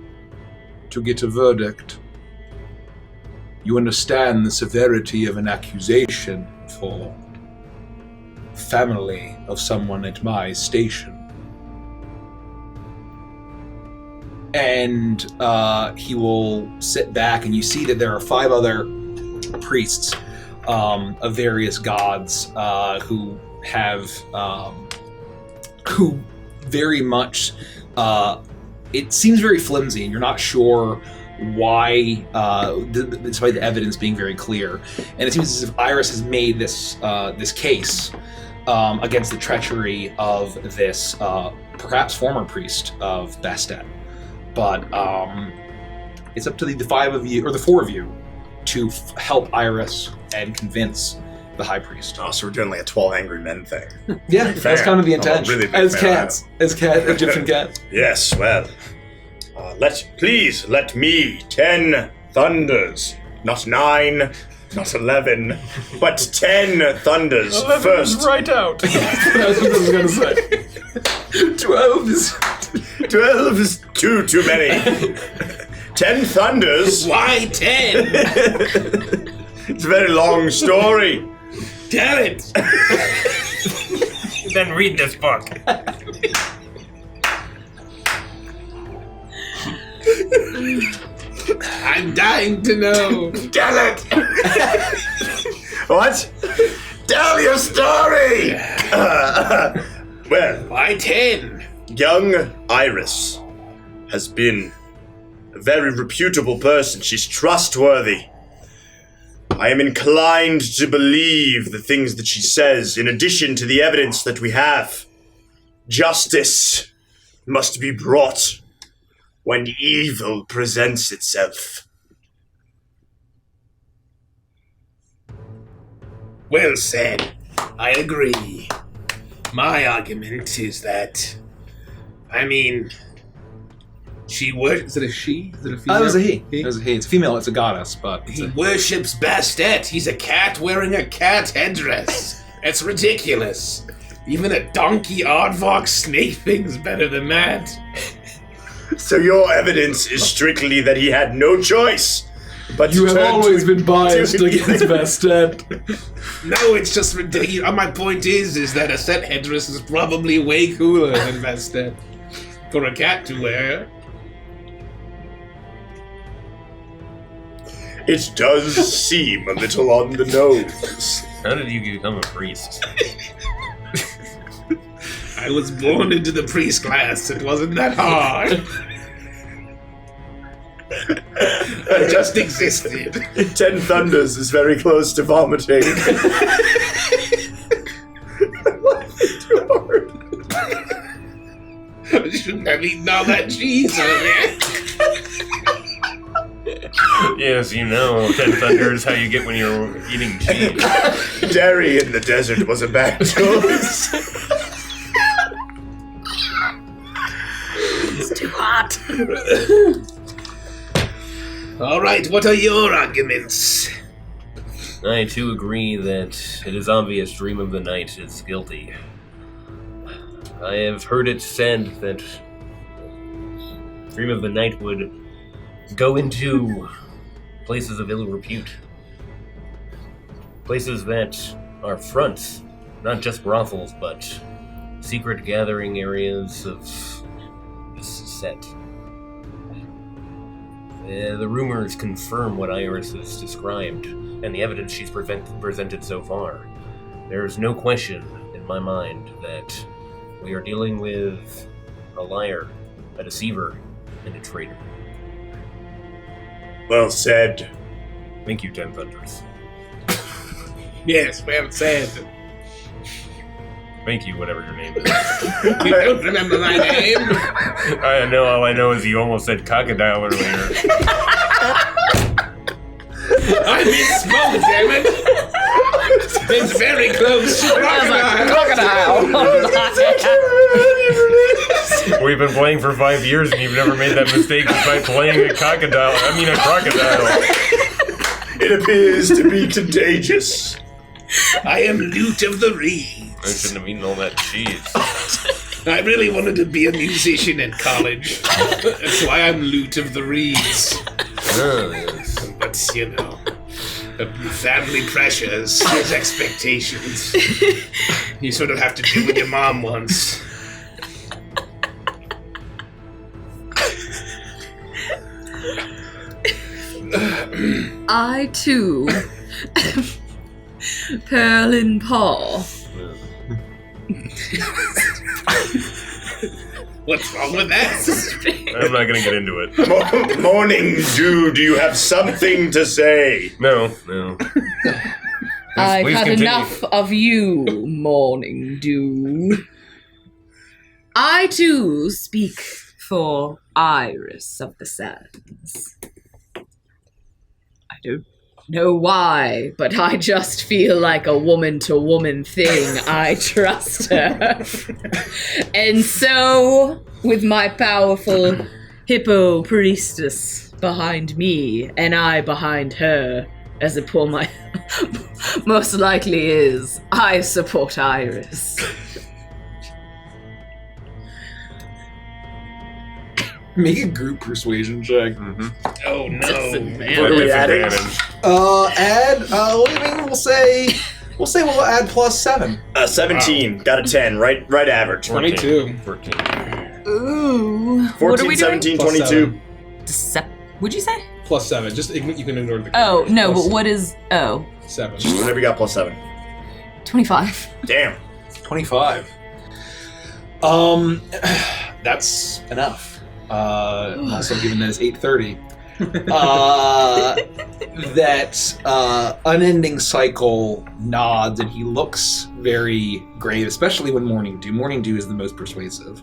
to get a verdict. You understand the severity of an accusation for family of someone at my station. And he will sit back, and you see that there are 5 other priests of various gods who have who very much it seems very flimsy, and you're not sure why, despite the evidence being very clear. And it seems as if Iris has made this this case against the treachery of this perhaps former priest of Bastet. But it's up to the 5 of you, or the 4 of you, to help Iris and convince the High Priest. Oh, so we're doing like a 12 Angry Men thing. Yeah, that's kind of the intent. Really big as fan of cats, Egyptian cats. Yes, well, please let me 10 thunders, not 9, not 11, but 10 thunders 11 first. is right out. That's what I was gonna say. 12 is too many. 10 thunders. Why 10? It's a very long story. Damn it! Then read this book. I'm dying to know. Tell it. What? Tell your story. Well, Why 10? young Iris has been a very reputable person. She's trustworthy. I am inclined to believe the things that she says, in addition to the evidence that we have. Justice must be brought when evil presents itself. Well said. I agree. My argument is that, she is it a she? Is it a female? That was a he. It was a he. It's female. It's a goddess, but He worships Bastet. He's a cat wearing a cat headdress. That's ridiculous. Even a donkey aardvark snake thing's better than that. So your evidence is strictly that he had no choice but You to have turn always to- been biased to- against Bastet. No, it's just ridiculous. My point is that a set headdress is probably way cooler than Bastet. For a cat to wear. It does seem a little on the nose. How did you become a priest? I was born into the priest class. It wasn't that hard. I just existed. 10 Thunders is very close to vomiting. Shouldn't have eaten all that cheese earlier. Yes, you know, 10 Thunders, how you get when you're eating cheese. Dairy in the desert was a bad choice. It's too hot. All right, what are your arguments? I too agree that it is obvious Dream of the Night is guilty. I have heard it said that Dream of the Night would go into places of ill repute. Places that are fronts, not just brothels, but secret gathering areas of this set. The rumors confirm what Iris has described, and the evidence she's presented so far. There is no question in my mind that we are dealing with a liar, a deceiver, and a traitor. Well said. Thank you, 10 Thunders. Yes, well said. Thank you, whatever your name is. You don't remember my name? I know, all I know is you almost said crocodile earlier. I misspoke, damn it! It's very close to crocodile. We've been playing for 5 years and you've never made that mistake by playing a crocodile. It appears to be contagious. I am Lute of the Reeds. I shouldn't have eaten all that cheese. I really wanted to be a musician at college. That's why I'm Lute of the Reeds. Oh, yes. But, you know, family pressures, there's expectations. You sort of have to do what your mom wants. I too, Pearl and Paul. What's wrong with that? I'm not gonna get into it. Morning Dew, do you have something to say? No. I've please had continue. enough of you, Morning Dew. I too speak for Iris of the Sands. I don't know why, but I just feel like a woman-to-woman thing. I trust her. And so, with my powerful hippo priestess behind me, and I behind her, as the poor my most likely is, I support Iris. Make a group persuasion check. Oh no, Doesn't What are we adding? We'll say we'll add +7. 17. Got a 10. Right average. 22. 14. Ooh. 14, What are we doing? 17, Plus 22. What'd you say? +7. Just you can ignore the. Oh, no, Plus but what is... Oh, 7. Whatever you got, +7. 25. Damn. 25. That's enough. Also, given that it's 8:30, that unending cycle nods and he looks very grave, especially when Morning Dew. Morning Dew is the most persuasive,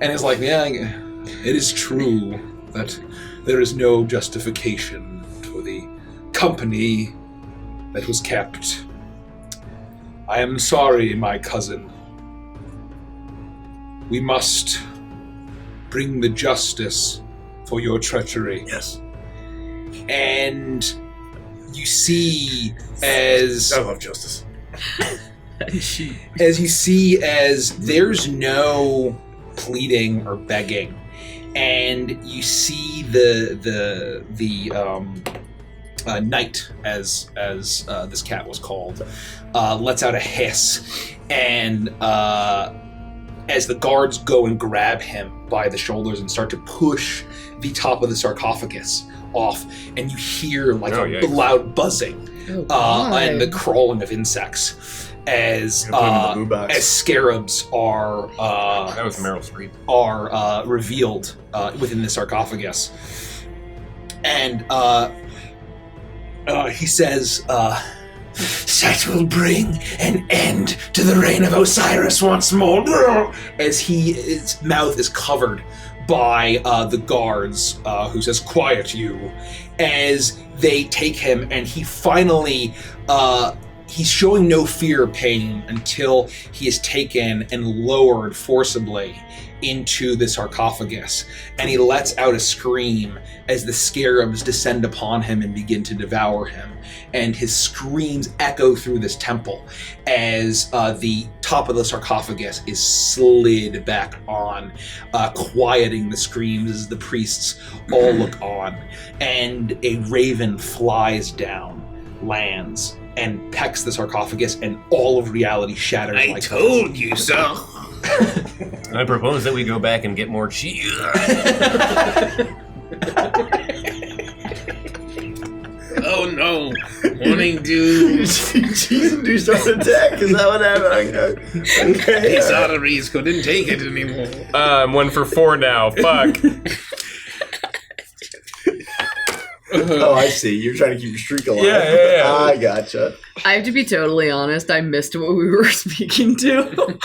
and is like, "Yeah, it is true that there is no justification for the company that was kept. I am sorry, my cousin. We must bring the justice for your treachery." Yes. And you see as I love justice. as you see as there's no pleading or begging, and you see the knight, as this cat was called, lets out a hiss, and as the guards go and grab him by the shoulders and start to push the top of the sarcophagus off, and you hear like loud buzzing and the crawling of insects as scarabs are that was Meryl Streep. Are revealed within the sarcophagus, and he says, "That will bring an end to the reign of Osiris once more." As his mouth is covered by the guards, who says, "Quiet you," as they take him, and he finally, he's showing no fear or pain until he is taken and lowered forcibly into the sarcophagus, and he lets out a scream as the scarabs descend upon him and begin to devour him, and his screams echo through this temple as the top of the sarcophagus is slid back on, quieting the screams as the priests all look on, and a raven flies down, lands, and pecks the sarcophagus, and all of reality shatters. I told you so. I propose that we go back and get more cheese. Oh no! Morning dew. Cheese and dew start to attack. Is that what happened? Okay. These arteries couldn't take it anymore. I'm 1 for 4 now. Fuck. Oh, I see. You're trying to keep your streak alive. Yeah. I gotcha. I have to be totally honest. I missed what we were speaking to.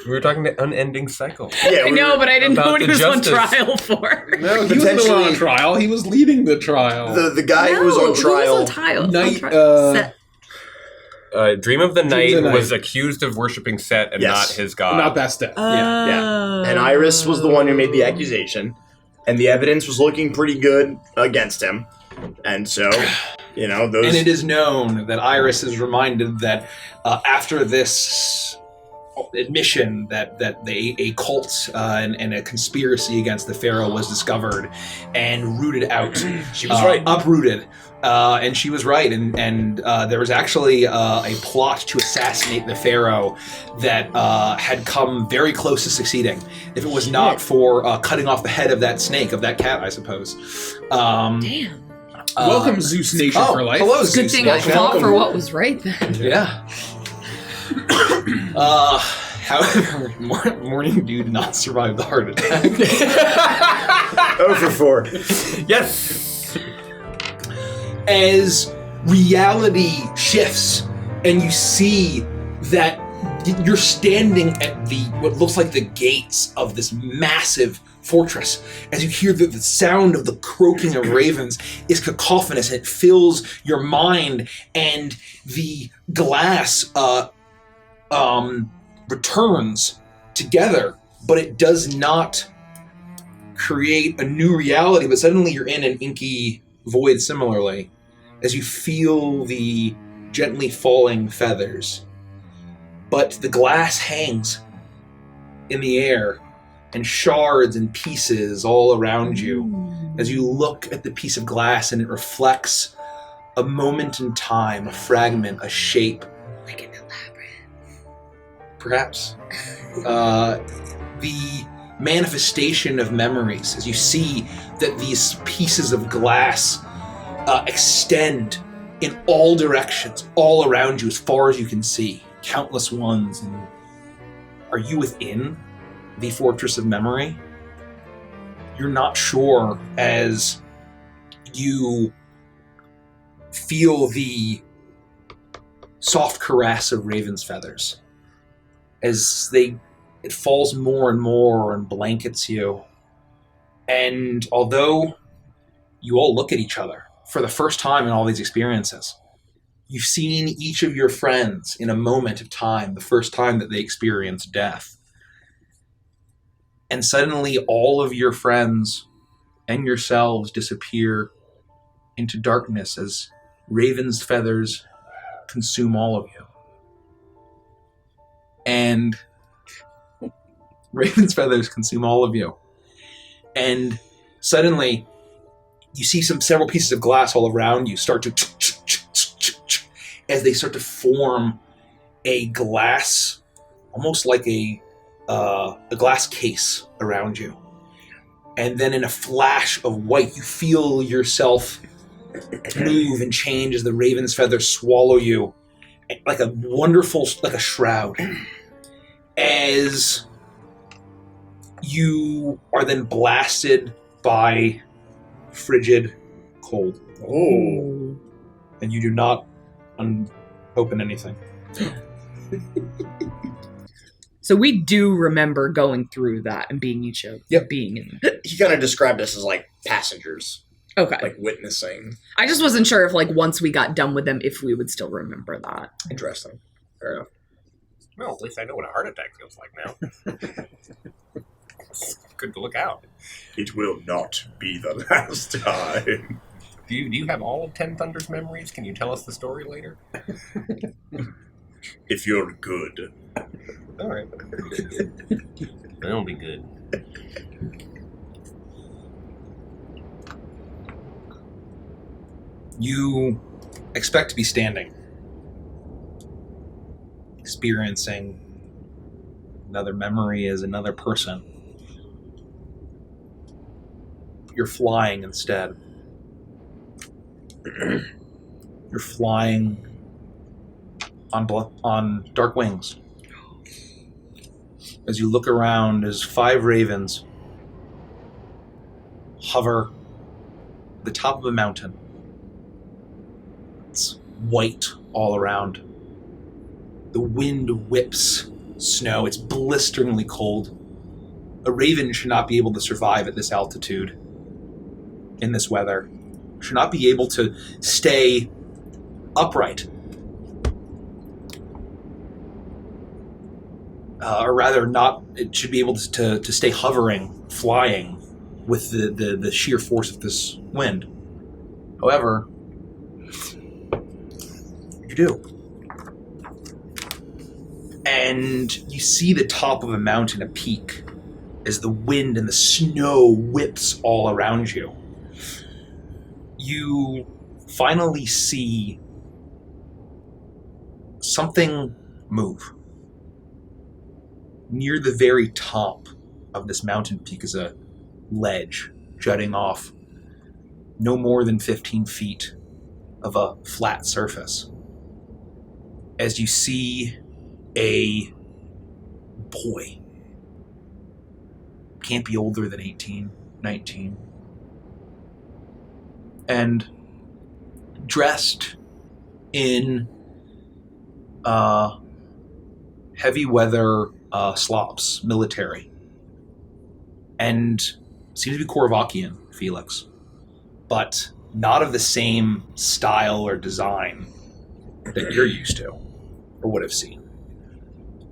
We were talking to Unending Cycle. Yeah, I know, but I didn't know what he was justice. on trial for. No, he wasn't the one on trial. He was leading the trial. The guy who was on trial. Dream of the Night was accused of worshiping Set and not his god. Not Bastet. Yeah. And Iris was the one who made the accusation, and the evidence was looking pretty good against him. And so, those. And it is known that Iris is reminded that after this admission that a cult and a conspiracy against the pharaoh was discovered and rooted out. She was right. Uprooted. And she was right. And there was actually a plot to assassinate the pharaoh that had come very close to succeeding, if it was not for cutting off the head of that snake, of that cat, I suppose. Damn. Welcome, Zeus Nation for life. Hello, Good Zeus thing Nation. I fought for what was right then. Yeah. However, Morning Dew did not survive the heart attack. 0 for 4. Yes! As reality shifts and you see that you're standing at what looks like the gates of this massive fortress, as you hear the sound of the croaking of ravens is cacophonous, and it fills your mind, and the glass returns together, but it does not create a new reality, but suddenly you're in an inky void similarly, as you feel the gently falling feathers. But the glass hangs in the air, and shards and pieces all around you as you look at the piece of glass, and it reflects a moment in time, a fragment, a shape. Like in the labyrinth. Perhaps. The manifestation of memories, as you see that these pieces of glass extend in all directions, all around you, as far as you can see. Countless ones. And are you within the fortress of memory? You're not sure, as you feel the soft caress of raven's feathers as it falls more and more and blankets you. And although you all look at each other for the first time in all these experiences, you've seen each of your friends in a moment of time, the first time that they experienced death. And suddenly all of your friends and yourselves disappear into darkness as raven's feathers consume all of you. and raven's feathers consume all of you. And suddenly, you see several pieces of glass all around you start to as they start to form a glass, almost like a glass case around you. And then in a flash of white, you feel yourself move and change as the raven's feathers swallow you like a wonderful, like a shroud. As you are then blasted by frigid cold. Oh. And you do not open anything. So we do remember going through that and being being in. He kind of described us as like passengers, Okay. like witnessing. I just wasn't sure if like once we got done with them, if we would still remember that. Interesting. Fair enough. Well, at least I know what a heart attack feels like now. It's good to look out. It will not be the last time. Do you have all of Ten Thunder's memories? Can you tell us the story later? If you're good. All right. That'll be good. You expect to be standing, experiencing another memory as another person. You're flying instead. You're flying on dark wings. As you look around, as 5 ravens hover at the top of a mountain. It's white all around. The wind whips snow. It's blisteringly cold. A raven should not be able to survive at this altitude, in this weather. Should not be able to stay upright. Or rather, it should be able to stay hovering, flying, with the sheer force of this wind. However, you do. And you see the top of a mountain, a peak, as the wind and the snow whips all around you. You finally see something move. Near the very top of this mountain peak is a ledge jutting off no more than 15 feet of a flat surface. As you see a boy, can't be older than 18, 19, and dressed in heavy weather slops, military, and seems to be Korvakian, Felix, but not of the same style or design that you're used to or would have seen.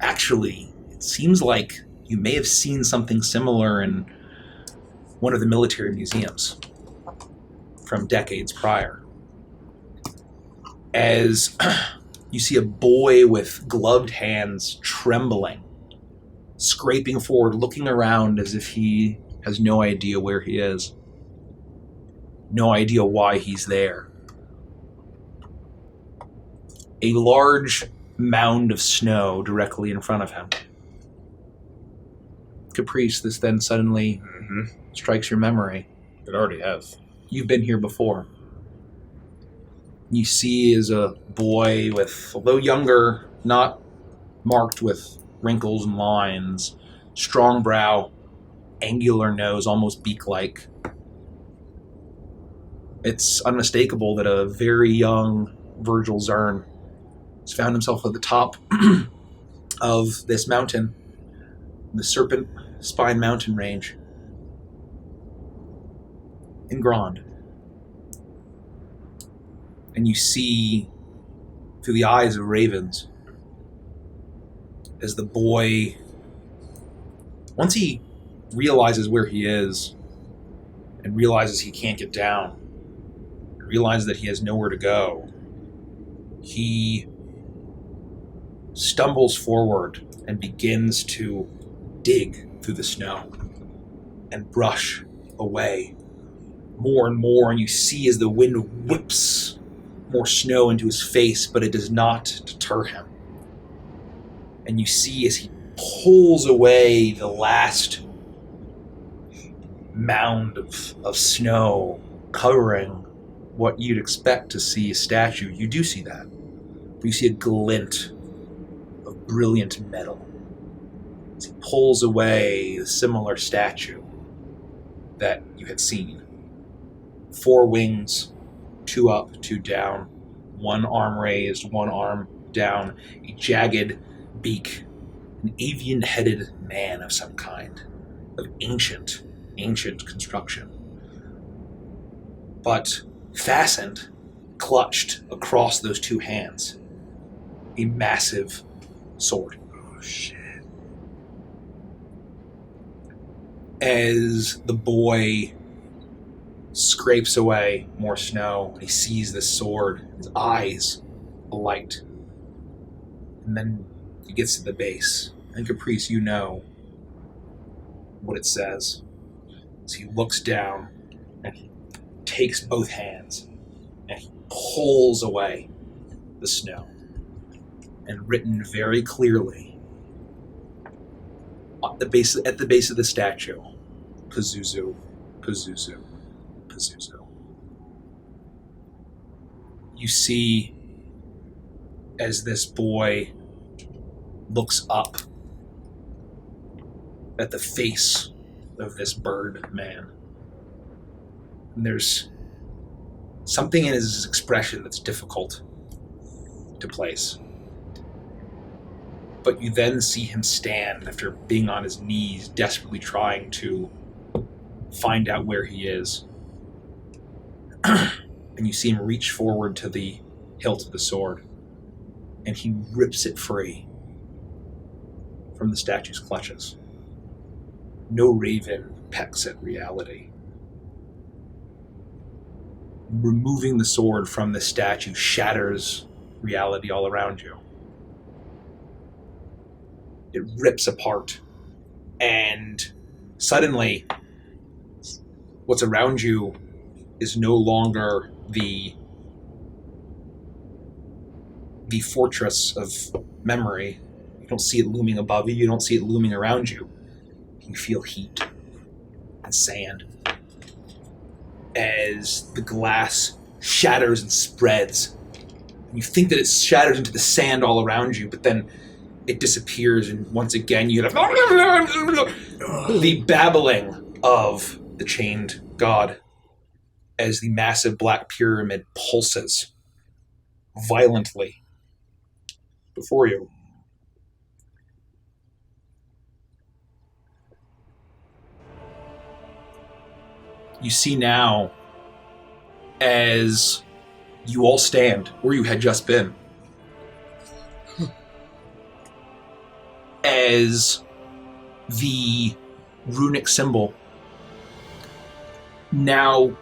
Actually, it seems like you may have seen something similar in one of the military museums from decades prior. As you see a boy with gloved hands trembling, scraping forward, looking around as if he has no idea where he is, no idea why he's there. A large mound of snow directly in front of him. Caprice, this then suddenly strikes your memory. It already has. You've been here before. You see as a boy with, although younger, not marked with wrinkles and lines, strong brow, angular nose, almost beak-like. It's unmistakable that a very young Virgil Zurn has found himself at the top of this mountain, the Serpent Spine mountain range in Grand. And you see through the eyes of ravens as the boy, once he realizes where he is and realizes he can't get down, realizes that he has nowhere to go, he stumbles forward and begins to dig through the snow and brush away more and more, and you see as the wind whips more snow into his face, but it does not deter him. And you see as he pulls away the last mound of snow covering what you'd expect to see a statue. You do see that. But you see a glint of brilliant metal as he pulls away the similar statue that you had seen. 4 wings, 2 up, 2 down, 1 arm raised, 1 arm down, a jagged beak, an avian-headed man of some kind, of ancient construction. But fastened, clutched across those 2 hands, a massive sword. Oh, shit. As the boy scrapes away more snow, he sees this sword, his eyes alight. And then he gets to the base. And Caprice, you know what it says. As he looks down and he takes both hands and he pulls away the snow. And written very clearly at the base of the statue, Pazuzu, Pazuzu, Pazuzu. You see as this boy looks up at the face of this bird man. And there's something in his expression that's difficult to place. But you then see him stand after being on his knees, desperately trying to find out where he is. And you see him reach forward to the hilt of the sword, and he rips it free from the statue's clutches. No raven pecks at reality. Removing the sword from the statue shatters reality all around you. It rips apart, and suddenly what's around you is no longer the fortress of memory. You don't see it looming above you, you don't see it looming around you. You feel heat and sand as the glass shatters and spreads. And you think that it shatters into the sand all around you, but then it disappears, and once again you hear the babbling of the chained god as the massive black pyramid pulses violently before you. You see now, as you all stand where you had just been, as the runic symbol now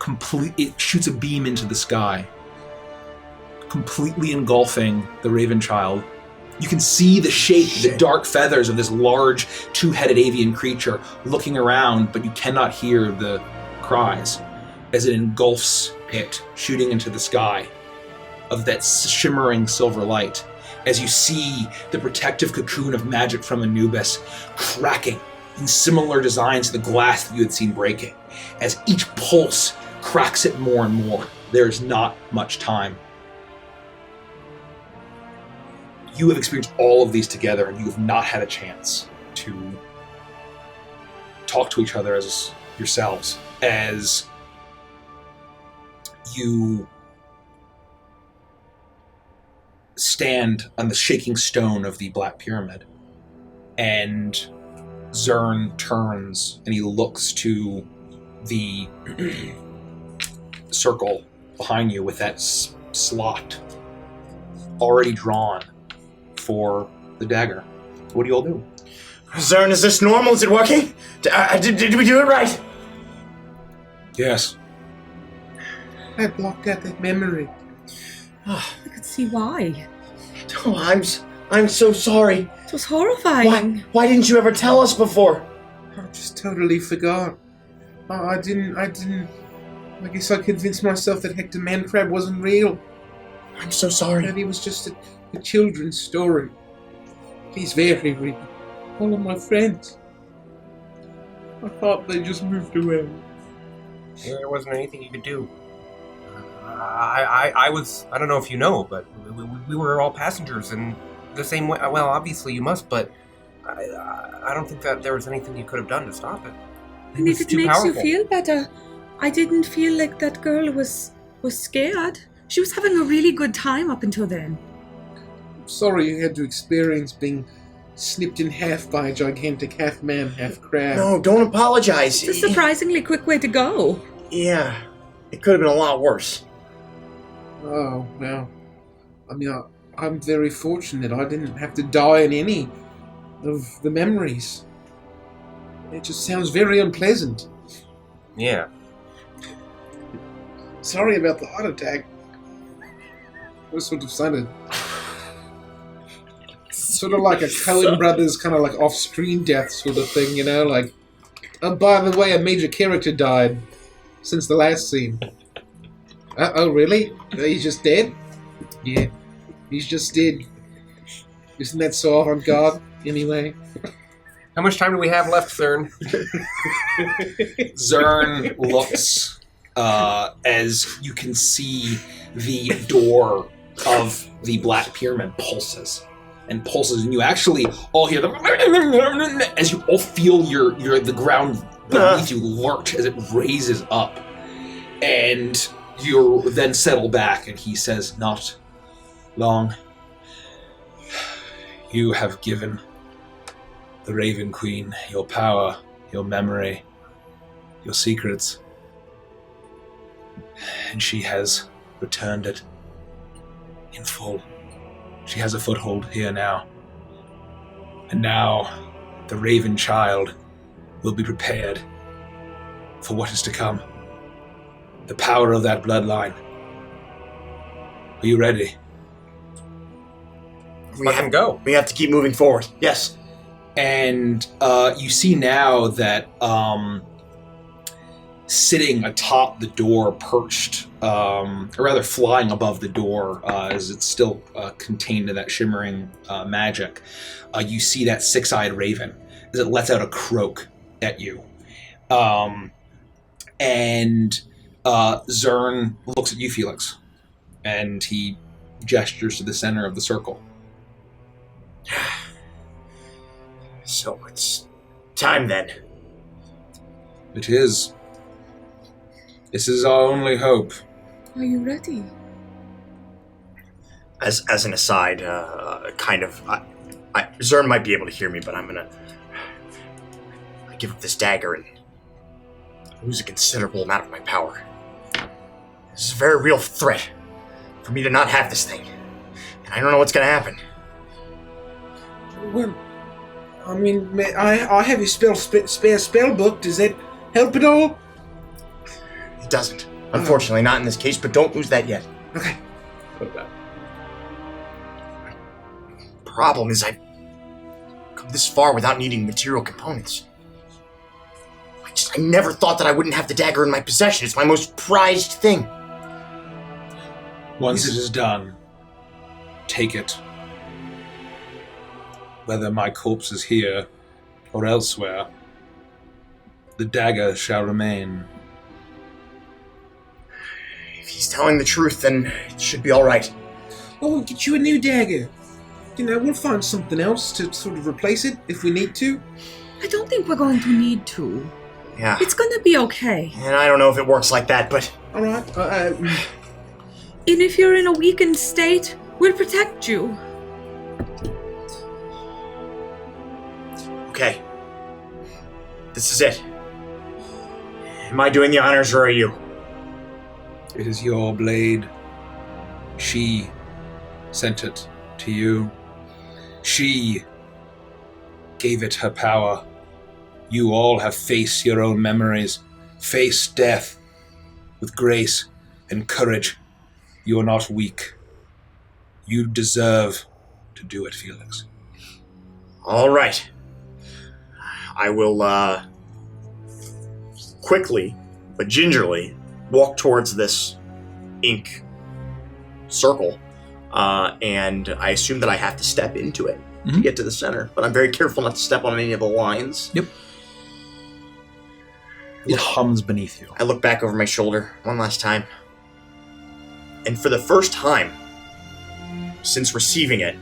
it shoots a beam into the sky, completely engulfing the Raven Child. You can see the shape, the dark feathers of this large 2-headed avian creature looking around, but you cannot hear the cries as it engulfs it, shooting into the sky of that shimmering silver light. As you see the protective cocoon of magic from Anubis cracking in similar designs to the glass that you had seen breaking. As each pulse cracks it more and more, there is not much time. You have experienced all of these together, and you have not had a chance to talk to each other as yourselves. As you stand on the shaking stone of the Black Pyramid, and Zurn turns and he looks to the circle behind you with that slot already drawn for the dagger. What do you all do? Zurn, is this normal? Is it working? Did we do it right? Yes. I blocked out that memory. I could see why. Oh, I'm so sorry. It was horrifying. Why didn't you ever tell us before? I just totally forgot. I didn't. I guess I convinced myself that Hector Mancrab wasn't real. I'm so sorry. That he was just a children's story. He's very real. All of my friends. I thought they just moved away. There wasn't anything you could do. I don't know if you know, but we were all passengers in the same way. Well, obviously you must, but I don't think that there was anything you could have done to stop it. And if it makes you feel better, I didn't feel like that girl was scared. She was having a really good time up until then. I'm sorry you had to experience being snipped in half by a gigantic half-man, half-crab. No, don't apologize. It's a surprisingly quick way to go. Yeah, it could have been a lot worse. Oh, well. I mean, I'm very fortunate I didn't have to die in any of the memories. It just sounds very unpleasant. Yeah. Sorry about the heart attack. It was sort of sounded... sort of like a Coen Brothers kind of like off-screen death sort of thing, you know? Like, oh, by the way, a major character died since the last scene. Oh, really? He's just dead? Yeah, he's just dead. Isn't that so avant-garde, anyway? How much time do we have left, Zurn? Zurn looks as you can see the door of the Black Pyramid pulses. And pulses, and you actually all hear the as you all feel the ground beneath you lurch as it raises up, and you then settle back. And he says, "Not long. You have given the Raven Queen your power, your memory, your secrets, and she has returned it in full. She has a foothold here now. And now the Raven Child will be prepared for what is to come. The power of that bloodline. Are you ready?" Let him go. We have to keep moving forward. Yes. And you see now that sitting atop the door, perched, or rather flying above the door, as it's still contained in that shimmering magic, you see that six-eyed raven as it lets out a croak at you. And Zurn looks at you, Felix, and he gestures to the center of the circle. So it's time then. It is. This is our only hope. Are you ready? As an aside, Zurn might be able to hear me, but I give up this dagger and lose a considerable amount of my power. This is a very real threat for me to not have this thing, and I don't know what's going to happen. Well, I mean, I have your spare spell book. Does that help at all? It doesn't. Unfortunately, not in this case, but don't lose that yet. Okay. Problem is, I've come this far without needing material components. I never thought that I wouldn't have the dagger in my possession. It's my most prized thing. Once it is done, take it. Whether my corpse is here or elsewhere, the dagger shall remain. If he's telling the truth, then it should be all right. Oh, we'll get you a new dagger. You know, we'll find something else to sort of replace it if we need to. I don't think we're going to need to. Yeah. It's gonna be okay. And I don't know if it works like that, but... All right. And if you're in a weakened state, we'll protect you. Okay. This is it. Am I doing the honors, or are you? It is your blade. She sent it to you. She gave it her power. You all have faced your own memories, faced death with grace and courage. You are not weak. You deserve to to do it, Felix. All right. I will quickly, but gingerly, walk towards this ink circle, and I assume that I have to step into it to get to the center, but I'm very careful not to step on any of the lines. Yep. It hums beneath you. I look back over my shoulder one last time, and for the first time since receiving it,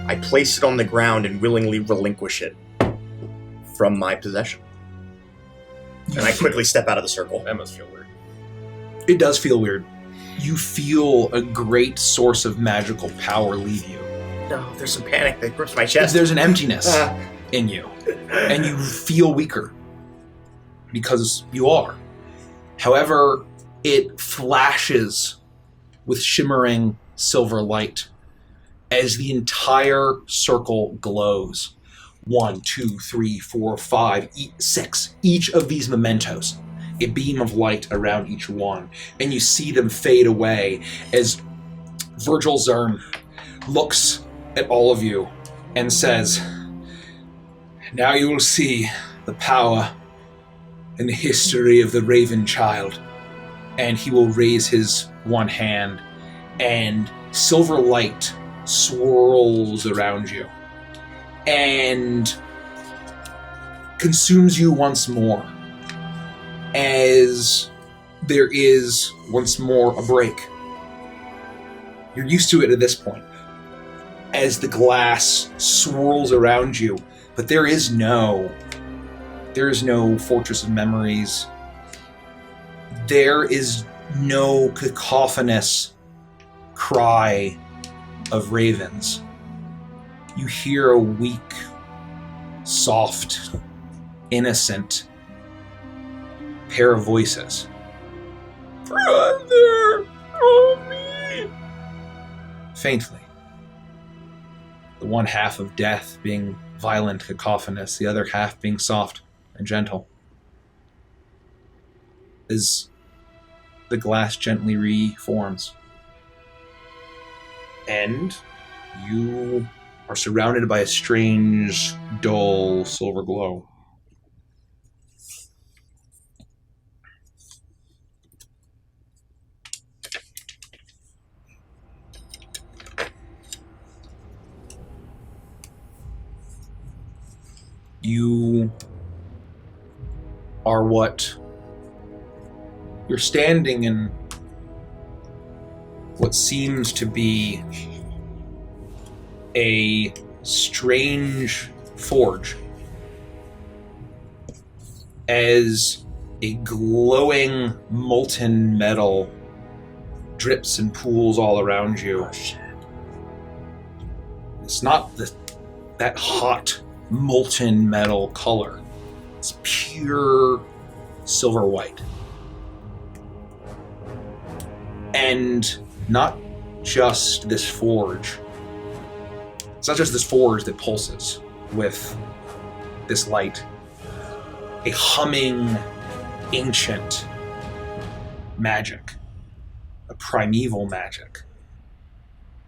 I place it on the ground and willingly relinquish it from my possession. And I quickly step out of the circle. That must feel weird. It does feel weird. You feel a great source of magical power leave you. No, there's some panic that grips my chest. There's an emptiness in you, and you feel weaker because you are. However, it flashes with shimmering silver light as the entire circle glows. 1, 2, 3, 4, 5, 6. Each of these mementos, a beam of light around each one, and you see them fade away as Virgil Zurn looks at all of you and says, "Now you will see the power and the history of the Raven Child." And he will raise his one hand, and silver light swirls around you and consumes you once more as there is once more a break. You're used to it at this point as the glass swirls around you, but there is no fortress of memories. There is no cacophonous cry of ravens. You hear a weak, soft, innocent pair of voices. "Brother, help me!" Faintly. The one half of death being violent, cacophonous, the other half being soft and gentle. As the glass gently reforms. And you are surrounded by a strange, dull silver glow. You are you're standing in what seems to be a strange forge as a glowing molten metal drips and pools all around you. It's not that hot molten metal color. It's pure silver white. And not just this forge. It's not just this forge that pulses with this light. A humming, ancient magic, a primeval magic,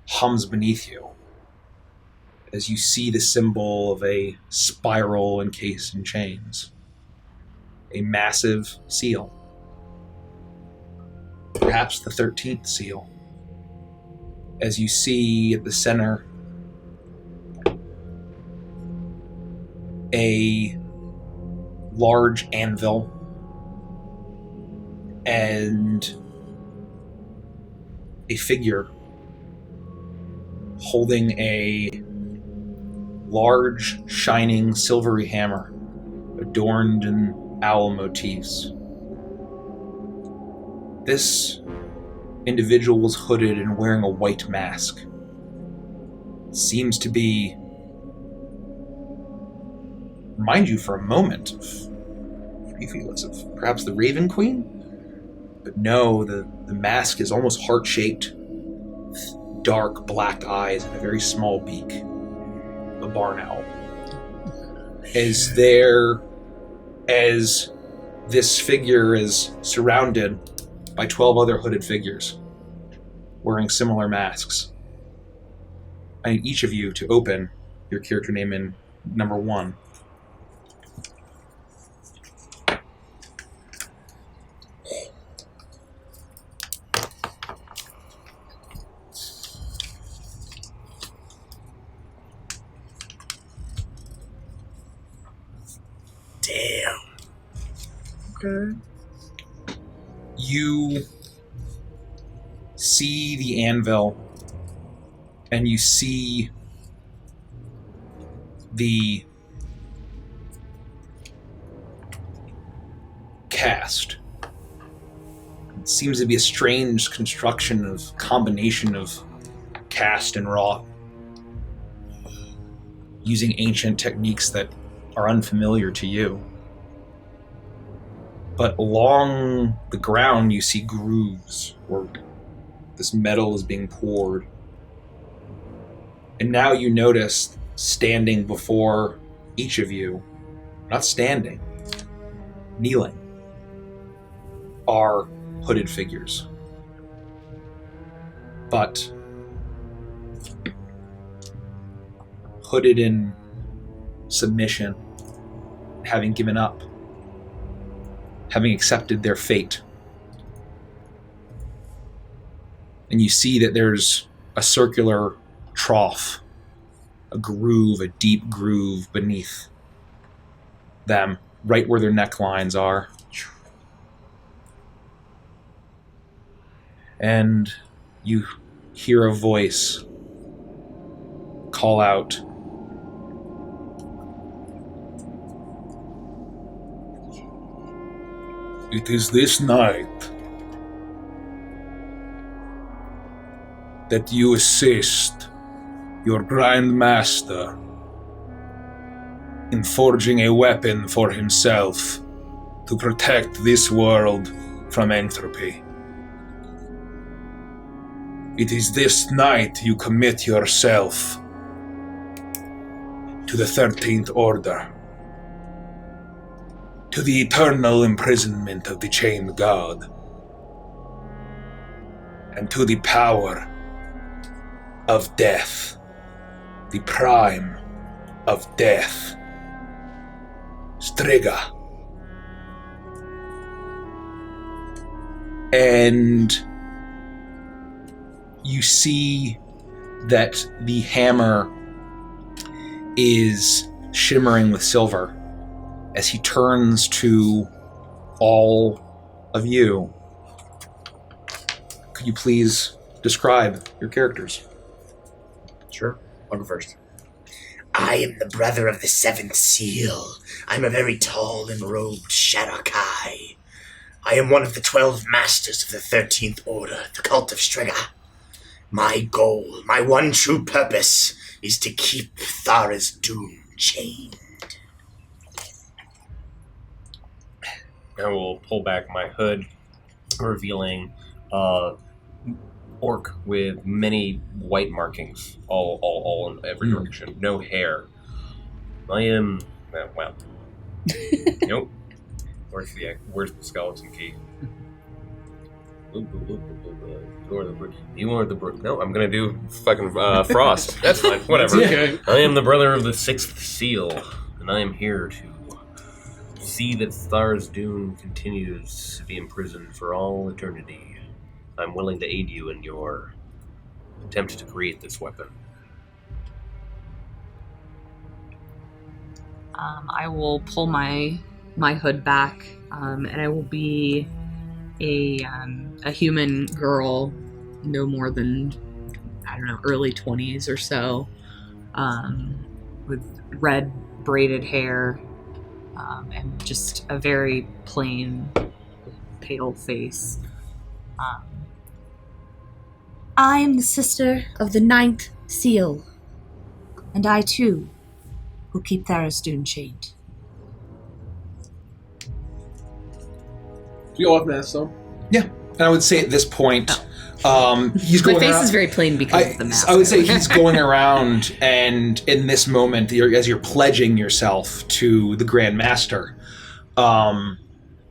hums beneath you as you see the symbol of a spiral encased in chains. A massive seal. Perhaps the 13th seal. As you see at the center a large anvil and a figure holding a large, shining, silvery hammer adorned in owl motifs. This individual was hooded and wearing a white mask. Seems to be, remind you for a moment of Felix, of perhaps the Raven Queen? But no, the mask is almost heart-shaped, with dark black eyes and a very small beak. A barn owl. As this figure is surrounded by 12 other hooded figures wearing similar masks. I need each of you to open your character name in number 1. Damn. Okay. You see the anvil, and you see the cast. It seems to be a strange construction of combination of cast and wrought, using ancient techniques that are unfamiliar to you. But along the ground, you see grooves where this metal is being poured. And now you notice, standing before each of you, not standing, kneeling, are hooded figures. But hooded in submission, having given up, having accepted their fate. And you see that there's a circular trough, a groove, a deep groove beneath them, right where their necklines are. And you hear a voice call out, "It is this night that you assist your Grand Master in forging a weapon for himself to protect this world from entropy. It is this night you commit yourself to the 13th Order, to the eternal imprisonment of the Chained God, and to the power of death, the prime of death, Striga." And you see that the hammer is shimmering with silver as he turns to all of you. Could you please describe your characters? Sure. I'll go first. I am the brother of the 7th seal. I'm a very tall and robed Har'Akir. I am one of the 12 masters of the 13th Order, the cult of Striga. My goal, my one true purpose, is to keep Thara's doom chained. I will pull back my hood, revealing orc with many white markings, all in every direction. No hair. I am well. Nope. Where's the skeleton key? You are the brute. No, I'm gonna do fucking Frost. That's fine. Whatever. Okay. I am the brother of the 6th seal, and I am here to see that Thar's doom continues to be imprisoned for all eternity. I'm willing to aid you in your attempt to create this weapon. I will pull my hood back, and I will be a human girl, no more than, I don't know, early 20s or so, with red braided hair, and just a very plain, pale face. I am the sister of the 9th seal, and I too will keep Tharizdun chained. Do you all have masks on? Yeah. And I would say at this point, he's going My face around, is very plain because of the mask. I would say he's going around, and in this moment, as you're pledging yourself to the Grand Master,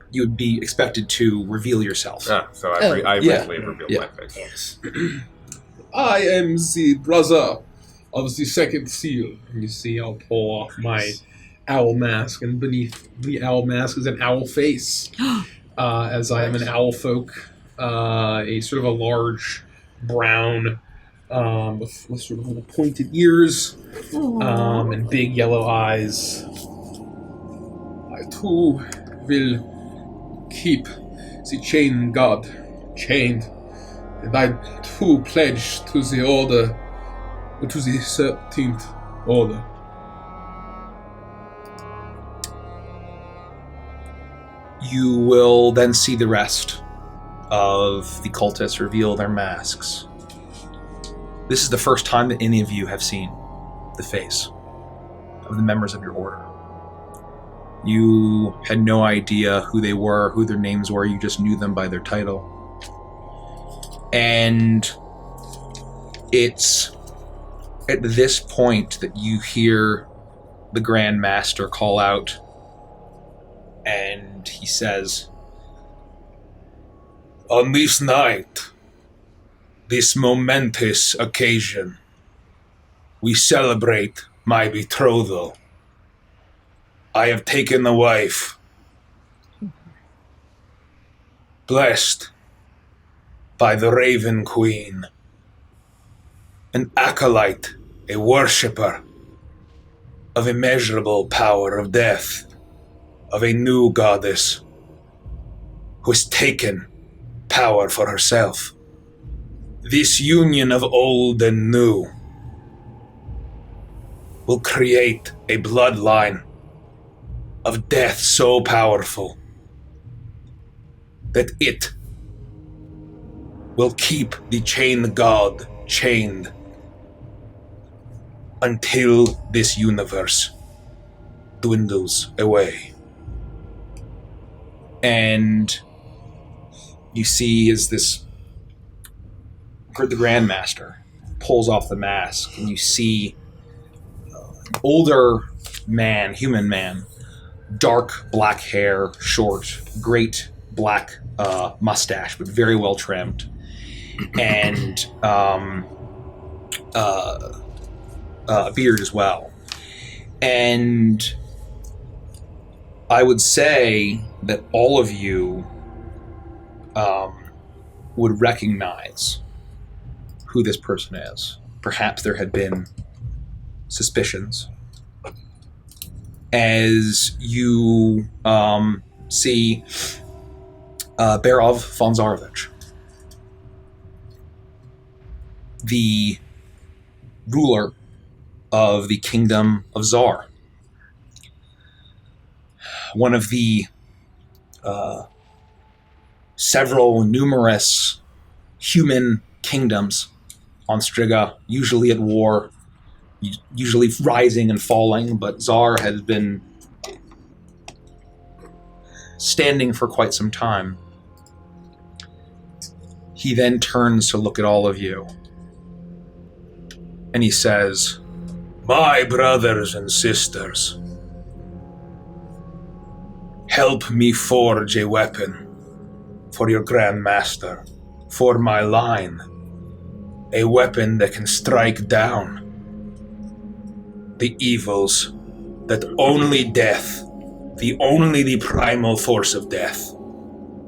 you would be expected to reveal yourself. So I Yeah. briefly revealed Yeah. my face. Yes. I am the brother of the second seal. And you see I'll pull off my owl mask, and beneath the owl mask is an owl face. As I am an owl folk, a sort of a large brown with sort of little pointed ears and big yellow eyes. I too will keep the chain god chained, and I too pledge to the order, to the 13th order. You will then see the rest of the cultists reveal their masks. This is the first time that any of you have seen the face of the members of your order. You had no idea who they were, who their names were, you just knew them by their title. And it's at this point that you hear the Grand Master call out, and he says, "On this night, this momentous occasion, we celebrate my betrothal. I have taken a wife, blessed by the Raven Queen, an acolyte, a worshipper of immeasurable power of death, of a new goddess who has taken power for herself. This union of old and new will create a bloodline of death so powerful that it will keep the chained god chained until this universe dwindles away." And you see as the Grandmaster pulls off the mask, and you see older man, human man, dark black hair, short, great black mustache, but very well trimmed, and a beard as well. And I would say that all of you would recognize who this person is. Perhaps there had been suspicions. As you see Barov von Zarovich, the ruler of the kingdom of Zar, one of the several numerous human kingdoms on Striga, usually at war, usually rising and falling, but Zar has been standing for quite some time. He then turns to look at all of you, and he says, "My brothers and sisters, help me forge a weapon for your Grand Master, for my line, a weapon that can strike down the evils that only death, the primal force of death,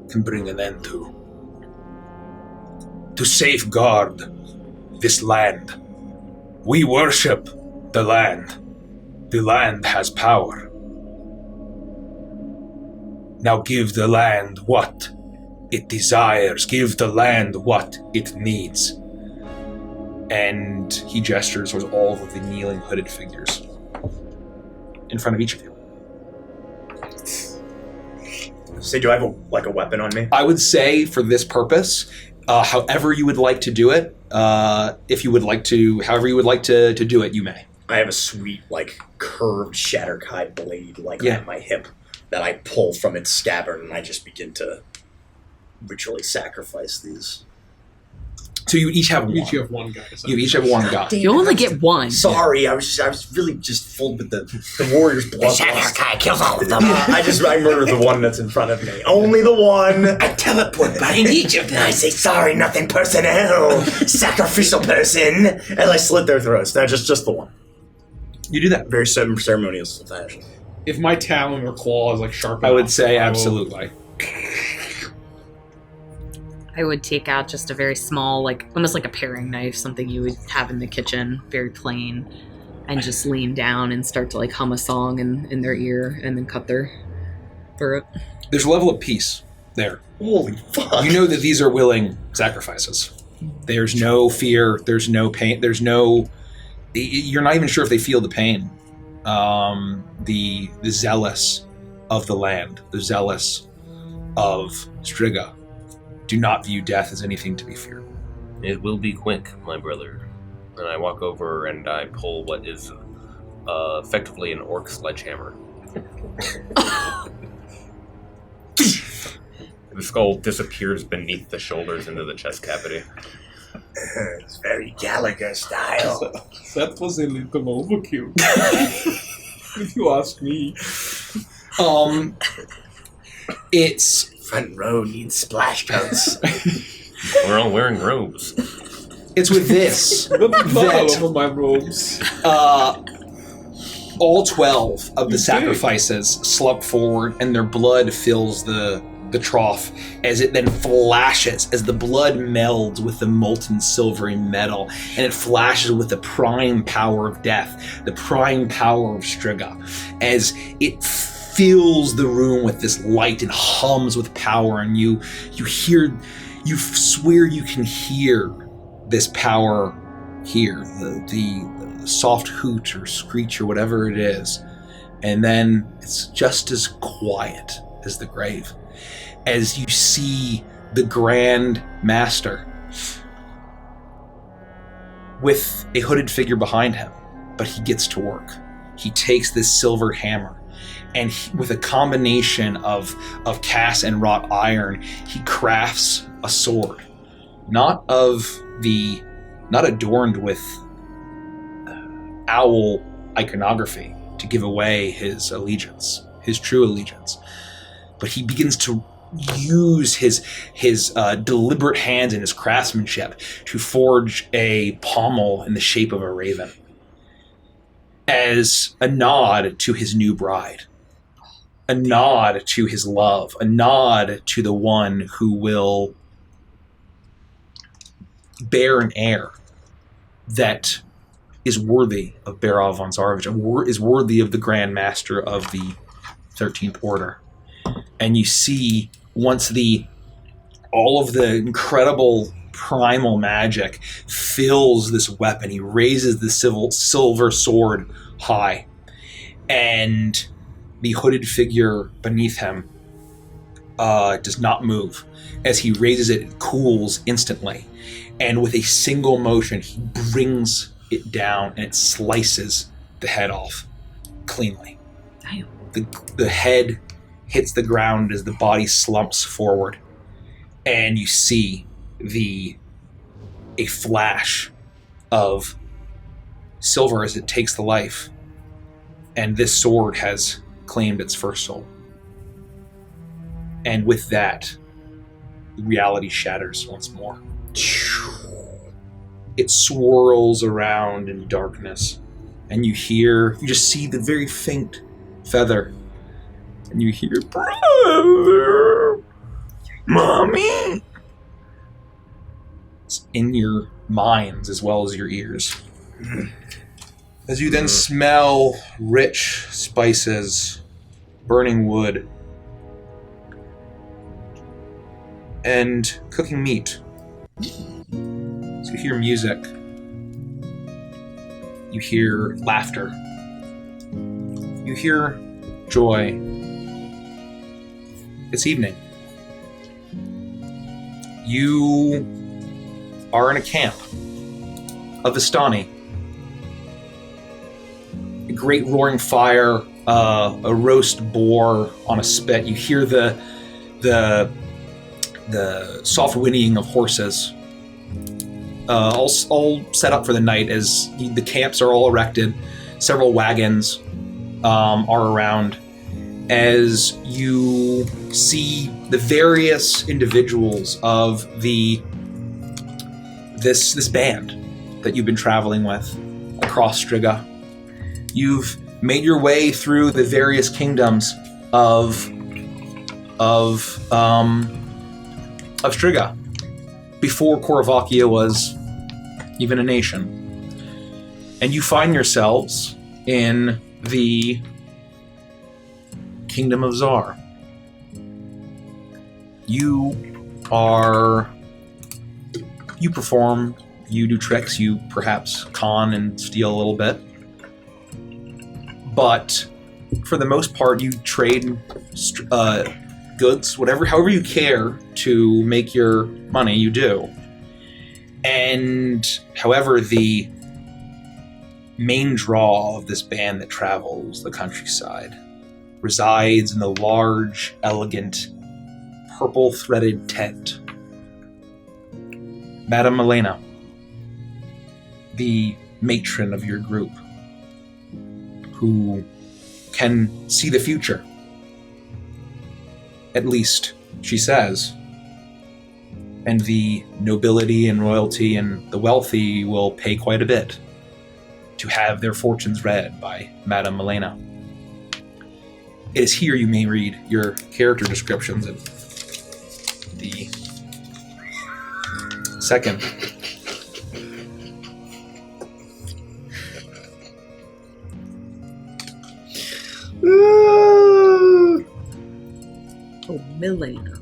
can bring an end to. To safeguard this land. We worship the land. The land has power. Now give the land what it desires. Give the land what it needs." And he gestures towards all of the kneeling hooded figures in front of each of you. Say, do I have a weapon on me? I would say for this purpose, however you would like to do it, if you would like to, however you would like to do it, you may. I have a sweet, curved Shatterkai blade, at my hip that I pull from its scabbard, and I just begin to ritually sacrifice these. So you each have one. You have one guy. You each have one guy. You only get one. Sorry, I was really just full with the warrior's blood. Har'Akir kills all of them. I murdered the one that's in front of me. Only the one. I teleport behind each of them. I say sorry, nothing personnel. Sacrificial person. And I slit their throats. No, just the one. You do that. Very ceremonial fashion. If my talon or claw is like sharp, I would enough, say I will- absolutely. I would take out just a very small, like almost like a paring knife, something you would have in the kitchen, very plain, and just lean down and start to like hum a song in their ear and then cut their throat. There's a level of peace there. Holy fuck. You know that these are willing sacrifices. There's no fear. There's no pain. There's no... You're not even sure if they feel the pain. The zealous of the land, the zealous of Striga, do not view death as anything to be feared. It will be quick, my brother. And I walk over and I pull what is effectively an orc sledgehammer. The skull disappears beneath the shoulders into the chest cavity. It's very Gallagher style. That was a little overkill. If you ask me. It's Front row needs splash coats. We're all wearing robes. it's with this Not all that over my robes. all 12 of the sacrifices slump forward, and their blood fills the trough as it then flashes, as the blood melds with the molten silvery metal, and it flashes with the prime power of death, the prime power of Striga, as it fills the room with this light and hums with power, and you swear you can hear this power here, the soft hoot or screech or whatever it is, and then it's just as quiet as the grave as you see the Grand Master with a hooded figure behind him, but he gets to work. He takes this silver hammer, and with a combination of cast and wrought iron, he crafts a sword, not adorned with owl iconography to give away his allegiance, his true allegiance, but he begins to use his deliberate hands and his craftsmanship to forge a pommel in the shape of a raven as a nod to his new bride, a nod to his love, a nod to the one who will bear an heir that is worthy of Barov von Zarovich, is worthy of the Grand Master of the 13th Order. And you see, once all of the incredible primal magic fills this weapon, he raises the silver sword high, and the hooded figure beneath him does not move. As he raises it, it cools instantly, and with a single motion, he brings it down, and it slices the head off cleanly. Damn. The head hits the ground as the body slumps forward, and you see a flash of silver as it takes the life, and this sword has claimed its first soul. And with that, reality shatters once more. It swirls around in darkness, and you just see the very faint feather, and you hear, "Brother, Mommy." It's in your minds as well as your ears. As you then smell rich spices, burning wood, and cooking meat. So you hear music. You hear laughter. You hear joy. It's evening. You are in a camp of Vistani. A great roaring fire, a roast boar on a spit. You hear the soft whinnying of horses. all set up for the night as the camps are all erected. Several wagons are around as you see the various individuals of this band that you've been traveling with across Striga. You've made your way through the various kingdoms of Striga before Korvakia was even a nation. And you find yourselves in the Kingdom of Zar. You perform, you do tricks, you perhaps con and steal a little bit. But for the most part, you trade goods, however you care to make your money, you do. And however, the main draw of this band that travels the countryside resides in the large, elegant, purple-threaded tent. Madame Elena, the matron of your group, who can see the future. At least, she says. And the nobility and royalty and the wealthy will pay quite a bit to have their fortunes read by Madame Elena. It is here you may read your character descriptions of the second. Oh, Milena.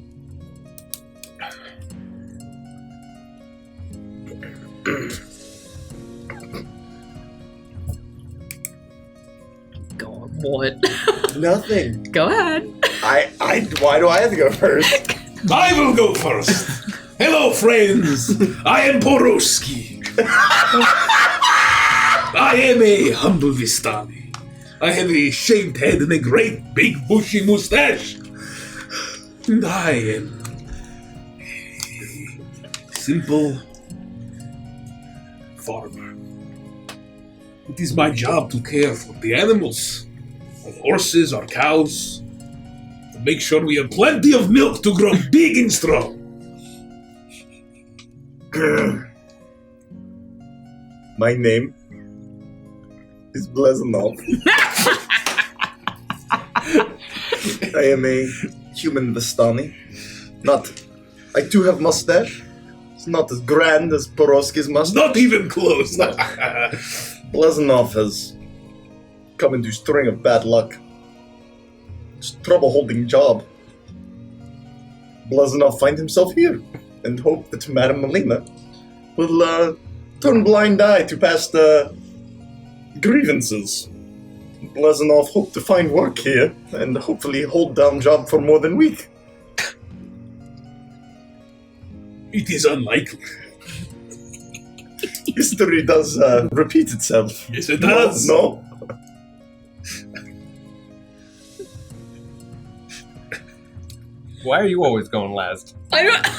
Go on, what? Nothing. Go ahead. Why do I have to go first? I will go first. Hello, friends. I am Poroski. I am a humble Vistani. I have a shaved head and a great big bushy mustache. And I am a simple farmer. It is my job to care for the animals, our horses, our cows, to make sure we have plenty of milk to grow big and strong. My name is Blazanov. I am a human Vistani. I do have mustache. It's not as grand as Poroski's mustache. Not even close. Blazanov has come into a string of bad luck. It's trouble holding job. Blazanov find himself here and hope that Madame Melina will turn blind eye to past grievances. Blazanov hope to find work here and hopefully hold down job for more than a week. It is unlikely. History does repeat itself. Yes, it does. No. Why are you always going last? I don't know.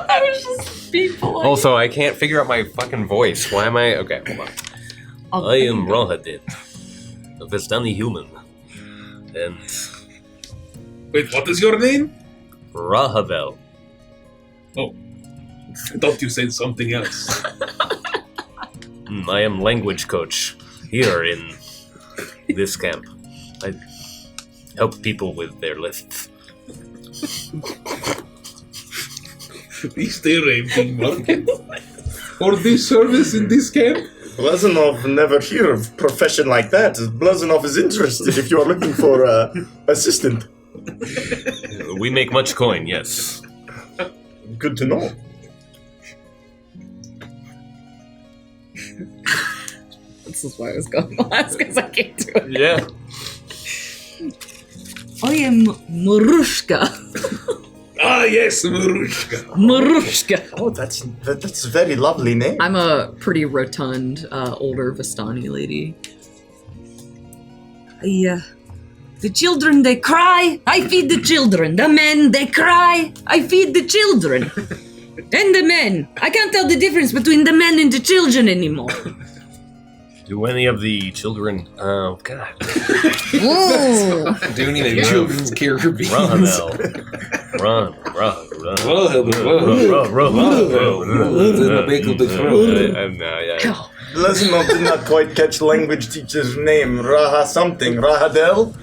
I was just being polite. Also, I can't figure out my fucking voice. Why am I... Okay, hold on. I am Rahadin, a Vistani human. And... Wait, what is your name? Rahavel. Oh. I thought you said something else. I am language coach here in this camp. I help people with their lists. Is there a big market for this service in this camp? Blazanov never hear of profession like that. Blazanov is interested if you are looking for assistant. We make much coin, yes. Good to know. This is why I was going last, because I can't do it. Yeah. I am Marushka. Ah, yes, Marushka. Marushka. Oh, that's a very lovely name. I'm a pretty rotund, older Vistani lady. The children, they cry. I feed the children. The men, they cry. I feed the children. And the men. I can't tell the difference between the men and the children anymore. Do any of the children? Oh God! Ooh. Do any of the children's character beings? Run, run, run, Blessenov did not quite catch the language teacher's name. Raha something. Rahadel?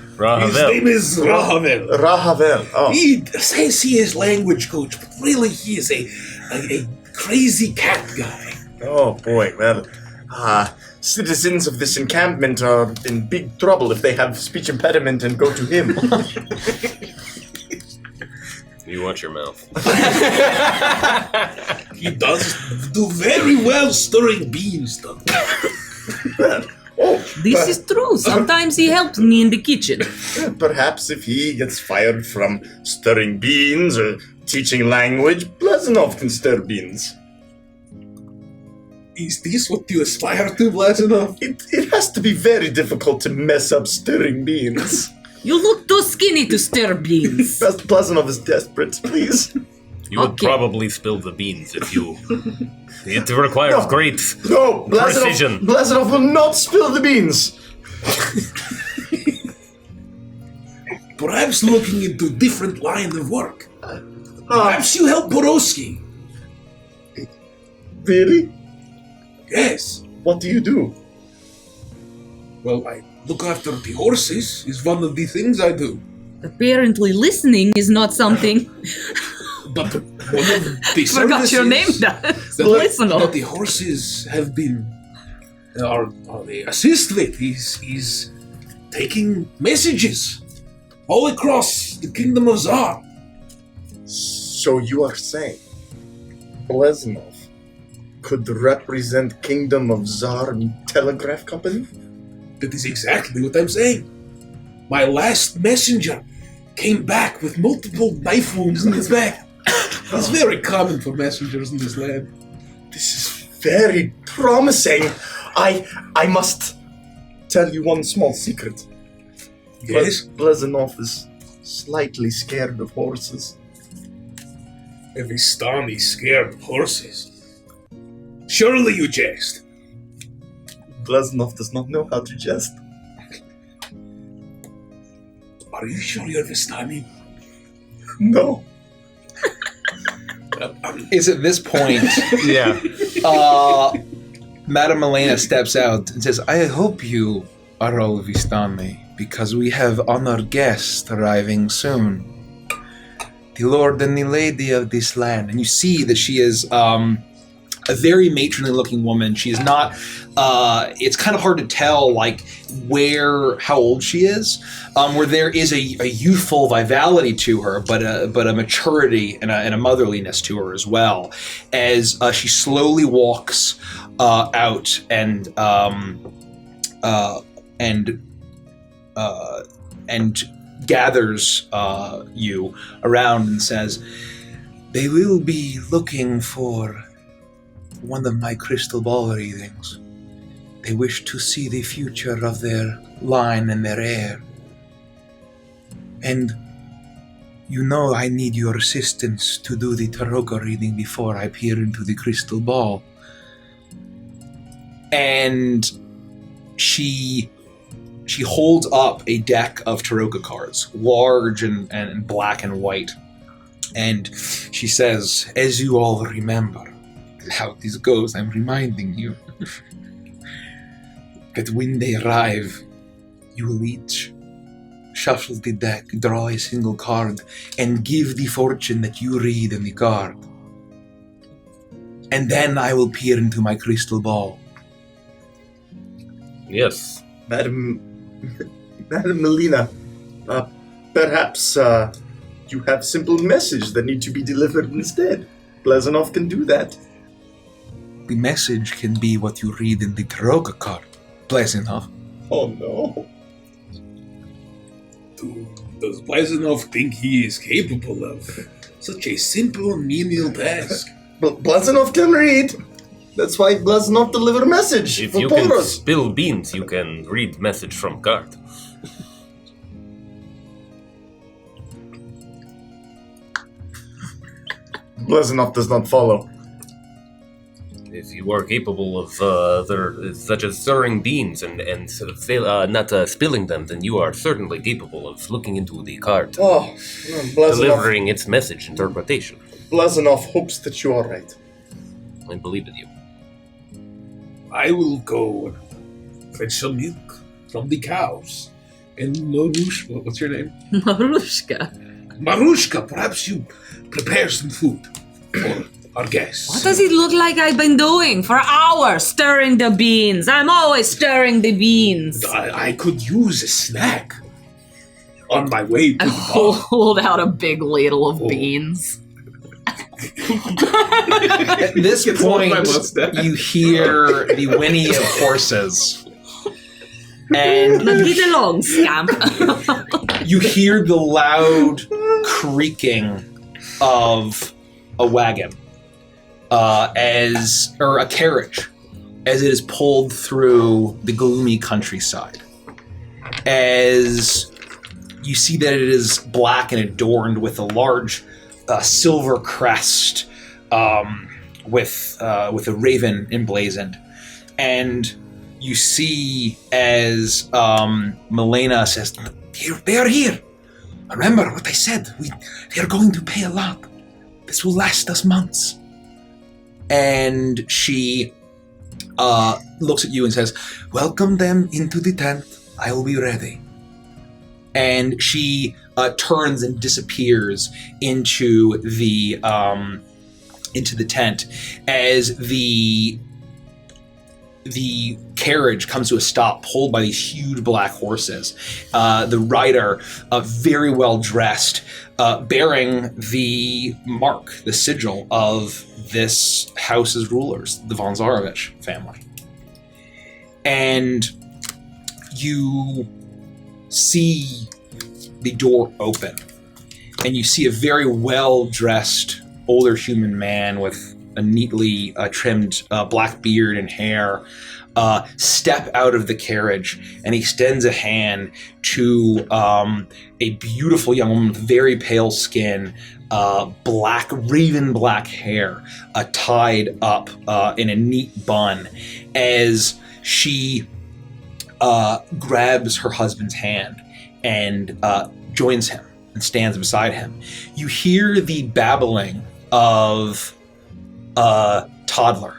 His name is Rahavel. Rahavel. Oh. He says he is language coach, but really he is a crazy cat guy. Oh boy, well, citizens of this encampment are in big trouble if they have speech impediment and go to him. You watch your mouth. He does do very well stirring beans, though. This is true. Sometimes he helps me in the kitchen. Perhaps if he gets fired from stirring beans or teaching language, Blessenov can stir beans. Is this what you aspire to, Blessenov? It has to be very difficult to mess up stirring beans. You look too skinny to stir beans. Blessenov is desperate, please. You would probably spill the beans if you. It requires great precision. Blessenov will not spill the beans. Perhaps looking into different line of work. Perhaps you help Borowski. Really? Yes. What do you do? Well, I look after the horses is one of the things I do. Apparently listening is not something. But one of the Forgot your name, that the horses have been they assist with is taking messages all across the kingdom of Zurn. So you are saying Blessenov could represent Kingdom of Zurn Telegraph Company? That is exactly what I'm saying. My last messenger came back with multiple knife wounds in his back. It's very common for messengers in this land. This is very promising. I must tell you one small secret. Yes? Blessenov is slightly scared of horses. Every Stani is scared of horses. Surely you jest. Blessenov does not know how to jest. Are you sure you're Vistani? No. Is at this point, Madame Elena steps out and says, I hope you are all Vistani, because we have honored guests arriving soon. The Lord and the Lady of this land. And you see that she is a very matronly looking woman. She's not, it's kind of hard to tell, like, how old she is, where there is a youthful vitality to her, but a maturity and a motherliness to her as well, as she slowly walks out and gathers you around and says, they will be looking for one of my crystal ball readings. They wish to see the future of their line and their heir. And you know I need your assistance to do the tarot reading before I peer into the crystal ball. And she holds up a deck of tarot cards, large and black and white. And she says, as you all remember, how this goes, I'm reminding you that when they arrive, you will each shuffle the deck, draw a single card, and give the fortune that you read in the card. And then I will peer into my crystal ball. Yes. Madam Melina, perhaps you have simple message that need to be delivered instead. Blessenov can do that. The message can be what you read in the tarot card, Blessenov. Oh no. Does Blessenov think he is capable of such a simple and menial task? Blessenov can read. That's why Blessenov deliver message. If for you Boros. can spill beans, you can read message from card. Blazenoff does not follow. If you are capable of such as stirring beans and not spilling them, then you are certainly capable of looking into the cart, Oh, delivering its message interpretation. Blazenoff hopes that you are right. I believe in you. I will go fetch some milk from the cows. And Marushka, what's your name? Marushka. Marushka, perhaps you prepare some food for our guests. What does it look like I've been doing for hours? Stirring the beans. I'm always stirring the beans. I could use a snack on my way to I the bar. hold out a big ladle of beans. At this point, you hear the whinny of horses. And Now get along, scamp. you hear the loud creaking of a wagon, or a carriage, as it is pulled through the gloomy countryside. As you see that it is black and adorned with a large silver crest, with a raven emblazoned, and you see as Milena says, "They are here. Remember what I said. They are going to pay a lot. This will last us months." And she looks at you and says, "Welcome them into the tent. I will be ready." And she turns and disappears into the tent as the carriage comes to a stop, pulled by these huge black horses. The rider, very well dressed, bearing the mark, the sigil of this house's rulers, the von Zarovich family. And you see the door open, and you see a very well-dressed older human man with a neatly trimmed black beard and hair step out of the carriage and extends a hand to a beautiful young woman with very pale skin, raven black hair tied up in a neat bun, as she grabs her husband's hand and joins him and stands beside him. You hear the babbling of a toddler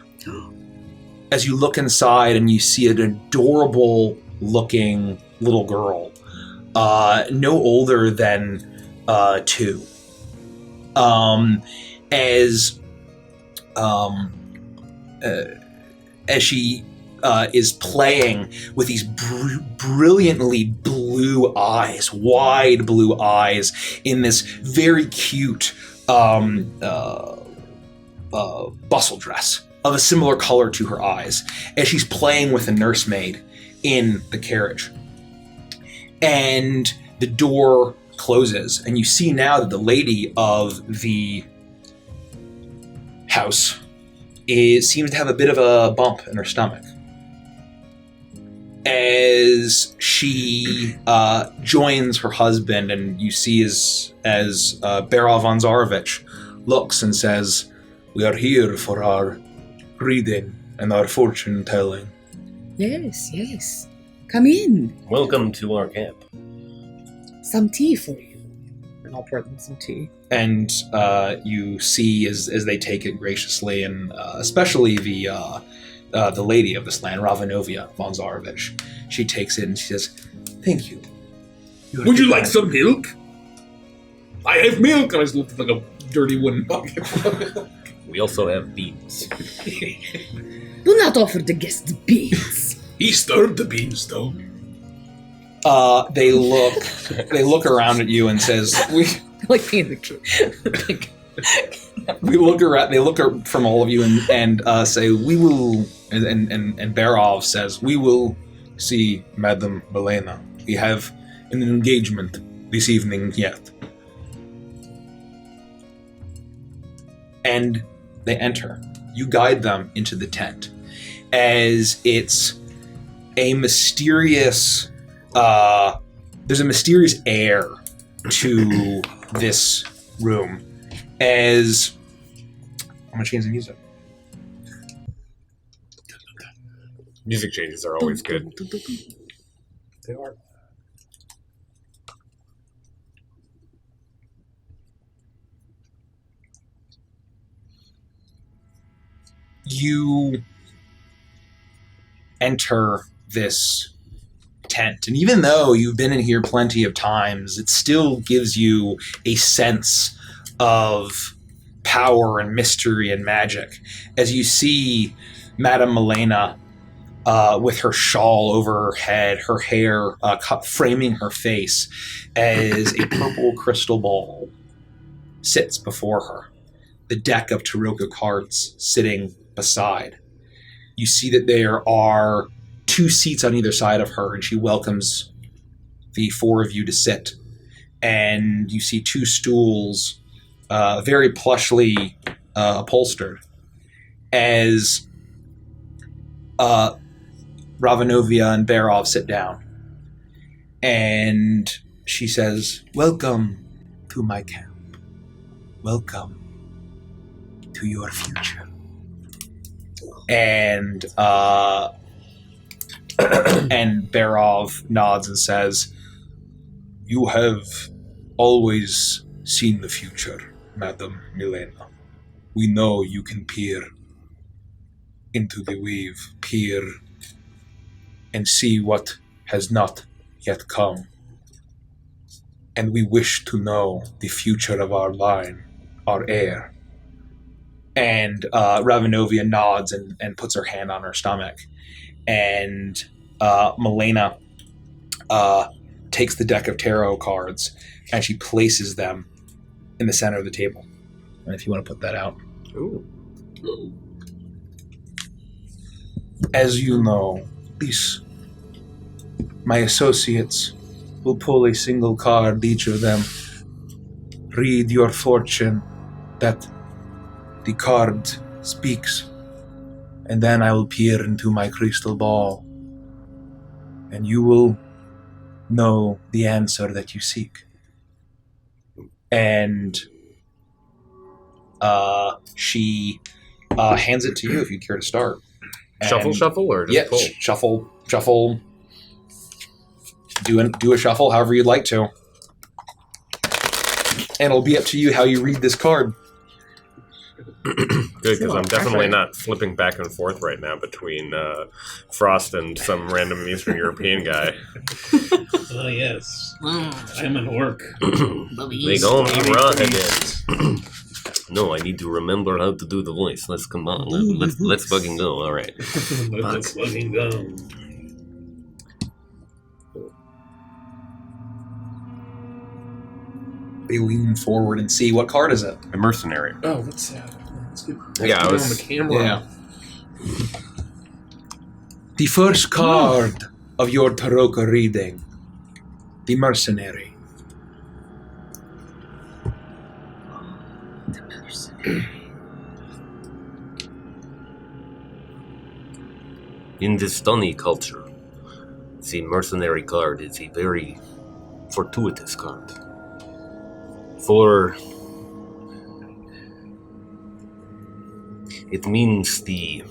as you look inside, and you see an adorable looking little girl, no older than 2, as she is playing with these brilliantly blue eyes, wide blue eyes, in this very cute bustle dress of a similar color to her eyes, as she's playing with a nursemaid in the carriage. And the door closes, and you see now that the lady of the house seems to have a bit of a bump in her stomach, as she joins her husband, and you see as Beryl von Zarovich looks and says, "We are here for our reading and our fortune telling." Yes. Come in. Welcome to our camp. Some tea for you. And I'll pour them some tea. And you see as they take it graciously, and especially the lady of this land, Ravanovia von Zarovich, she takes it and she says, "Thank you. Would you like some milk? I have milk. And I just looked like a dirty wooden bucket. We also have beans. Do not offer the guests beans. He stirred the beans, though. They look around at you and says, "We like being the kid. we look around." They look from all of you and say, "We will." And Barov says, "We will see Madame Milena. We have an engagement this evening yet." And they enter. You guide them into the tent, as it's a mysterious. There's a mysterious air to this room, as I'm gonna change the music. Music changes are always good. They are. You enter this tent, and even though you've been in here plenty of times, it still gives you a sense of power and mystery and magic as you see Madame Milena with her shawl over her head, her hair framing her face, as a purple crystal ball sits before her, the deck of tarot cards sitting beside. You see that there are 2 seats on either side of her, and she welcomes the 4 of you to sit. And you see 2 stools, very plushly upholstered, as Ravanovia and Barov sit down. And she says, "Welcome to my camp. Welcome to your future." And and Barov nods and says, "You have always seen the future, Madam Milena. We know you can peer into the weave, peer and see what has not yet come. And we wish to know the future of our line, our heir." And Ravanovia nods and puts her hand on her stomach. And Milena takes the deck of tarot cards and she places them in the center of the table. And if you want to put that out. Ooh. As you know, my associates will pull a single card, each of them. Read your fortune that the card speaks, and then I will peer into my crystal ball, and you will know the answer that you seek. And she hands it to you if you care to start. Shuffle, or just pull? Shuffle. Do a shuffle however you'd like to. And it'll be up to you how you read this card. Good, because I'm definitely not flipping back and forth right now between Frost and some random Eastern European guy. Oh, yes. I'm at work. They call me Ra again. No, I need to remember how to do the voice. Let's come on. Let's fucking go. All right. Let's fucking go. They lean forward and see what card is it. A mercenary. Oh, let's get Yeah, I was on the camera. Yeah. The first card of your tarot reading, the mercenary. In this Dunny culture, the mercenary card is a very fortuitous card. For it means the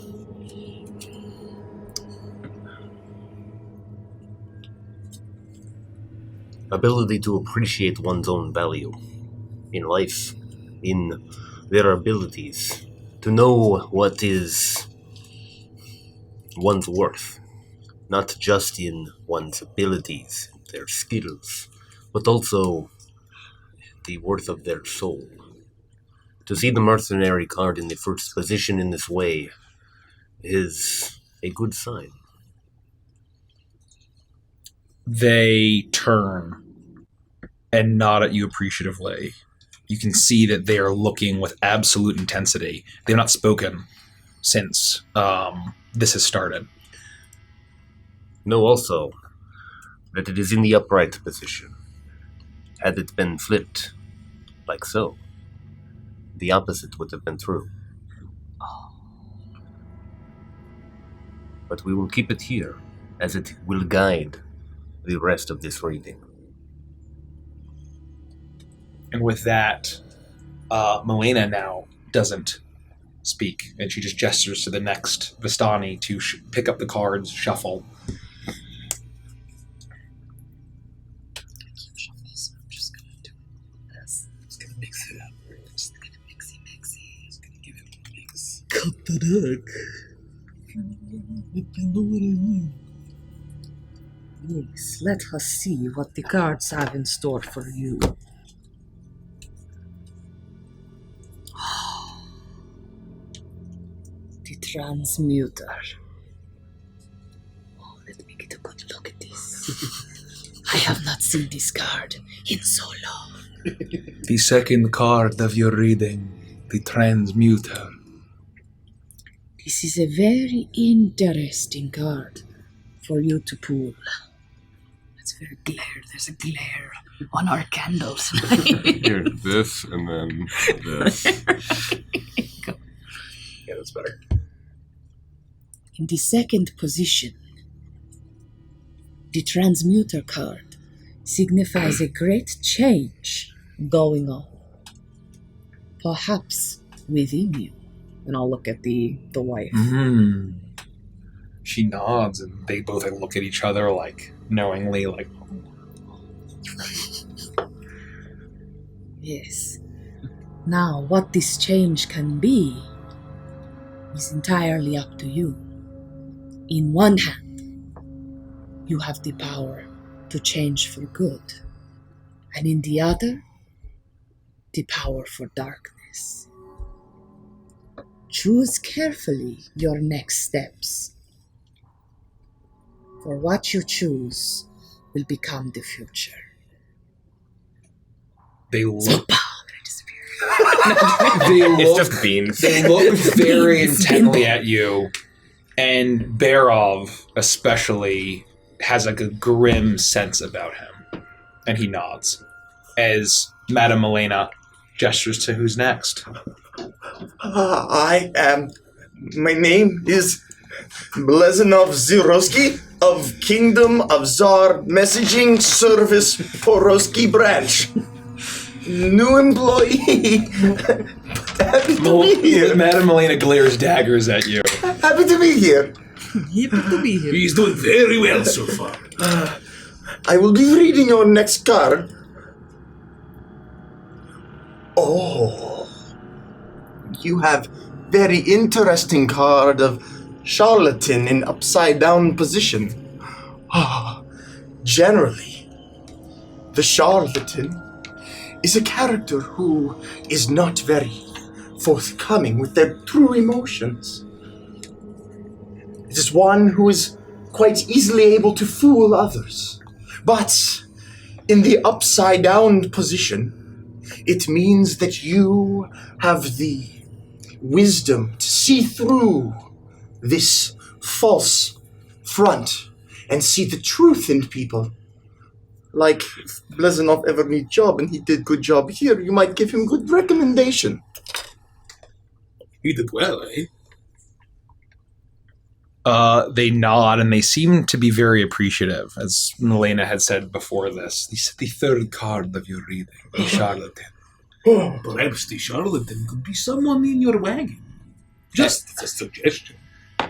ability to appreciate one's own value in life, in their abilities, to know what is one's worth, not just in one's abilities, their skills, but also the worth of their soul. To see the mercenary card in the first position in this way is a good sign. They turn and nod at you appreciatively. You can see that they are looking with absolute intensity. They've not spoken since this has started. Know also that it is in the upright position. Had it been flipped, like so, the opposite would have been true. But we will keep it here, as it will guide the rest of this reading. And with that, Milena now doesn't speak, and she just gestures to the next Vistani to pick up the cards, shuffle. I'm just gonna do this. Just gonna mix it up. Just gonna mixy. Just gonna give it a mix. Cut the deck. Yes, let us see what the cards have in store for you. The Transmuter. Oh, let me get a good look at this. I have not seen this card in so long. The second card of your reading, the Transmuter. This is a very interesting card for you to pull. It's very glare. There's a glare on our candles. Here, this, and then this. Yeah, that's better. In the second position, the Transmuter card signifies a great change going on. Perhaps within you. And I'll look at the wife. Mm-hmm. She nods, and they both look at each other, like, knowingly, like, Yes. Now, what this change can be is entirely up to you. In one hand, you have the power to change for good, and in the other, the power for darkness. Choose carefully your next steps, for what you choose will become the future. they look. It's just beans. They look very intently at you, and Barov especially has like a grim sense about him, and he nods as Madame Elena gestures to who's next. My name is Blazanov Zurowski of Kingdom of Zar Messaging Service Porosky Branch. New employee. Happy to be here. Madame Elena glares daggers at you. Happy to be here. Happy to be here. He's doing very well so far. I will be reading your next card. Oh. You have very interesting card of charlatan in upside down position. Generally, the charlatan is a character who is not very forthcoming with their true emotions. It is one who is quite easily able to fool others. But in the upside down position, it means that you have the wisdom to see through this false front and see the truth in people. Like, if Blazanov ever need job and he did good job here, you might give him good recommendation. He did well, eh? They nod, and they seem to be very appreciative, as Elena had said before this. The third card of your reading, the charlatan. Perhaps the charlatan could be someone in your wagon. Just a suggestion.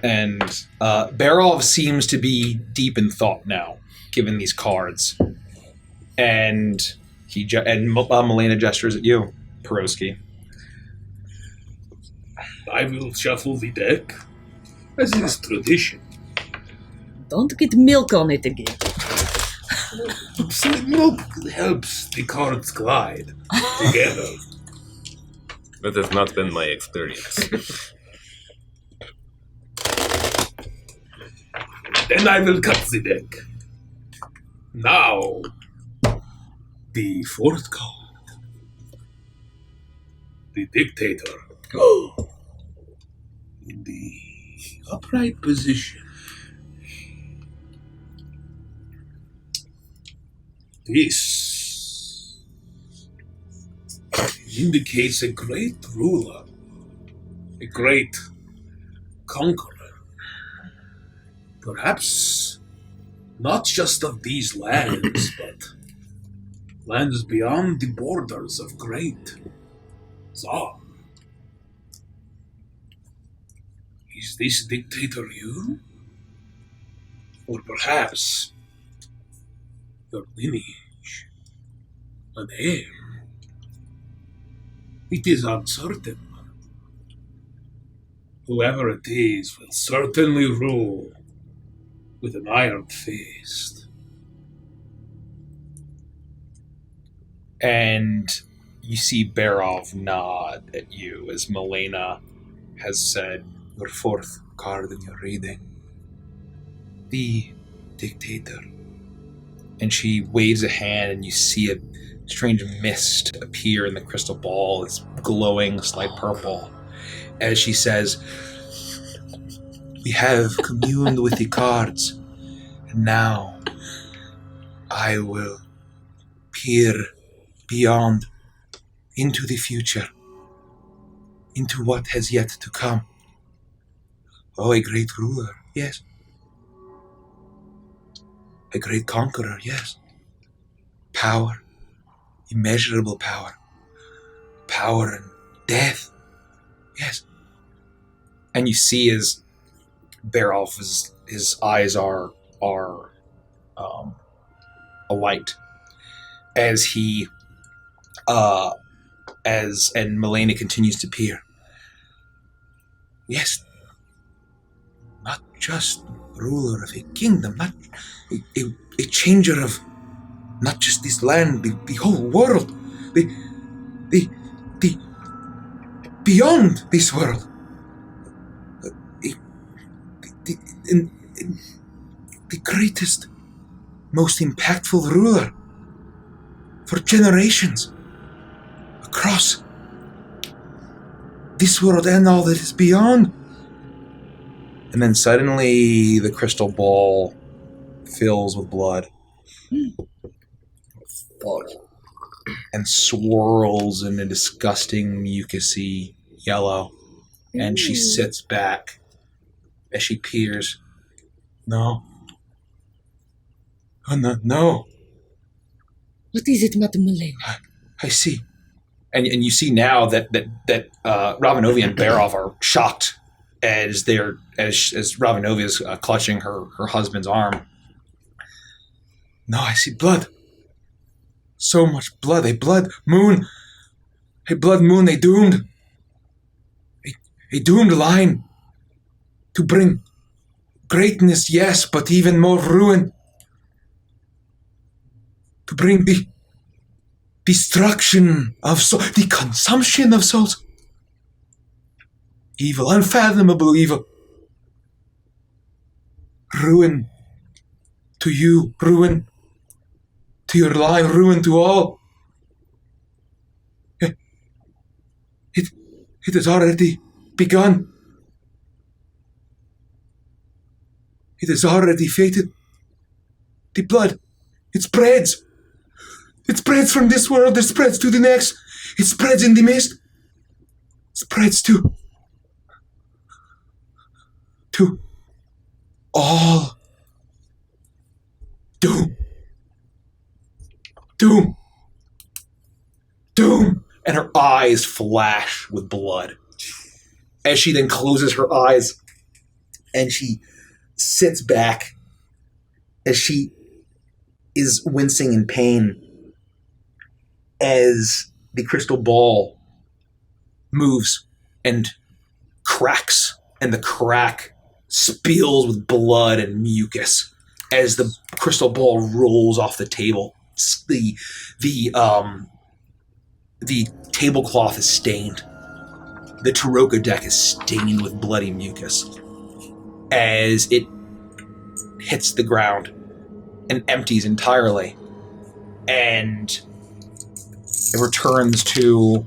And Barov seems to be deep in thought now, given these cards. And Milena gestures at you, Perosky. I will shuffle the deck, as is tradition. Don't get milk on it again. See, milk helps the cards glide together. That has not been my experience. Then I will cut the deck. Now, the fourth card. The Dictator. In the upright position. This indicates a great ruler, a great conqueror. Perhaps not just of these lands, but lands beyond the borders of Great Zar. Is this dictator you? Or perhaps your lineage, a name? It is uncertain. Whoever it is will certainly rule with an iron fist. And you see Barov nod at you as Milena has said, Your fourth card in your reading. The dictator. and she waves a hand, and you see a strange mist appear in the crystal ball. It's glowing slight purple. As she says, We have communed with the cards, and now I will peer beyond into the future, into what has yet to come. Oh, a great ruler, yes. A great conqueror, yes. Power, immeasurable power. Power and death, yes. and you see as Barov, his eyes are alight as he and Milena continues to peer. Yes, not just ruler of a kingdom, not a changer of not just this land, the whole world, the beyond this world. The greatest, most impactful ruler for generations across this world and all that is beyond. And then suddenly the crystal ball fills with blood and swirls in a disgusting mucusy yellow. And she sits back as she peers. No. Oh, no. What is it, Madame Milena? I see. And you see now that Ravenovia and Barov are shocked as Ravenovia is clutching her husband's arm. No, I see blood. So much blood. A blood moon, they doomed. A doomed line to bring greatness, yes, but even more ruin. To bring the destruction of souls, the consumption of souls. Evil, unfathomable evil. Ruin to you, ruin to your line, ruin to all. It has already begun. It has already fated. The blood, it spreads. It spreads from this world, it spreads to the next. It spreads in the mist. It spreads to all doom. Doom. Doom. And her eyes flash with blood. As she then closes her eyes and she sits back as she is wincing in pain as the crystal ball moves and cracks, and the crack spills with blood and mucus as the crystal ball rolls off the table. The tablecloth is stained. The Taroka deck is stained with bloody mucus as it hits the ground and empties entirely. And it returns to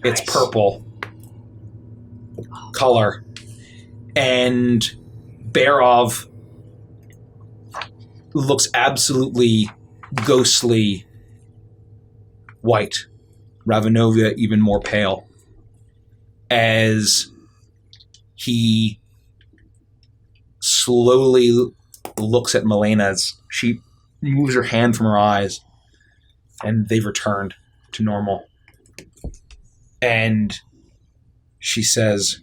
its purple color. And Barov looks absolutely ghostly white. Ravenovia even more pale. As he slowly looks at Milena as she moves her hand from her eyes, and they've returned to normal. And she says,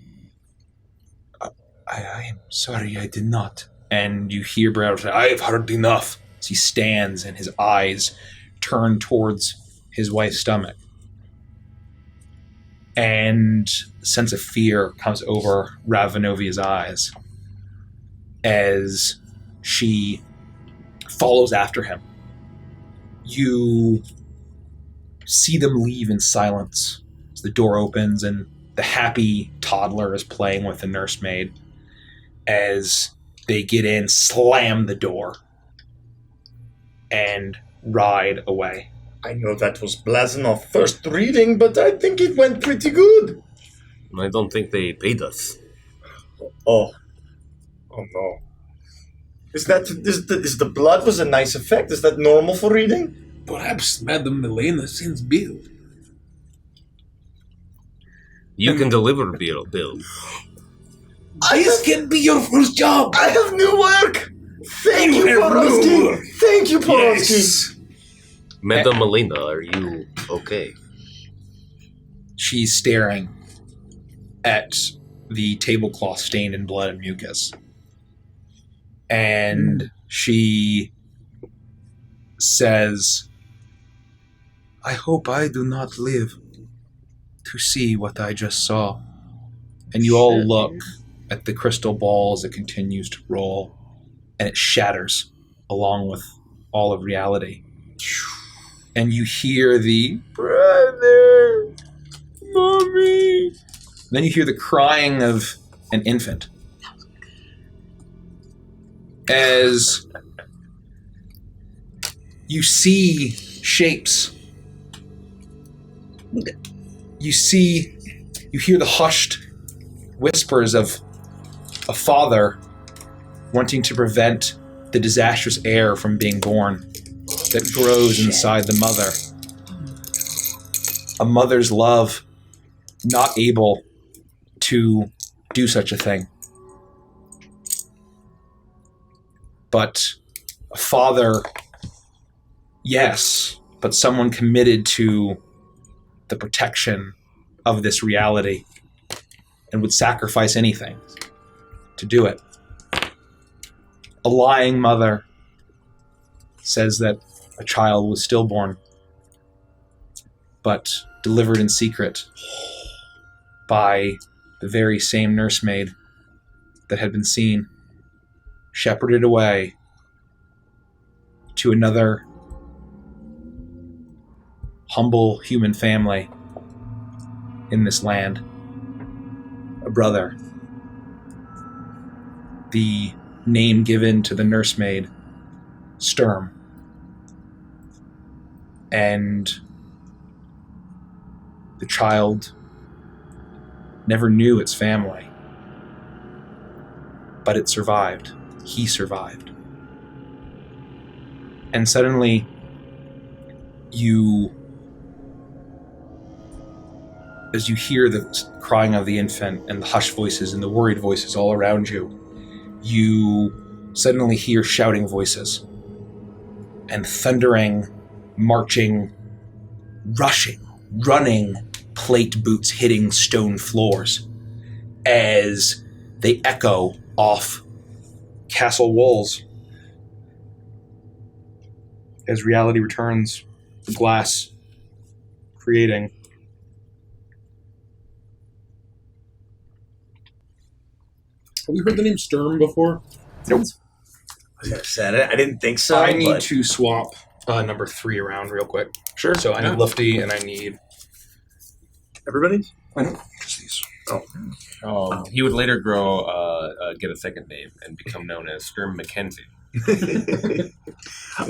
I am sorry, I did not. And you hear Brad say, I have heard enough. As he stands and his eyes turn towards his wife's stomach. And a sense of fear comes over Ravenovia's eyes as she follows after him. You see them leave in silence as the door opens and the happy toddler is playing with the nursemaid. As they get in, slam the door, and ride away. I know that was Blazinoff's first reading, but I think it went pretty good. I don't think they paid us. Oh no. Is the blood was a nice effect? Is that normal for reading? Perhaps Madame Milena sends Bill. You can deliver Bill. This can be your first job. I have new work. Thank you, Porosky. Thank you, Porosky. Yes. Madame Melina, are you okay? She's staring at the tablecloth stained in blood and mucus. And she says, I hope I do not live to see what I just saw. And you all look at the crystal ball as it continues to roll, and it shatters along with all of reality. And you hear the brother, mommy. Then you hear the crying of an infant. As you see shapes. You hear the hushed whispers of a father wanting to prevent the disastrous heir from being born that grows inside the mother. A mother's love, not able to do such a thing. But a father, yes, but someone committed to the protection of this reality and would sacrifice anything to do it. A lying mother says that a child was stillborn, but delivered in secret by the very same nursemaid that had been seen, shepherded away to another humble human family in this land. A brother. The name given to the nursemaid, Sturm. And the child never knew its family, but it survived. He survived. And suddenly, as you hear the crying of the infant and the hushed voices and the worried voices all around you, you suddenly hear shouting voices and thundering, marching, rushing, running plate boots hitting stone floors as they echo off castle walls. As reality returns, the glass creating. Have we heard the name Sturm before? Nope. I was gonna say, I didn't think so. I need but to swap number 3 around real quick. Sure. So I need Lufty and I need... Everybody? I know. Just these. He would later get a second name and become known as Sturm Mackenzie.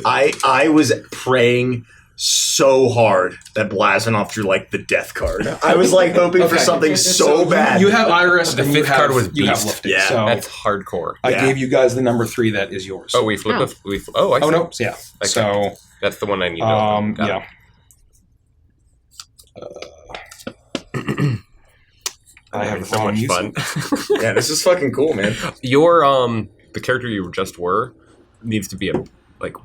I was praying so hard that Blazinoff drew like the death card. I was like hoping for something so bad. You have Iris. The and fifth card was you have Beast. Lufty. Yeah, so That's hardcore. I gave you guys the number 3 that is yours. Oh, we flipped Oh. I see. no. Yeah. Okay. So, That's the one I need to open. Got yeah. I have so much fun. Yeah, this is fucking cool, man. Your the character you just were needs to be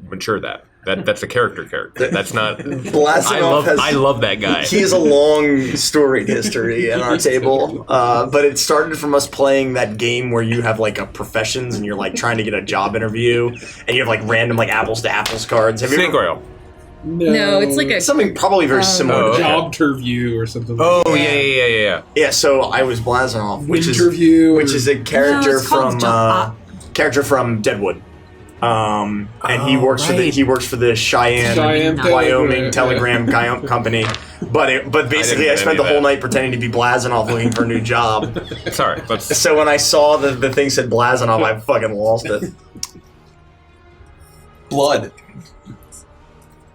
mature that. That's a character. That's not. Blazanov I love that guy. He has a long storied history at our table, but it started from us playing that game where you have like a professions and you're like trying to get a job interview, and you have like random like apples to apples cards. Have you Snake ever? oil. No, it's like a Something probably very similar. to that. Job interview or something. Oh like yeah. Yeah, so I was Blazanov, which Interview, which is a character No, it's called from Deadwood. And he works for the Cheyenne Wyoming Telegram Company. But basically, I spent the whole night pretending to be Blazanov looking for a new job. Sorry, but So when I saw the thing said Blazanov, I fucking lost it. Blood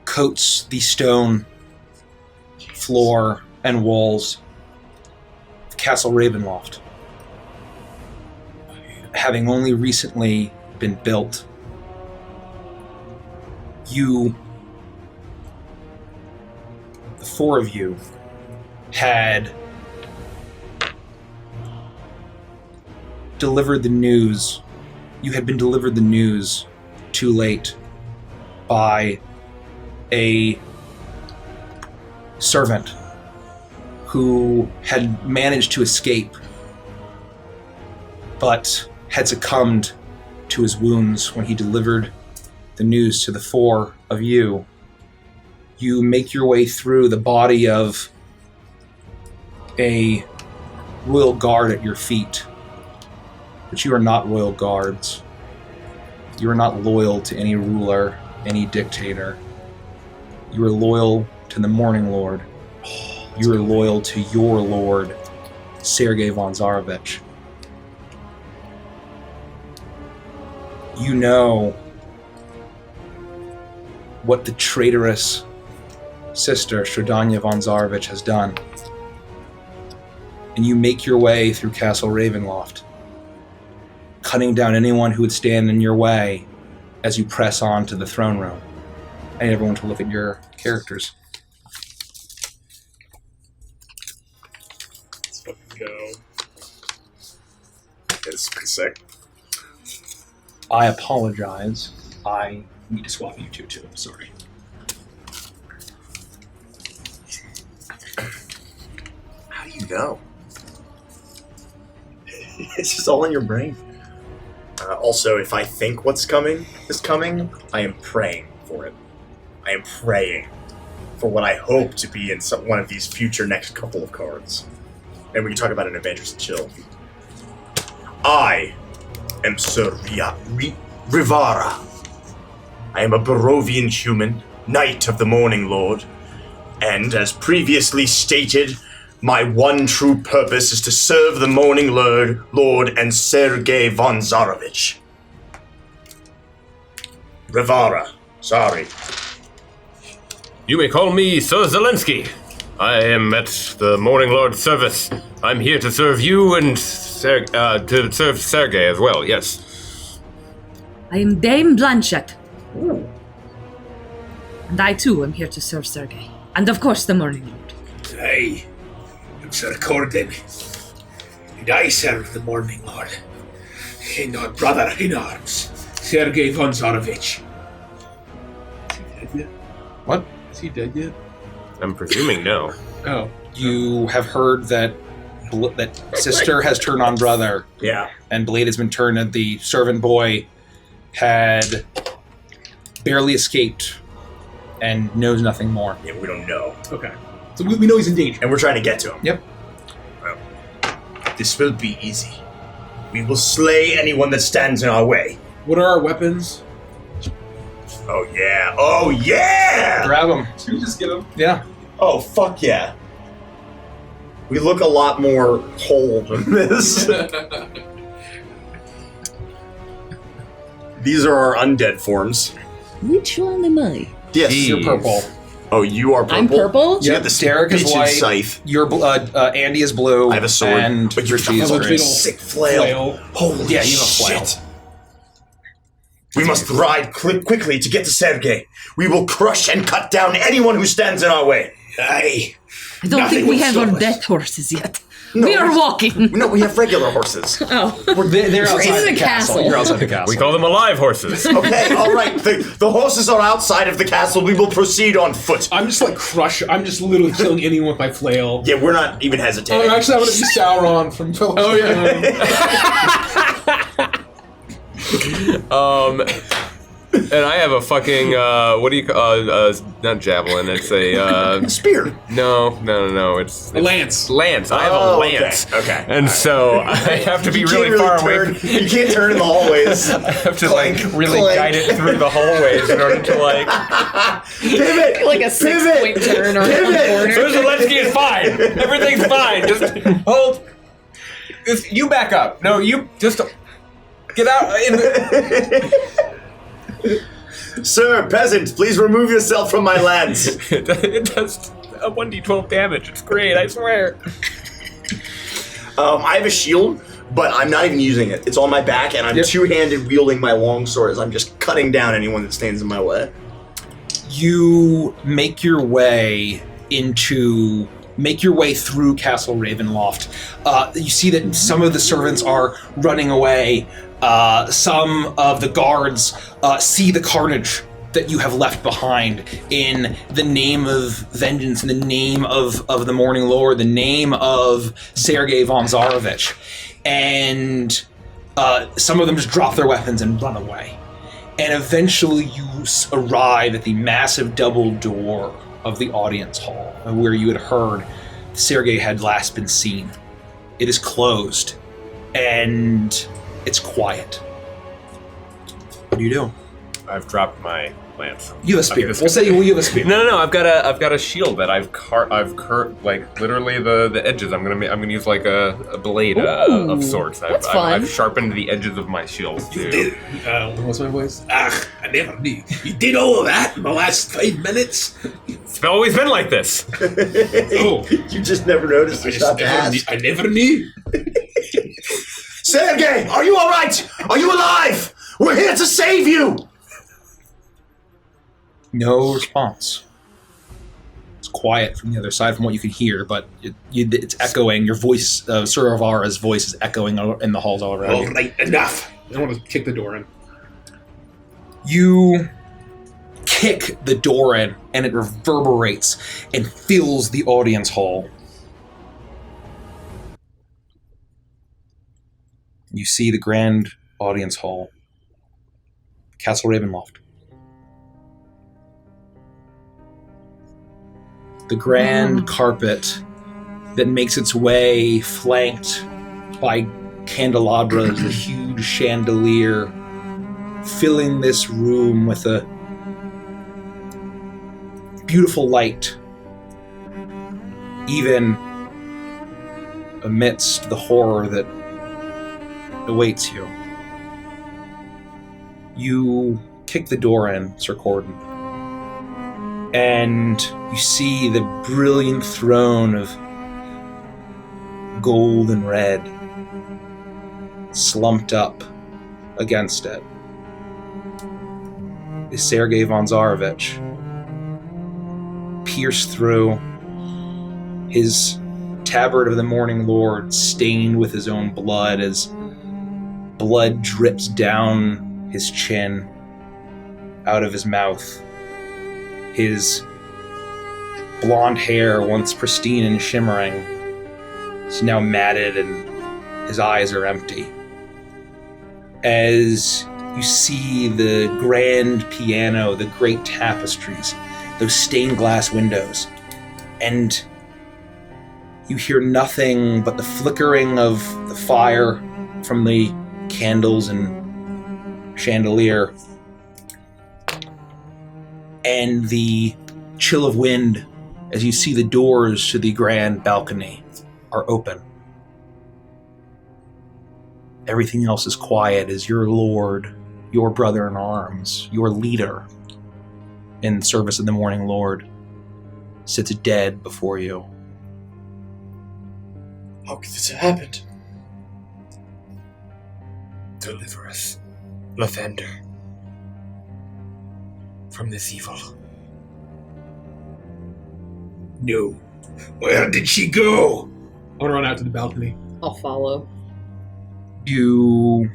coats the stone floor and walls of Castle Ravenloft, having only recently been built. The four of you, had delivered the news. You had been delivered the news too late by a servant who had managed to escape, but had succumbed to his wounds when he delivered the news to the four of you. You make your way through the body of a royal guard at your feet, but you are not royal guards. You are not loyal to any ruler, any dictator. You are loyal to the Morning Lord. You are loyal to your lord, Sergei von Zarovich. You know what the traitorous sister, Stradania von Zarovich, has done. And you make your way through Castle Ravenloft, cutting down anyone who would stand in your way as you press on to the throne room. I need everyone to look at your characters. Let's fucking go. It's pretty sick. I apologize. I need to swap you two, too. Sorry. How do you know? It's just all in your brain. Also, if I think what's coming is coming, I am praying for it. I am praying for what I hope to be in one of these future next couple of cards. And we can talk about an Adventures in Chill. I am Sir Rivara. I am a Barovian human, Knight of the Morning Lord, and as previously stated, my one true purpose is to serve the Morning Lord and Sergei von Zarovich. Rivara, sorry. you may call me Sir Zelensky. I am at the Morning Lord's service. I'm here to serve you and to serve Sergei as well. Yes. I am Dame Blanchett. And I too am here to serve Sergei. And of course the Morning Lord. I am Sir Corden, and I serve the Morning Lord. And our brother in arms, Sergei von Zarovich. Is he dead yet? What? Is he dead yet? I'm presuming no. Oh. You have heard that that sister has turned on brother. Yeah. And Blade has been turned, and the servant boy had barely escaped and knows nothing more. Yeah, we don't know. Okay. So we know he's in danger. And we're trying to get to him. Yep. Well, this will be easy. We will slay anyone that stands in our way. What are our weapons? Oh, yeah. Oh, yeah! Grab him. Should we just get him? Yeah. Oh, fuck yeah. We look a lot more whole than this. These are our undead forms. Which one am I? Yes, Jeez. You're purple. Oh, you are purple? I'm purple? So you Yep, have the Derek is bitchin' white. scythe. You're Andy is blue. I have a sword, and but you Richie is have a green. sick flail. Holy Yeah, you have a flail. shit. We must ride quickly to get to Sergei. We will crush and cut down anyone who stands in our way. Aye. I don't Nothing think we will have stop our us. death horses yet. No, we are walking. No, we have regular horses. Oh. They're outside This is the a castle. castle. You're outside the castle. We call them alive horses. Okay, all right. The horses are outside of the castle. We will proceed on foot. I'm just like I'm just literally killing anyone with my flail. Yeah, we're not even hesitating. Oh, actually, I'm gonna be Sauron from Philip's And I have a fucking what do you call not javelin? It's a Spear. no. It's Lance. Lance. I have a Oh, lance. Okay. And so I have to be You really can't far turn. away. You can't turn in the hallways. I have to Clank, like really clank. guide it through the hallways in order to like. Pivot. Like a 6-point turn or Pivot. one corner. So Zelensky is fine. Everything's fine. Just hold. You back up. No, you just get out. Sir, peasant, please remove yourself from my lands. It does a 1d12 damage. It's great. I swear. I have a shield, but I'm not even using it. It's on my back, and I'm two-handed wielding my longsword as I'm just cutting down anyone that stands in my way. You make your way through Castle Ravenloft. You see that some of the servants are running away. Some of the guards see the carnage that you have left behind in the name of vengeance, in the name of the Morning Lord, the name of Sergei von Zarovich. And some of them just drop their weapons and run away. And eventually you arrive at the massive double door of the audience hall, where you had heard Sergei had last been seen. It is closed, and it's quiet. What do you do? I've dropped my lance. You have a spear. We'll say you have a spear. No. I've got a shield that I've like literally the edges. I'm gonna use like a blade of sorts. That's fun. I've sharpened the edges of my shield too. What's my voice? I never knew. You did all of that in the last 5 minutes? It's always been like this. Oh, You just never noticed. I never knew. Sergei, are you all right? Are you alive? We're here to save you. No response. It's quiet from the other side from what you can hear, but it's echoing. Your voice, Sir Avara's voice, is echoing in the halls all around you. All right, enough. I want to kick the door in. You kick the door in, and it reverberates and fills the audience hall. You see the grand audience hall, Castle Ravenloft. The grand carpet that makes its way flanked by candelabras, a huge chandelier, filling this room with a beautiful light, even amidst the horror that awaits you. You kick the door in, Sir Corden, and you see the brilliant throne of gold and red slumped up against it is Sergei von Zarovich, pierced through, his tabard of the Morning Lord stained with his own blood as blood drips down his chin, out of his mouth. His blonde hair, once pristine and shimmering, is now matted and his eyes are empty. As you see the grand piano, the great tapestries, those stained glass windows, and you hear nothing but the flickering of the fire from the candles and chandelier, and the chill of wind as you see the doors to the grand balcony are open. Everything else is quiet as your lord, your brother in arms, your leader in service of the Morning Lord, sits dead before you. How could this have happened? Deliver us, Lathander, from this evil. No. Where did she go? I want to run out to the balcony. I'll follow. You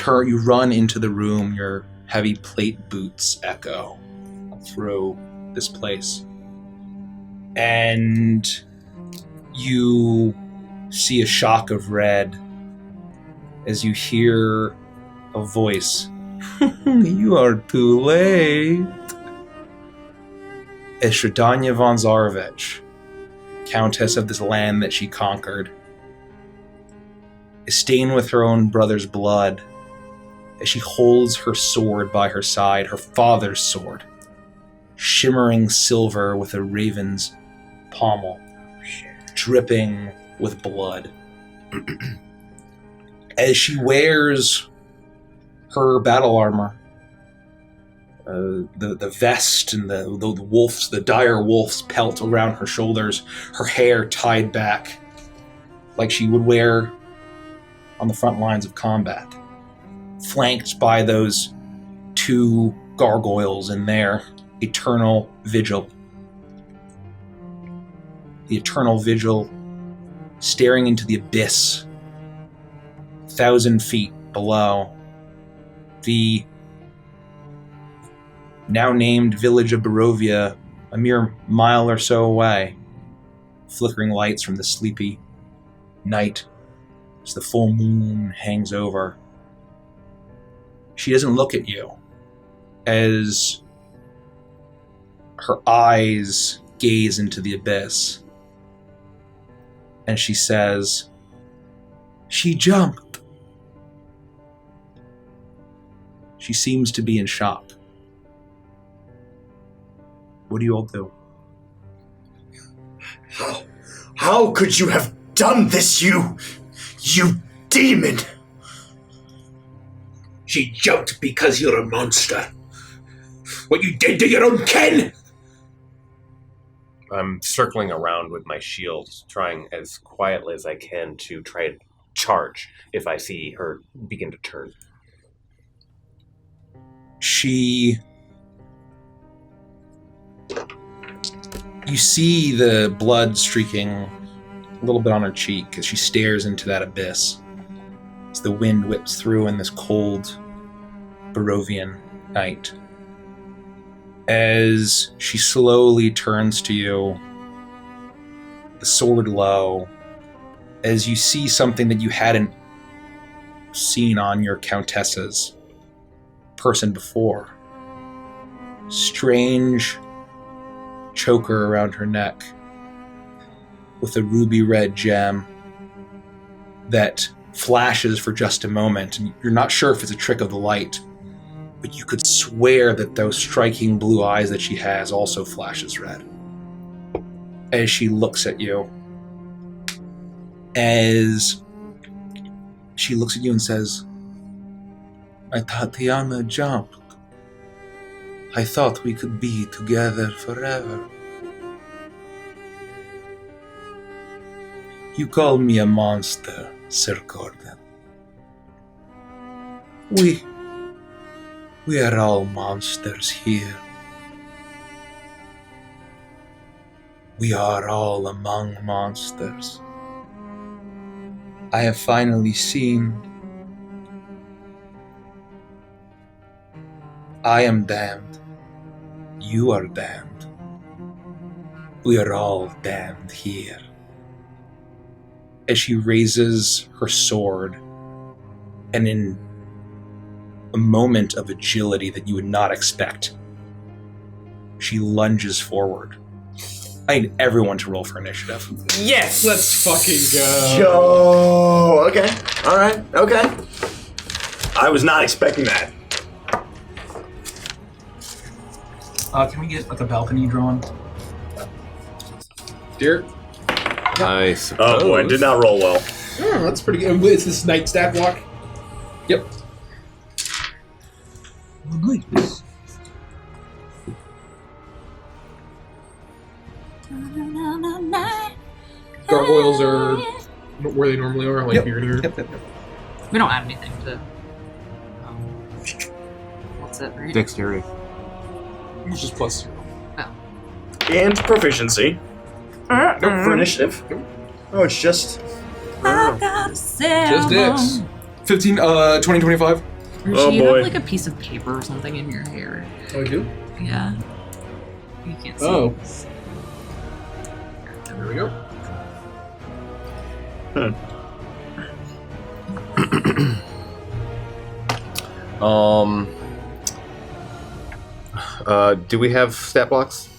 run into the room, your heavy plate boots echo through this place. And you see a shock of red as you hear a voice. You are too late. As Shradanya von Zarovich, countess of this land that she conquered, is stained with her own brother's blood as she holds her sword by her side, her father's sword, shimmering silver with a raven's pommel, dripping with blood. As she wears her battle armor, the vest and the dire wolf's pelt around her shoulders, her hair tied back like she would wear on the front lines of combat, flanked by those two gargoyles in their eternal vigil. The eternal vigil staring into the abyss, 1,000 feet below the now named village of Barovia, a mere mile or so away, flickering lights from the sleepy night as the full moon hangs over. She doesn't look at you as her eyes gaze into the abyss, and she says, "She jumped." She seems to be in shock. What do you all do? How could you have done this, you demon? She jumped because you're a monster. What you did to your own kin! I'm circling around with my shield, trying as quietly as I can to try and charge if I see her begin to turn. You see the blood streaking a little bit on her cheek as she stares into that abyss as the wind whips through in this cold Barovian night. As she slowly turns to you, the sword low, as you see something that you hadn't seen on your countess's person before. Strange choker around her neck with a ruby red gem that flashes for just a moment, and you're not sure if it's a trick of the light, but you could swear that those striking blue eyes that she has also flashes red. As she looks at you, as she looks at you and says, "My Tatiana jumped. I thought we could be together forever. You call me a monster, Sir Gordon. We are all monsters here. We are all among monsters. I have finally seen. I am damned. You are damned. We are all damned here." As she raises her sword, and in a moment of agility that you would not expect, she lunges forward. I need everyone to roll for initiative. Yes! Let's fucking go. Yo, okay. Alright, okay. I was not expecting that. Can we get like a balcony drawn? Derek? I suppose. Oh boy, did not roll well. Oh, that's pretty good. It's this night stat block? Yep. Nice. Gargoyles are where they normally are, like Yep. here and here. Yep. We don't add anything to. What's it, right? Dexterity. Which is plus 0. And proficiency. Nope, for initiative. Oh, it's just. I got a 7. Just dicks. 15, 20, 25. Or Oh, boy. have like a piece of paper or something in your hair. Oh, I do? Yeah. You can't see. Oh. There we go. Do we have stat blocks?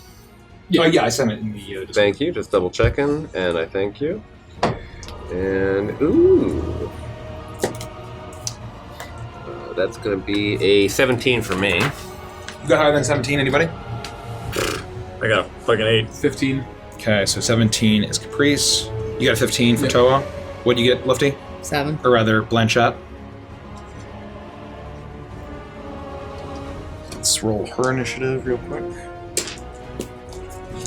Yeah, I sent it in the. Thank you. Just double checking, and I thank you. And ooh, that's gonna be a 17 for me. You got higher than 17, anybody? I got a fucking 8. 15. Okay, so 17 is Caprice. You got a 15 for Yep. Toa. What do you get, Lufty? 7. Or rather, Blanchett. Let's roll her initiative real quick.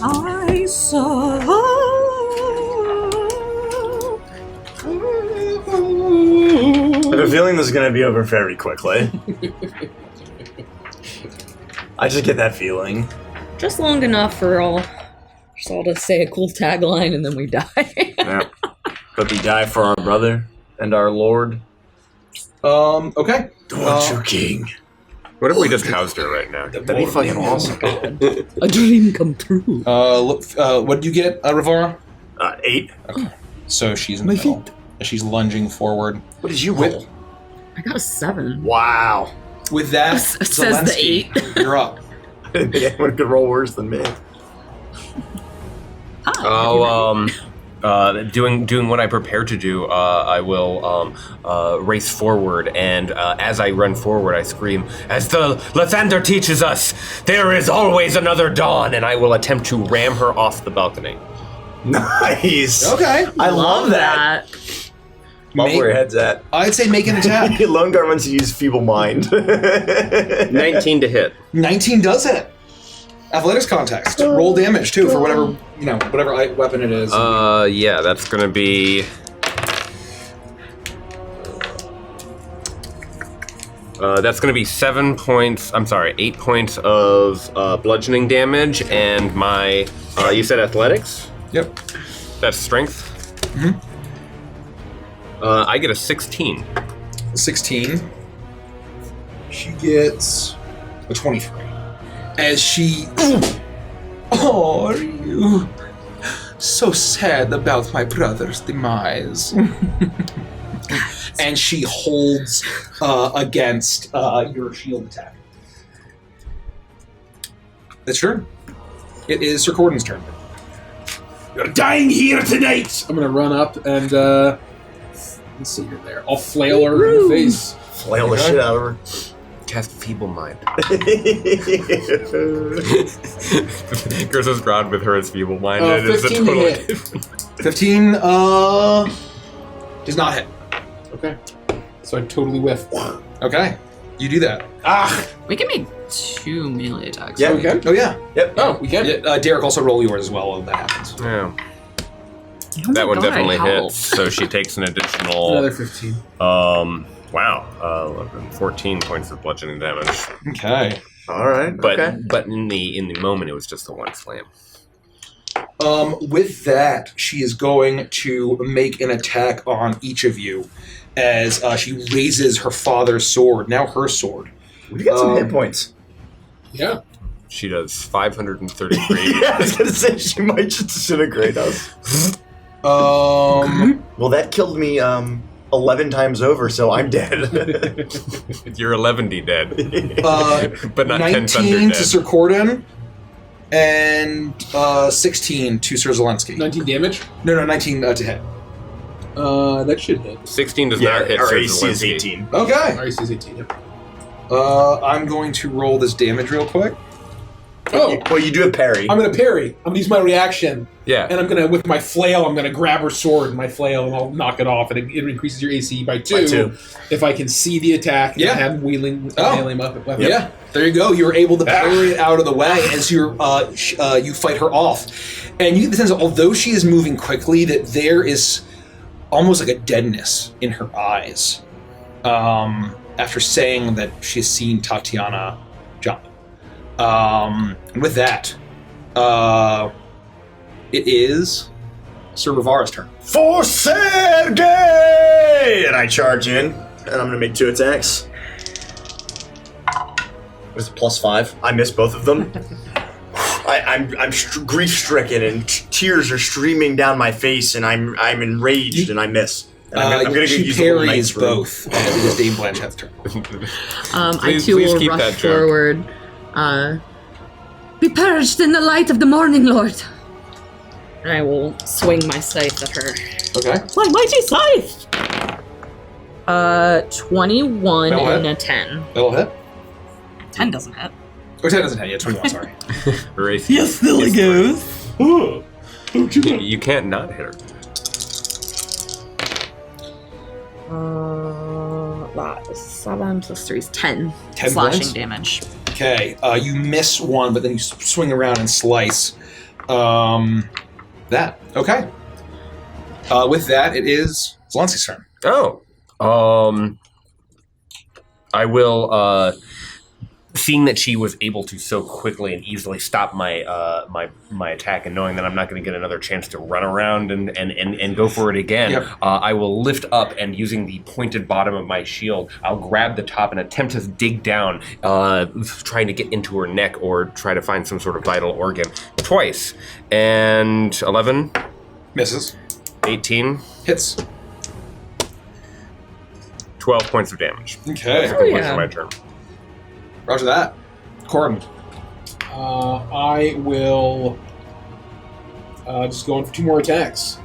I saw. I have a feeling this is going to be over very quickly. I just get that feeling. Just long enough for all to say a cool tagline and then we die. Yeah. But we die for our brother and our lord. Okay. Don't you, king? What if we just housed her right now? That'd be fucking awesome. A dream come true. What did you get, Rivara? 8. So she's in the middle. She's lunging forward. What did you roll? I got a 7. Wow. With that, It says the Zelensky, 8. you're up. I didn't think anyone could roll worse than me. Doing what I prepare to do, I will race forward, and as I run forward, I scream, "As the Lathander teaches us, there is always another dawn!" And I will attempt to ram her off the balcony. Nice. Okay. I love that. Love where your head's at. I'd say make an attack. Lone Guard wants to use Feeble Mind. 19 to hit. 19 does hit. Athletics context. Roll damage too for whatever whatever weapon it is. Yeah, that's gonna be. That's gonna be 7 points. I'm sorry, 8 points of bludgeoning damage, and my. You said athletics? Yep. That's strength. Mm-hmm. I get a 16. 16. She gets a 23. As she... Oh, are you so sad about my brother's demise? And she holds against your shield attack. That's your turn. It is Sir Corden's turn. You're dying here tonight! I'm gonna run up and, let's see her there. I'll flail her in the face. Flail the shit out of her. Cast Feeble Mind. Gersa's ground with her as Feeble Minded. 15 to hit. 15 does not hit. Okay. So I totally whiff. Okay. You do that. We can make 2 melee attacks. Yeah, we can? Oh, yeah. Yep. Oh, we can? Yeah, Derek, also roll yours as well when that happens. Yeah. Oh That my one God, definitely I howled. hits, so she takes an additional. Another 15. Wow. 14 points of bludgeoning damage. Okay. All right. But okay. but in the moment, it was just the one slam. With that, she is going to make an attack on each of you as she raises her father's sword, now her sword. We got some hit points. Yeah. She does 533. Yeah, I was going to say she might just disintegrate us. Well, that killed me 11 times over, so I'm dead. You're 11 dead. But not 10 thunder 19 dead. to Sir Corden, and 16 to Sir Zelensky. 19 damage? No, 19 to hit. That should hit. 16 does Yeah, not hit our Sir AC is Zelensky. 18. Okay. Our AC is 18, yep. I'm going to roll this damage real quick. Oh! Well, you do have parry. I'm gonna parry. I'm gonna use my reaction. Yeah. And I'm gonna, with my flail, I'm gonna grab her sword and my flail and I'll knock it off. And it increases your AC by 2. By 2. If I can see the attack Yeah. and have him wheeling, Oh. nail him up. Yeah, there you go. You were able to parry it out of the way as you fight her off. And you get the sense that although she is moving quickly, that there is almost like a deadness in her eyes after saying that she has seen Tatiana jump. And with that, it is Sir Rivara's turn. For Sergey! And I charge in, and I'm going to make 2 attacks. What is it, +5? I missed both of them. I'm grief-stricken, and tears are streaming down my face, and I'm enraged, and I miss. And I'm going to she use the little parries knight's room. both. And it is Dame Blanchett's turn. I too will keep rush that joke. forward. Be purged in the light of the morning, Lord. And I will swing my scythe at her. Okay. My mighty scythe! 21 That'll and hit. a 10. That'll hit. 10 doesn't hit. Or 10 doesn't hit. Yeah, 21, sorry. Yes, there it goes. You can't not hit her. That is 7 plus 3 is 10. 10 slashing points? damage. Okay, you miss one, but then you swing around and slice. That. Okay. With that, it is Zelensky's turn. Oh. I will, seeing that she was able to so quickly and easily stop my my attack, and knowing that I'm not going to get another chance to run around and go for it again, Yep. I will lift up, and using the pointed bottom of my shield, I'll grab the top and attempt to dig down, trying to get into her neck or try to find some sort of vital organ twice. And 11, Misses. 18, Hits. 12 points of damage. Okay. That's the completion yeah. of my turn. Roger that. Corbin. I will just go in for 2 more attacks.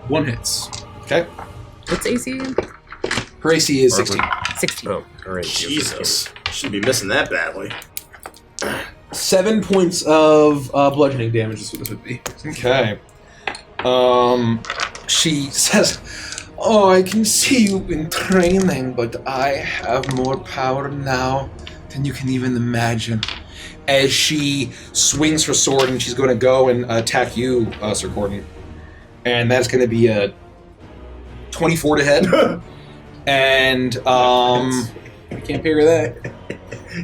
1 hits. Okay. What's AC? Her AC is 16. 16. Oh, all right. Jesus. Shouldn't be missing that badly. 7 points of bludgeoning damage is what this would be. Okay. She says, "Oh, I can see you've been training, but I have more power now than you can even imagine." As she swings her sword, and she's going to go and attack you, Sir Gordon. And that's going to be a 24 to hit. And, I can't figure that.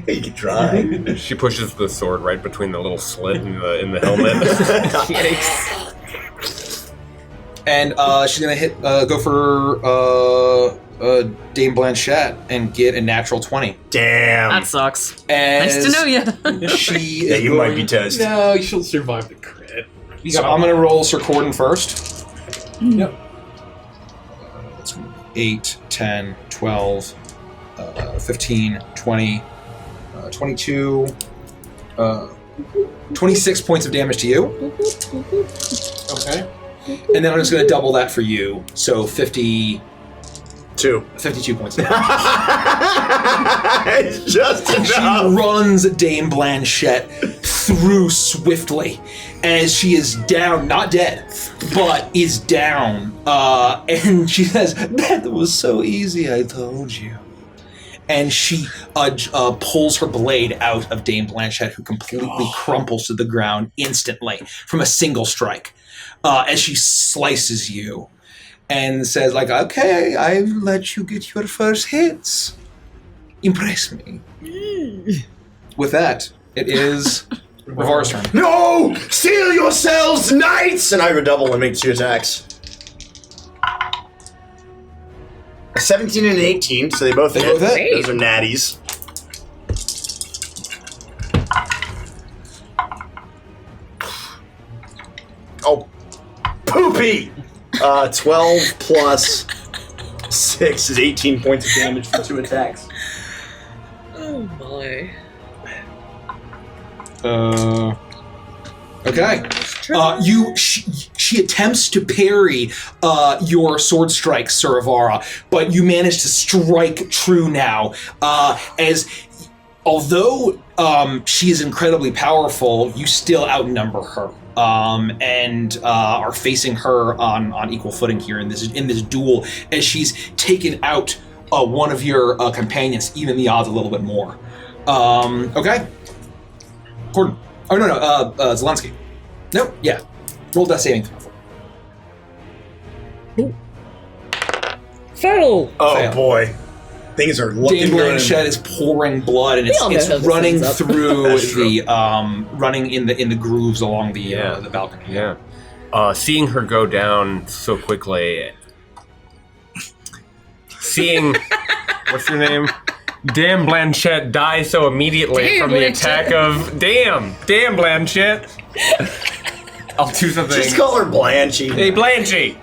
You can try. She pushes the sword right between the little slit in the helmet. And she's gonna go for Dame Blanchett and get a natural 20. Damn. That sucks. As Nice to know you. She Yeah, is you might be toast. No, she'll survive the crit. So I'm gonna roll Sir Corden first. Yep. 8, 10, 12, 15, 20, 22, 26 points of damage to you. Okay. And then I'm just going to double that for you. So 52 points of damage. It's just She enough. runs Dame Blanchett through swiftly as she is down, not dead, but is down. And she says, "That was so easy, I told you." And she pulls her blade out of Dame Blanchett, who completely crumples to the ground instantly from a single strike. As she slices you and says, like, "Okay, I've let you get your first hits. Impress me." With that, it is Rivara's turn. No! Steel yourselves, knights! And I redouble and make 2 attacks. A 17 and an 18, so they both hit. both hit. Those are natties. Oh, poopy! 12 plus 6 is 18 points of damage for 2 attacks. Oh my. Okay. She attempts to parry your sword strike, Sir Rivara, but you manage to strike true now. As although she is incredibly powerful, you still outnumber her. And are facing her on equal footing here in this duel, as she's taken out one of your companions, even the odds a little bit more. Okay. Gordon. Oh, no, Zelensky. Nope, yeah. Roll that saving throw. Fail! Oh Fail. boy. Things are Dan looking good. Blanchett is pouring blood, and We all know it's how this running ends up. through That's true. the running in the grooves along the balcony. Yeah. Seeing her go down so quickly. Seeing, what's her name? Dan Blanchett die so immediately Damn, from the Blanchett. attack of Dan Blanchett. I'll do something. Just call her Blanchy. Hey, Blanchy!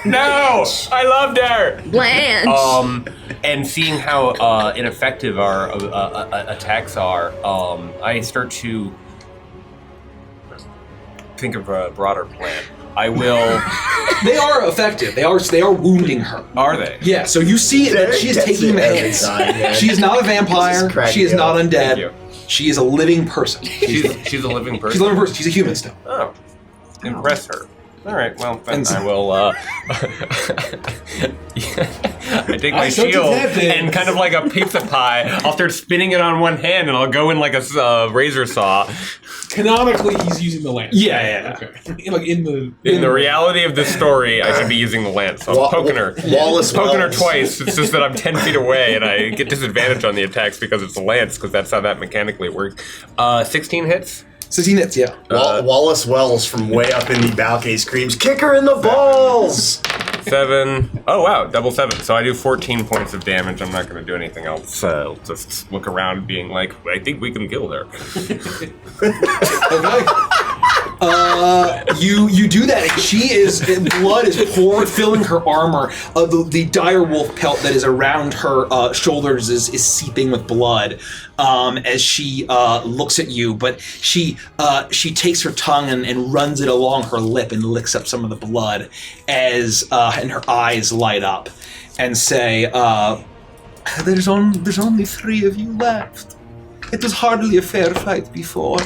No! I loved her! Blanche. And seeing how ineffective our attacks are, I start to think of a broader plan. I will... They are effective. They are wounding her. Are they? Yeah, so you see that she is That's taking it the every hits. time, man. She is not a Just vampire. crack She is me not up. undead. Thank you. She is a living person. She's a living person. She's a living person. She's a human still. Oh. Impress her. All right, well, then And- I will, I take my I don't shield have this. and kind of like a pizza pie, I'll start spinning it on one hand and I'll go in like a razor saw. Canonically, he's using the lance. Yeah. Okay. Like in the In the reality of this story, I should be using the lance. So I'm poking her. Wallace Poking her Wells. twice. It's just that I'm 10 feet away and I get disadvantage on the attacks because it's a lance, because that's how that mechanically works. 16 hits. 16 hits, yeah. Wallace Wells from way up in the balcony screams, "Kick her in the balls!" 7. Oh, wow, double 7. So I do 14 points of damage. I'm not going to do anything else. I'll just look around being like, I think we can kill her. Okay. You do that, and she is blood is filling her armor. The dire wolf pelt that is around her shoulders is seeping with blood as she looks at you. But she takes her tongue and runs it along her lip and licks up some of the blood as and her eyes light up and say, "There's only 3 of you left. It was hardly a fair fight before."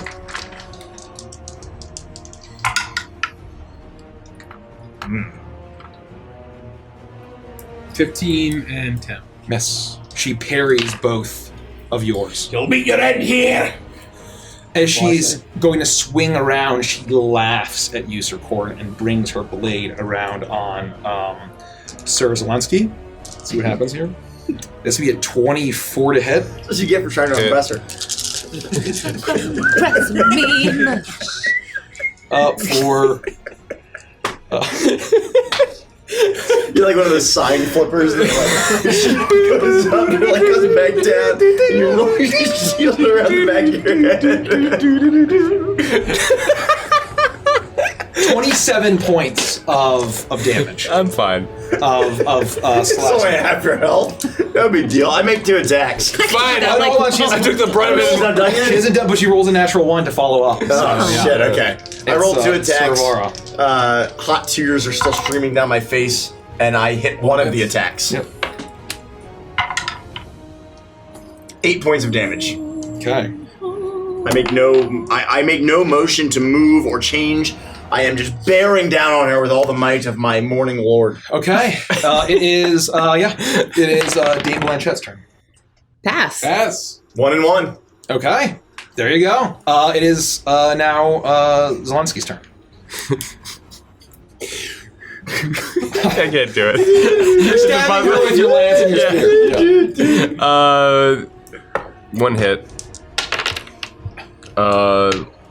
15 and 10. Miss. She parries both of yours. You'll meet your end here. As she's going to swing around, she laughs at you, Sir Corden, and brings her blade around on Sir Zelensky. Let's see what happens here. This will be a 24 to hit. What does you get for trying to impress her? Press me. For You're like one of those sign flippers that like, she goes up and like goes back down, and you're rolling your shield around the back of your head. 27 points of damage. I'm fine. Of It's only slashing. half your health. No big deal. I make 2 attacks. Fine. Hold on, I took the brunt of She's not it. done She yet? isn't done, but she rolls a natural 1 to follow up. Oh, shit, okay. I rolled 2 attacks. Sorvara. Hot tears are still streaming down my face, and I hit one of the attacks. Yep. 8 points of damage. Okay. I make no motion to move or change. I am just bearing down on her with all the might of my morning lord. Okay. It is Dame Blanchett's turn. Pass. Yes. 1 and 1. Okay. There you go. It is now Zelensky's turn. I can't do it. You're stabbing her with your lance and your spear. 1 hit.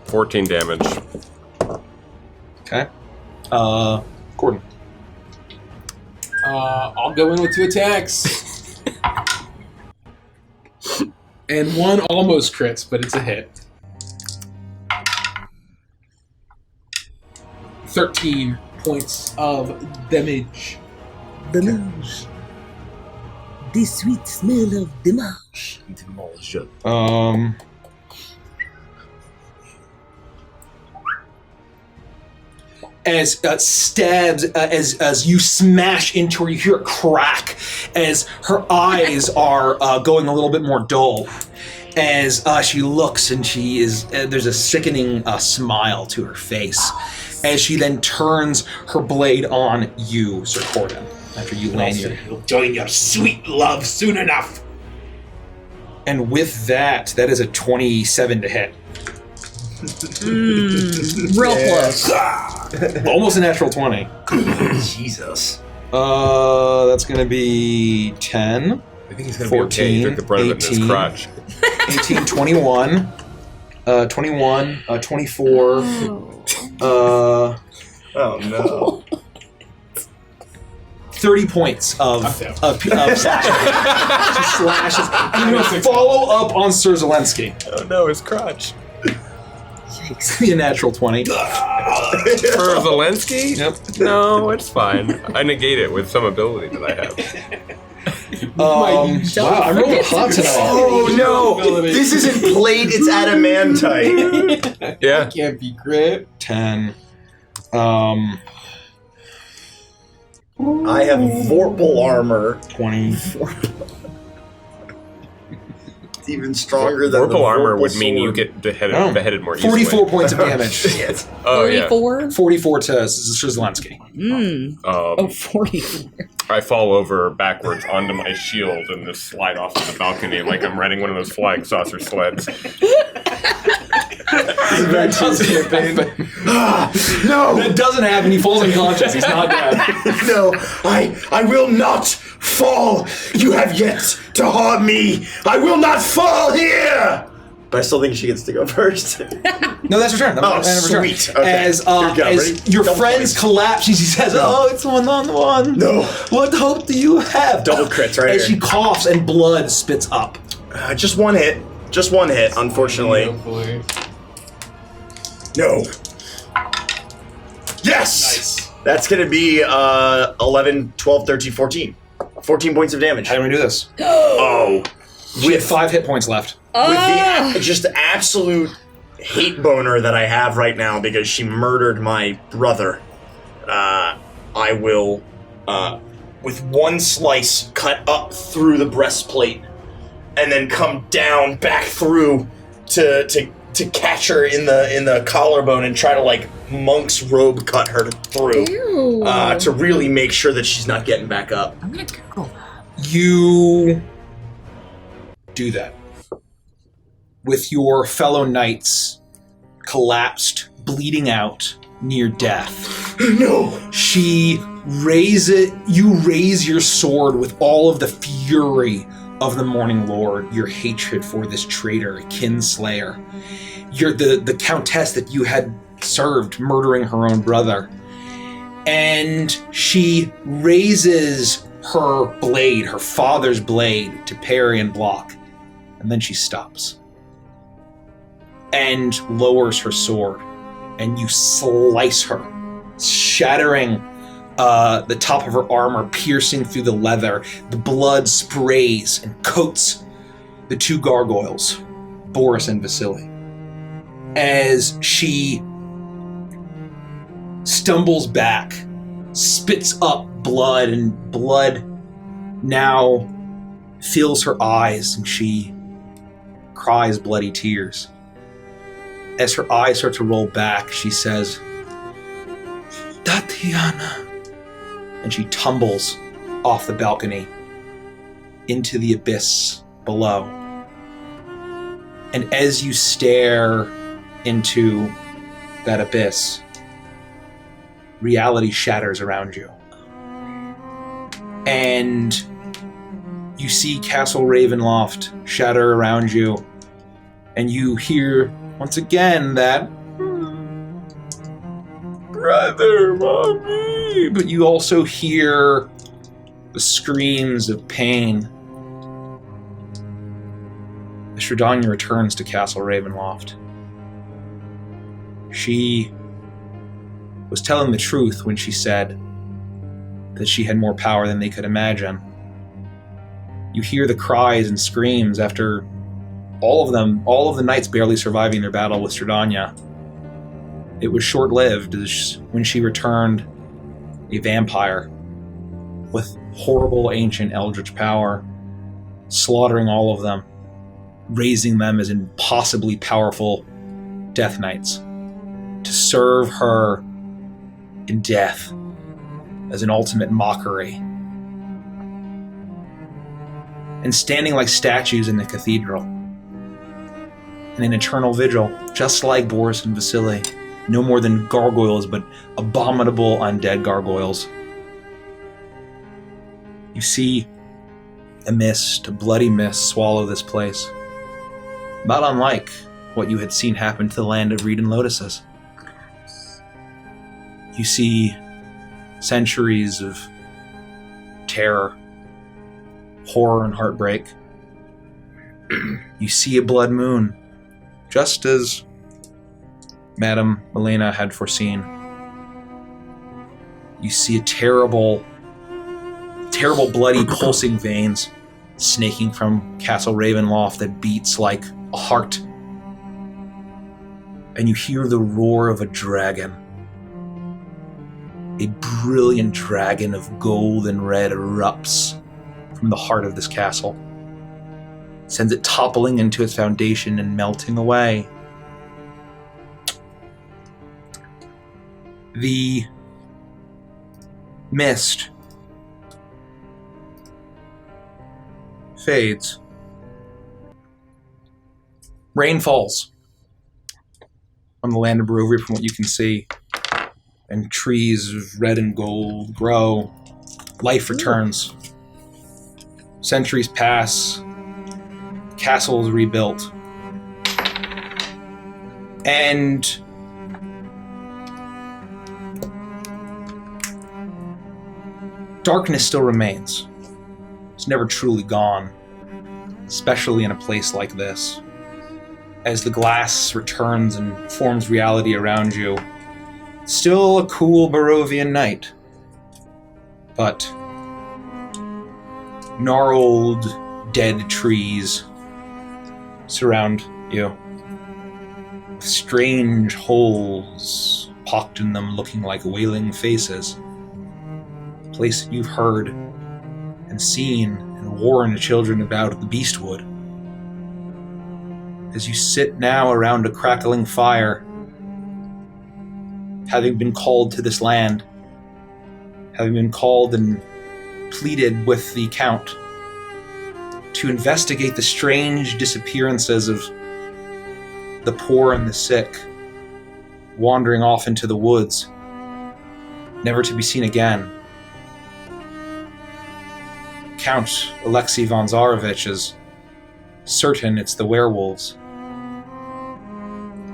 14 damage. Okay. Gordon. I'll go in with 2 attacks. And 1 almost crits, but it's a hit. 13 points of damage. Damage. The sweet smell of damage. As stabs, as you smash into her, you hear a crack as her eyes are going a little bit more dull. As she looks, and she is there's a sickening smile to her face. As she then turns her blade on you, Sir Corden, after you land your. You'll join your sweet love soon enough. And with that is a 27 to hit. Real close. Almost a natural 20. Jesus. That's gonna be 10. I think he's going to be okay. He took the brunt of it in his crotch. 18, 21, 21, 24, Oh no. 30 points of slashing. She slashes. And you follow up on Sir Zelensky. Oh no, his crotch. It's a natural 20. For Zelensky? Yep. No, it's fine. I negate it with some ability that I have. Wow, I'm rolling hot tonight. Oh no! This isn't plate, it's adamantite. Yeah. Can't be grit. 10. I have Vorpal armor. 20. It's even stronger than Vorpal armor would Vorpal mean you sword. get Oh. beheaded more easily. 44 points of damage. Shit. Oh, yeah. 44? 44 to Sir Zelensky. Oh, 44. I fall over backwards onto my shield and just slide off of the balcony like I'm riding one of those flying saucer sleds. No! That doesn't happen. He falls unconscious. He's not dead. No, I will not fall. You have yet to harm me. I will not fall here. But I still think she gets to go first. No, that's her turn. That's her turn. Sweet. Okay. As Ready? your Double friends points. collapse, she says, "Oh, it's 1-on-1. No. What hope do you have?" Double crits right As here. she coughs and blood spits up. Just one hit. Just one hit, unfortunately. Hopefully. No. Yes! That's going to be 11, 12, 13, 14. 14 points of damage. How do we do this? Oh. She had 5 hit points left. With the just absolute hate boner that I have right now because she murdered my brother, I will, with one slice, cut up through the breastplate and then come down back through to catch her in the collarbone and try to like monk's robe cut her through. Ew. To really make sure that she's not getting back up. I'm gonna Google that. You do that. With your fellow knights collapsed, bleeding out, near death. No! You raise your sword with all of the fury of the Morning Lord, your hatred for this traitor, kinslayer. You're the countess that you had served, murdering her own brother. And she raises her blade, her father's blade, to parry and block. And then she stops. And lowers her sword. And you slice her, shattering the top of her armor, piercing through the leather. The blood sprays and coats the two gargoyles, Boris and Vasily. As she stumbles back, spits up blood, and blood now fills her eyes, and she cries bloody tears. As her eyes start to roll back, she says, "Tatiana," and she tumbles off the balcony into the abyss below. And as you stare into that abyss, reality shatters around you. And you see Castle Ravenloft shatter around you, and you hear once again that "Brother, mommy," but you also hear the screams of pain. Stradania returns to Castle Ravenloft. She was telling the truth when she said that she had more power than they could imagine. You hear the cries and screams after all of the knights barely surviving their battle with Stradania. It was short-lived as when she returned a vampire with horrible ancient eldritch power, slaughtering all of them, raising them as impossibly powerful death knights to serve her in death as an ultimate mockery. And standing like statues in the cathedral in an eternal vigil, just like Boris and Vasily, no more than gargoyles, but abominable undead gargoyles. You see a mist, a bloody mist, swallow this place. Not unlike what you had seen happen to the land of reed and lotuses. You see centuries of terror, horror, and heartbreak. You see a blood moon, just as Madame Milena had foreseen. You see a terrible bloody pulsing veins snaking from Castle Ravenloft that beats like a heart. And you hear the roar of a dragon. A brilliant dragon of gold and red erupts from the heart of this castle. Sends it toppling into its foundation and melting away. The mist fades. Rain falls on the land of Barovia from what you can see, and trees of red and gold grow. Life returns. Centuries pass. Castle is rebuilt. And darkness still remains. It's never truly gone, especially in a place like this. As the glass returns and forms reality around you, still a cool Barovian night, but gnarled, dead trees surround you, with strange holes pocked in them looking like wailing faces. A place that you've heard and seen and warned children about at the Beastwood. As you sit now around a crackling fire, having been called to this land, having been called and pleaded with the Count to investigate the strange disappearances of the poor and the sick, wandering off into the woods, never to be seen again. Count Alexei von Zarovich is certain it's the werewolves.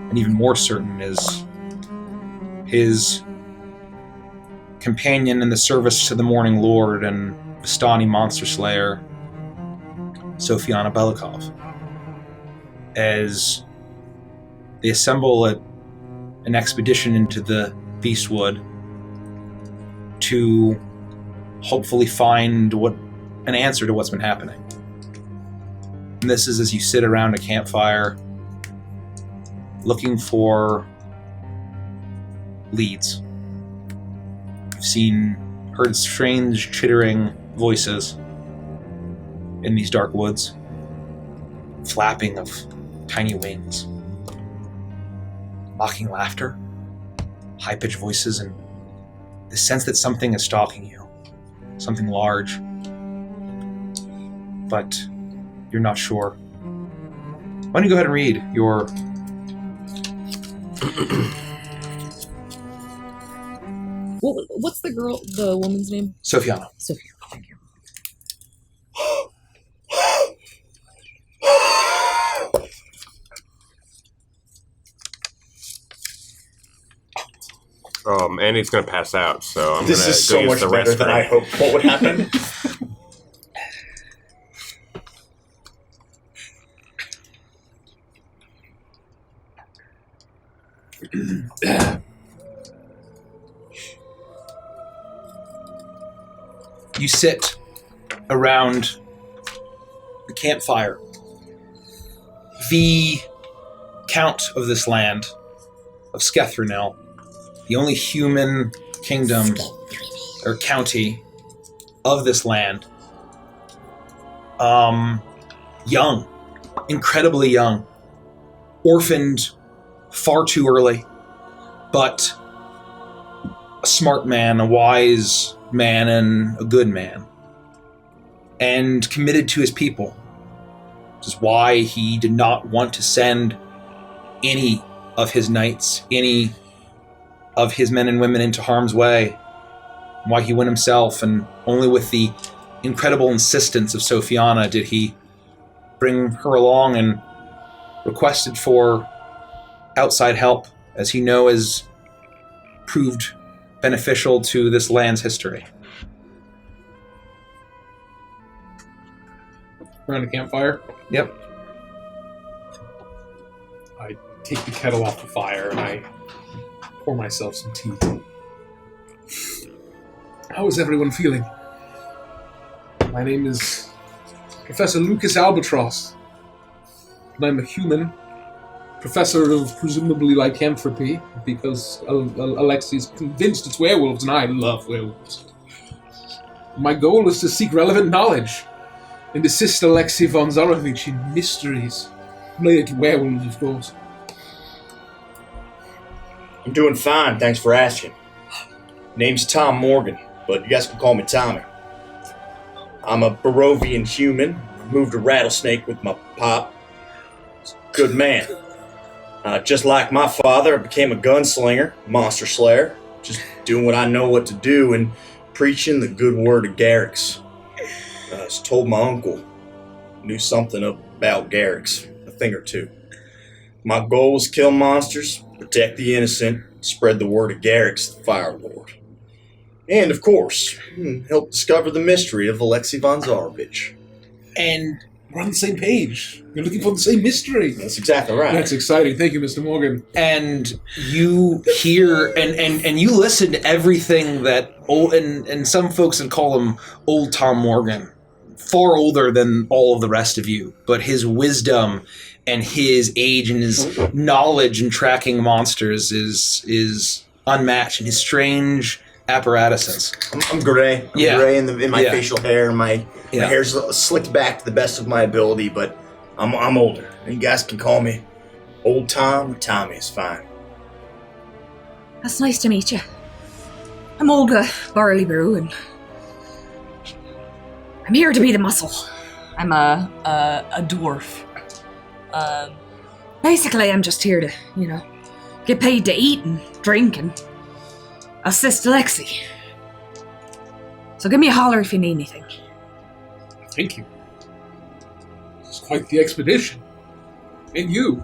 And even more certain is his companion in the service to the Morning Lord and Vistani Monster Slayer, Sofiana Belikov, as they assemble an expedition into the Beastwood to hopefully find an answer to what's been happening. And this is as you sit around a campfire looking for leads. You've heard strange chittering voices in these dark woods, flapping of tiny wings, mocking laughter, high-pitched voices, and the sense that something is stalking you, something large, but you're not sure. Why don't you go ahead and read your What's the woman's name? Sofiana. Sophia. Thank you. Annie's gonna pass out, so I'm This gonna is go so use much the better than restroom. I hoped what would happen. You sit around the campfire. The Count of this land, of Skethrenel, the only human kingdom or county of this land, young, incredibly young, orphaned far too early, but a smart man, a wise man, and a good man, and committed to his people, which is why he did not want to send any of his knights, any of his men and women into harm's way, why he went himself, and only with the incredible insistence of Sophiana did he bring her along and requested for outside help, as he has proved beneficial to this land's history. Around a campfire. Yep. I take the kettle off the fire and I pour myself some tea. How is everyone feeling? My name is Professor Lucas Albatross, and I'm a human, professor of presumably lycanthropy, because Alexi's convinced it's werewolves, and I love werewolves. My goal is to seek relevant knowledge and assist Alexei von Zarovich in mysteries related to werewolves, of course. I'm doing fine, thanks for asking. Name's Tom Morgan, but you guys can call me Tommy. I'm a Barovian human. Moved a rattlesnake with my pop. Good man. Just like my father, I became a gunslinger, monster slayer, just doing what I know what to do and preaching the good word of Garrix. I was told my uncle knew something about Garrix, a thing or two. My goal was kill monsters, protect the innocent, spread the word of Garrix, the Fire Lord. And, of course, help discover the mystery of Alexei von Zarovich. And we're on the same page. You're looking for the same mystery. That's exactly right. That's exciting. Thank you, Mr. Morgan. And you hear and you listen to everything that old and some folks would call him old Tom Morgan, far older than all of the rest of you, but his wisdom and his age and his knowledge in tracking monsters is unmatched, and his strange apparatuses. I'm gray. I'm gray in my facial hair. My hair's slicked back to the best of my ability, but I'm older. And you guys can call me Old Tom or Tommy. It's fine. That's nice to meet you. I'm Olga Barley Brew, and I'm here to be the muscle. I'm a dwarf. Basically, I'm just here to, get paid to eat and drink and assist Alexei. So give me a holler if you need anything. Thank you. It's quite the expedition. And you.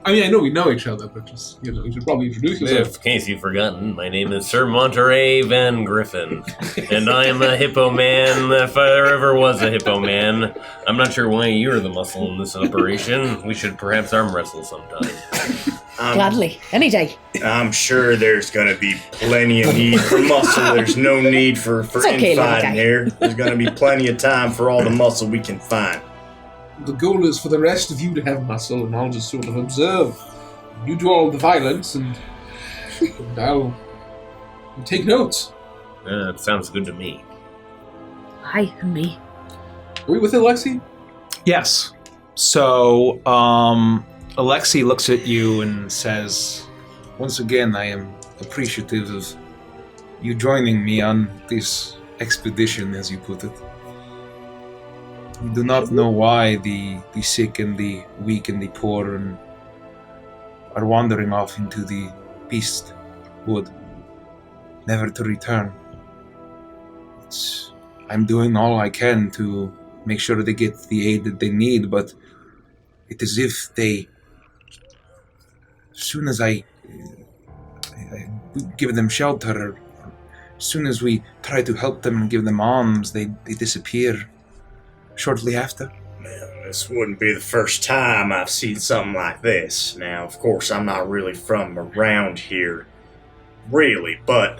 I mean, I know we know each other, but just, you should probably introduce yourself. In case you've forgotten, my name is Sir Monterey Van Griffin, and I am a hippo man if there ever was a hippo man. I'm not sure why you're the muscle in this operation. We should perhaps arm wrestle sometime. Gladly. Any day. I'm sure there's going to be plenty of need for muscle. There's no need for infighting here. There's going to be plenty of time for all the muscle we can find. The goal is for the rest of you to have muscle, and I'll just sort of observe. You do all the violence, and I'll take notes. That sounds good to me. Hi, and me. Are we with Alexei? Yes. So, Alexei looks at you and says, "Once again, I am appreciative of you joining me on this expedition, as you put it. We do not know why the sick and the weak and the poor are wandering off into the beast wood, never to return. I'm doing all I can to make sure they get the aid that they need, but it is as if they, as soon as I give them shelter, as soon as we try to help them and give them alms, they disappear shortly after." This wouldn't be the first time I've seen something like this. Now, of course, I'm not really from around here, really, but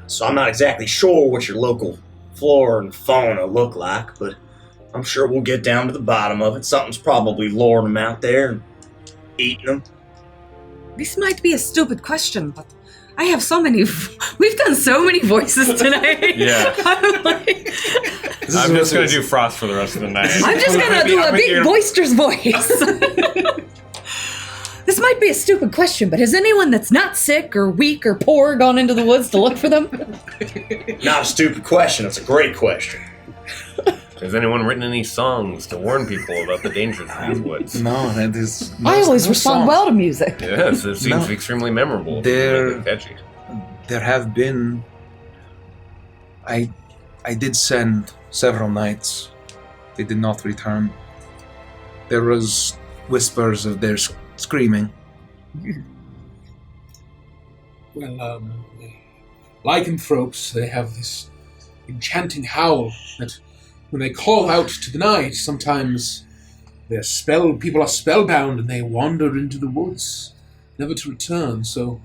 so I'm not exactly sure what your local flora and fauna look like, but I'm sure we'll get down to the bottom of it. Something's probably luring them out there and eating them. This might be a stupid question, but I have so many... We've done so many voices tonight. Yeah. I'm just going to do Frost for the rest of the night. I'm just going to do a big boisterous voice. This might be a stupid question, but has anyone that's not sick or weak or poor gone into the woods to look for them? Not a stupid question. It's a great question. Has anyone written any songs to warn people about the dangers of these woods? No, that is... I always respond well to music. Yes, it seems extremely memorable. There have been... I did send several nights. They did not return. There was whispers of their screaming. Well, lycanthropes, they have this enchanting howl that when they call out to the night, sometimes people are spellbound and they wander into the woods, never to return. So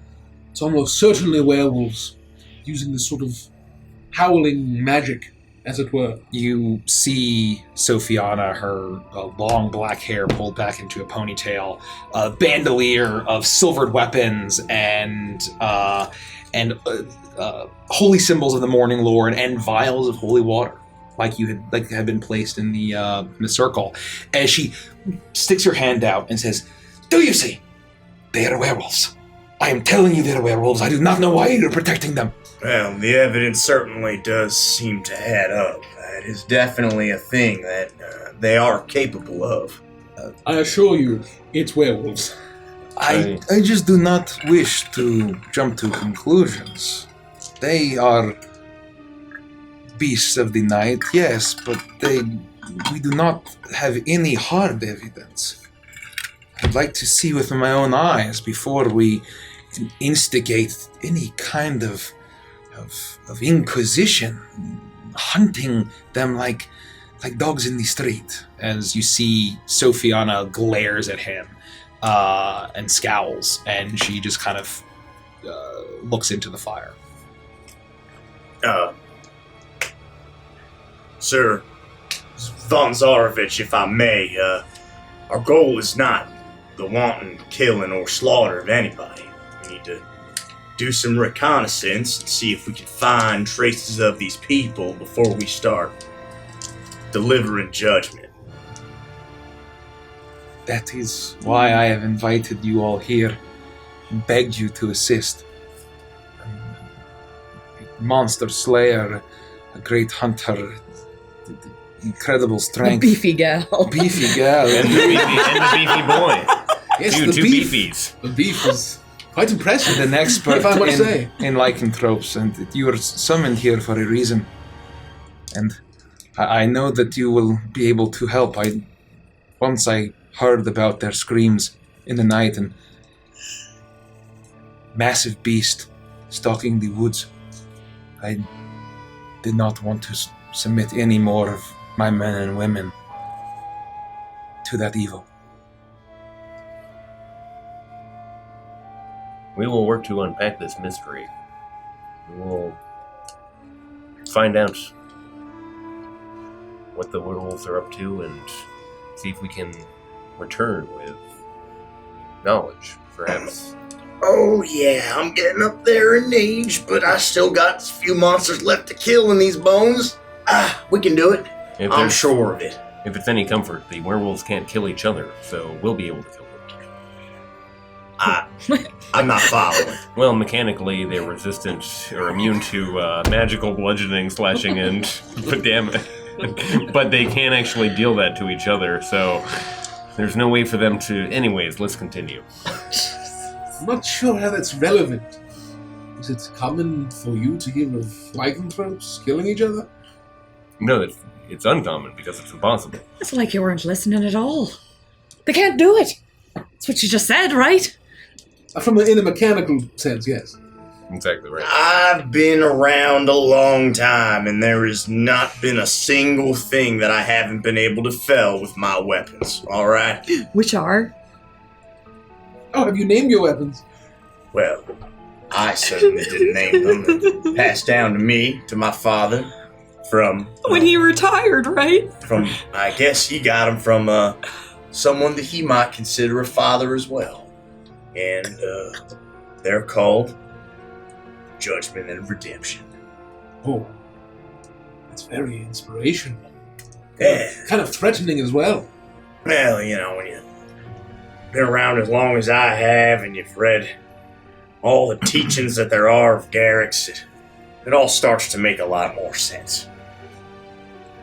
it's almost certainly werewolves using this sort of howling magic, as it were. You see Sophiana, her long black hair pulled back into a ponytail, a bandolier of silvered weapons, and holy symbols of the Morning Lord, and vials of holy water, like had been placed in the circle. As she sticks her hand out and says, "Do you see? They are werewolves. I am telling you they're werewolves. I do not know why you're protecting them." Well, the evidence certainly does seem to add up. That is definitely a thing that they are capable of. I assure you, it's werewolves. I just do not wish to jump to conclusions. They are beasts of the night, yes, but we do not have any hard evidence. I'd like to see with my own eyes before we instigate any kind of inquisition, hunting them like dogs in the street. As you see, Sophiana glares at him and scowls, and she just kind of looks into the fire. Sir, Von Zarovich, if I may, our goal is not the wanton killing or slaughter of anybody. We need to do some reconnaissance and see if we can find traces of these people before we start delivering judgment. That is why I have invited you all here and begged you to assist. A monster slayer, a great hunter, incredible strength. A beefy gal. Beefy gal. And the beefy boy. Yes, two beef. beefies. The beef is quite impressive. An expert if I must say. in lycanthropes, and you are summoned here for a reason. And I know that you will be able to help. Once I heard about their screams in the night and massive beast stalking the woods, I did not want to submit any more of my men and women to that evil. We will work to unpack this mystery. We will find out what the werewolves are up to and see if we can return with knowledge, perhaps. Oh yeah, I'm getting up there in age, but I still got a few monsters left to kill in these bones. We can do it. I'm sure of it. If it's any comfort, the werewolves can't kill each other, so we'll be able to kill them. I'm not following. Well, mechanically, they're resistant or immune to magical bludgeoning, slashing, and damage. But they can't actually deal that to each other, so there's no way for them to... Anyways, let's continue. I'm not sure how that's relevant. Is it common for you to hear of lycanthropes killing each other? No, it's uncommon because it's impossible. It's like you weren't listening at all. They can't do it. That's what you just said, right? In a mechanical sense, yes. Exactly right. I've been around a long time, and there has not been a single thing that I haven't been able to fell with my weapons, alright? Which are? Oh, have you named your weapons? Well, I certainly didn't name them. Passed down to me, to my father, from... When he retired, right? I guess he got them from someone that he might consider a father as well. And they're called Judgment and Redemption. Oh, that's very inspirational. Yeah. Kind of threatening as well. Well, you know, when you've been around as long as I have and you've read all the teachings that there are of Garrick's, it all starts to make a lot more sense.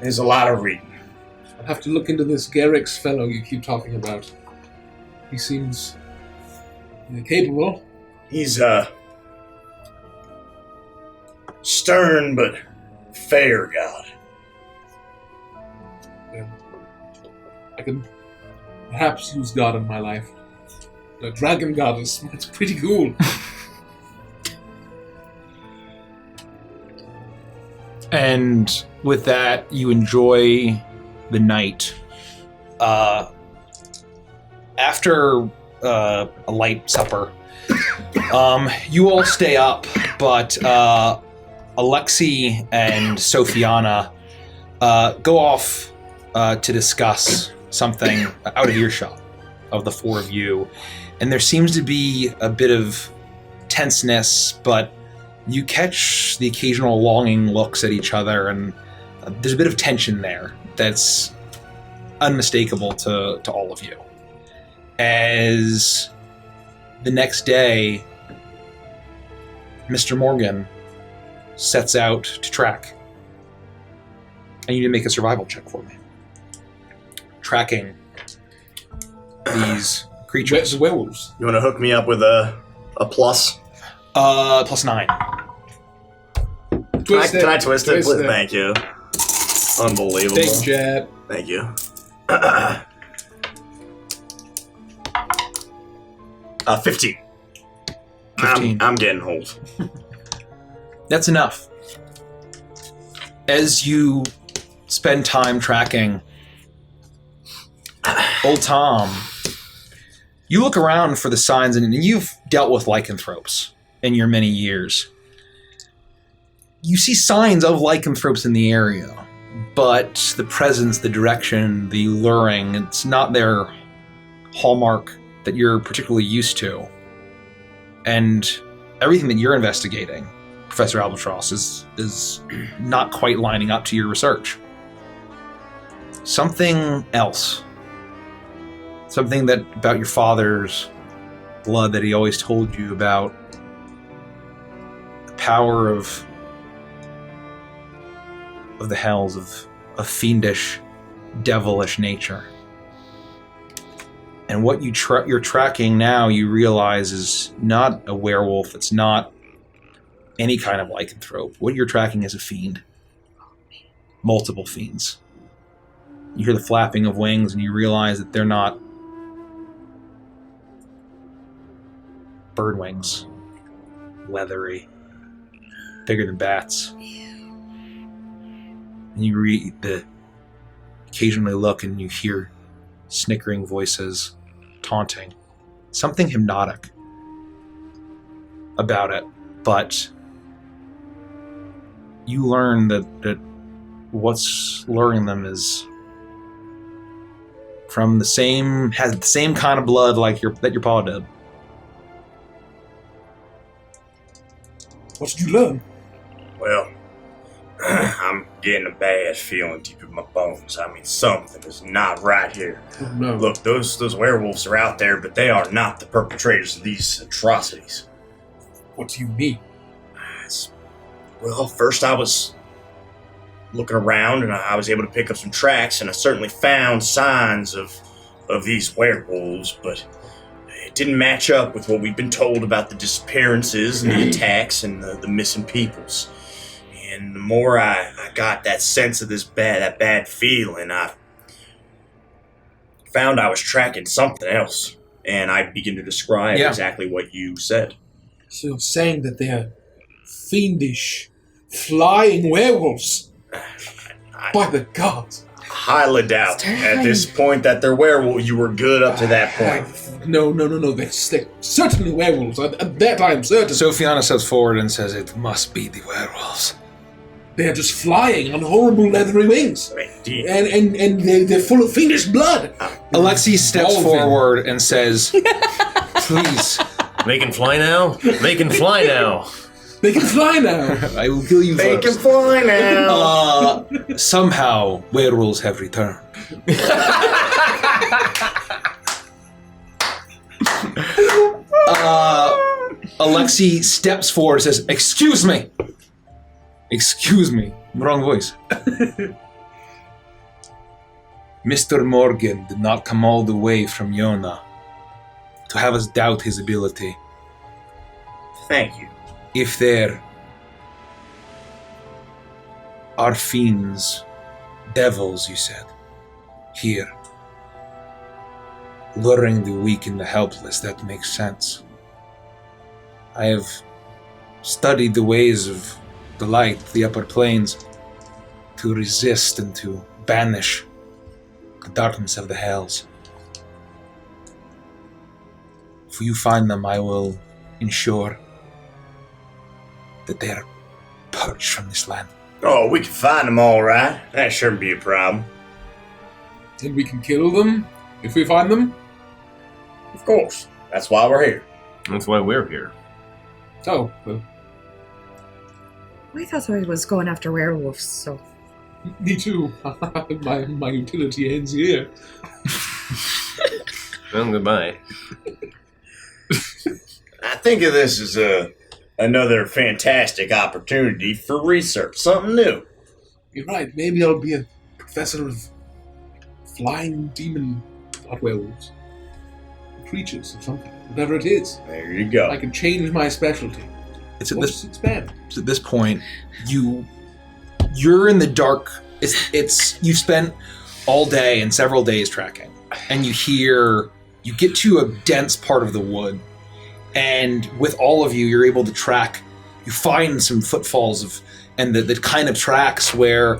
There's a lot of reading. I'll have to look into this Garrick's fellow you keep talking about. He seems capable. He's stern but fair god. I can perhaps use God in my life. The dragon goddess, it's pretty cool. And with that, you enjoy the night. After a light supper, you all stay up, but Alexi and Sophiana go off to discuss something out of earshot of the four of you. And there seems to be a bit of tenseness, but you catch the occasional longing looks at each other, and there's a bit of tension there that's unmistakable to all of you. As the next day, Mr. Morgan sets out to track. I need to make a survival check for me. Tracking these creatures. The werewolves. You want to hook me up with a plus? +9. Can I twist it? Twist it. Thank you. Unbelievable. Thank you, Chad. Thank you. 15. 15. I'm getting old. That's enough. As you spend time tracking old Tom, you look around for the signs, and you've dealt with lycanthropes in your many years. You see signs of lycanthropes in the area, but the presence, the direction, the luring, it's not their hallmark that you're particularly used to. And everything that you're investigating, Professor Albatross, is not quite lining up to your research. Something else. Something that about your father's blood that he always told you about. The power of the hells, of fiendish, devilish nature. And what you're tracking now, you realize, is not a werewolf. It's not any kind of lycanthrope. What you're tracking is a fiend. Multiple fiends. You hear the flapping of wings, and you realize that they're not bird wings. Leathery. Bigger than bats. And you occasionally look, and you hear snickering voices, taunting. Something hypnotic about it, but you learn that what's luring them is from has the same kind of blood like that your pa did. What did you learn? Well, I'm getting a bad feeling deep in my bones. I mean, something is not right here. Oh, no. Look, those werewolves are out there, but they are not the perpetrators of these atrocities. What do you mean? Well, first I was looking around, and I was able to pick up some tracks, and I certainly found signs of these werewolves, but it didn't match up with what we've been told about the disappearances and the attacks and the missing peoples. And the more I got that sense of that bad feeling, I found I was tracking something else. And I begin to describe exactly what you said. So you're saying that they're fiendish, flying werewolves? By the gods. Highly doubt at this point that they're werewolves. You were good up to that point. No. They're certainly werewolves. That I am certain. Sophiana steps forward and says, "It must be the werewolves." They're just flying on horrible leathery wings. And they're full of fiendish blood. Alexi steps forward and says, "Please." They can fly now? They can fly now. They can fly now. I will kill you They first. can fly now. Somehow, werewolves have returned. Alexi steps forward and says, Excuse me. Wrong voice. Mr. Morgan did not come all the way from Yona to have us doubt his ability. Thank you. If there are fiends, devils, you said, here, luring the weak and the helpless. That makes sense. I have studied the ways of the light, the upper planes, to resist and to banish the darkness of the hells. If you find them, I will ensure that they are purged from this land. Oh, we can find them all right. That shouldn't be a problem. And we can kill them if we find them? Of course. That's why we're here. That's why we're here. Oh, well, I thought I was going after werewolves, so. me too. my utility ends here. Well, goodbye. I think of this as another fantastic opportunity for research. Something new. You're right. Maybe I'll be a professor of flying demon, not werewolves, creatures of some kind. Whatever it is, There you go. I can change my specialty. It's at Or this just expand. So at this point, you're in the dark. It's you've spent all day and several days tracking, and you get to a dense part of the wood, and with all of you, you're able to track. You find some footfalls and the kind of tracks where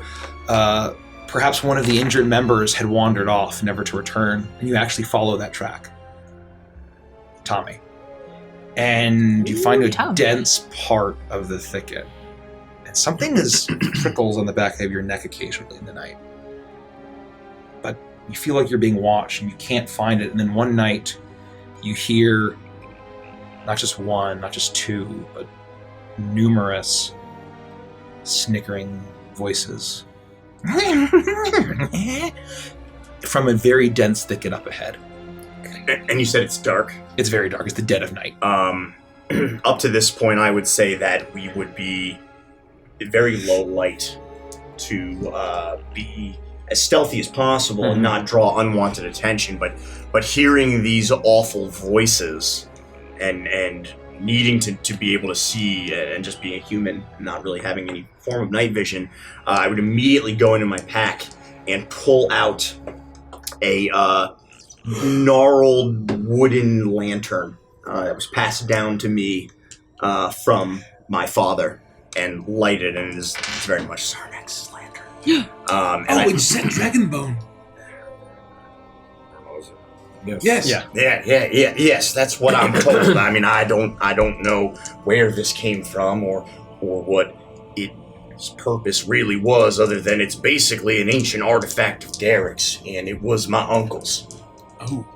perhaps one of the injured members had wandered off, never to return, and you actually follow that track, Tommy. And you find a Tommy. dense part of the thicket. And something trickles on the back of your neck occasionally in the night. But you feel like you're being watched and you can't find it. And then one night you hear not just one, not just two, but numerous snickering voices from a very dense thicket up ahead. And you said it's dark? It's very dark. It's the dead of night. Up to this point, I would say that we would be very low light to be as stealthy as possible and not draw unwanted attention. But hearing these awful voices and needing to be able to see and just being a human, not really having any form of night vision, I would immediately go into my pack and pull out a gnarled wooden lantern that was passed down to me from my father and light it, and it's very much Sarnex's lantern. It's that dragonbone. Yes. Yeah. Yes, that's what I'm told. I mean, I don't know where this came from or what its purpose really was, other than it's basically an ancient artifact of Derek's, and it was my uncle's. Oh,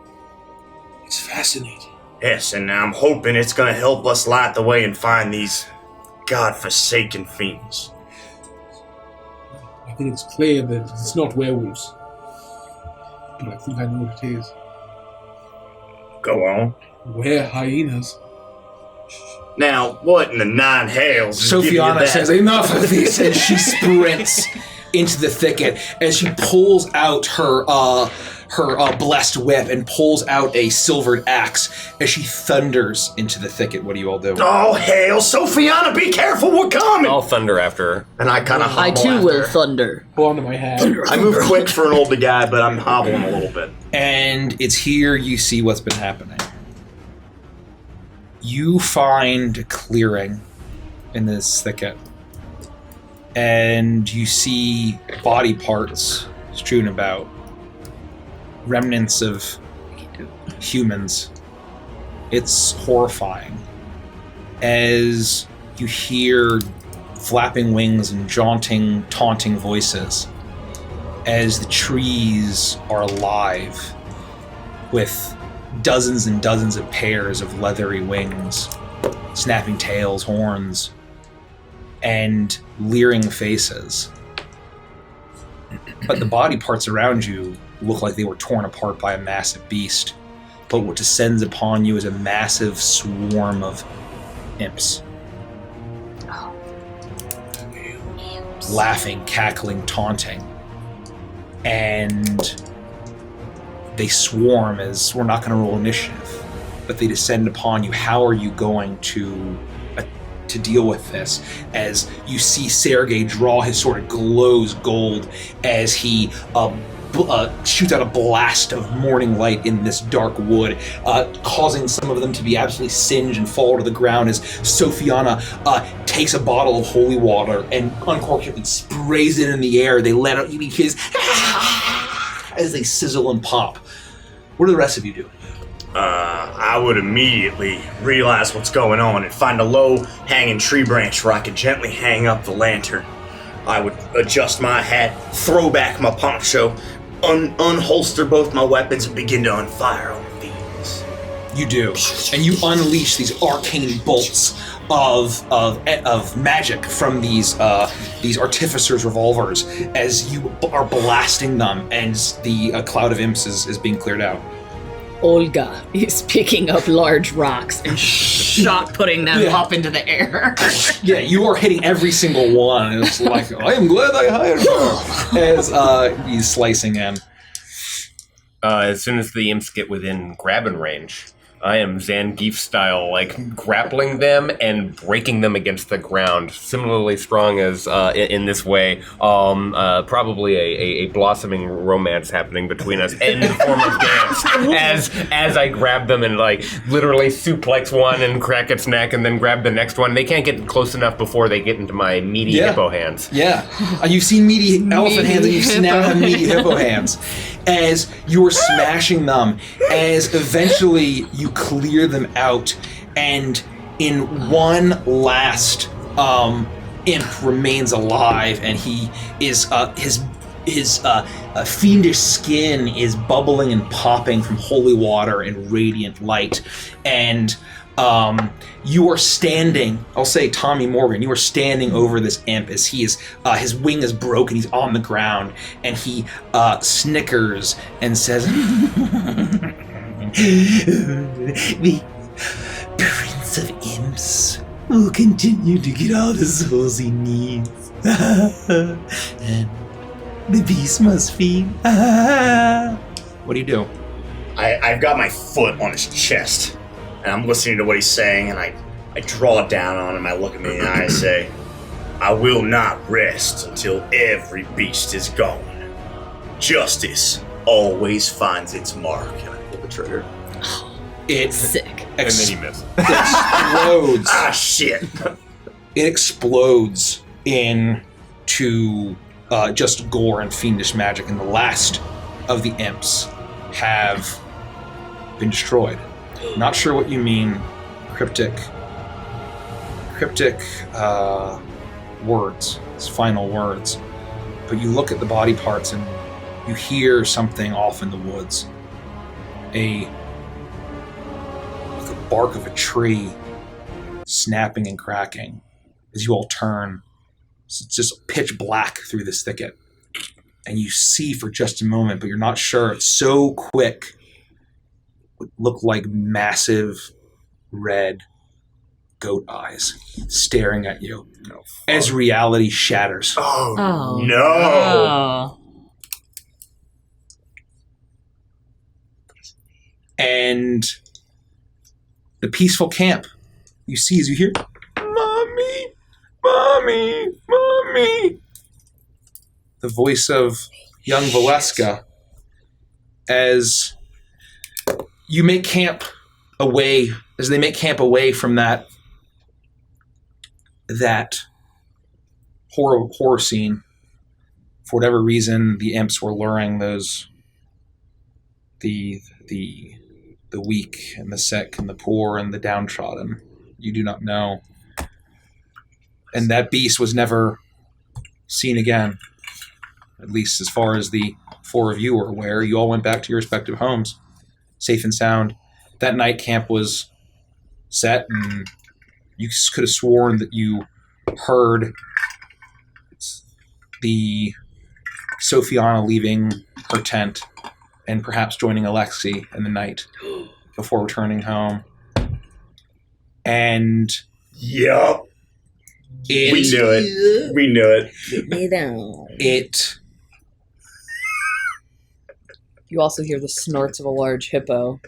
it's fascinating. Yes, and I'm hoping it's going to help us light the way and find these godforsaken fiends. I think it's clear that it's not werewolves. But I think I know what it is. Go on. Hyenas. Now, what in the nine hells is giving you Sophiana that? says, "Enough of this," and she sprints into the thicket as she pulls out her blessed whip and pulls out a silvered axe as she thunders into the thicket. What do you all do? Oh, hell, Sophiana, be careful, we're coming! I'll thunder after her. And I kind of hobble I too after will her. thunder. Pull onto my hat. I move quick for an older guy, but I'm hobbling a little bit. And it's here you see what's been happening. You find a clearing in this thicket, and you see body parts strewn about, remnants of humans. It's horrifying as you hear flapping wings and taunting voices as the trees are alive with dozens and dozens of pairs of leathery wings, snapping tails, horns, and leering faces. But the body parts around you look like they were torn apart by a massive beast. But what descends upon you is a massive swarm of imps. Laughing, cackling, taunting. And they swarm as we're not going to roll initiative, but they descend upon you. How are you going to deal with this? As you see Sergei draw his sword, it glows gold as he shoots out a blast of morning light in this dark wood, causing some of them to be absolutely singed and fall to the ground as Sophiana takes a bottle of holy water and uncorks it and sprays it in the air. They let out you kids as they sizzle and pop. What do the rest of you do? I would immediately realize what's going on and find a low-hanging tree branch where I could gently hang up the lantern. I would adjust my hat, throw back my poncho, unholster both my weapons, and begin to unfire on these. You do, and you unleash these arcane bolts of magic from these artificers' revolvers as you are blasting them, and the cloud of imps is being cleared out. Olga is picking up large rocks and shot putting them up into the air. Yeah, you are hitting every single one. And it's like, I am glad I hired her. As he's slicing in. As soon as the imps get within grabbing range, I am Zangief style, like grappling them and breaking them against the ground. Similarly strong as in this way. Probably a blossoming romance happening between us in the form of dance. As I grab them and like literally suplex one and crack its neck, and then grab the next one. They can't get close enough before they get into my meaty hippo hands. Yeah, you've seen meaty elephant hands, and you now have meaty hippo hands. As you're smashing them, as eventually you clear them out, and in one last imp remains alive, and he is his fiendish skin is bubbling and popping from holy water and radiant light, and you are standing, I'll say Tommy Morgan, you are standing over this imp as he is, his wing is broken, he's on the ground, and he snickers and says, The Prince of Imps will continue to get all the souls he needs. And the beast must feed. what do you do? I've got my foot on his chest, and I'm listening to what he's saying, and I draw down on him, I look him in the eye and say, I will not rest until every beast is gone. Justice always finds its mark. And I pull the trigger. It Sick. And then he missed. explodes. Ah, shit. It explodes into just gore and fiendish magic, and the last of the imps have been destroyed. Not sure what you mean, cryptic words, his final words. But you look at the body parts and you hear something off in the woods. Like the bark of a tree snapping and cracking as you all turn. It's just pitch black through this thicket. And you see for just a moment, but you're not sure. It's so quick. It look like massive red goat eyes staring at you as reality shatters. Oh, no. Oh. And the peaceful camp you see as you hear, Mommy, Mommy, Mommy. The voice of young Valeska as you make camp away, as they make camp away from that horror scene. For whatever reason, the imps were luring the weak and the sick and the poor and the downtrodden. You do not know. And that beast was never seen again. At least as far as the four of you were aware. You all went back to your respective homes, safe and sound. That night camp was set, and you could have sworn that you heard the Sophiana leaving her tent and perhaps joining Alexi in the night before returning home. And Yup. We knew it. We knew it. Get me down. It You also hear the snorts of a large hippo.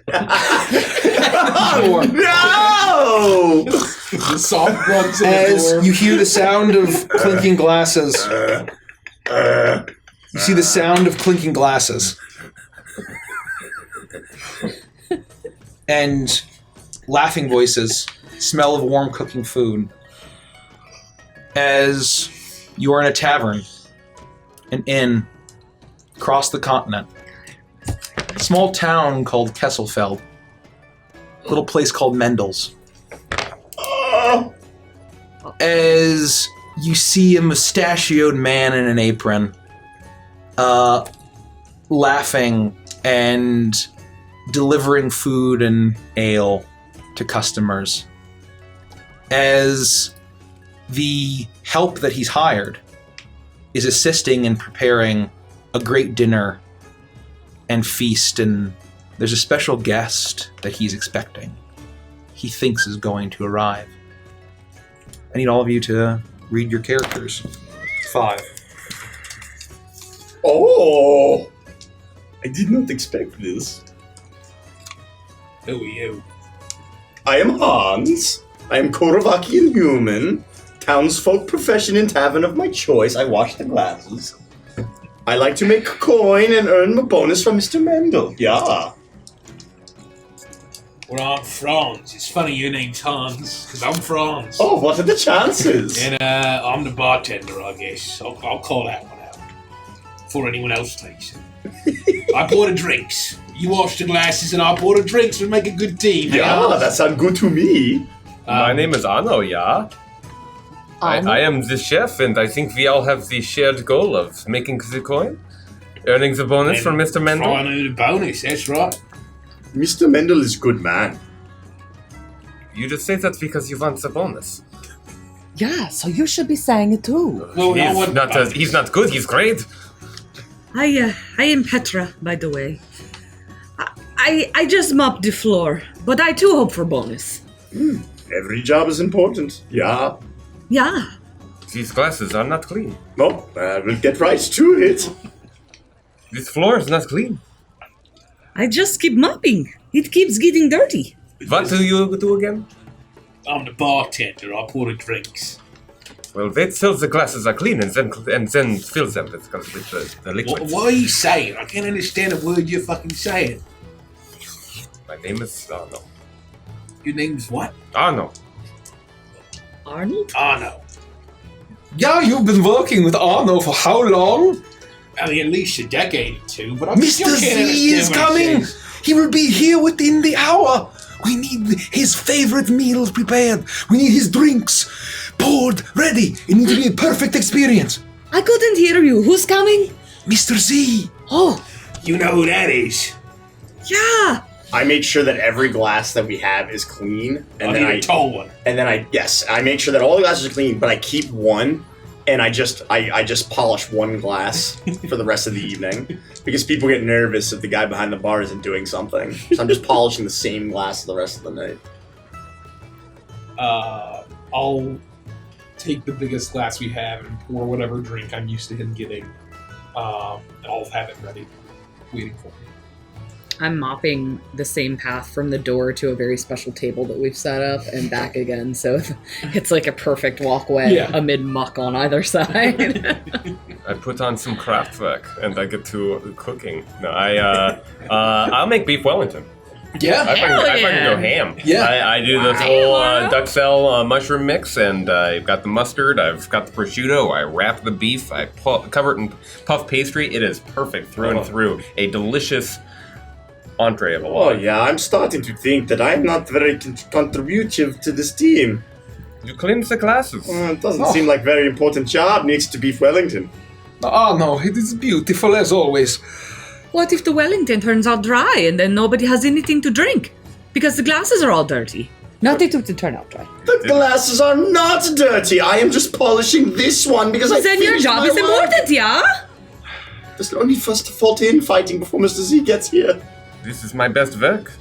Oh, no! The soft runs in the as door. you hear the sound of clinking glasses. You see the sound of clinking glasses. And laughing voices, smell of warm cooking food. As you are in a tavern, an inn, across the continent. A small town called Kesselfeld. A little place called Mendel's. As you see a mustachioed man in an apron, laughing and delivering food and ale to customers. As the help that he's hired is assisting in preparing a great dinner and feast, and there's a special guest that he's expecting. He thinks is going to arrive. I need all of you to read your characters. 5. Oh! I did not expect this. Who are you? I am Hans. I am Korvakian human. Townsfolk profession and tavern of my choice. I wash the glasses. I like to make coin and earn my bonus from Mr. Mendel. Yeah. Well, I'm Franz. It's funny your name's Hans, because I'm Franz. Oh, what are the chances? And I'm the bartender, I guess. I'll call that one out before anyone else takes it. I pour the drinks. You wash the glasses and I pour the drinks. We make a good team. Yeah, that sounds good to me. My name is Arno, yeah? I am the chef, and I think we all have the shared goal of making the coin, earning the bonus from Mr. Mendel. I know the bonus, that's right. Mr. Mendel is good man. You just say that because you want the bonus. Yeah, so you should be saying it too. Well, He's not good, he's great. I am Petra, by the way. I just mopped the floor, but I too hope for bonus. Every job is important. Yeah. Yeah. These glasses are not clean. Well, we'll get right to it. This floor is not clean. I just keep mopping. It keeps getting dirty. What do you do again? I'm the bartender. I pour the drinks. Well, wait till the glasses are clean and then fill them with the liquid. What are you saying? I can't understand a word you're fucking saying. My name is Arno. Your name's what? Arno. Arnold? Arno. Yeah, you've been working with Arno for how long? I mean, at least a decade or two, but I Mr. still can't Z is understand what he coming! says. He will be here within the hour! We need his favorite meals prepared. We need his drinks poured, ready. It needs to be a perfect experience. I couldn't hear you. Who's coming? Mr. Z! Oh, You know who that is? yeah. I make sure that every glass that we have is clean, and then a tall one. And then I make sure that all the glasses are clean, but I keep one, and I just polish one glass for the rest of the evening because people get nervous if the guy behind the bar isn't doing something. So I'm just polishing the same glass the rest of the night. I'll take the biggest glass we have and pour whatever drink I'm used to him getting. And I'll have it ready, waiting for me. I'm mopping the same path from the door to a very special table that we've set up and back again, so it's like a perfect walkway amid muck on either side. I put on some Kraftwerk and I get to cooking. No, I'll make beef Wellington. Yeah, I fucking go ham. Yeah. I do this whole duxelle mushroom mix, and I've got the mustard, I've got the prosciutto, I wrap the beef, I cover it in puff pastry. It is perfect through and through. A delicious entree of a lot. Oh yeah, I'm starting to think that I'm not very contributive to this team. You clean the glasses. It doesn't seem like very important job next to Beef Wellington. Oh no, it is beautiful as always. What if the Wellington turns out dry and then nobody has anything to drink? Because the glasses are all dirty. Not they took to turn out dry. The glasses are not dirty. I am just polishing this one because I Then your finished job my is work. important, yeah? There's no need for us to fault in fighting before Mr. Z gets here. This is my best work.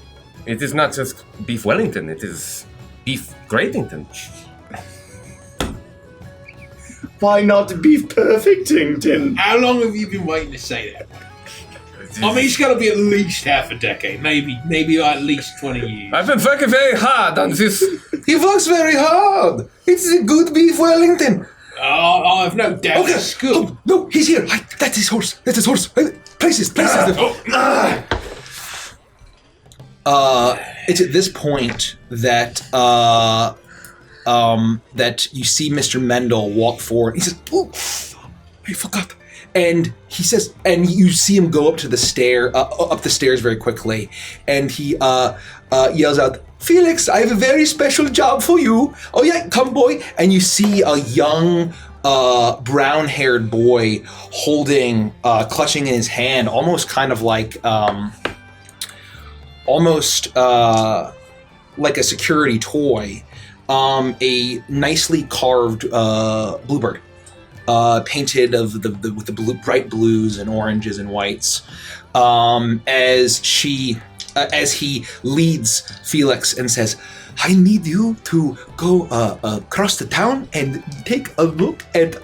It is not just beef Wellington, it is beef Greatington. Why not Beef Perfectington? How long have you been waiting to say that? I mean, it's got to be at least half a decade, maybe at least 20 years. I've been working very hard on this. He works very hard. It's a good beef Wellington. Oh, I've no doubt. Okay. Good. Oh, no, he's here. That's his horse. That's his horse. Places. It's at this point that that you see Mr. Mendel walk forward. He says, "Oh, I forgot." And he says, and you see him go up the stairs very quickly, and he yells out, "Felix, I have a very special job for you. Oh yeah, come boy." And you see a young brown-haired boy holding, clutching in his hand, almost kind of like, like a security toy, a nicely carved bluebird, painted with the bright blues and oranges and whites. As he leads Felix and says, "I need you to go across the town and take a look at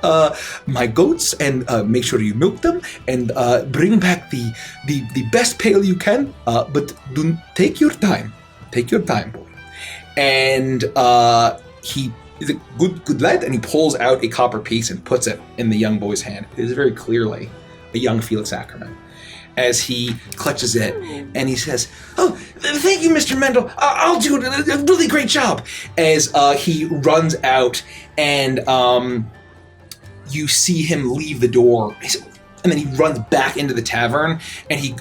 my goats and make sure you milk them and bring back the best pail you can. But take your time. Take your time, boy." And he's a good lad, and he pulls out a copper piece and puts it in the young boy's hand. It is very clearly a young Felix Ackerman. As he clutches it, and he says, "Oh, thank you, Mr. Mendel. I'll do a really great job." As he runs out, and you see him leave the door, and then he runs back into the tavern, and he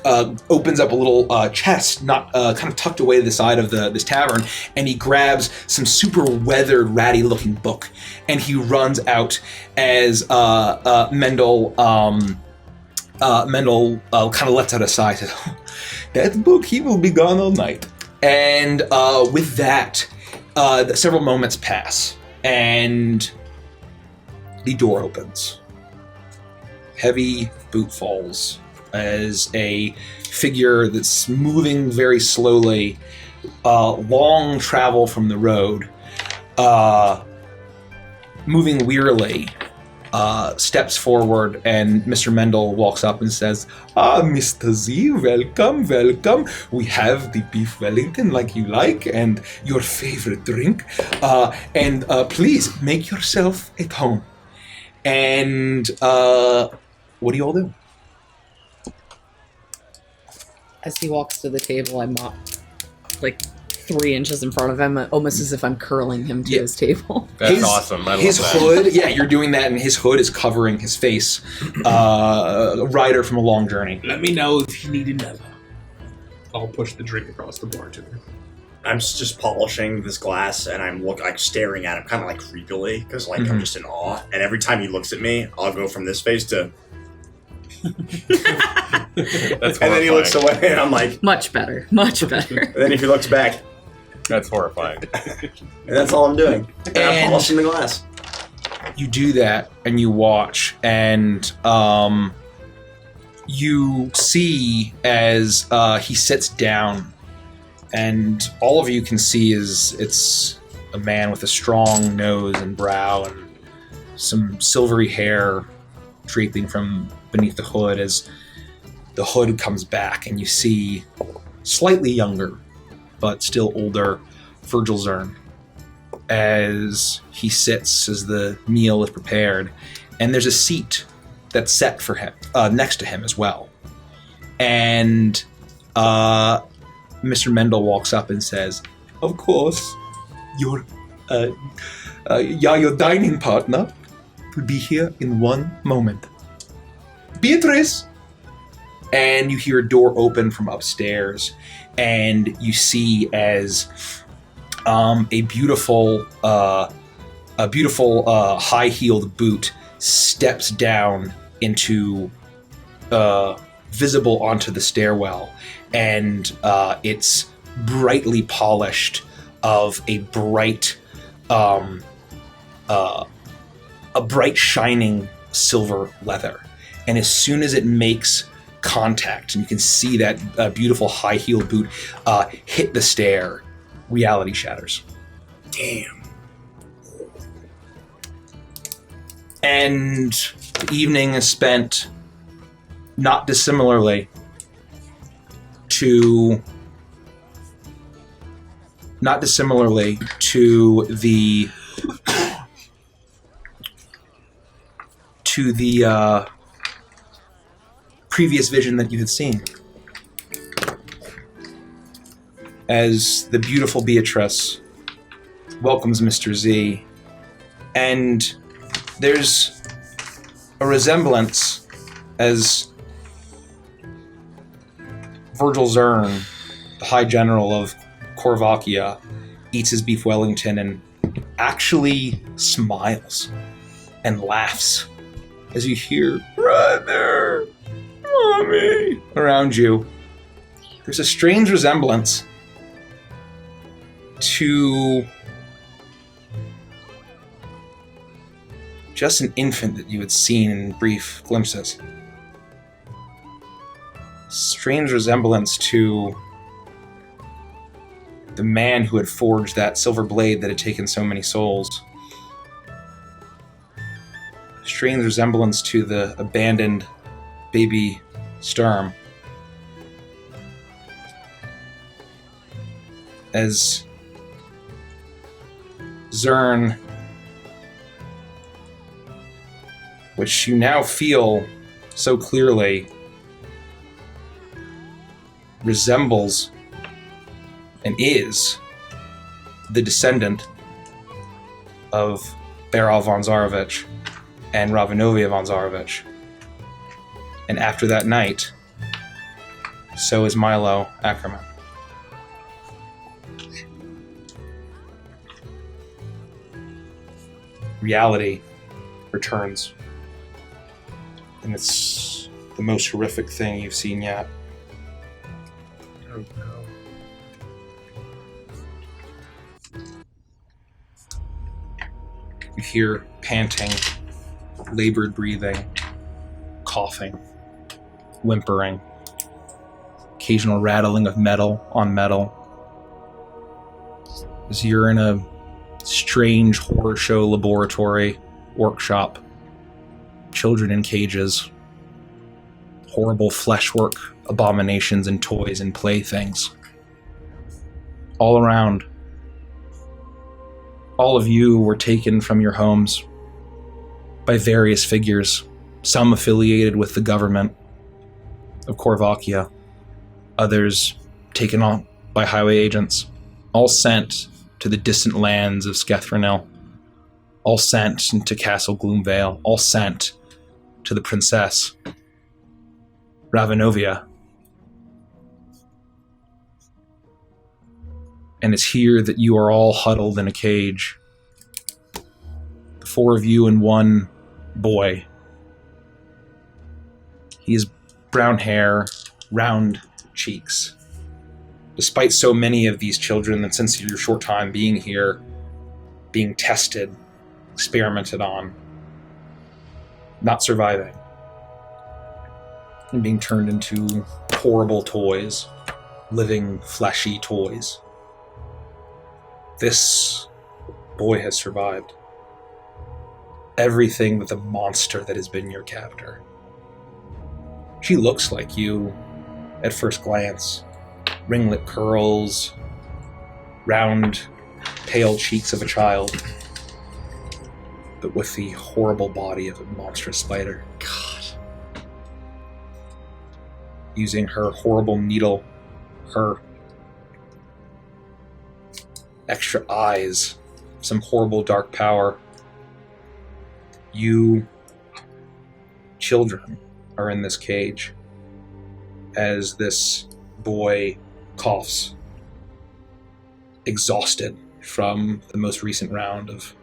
opens up a little chest, not kind of tucked away to the side of this tavern, and he grabs some super weathered, ratty-looking book, and he runs out as Mendel kind of lets out a sigh, says, "That book, he will be gone all night." And with that, several moments pass, and the door opens. Heavy boot falls as a figure that's moving very slowly, long travel from the road, moving wearily, steps forward, and Mr. Mendel walks up and says, Mr. Z, welcome, welcome. We have the beef Wellington like you like, and your favorite drink. And please make yourself at home." And what do you all do? As he walks to the table, I mop like 3 inches in front of him, almost as if I'm curling him to his table. That's awesome. I love his that. hood, yeah, you're doing that, and his hood is covering his face. A rider from a long journey. Let me know if you need another. I'll push the drink across the bar to her. I'm just polishing this glass, and I'm staring at him, kind of like creepily, because I'm just in awe. And every time he looks at me, I'll go from this face to. That's and then he looks away, and I'm like, much better, much better. And then if he looks back, that's horrifying. And that's all I'm doing. And I'm polishing the glass. You do that, and you watch, and you see as he sits down, and all of you can see it's a man with a strong nose and brow and some silvery hair draping from beneath the hood. As the hood comes back, and you see slightly younger but still older Virgil Zurn as he sits as the meal is prepared, and there's a seat that's set for him next to him as well. And Mr. Mendel walks up and says, "Of course, your dining partner will be here in one moment. Beatrice!" And you hear a door open from upstairs, and you see as a beautiful high-heeled boot steps down into visible onto the stairwell, and it's brightly polished of a bright shining silver leather. And as soon as it makes contact, and you can see that beautiful high-heeled boot hit the stair, reality shatters. Damn. And the evening is spent not dissimilarly to to the previous vision that you had seen. As the beautiful Beatrice welcomes Mr. Z, and there's a resemblance as Virgil Zurn, the High General of Corvakia, eats his beef Wellington and actually smiles and laughs as you hear, "Brother, Mommy," around you. There's a strange resemblance to just an infant that you had seen in brief glimpses. Strange resemblance to the man who had forged that silver blade that had taken so many souls. Strange resemblance to the abandoned baby Sturm. As Zurn, which you now feel so clearly, resembles and is the descendant of Beral von Zarovich and Ravenovia von Zarovich. And after that night, so is Milo Ackerman. Reality returns. And it's the most horrific thing you've seen yet. Oh no. You hear panting, labored breathing, coughing, whimpering, occasional rattling of metal on metal. As you're in a strange horror show laboratory workshop, children in cages, horrible fleshwork abominations and toys and playthings all around. All of you were taken from your homes by various figures, some affiliated with the government of Corvakia, others taken on by highway agents, all sent to the distant lands of Skethranil, all sent to Castle Gloomvale, all sent to the Princess Ravenovia. And it's here that you are all huddled in a cage. The four of you and one boy. He has brown hair, round cheeks. Despite so many of these children, and since your short time being here, being tested, experimented on, not surviving, and being turned into horrible toys, living, fleshy toys. This boy has survived everything but the monster that has been your captor. She looks like you at first glance. Ringlet curls, round, pale cheeks of a child, but with the horrible body of a monstrous spider. God. Using her horrible needle, her extra eyes, some horrible dark power. You children are in this cage as this boy coughs, exhausted from the most recent round of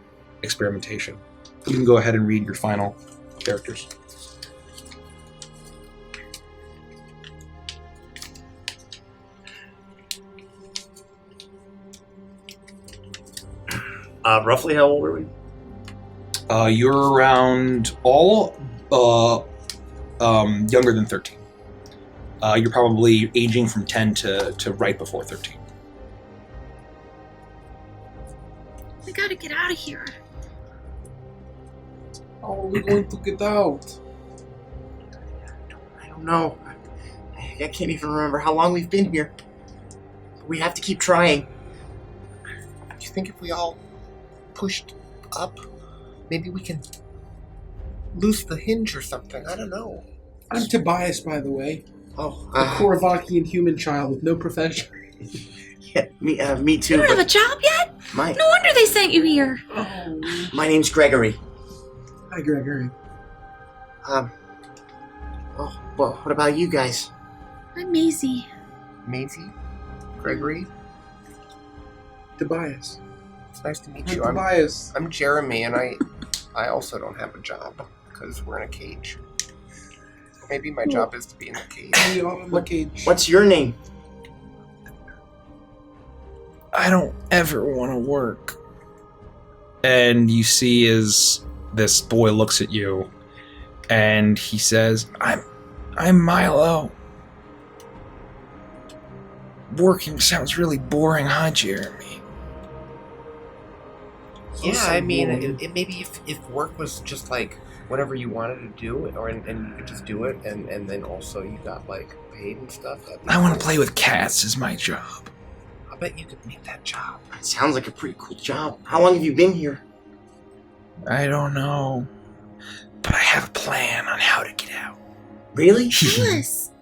experimentation. You can go ahead and read your final characters. Roughly how old are we? You're around all younger than 13. You're probably aging from 10 to right before 13. We gotta get out of here. How are we going to get out? I don't know. I can't even remember how long we've been here. We have to keep trying. Do you think if we all pushed up, maybe we can loose the hinge or something. I don't know. I'm Tobias, by the way. Oh, A Korvakian human child with no profession. yeah, me too. You don't have but a job yet? my No wonder they sent you here. my name's Gregory. Hi, Gregory. Oh, well, what about you guys? I'm Maisie. Maisie? Gregory? Tobias. It's nice to meet Hi, you. Tobias. I'm Jeremy, and I also don't have a job because we're in a cage. Maybe my job is to be in a cage. We are in the cage. What's your name? I don't ever want to work. And you see as this boy looks at you, and he says, I'm Milo. Working sounds really boring, huh, Jeremy? Yeah, I mean, it maybe if work was just like whatever you wanted to do, and you could just do it, and then also you got like paid and stuff. I want to play with cats is my job. I bet you could make that job. It sounds like a pretty cool job. How long have you been here? I don't know, but I have a plan on how to get out. Really? Yes.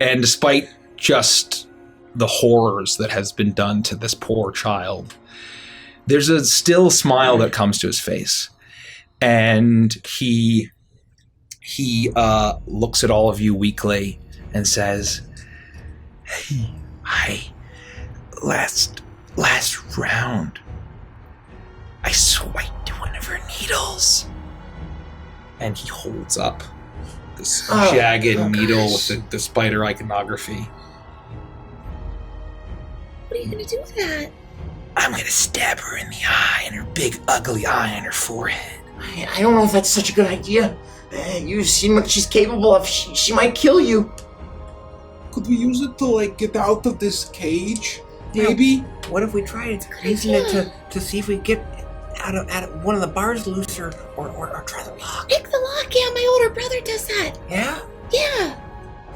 And despite just the horrors that has been done to this poor child, there's a still smile that comes to his face. And he looks at all of you weakly and says, "Hey, last round, I swiped one of her needles." And he holds up this jagged needle with the spider iconography. What are you gonna do with that? I'm gonna stab her in the eye, and her big ugly eye on her forehead. I don't know if that's such a good idea. You've seen what she's capable of. She might kill you. Could we use it to, like, get out of this cage? Maybe? What if we tried using it to see if we get out of one of the bars loose or try the lock? Pick the lock. Yeah, my older brother does that. Yeah? Yeah.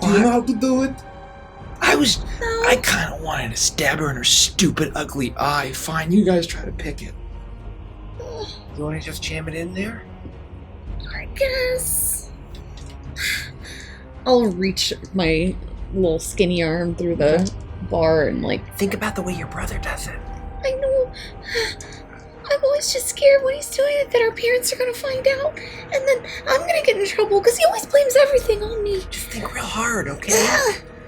Do you know how to do it? I kind of wanted to stab her in her stupid, ugly eye. Fine, you guys try to pick it. You want to just jam it in there? I guess. I'll reach my little skinny arm through the bar and like think about the way your brother does it. I know. I'm always just scared when he's doing it that our parents are gonna find out, and then I'm gonna get in trouble because he always blames everything on me. Just think real hard, okay?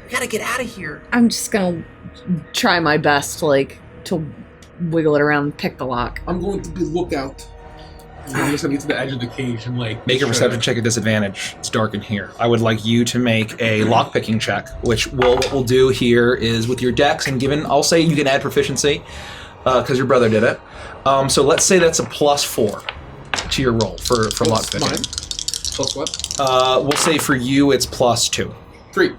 We gotta get out of here. I'm just gonna try my best to wiggle it around and pick the lock. I'm going to be lookout. I'm just gonna get to the edge of the cage and Make a perception check at disadvantage. It's dark in here. I would like you to make a lockpicking check, which what we'll do here is with your dex, and given, I'll say you can add proficiency, because your brother did it. So let's say that's a +4 to your roll for lockpicking. Mine? Plus what? We'll say for you it's +2. 3.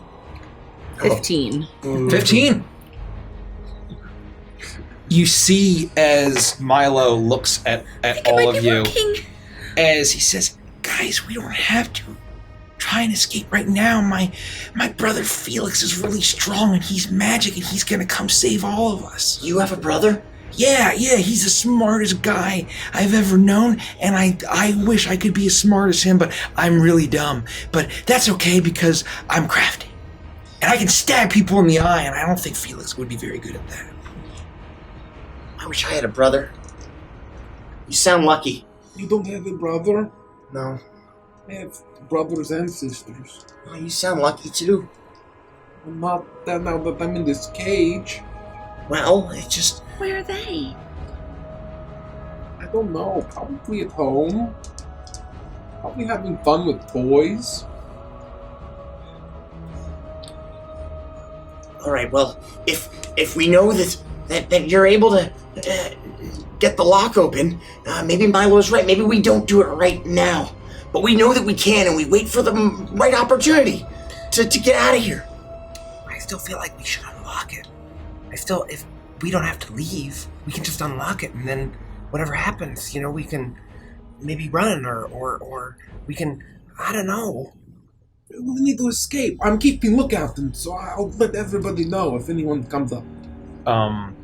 15. 15! You see as Milo looks at all of you, as he says, "Guys, we don't have to try and escape right now. My brother Felix is really strong and he's magic and he's gonna come save all of us." You have a brother? Yeah, he's the smartest guy I've ever known, and I wish I could be as smart as him, but I'm really dumb. But that's okay because I'm crafty. And I can stab people in the eye, and I don't think Felix would be very good at that. I wish I had a brother. You sound lucky. You don't have a brother? No. I have brothers and sisters. Oh, you sound lucky too. I'm not that now that I'm in this cage. Well, it just... Where are they? I don't know. Probably at home. Probably having fun with toys. Alright, well, if we know that you're able to get the lock open, maybe Milo's right. Maybe we don't do it right now. But we know that we can, and we wait for the right opportunity to get out of here. I still feel like we should unlock it. If we don't have to leave, we can just unlock it, and then whatever happens, we can maybe run or we can, I don't know. We need to escape. I'm keeping lookout, and so I'll let everybody know if anyone comes up.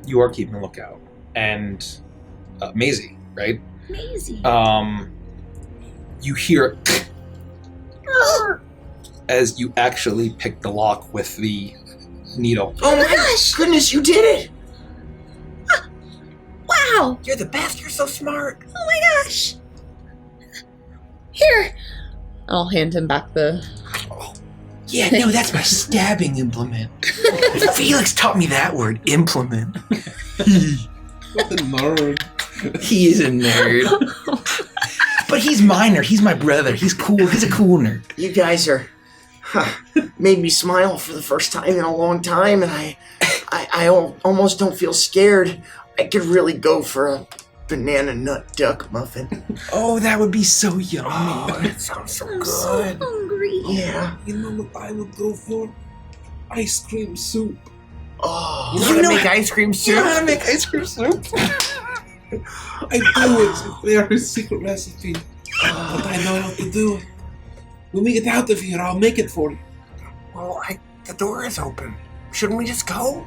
You are keeping a lookout. And Maisie, right? Maisie. you hear as you actually pick the lock with the needle. Oh my goodness, you did it! Wow! You're the best. You're so smart. Oh my gosh! Here! I'll hand him back the... Yeah, no, that's my stabbing implement. Felix taught me that word, implement. What a nerd. He is a nerd. But he's minor. He's my brother. He's cool. He's a cool nerd. You guys are made me smile for the first time in a long time, and I almost don't feel scared. I could really go for a banana nut duck muffin. Oh, that would be so yummy. Oh, that sounds so I'm good. so hungry. Yeah. You know what I would go for? Ice cream soup. Oh. You know how to make ice cream You know how soup? to make ice cream soup? I do it. They are a secret recipe. But I know how to do it. When we get out of here, I'll make it for you. Well, the door is open. Shouldn't we just go?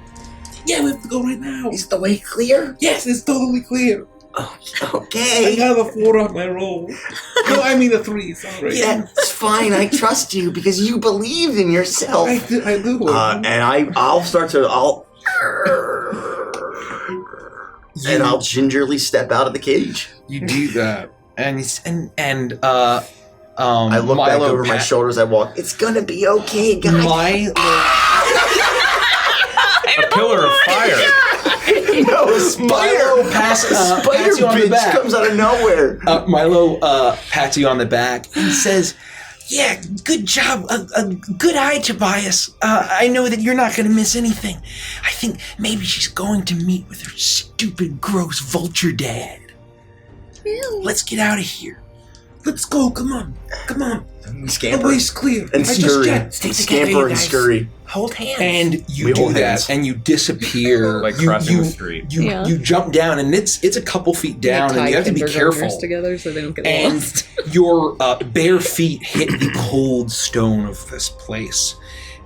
Yeah, we have to go right now. Is the way clear? Yes, it's totally clear. Oh, I okay. got a 4 on my roll. No, I mean a 3, sorry. Yeah, it's fine. I trust you because you believe in yourself. I do. And I'll start to I'll gingerly step out of the cage. You do that, and I look back Milo over my shoulder as I walk. It's gonna be okay, guys. Milo, A pillar of fire. No, spider pats spider you on the bitch back. comes out of nowhere. Milo pats you on the back. And says, yeah, good job. A good eye, Tobias. I know that you're not going to miss anything. I think maybe she's going to meet with her stupid, gross vulture dad. Ew. Let's get out of here. Let's go, come on. Come on. We The scamper way's clear. and I just scurry. checked. Scamper and scurry. Hold hands. And you We do hold that, hands. and you disappear. Like you, crossing you, the street. You, Yeah. you jump down, and it's a couple feet down, and you have to be careful. Together so they don't get And lost. your bare feet hit the cold stone of this place.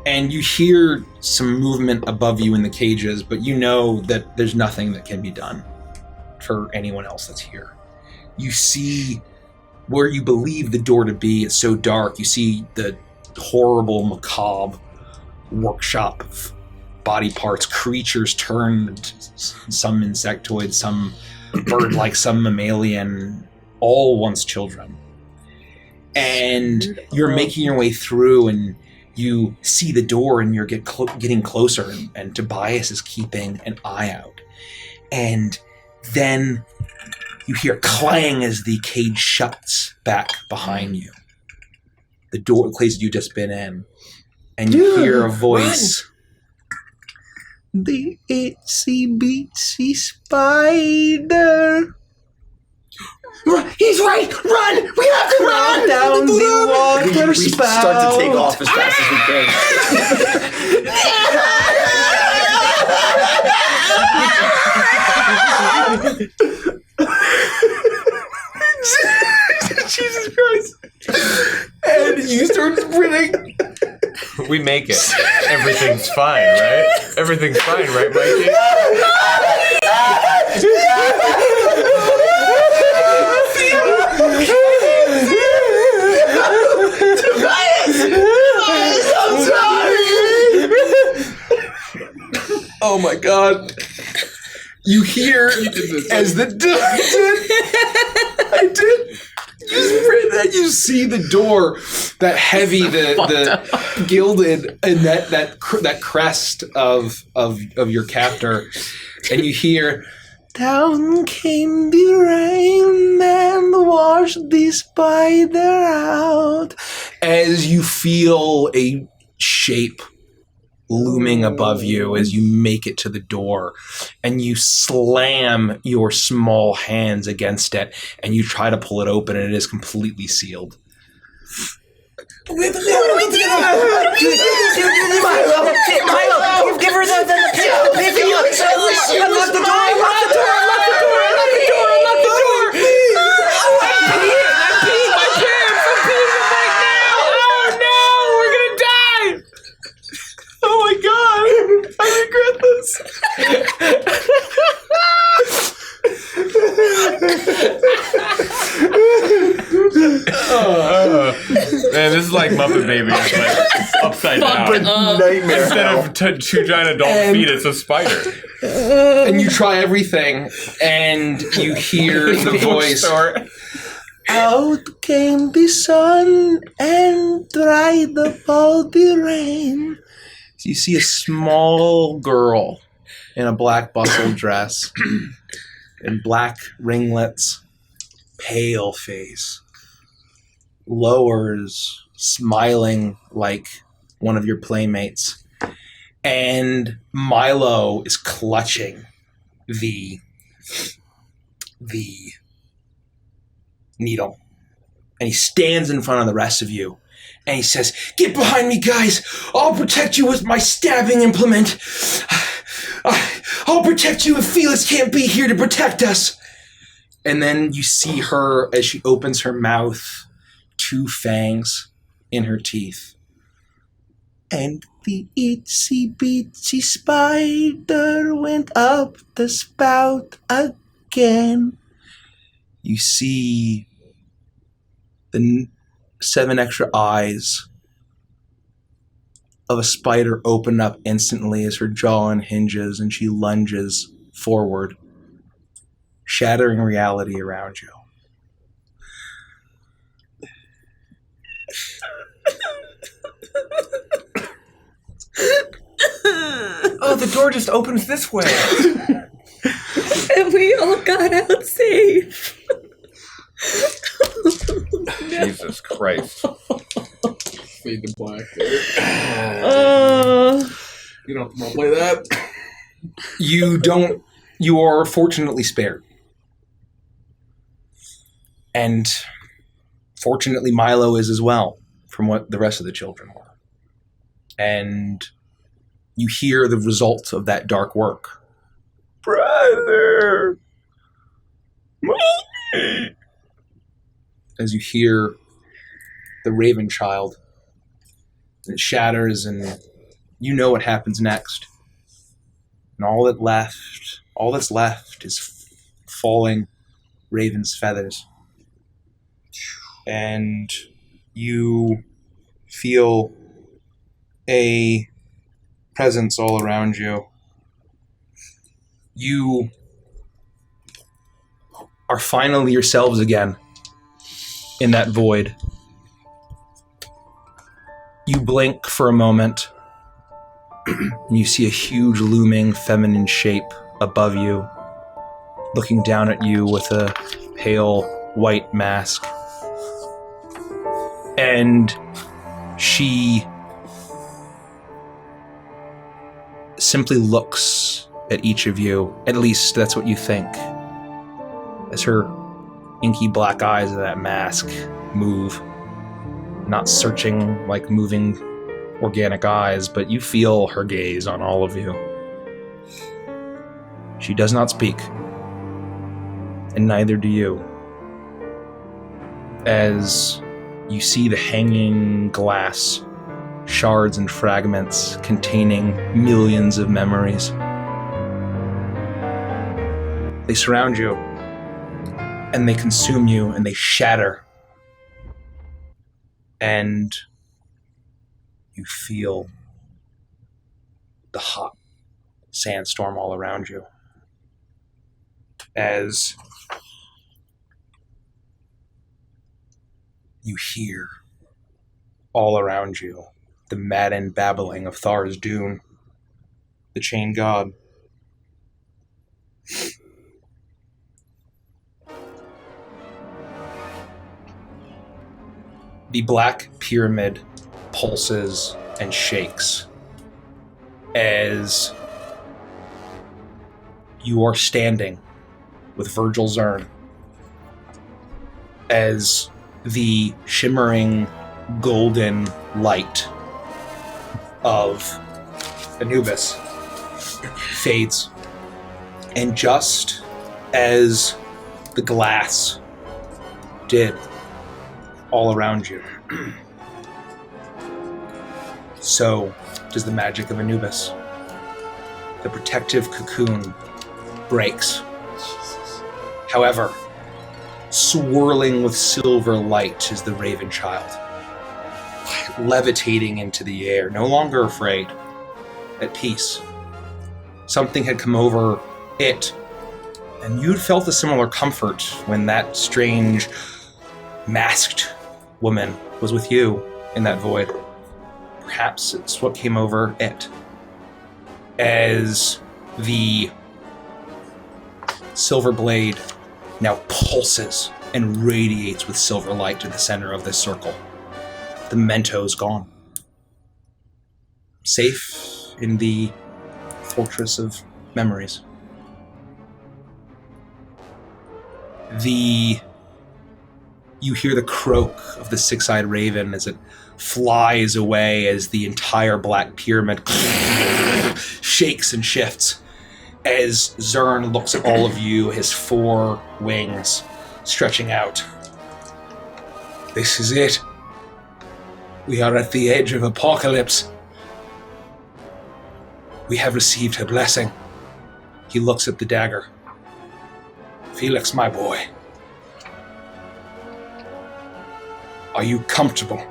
And you hear some movement above you in the cages, but you know that there's nothing that can be done for anyone else that's here. You see where you believe the door to be. It's so dark. You see the horrible, macabre workshop of body parts, creatures turned, some insectoid, some bird-like, some mammalian, all once children. And you're making your way through, and you see the door, and you're getting closer, and Tobias is keeping an eye out. And then you hear clang as the cage shuts back behind you. The door closes you just been in. And you hear a voice. The itsy bitsy spider. He's right! Run! We have to run! Down the water We spout. start to take off as fast as we Jesus Christ. And you start sprinting. We make it. Everything's fine, right? Everything's fine, right, Mikey? Oh my god. You hear as the I did. You sprint and you see the door, that heavy, the gilded, and that crest of your captor, and you hear, Down came the rain and washed the spider out. as you feel a shape looming above you as you make it to the door, and you slam your small hands against it, and you try to pull it open, and it is completely sealed. Milo, give her the pick. Unlock the door! Oh my god! I regret this. Oh Man, this is like Muppet Babies, like upside down. Nightmare. Instead of two giant adult feet, it's a spider. And you try everything, and you hear the voice. Out came the sun and dried the baldy rain. So you see a small girl in a black bustle dress and black ringlets, pale face, lowers, smiling like one of your playmates. And Milo is clutching the needle. And he stands in front of the rest of you. And he says, "Get behind me, guys! I'll protect you with my stabbing implement! I'll protect you if Felix can't be here to protect us!" And then you see her, as she opens her mouth, 2 fangs in her teeth. And the itsy bitsy spider went up the spout again. You see the 7 extra eyes of a spider open up instantly as her jaw unhinges and she lunges forward, shattering reality around you. Oh, the door just opens this way. And we all got out safe. Jesus Christ. Fade to black there. You don't want to play that? You are fortunately spared. And fortunately Milo is as well, from what the rest of the children were. And you hear the results of that dark work. Brother! Mommy! As you hear the Raven Child, it shatters, and you know what happens next. And all that's left is falling raven's feathers. And you feel a presence all around you. You are finally yourselves again in that void. You blink for a moment, and you see a huge looming feminine shape above you, looking down at you with a pale white mask. And she simply looks at each of you, at least that's what you think, as her inky black eyes of that mask move, not searching like moving organic eyes, but you feel her gaze on all of you. She does not speak, and neither do you, as you see the hanging glass shards and fragments containing millions of memories. They surround you, and they consume you, and they shatter. And you feel the hot sandstorm all around you. As you hear all around you the maddened babbling of Thar's Dune, the Chain God. The black pyramid pulses and shakes as you are standing with Virgil Zurn, as the shimmering golden light of Anubis fades. And just as the glass did all around you, so does the magic of Anubis. The protective cocoon breaks. However, swirling with silver light is the Raven Child, levitating into the air, no longer afraid, at peace. Something had come over it, and you'd felt a similar comfort when that strange, masked woman was with you in that void. Perhaps it's what came over it. As the silver blade now pulses and radiates with silver light to the center of this circle. The memento's gone. Safe in the fortress of memories. You hear the croak of the six-eyed raven as it flies away as the entire black pyramid shakes and shifts. As Zurn looks at all of you, his 4 wings stretching out. This is it. We are at the edge of apocalypse. We have received her blessing. He looks at the dagger. Felix, my boy. Are you comfortable?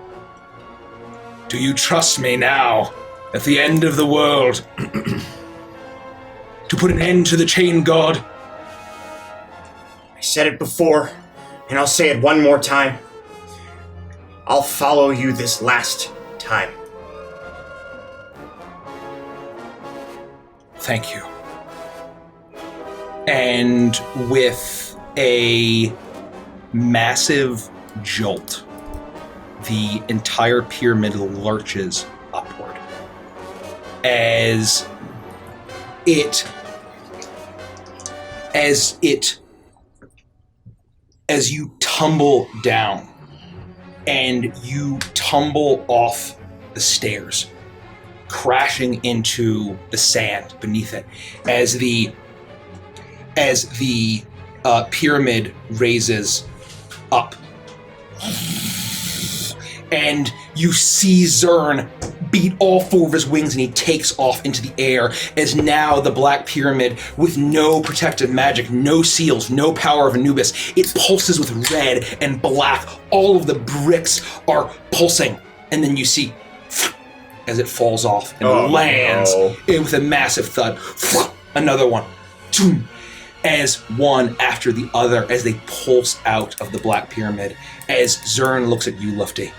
Do you trust me now, at the end of the world, to put an end to the chain god? I said it before, and I'll say it one more time. I'll follow you this last time. Thank you. And with a massive jolt, the entire pyramid lurches upward as you tumble down and you tumble off the stairs, crashing into the sand beneath it as the pyramid raises up. And you see Zurn beat all 4 of his wings and he takes off into the air as now the Black Pyramid, with no protective magic, no seals, no power of Anubis, it pulses with red and black. All of the bricks are pulsing. And then you see as it falls off and lands with a massive thud. Another one. As one after the other, as they pulse out of the Black Pyramid, as Zurn looks at you, Lufty.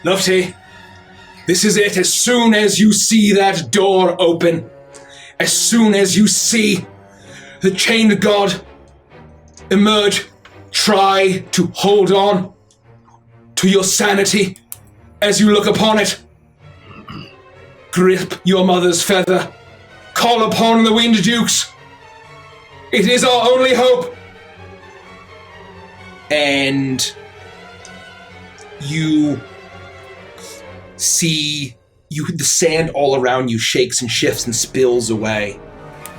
Lufty, this is it. As soon as you see that door open, as soon as you see the chained god emerge, try to hold on to your sanity as you look upon it. Grip your mother's feather. Call upon the Wind Dukes. It is our only hope. And you see the sand all around you shakes and shifts and spills away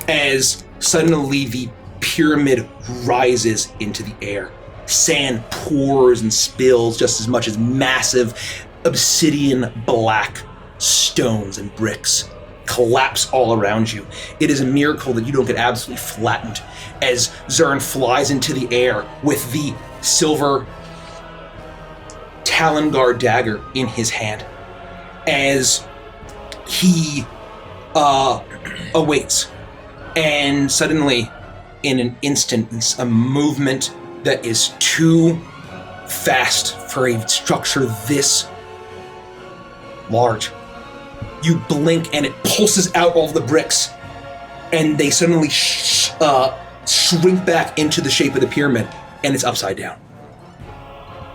as suddenly the pyramid rises into the air. Sand pours and spills just as much as massive obsidian black stones and bricks collapse all around you. It is a miracle that you don't get absolutely flattened as Zurn flies into the air with the silver Talon Guard dagger in his hand as he awaits. And suddenly, in an instant, a movement that is too fast for a structure this large. You blink and it pulses out all the bricks and they suddenly shrink back into the shape of the pyramid and it's upside down.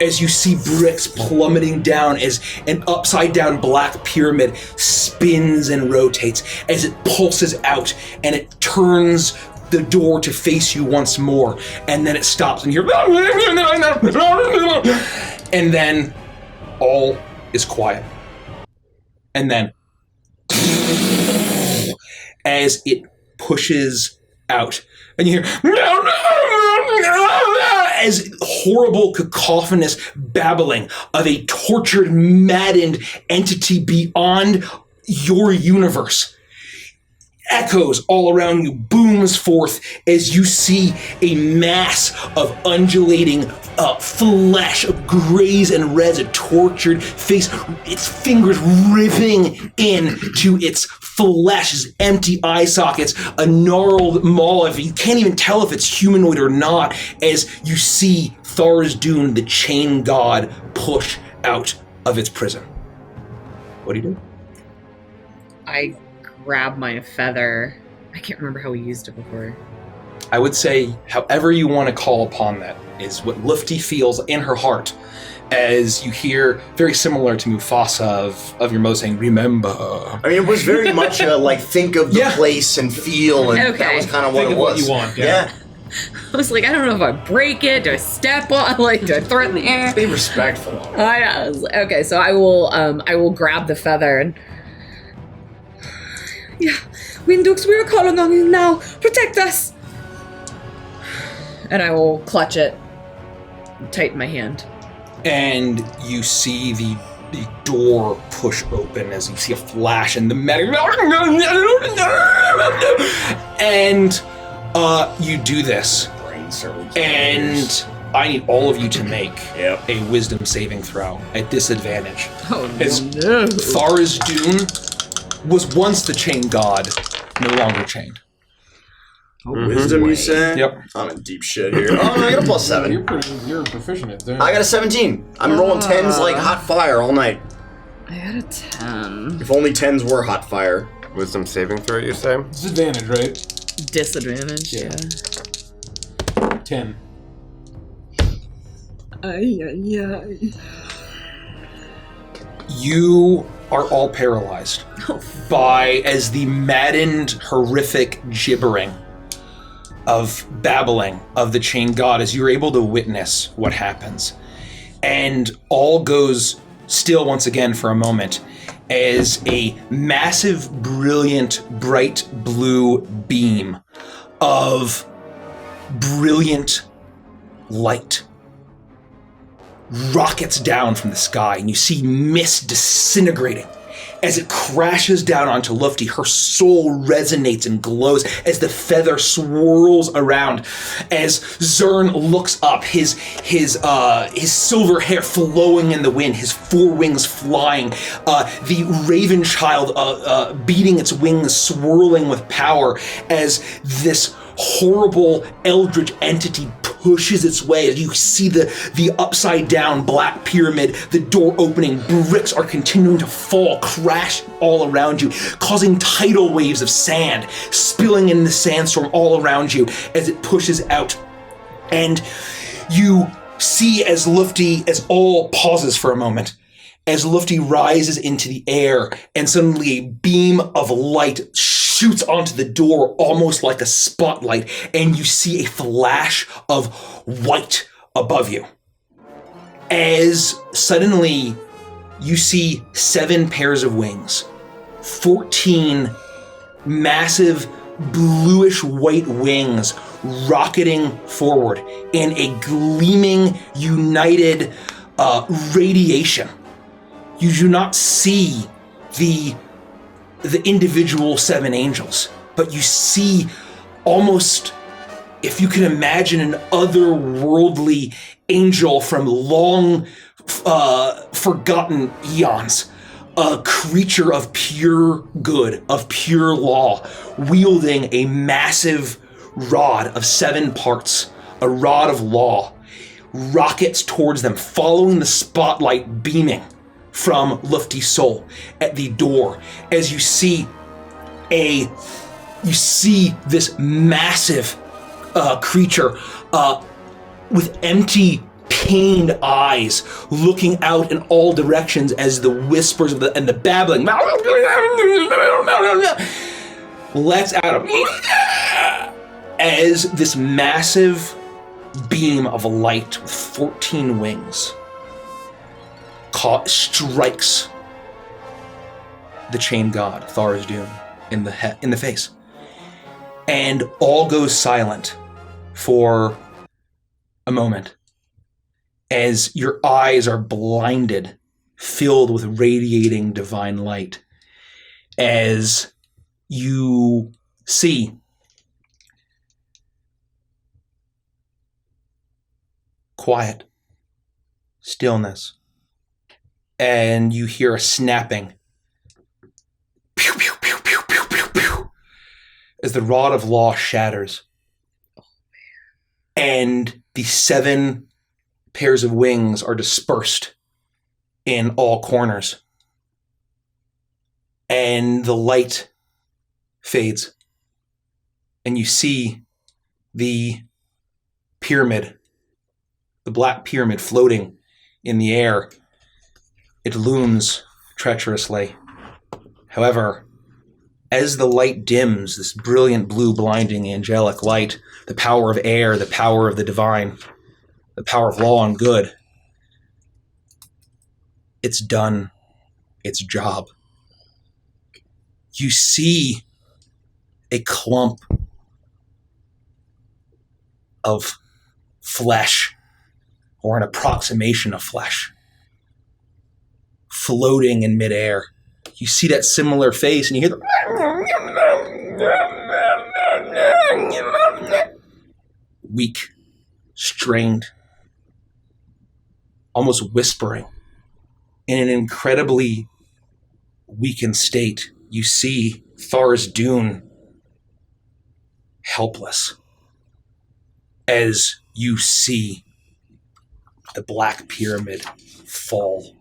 As you see bricks plummeting down as an upside down black pyramid spins and rotates as it pulses out and it turns the door to face you once more and then it stops and you hear and then all is quiet. And then as it pushes out and you hear as horrible cacophonous babbling of a tortured, maddened entity beyond your universe. echoes all around you, booms forth as you see a mass of undulating flesh of grays and reds, a tortured face, its fingers ripping into its flesh, its empty eye sockets, a gnarled maw of, you can't even tell if it's humanoid or not, as you see Tharizdun, the chain god, push out of its prison. What do you do? I grab my feather. I can't remember how we used it before. I would say, however you want to call upon that, is what Lufty feels in her heart as you hear, very similar to Mufasa of your Mo saying, remember. I mean, it was very much a, like, think of the place and feel, and that was kind of what it was. What you want, yeah. I was like, I don't know if I break it, do I step on, like, do I throw it in the air? Be respectful. I was like, okay, so I will grab the feather and... Yeah, Windux, we are calling on you now. Protect us! And I will clutch it, tighten my hand. And you see the door push open as you see a flash and the medic... And you do this. And I need all of you to make a wisdom saving throw at disadvantage. Oh, as no. Tharizdun was once the chain god, no longer chained. Wisdom, you say? Yep. I'm in deep shit here. Oh, no, I got a +7. You're proficient at that. I got a 17. I'm rolling 10s like hot fire all night. I got a 10. If only 10s were hot fire. Wisdom saving throw, you say? Disadvantage, right? Disadvantage, yeah. 10. You are all paralyzed by, as the maddened, horrific gibbering of babbling of the chain god, as you're able to witness what happens. And all goes still once again for a moment as a massive, brilliant, bright blue beam of brilliant light rockets down from the sky, and you see mist disintegrating. As it crashes down onto Lufty, her soul resonates and glows as the feather swirls around. As Zurn looks up, his silver hair flowing in the wind, his four wings flying, the raven child beating its wings, swirling with power, as this horrible eldritch entity pushes its way. As you see the upside down black pyramid, the door opening, bricks are continuing to fall, crash all around you, causing tidal waves of sand spilling in the sandstorm all around you as it pushes out. And you see as Lufty, as all pauses for a moment, as Lufty rises into the air and suddenly a beam of light shoots onto the door almost like a spotlight, and you see a flash of white above you. As suddenly you see 7 pairs of wings, 14 massive bluish white wings rocketing forward in a gleaming, united radiation. You do not see the individual 7 angels, but you see almost, if you can imagine, an otherworldly angel from long forgotten eons, a creature of pure good, of pure law, wielding a massive rod of 7 parts, a rod of law, rockets towards them, following the spotlight beaming from Lufty's soul at the door, as you see this massive creature with empty, pained eyes looking out in all directions as the whispers and the babbling lets out as this massive beam of light with 14 wings strikes the chain god Tharizdun in the face, and all goes silent for a moment as your eyes are blinded, filled with radiating divine light, as you see quiet, stillness, and you hear a snapping. Pew, pew, pew, pew, pew, pew, pew, as the rod of law shatters. And the 7 pairs of wings are dispersed in all corners. And the light fades. And you see the pyramid, the black pyramid floating in the air. It looms treacherously. However, as the light dims, this brilliant blue, blinding, angelic light, the power of air, the power of the divine, the power of law and good, it's done its job. You see a clump of flesh, or an approximation of flesh, floating in midair. You see that similar face, and you hear the weak, strained, almost whispering. In an incredibly weakened state, you see Thars Dune helpless as you see the black pyramid fall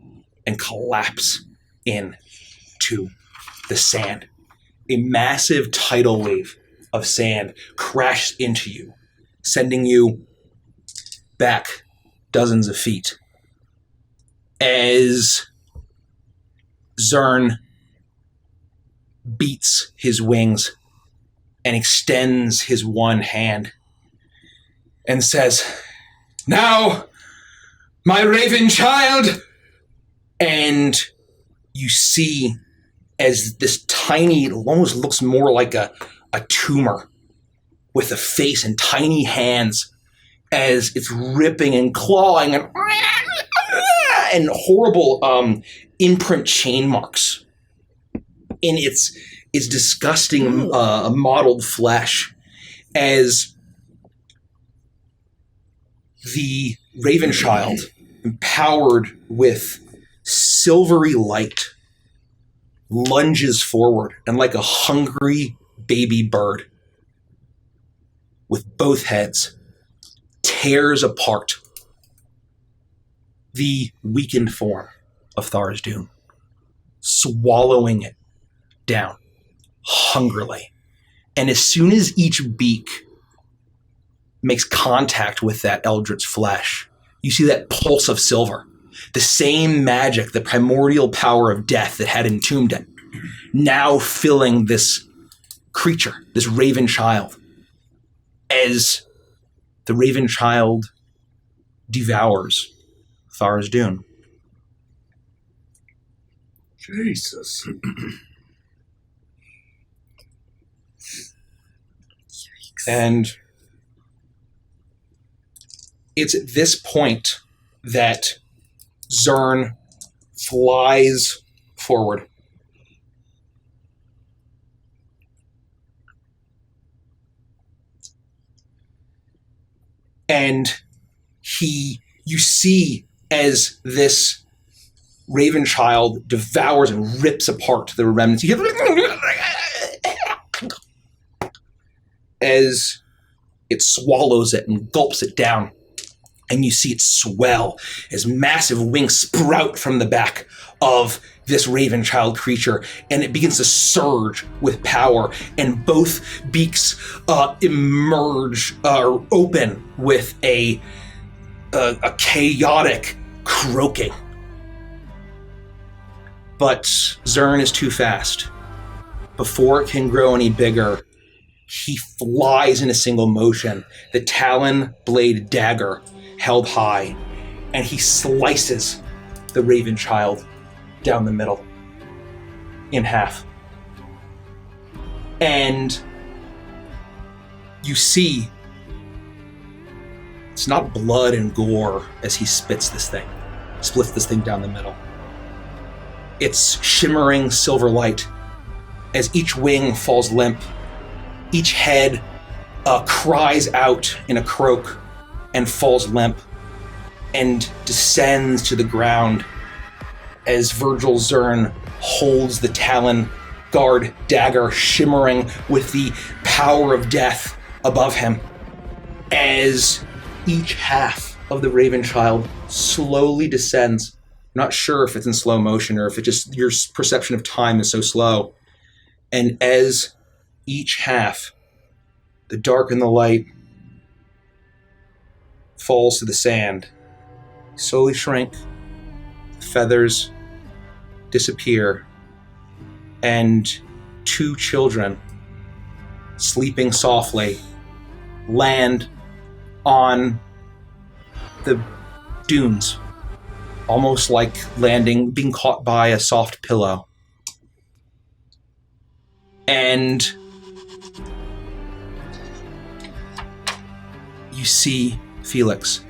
and collapse into the sand. A massive tidal wave of sand crashes into you, sending you back dozens of feet. As Zurn beats his wings and extends his one hand and says, "Now, my raven child!" And you see as this tiny, it almost looks more like a tumor with a face and tiny hands, as it's ripping and clawing and horrible imprint chain marks in its disgusting mottled flesh, as the raven child, empowered with silvery light, lunges forward and, like a hungry baby bird with both heads, tears apart the weakened form of Thars Dune, swallowing it down hungrily. And as soon as each beak makes contact with that eldritch flesh, you see that pulse of silver, the same magic, the primordial power of death that had entombed it, now filling this creature, this raven child, as the raven child devours Thars Dune. Jesus. And it's at this point that Zurn flies forward. And you see as this raven child devours and rips apart the remnants. You hear as it swallows it and gulps it down. And you see it swell as massive wings sprout from the back of this raven child creature, and it begins to surge with power, and both beaks emerge or open with a chaotic croaking. But Zurn is too fast. Before it can grow any bigger, he flies in a single motion, the talon blade dagger held high, and he slices the raven child down the middle, in half. And you see, it's not blood and gore as he splits this thing down the middle. It's shimmering silver light as each wing falls limp Each head cries out in a croak and falls limp and descends to the ground as Virgil Zurn holds the Talon Guard dagger shimmering with the power of death above him as each half of the Raven Child slowly descends. I'm not sure if it's in slow motion or if it just your perception of time is so slow. And as each half, the dark and the light, falls to the sand, slowly shrink, the feathers disappear, and two children, sleeping softly, land on the dunes, almost like being caught by a soft pillow. And you see Felix,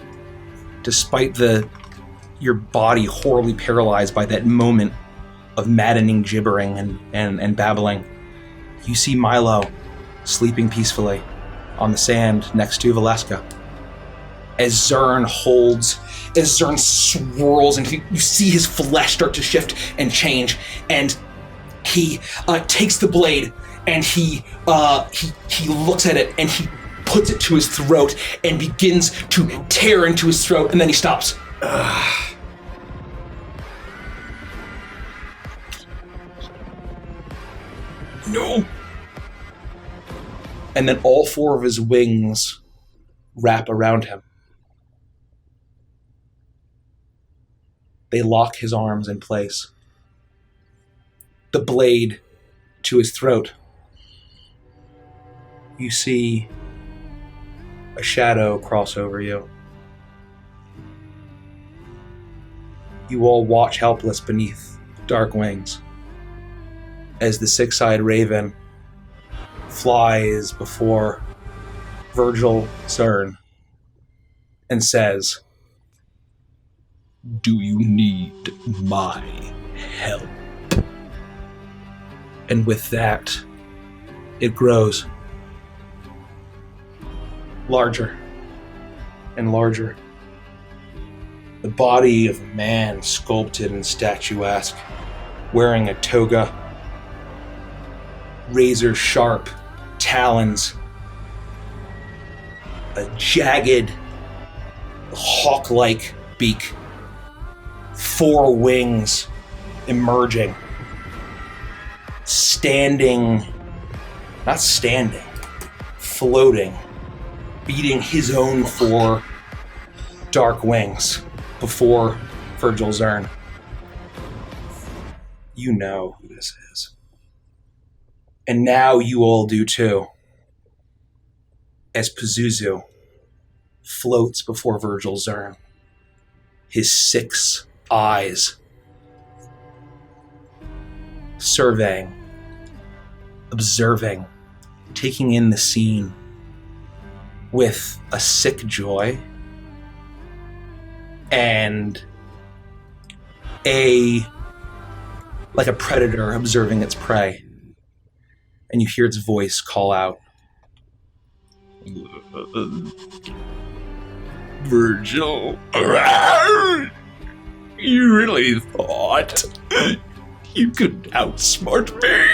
despite your body horribly paralyzed by that moment of maddening gibbering and babbling, you see Milo sleeping peacefully on the sand next to Valeska. As Zurn swirls, and you see his flesh start to shift and change, and he takes the blade and he looks at it and he puts it to his throat and begins to tear into his throat, and then he stops. No. And then all four of his wings wrap around him. They lock his arms in place. The blade to his throat. You see a shadow cross over you. You all watch helpless beneath dark wings as the six-eyed raven flies before Virgil Zurn and says, "Do you need my help?" And with that, it grows larger and larger. The body of a man sculpted and statuesque, wearing a toga, razor-sharp talons, a jagged, hawk-like beak, four wings emerging, floating, beating his own four dark wings before Virgil Zurn. You know who this is. And now you all do too, as Pazuzu floats before Virgil Zurn, his 6 eyes surveying, observing, taking in the scene with a sick joy and like a predator observing its prey. And you hear its voice call out, "Virgil, you really thought you could outsmart me?"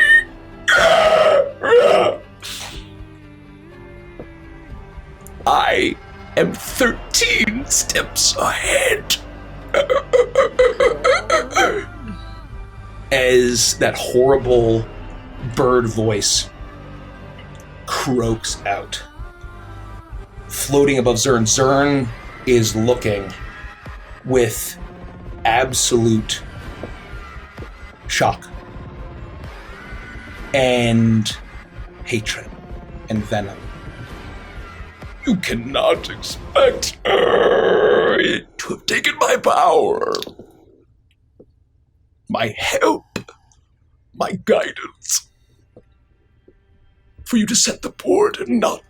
I am 13 steps ahead. As that horrible bird voice croaks out, floating above Zurn. Zurn is looking with absolute shock and hatred and venom. You cannot expect to have taken my power, my help, my guidance, for you to set the board and not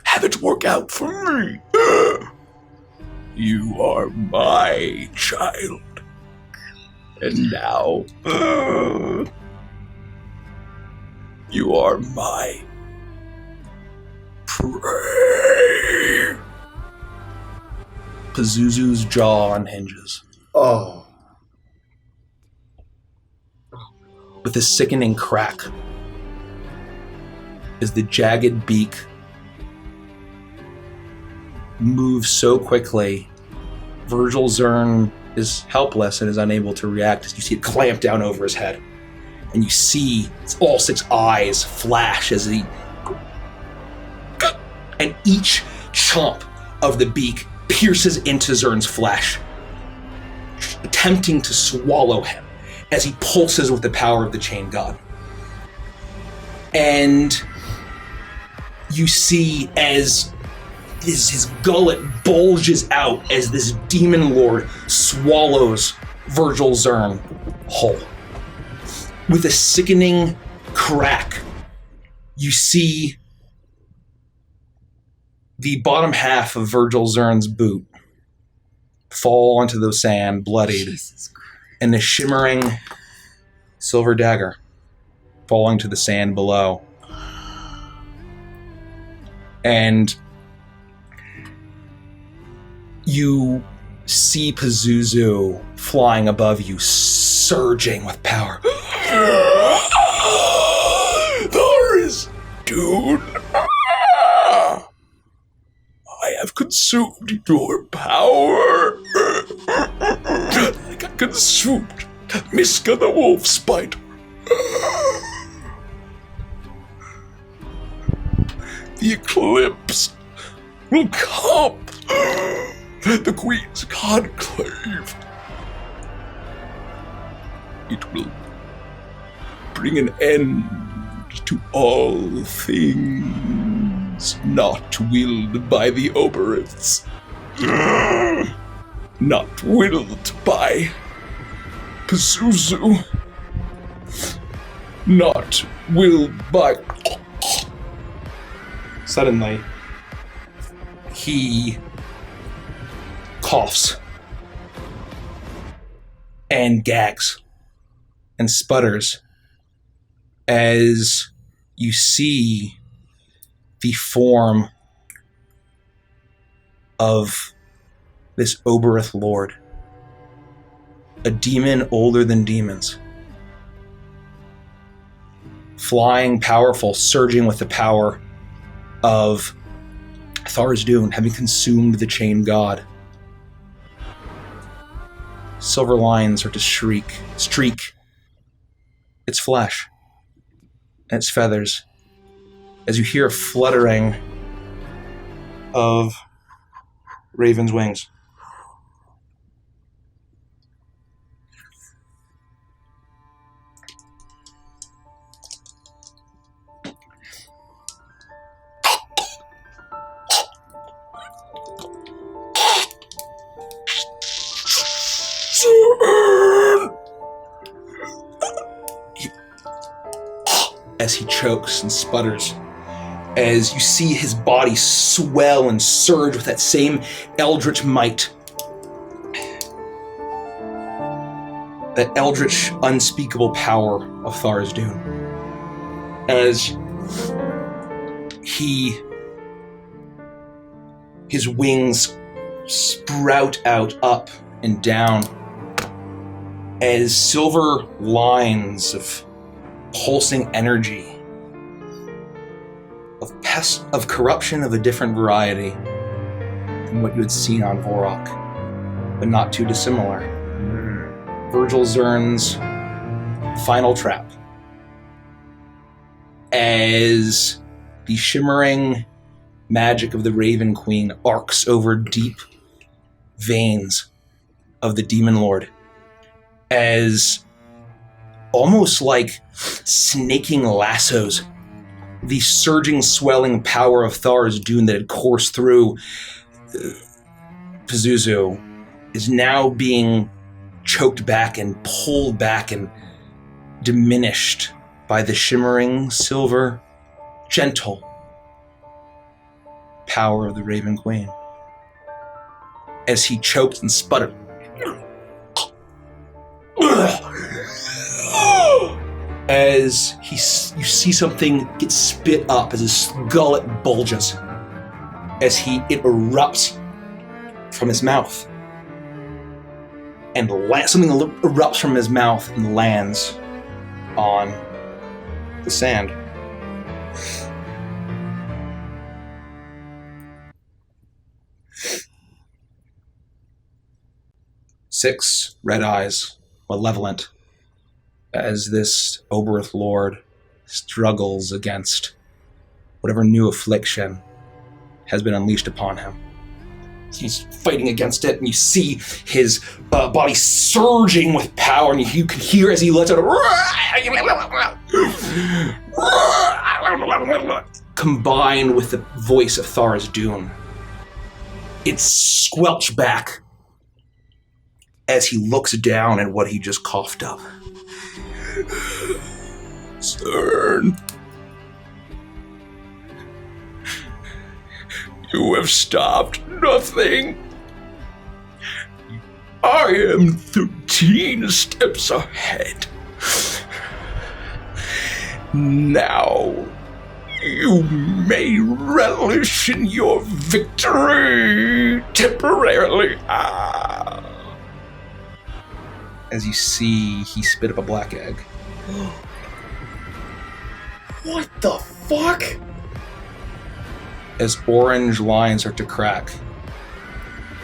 have it work out for me. You are my child. And now, you are my Pazuzu's jaw unhinges. Oh. With a sickening crack, as the jagged beak moves so quickly, Virgil Zurn is helpless and is unable to react as you see it clamp down over his head. And you see all 6 eyes flash as he... And each chomp of the beak pierces into Zurn's flesh, attempting to swallow him as he pulses with the power of the Chain God. And you see as his gullet bulges out as this demon lord swallows Virgil Zurn whole. With a sickening crack, you see the bottom half of Virgil Zurn's boot fall onto the sand, bloodied, and the shimmering silver dagger falling to the sand below. And you see Pazuzu flying above you, surging with power. Thars, dude! I have consumed your power. Like I consumed Miska the wolf spider. The eclipse will come. The Queen's conclave. It will bring an end to all things not willed by the Oberiths. Not willed by Pazuzu. Not willed by... Suddenly, he coughs and gags and sputters as you see the form of this Oberith Lord, a demon older than demons, flying, powerful, surging with the power of Thars Dune, having consumed the Chain God. Silver lines start to streak its flesh and its feathers as you hear a fluttering of raven's wings. As he chokes and sputters, as you see his body swell and surge with that same eldritch might, that eldritch, unspeakable power of Thars Dune. As his wings sprout out, up and down, as silver lines of pulsing energy, of corruption of a different variety than what you had seen on Vorok, but not too dissimilar. Virgil Zurn's final trap, as the shimmering magic of the Raven Queen arcs over deep veins of the Demon Lord, as almost like snaking lassos, the surging, swelling power of Thars Dune that had coursed through Pazuzu is now being choked back and pulled back and diminished by the shimmering, silver, gentle power of the Raven Queen. As he choked and sputtered, as you see something get spit up as his gullet bulges, as it erupts from his mouth. And something erupts from his mouth and lands on the sand. Six red eyes, malevolent, as this Oberth Lord struggles against whatever new affliction has been unleashed upon him. He's fighting against it, and you see his body surging with power, and you can hear as he lets out combined with the voice of Thara's Dune. It's squelched back as he looks down at what he just coughed up. Zurn, you have stopped nothing. I am 13 steps ahead. Now, you may relish in your victory temporarily. As you see, he spit up a black egg. What the fuck? As orange lines start to crack.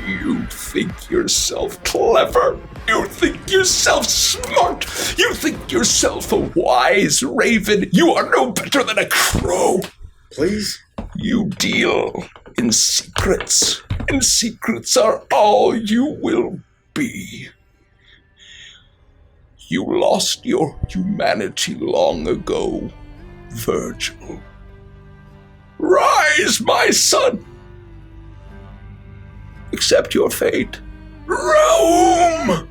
You think yourself clever. You think yourself smart. You think yourself a wise raven. You are no better than a crow. Please? You deal in secrets, and secrets are all you will be. You lost your humanity long ago, Virgil. Rise, my son! Accept your fate. Rome!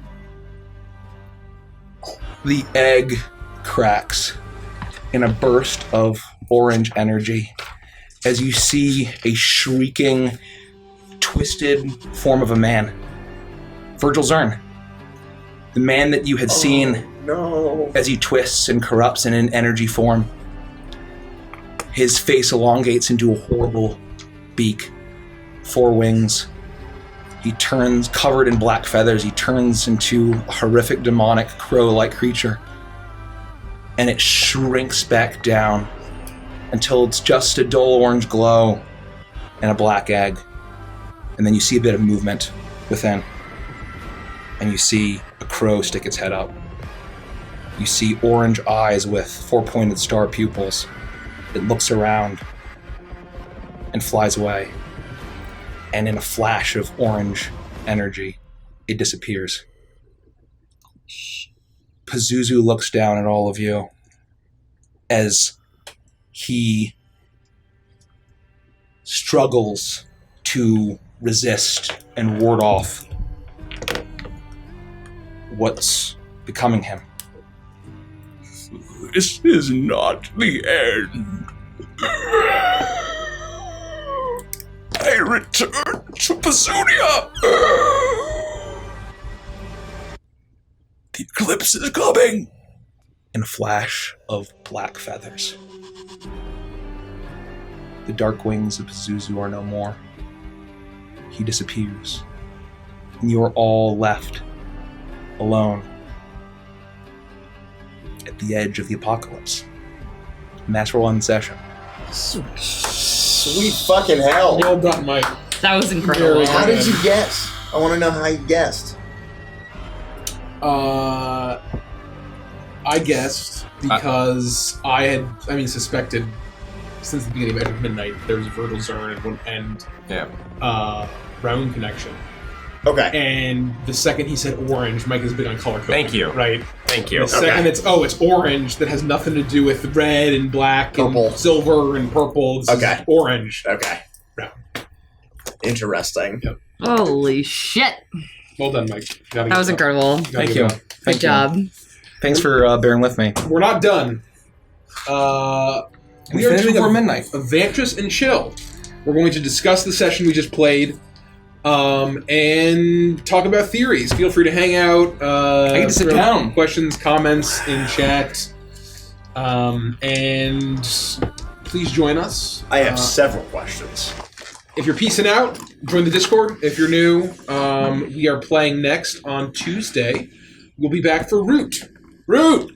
The egg cracks in a burst of orange energy as you see a shrieking, twisted form of a man. Virgil Zurn. The man that you had seen as he twists and corrupts in an energy form. His face elongates into a horrible beak, 4 wings. He turns, covered in black feathers, he turns into a horrific demonic crow-like creature. And it shrinks back down until it's just a dull orange glow and a black egg. And then you see a bit of movement within. And you see a crow stick its head up. You see orange eyes with 4-pointed star pupils. It looks around and flies away. And in a flash of orange energy, it disappears. Pazuzu looks down at all of you as he struggles to resist and ward off what's becoming him. This is not the end. I return to Pazunia. The eclipse is coming. In a flash of black feathers. The dark wings of Pazuzu are no more. He disappears. And you are all left alone at the edge of the apocalypse. And that's where we'll end the session. Sweet fucking hell. Well done, Mike. That was incredible. How did you guess? I want to know how you guessed. I guessed because I suspected since the beginning of Edge of Midnight there was a Virgil Zurn and Brown connection. Okay. And the second he said orange, Mike is big on color coding. Thank you. Right? Thank you. The second it's orange that has nothing to do with red and black Purple. and silver and purple. It's Okay. Orange. Okay. Yeah. Interesting. Yep. Holy shit. Well done, Mike. That was incredible. Thank you. Good job. Thanks for bearing with me. We're not done. We are finished doing before midnight. Vantress and Chill. We're going to discuss the session we just played, and talk about theories. Feel free to hang out. I get to sit down. Questions, comments in chat, and please join us. I have several questions. if you're peacing out, join the Discord. If you're new, we are playing next on Tuesday. We'll be back for Root. Root.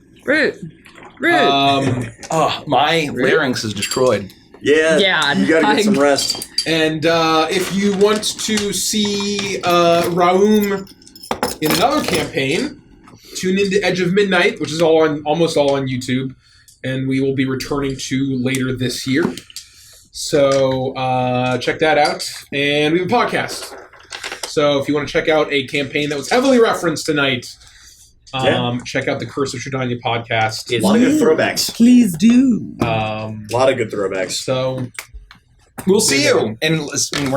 My larynx is destroyed. Yeah, Yeah, you gotta get some rest. And if you want to see Raum in another campaign, tune into Edge of Midnight, which is almost all on YouTube, and we will be returning to later this year. So check that out. And we have a podcast. So if you want to check out a campaign that was heavily referenced tonight, check out the Curse of Shridania podcast. A lot of good throwbacks. Please do. A lot of good throwbacks. So we'll see you. And listen,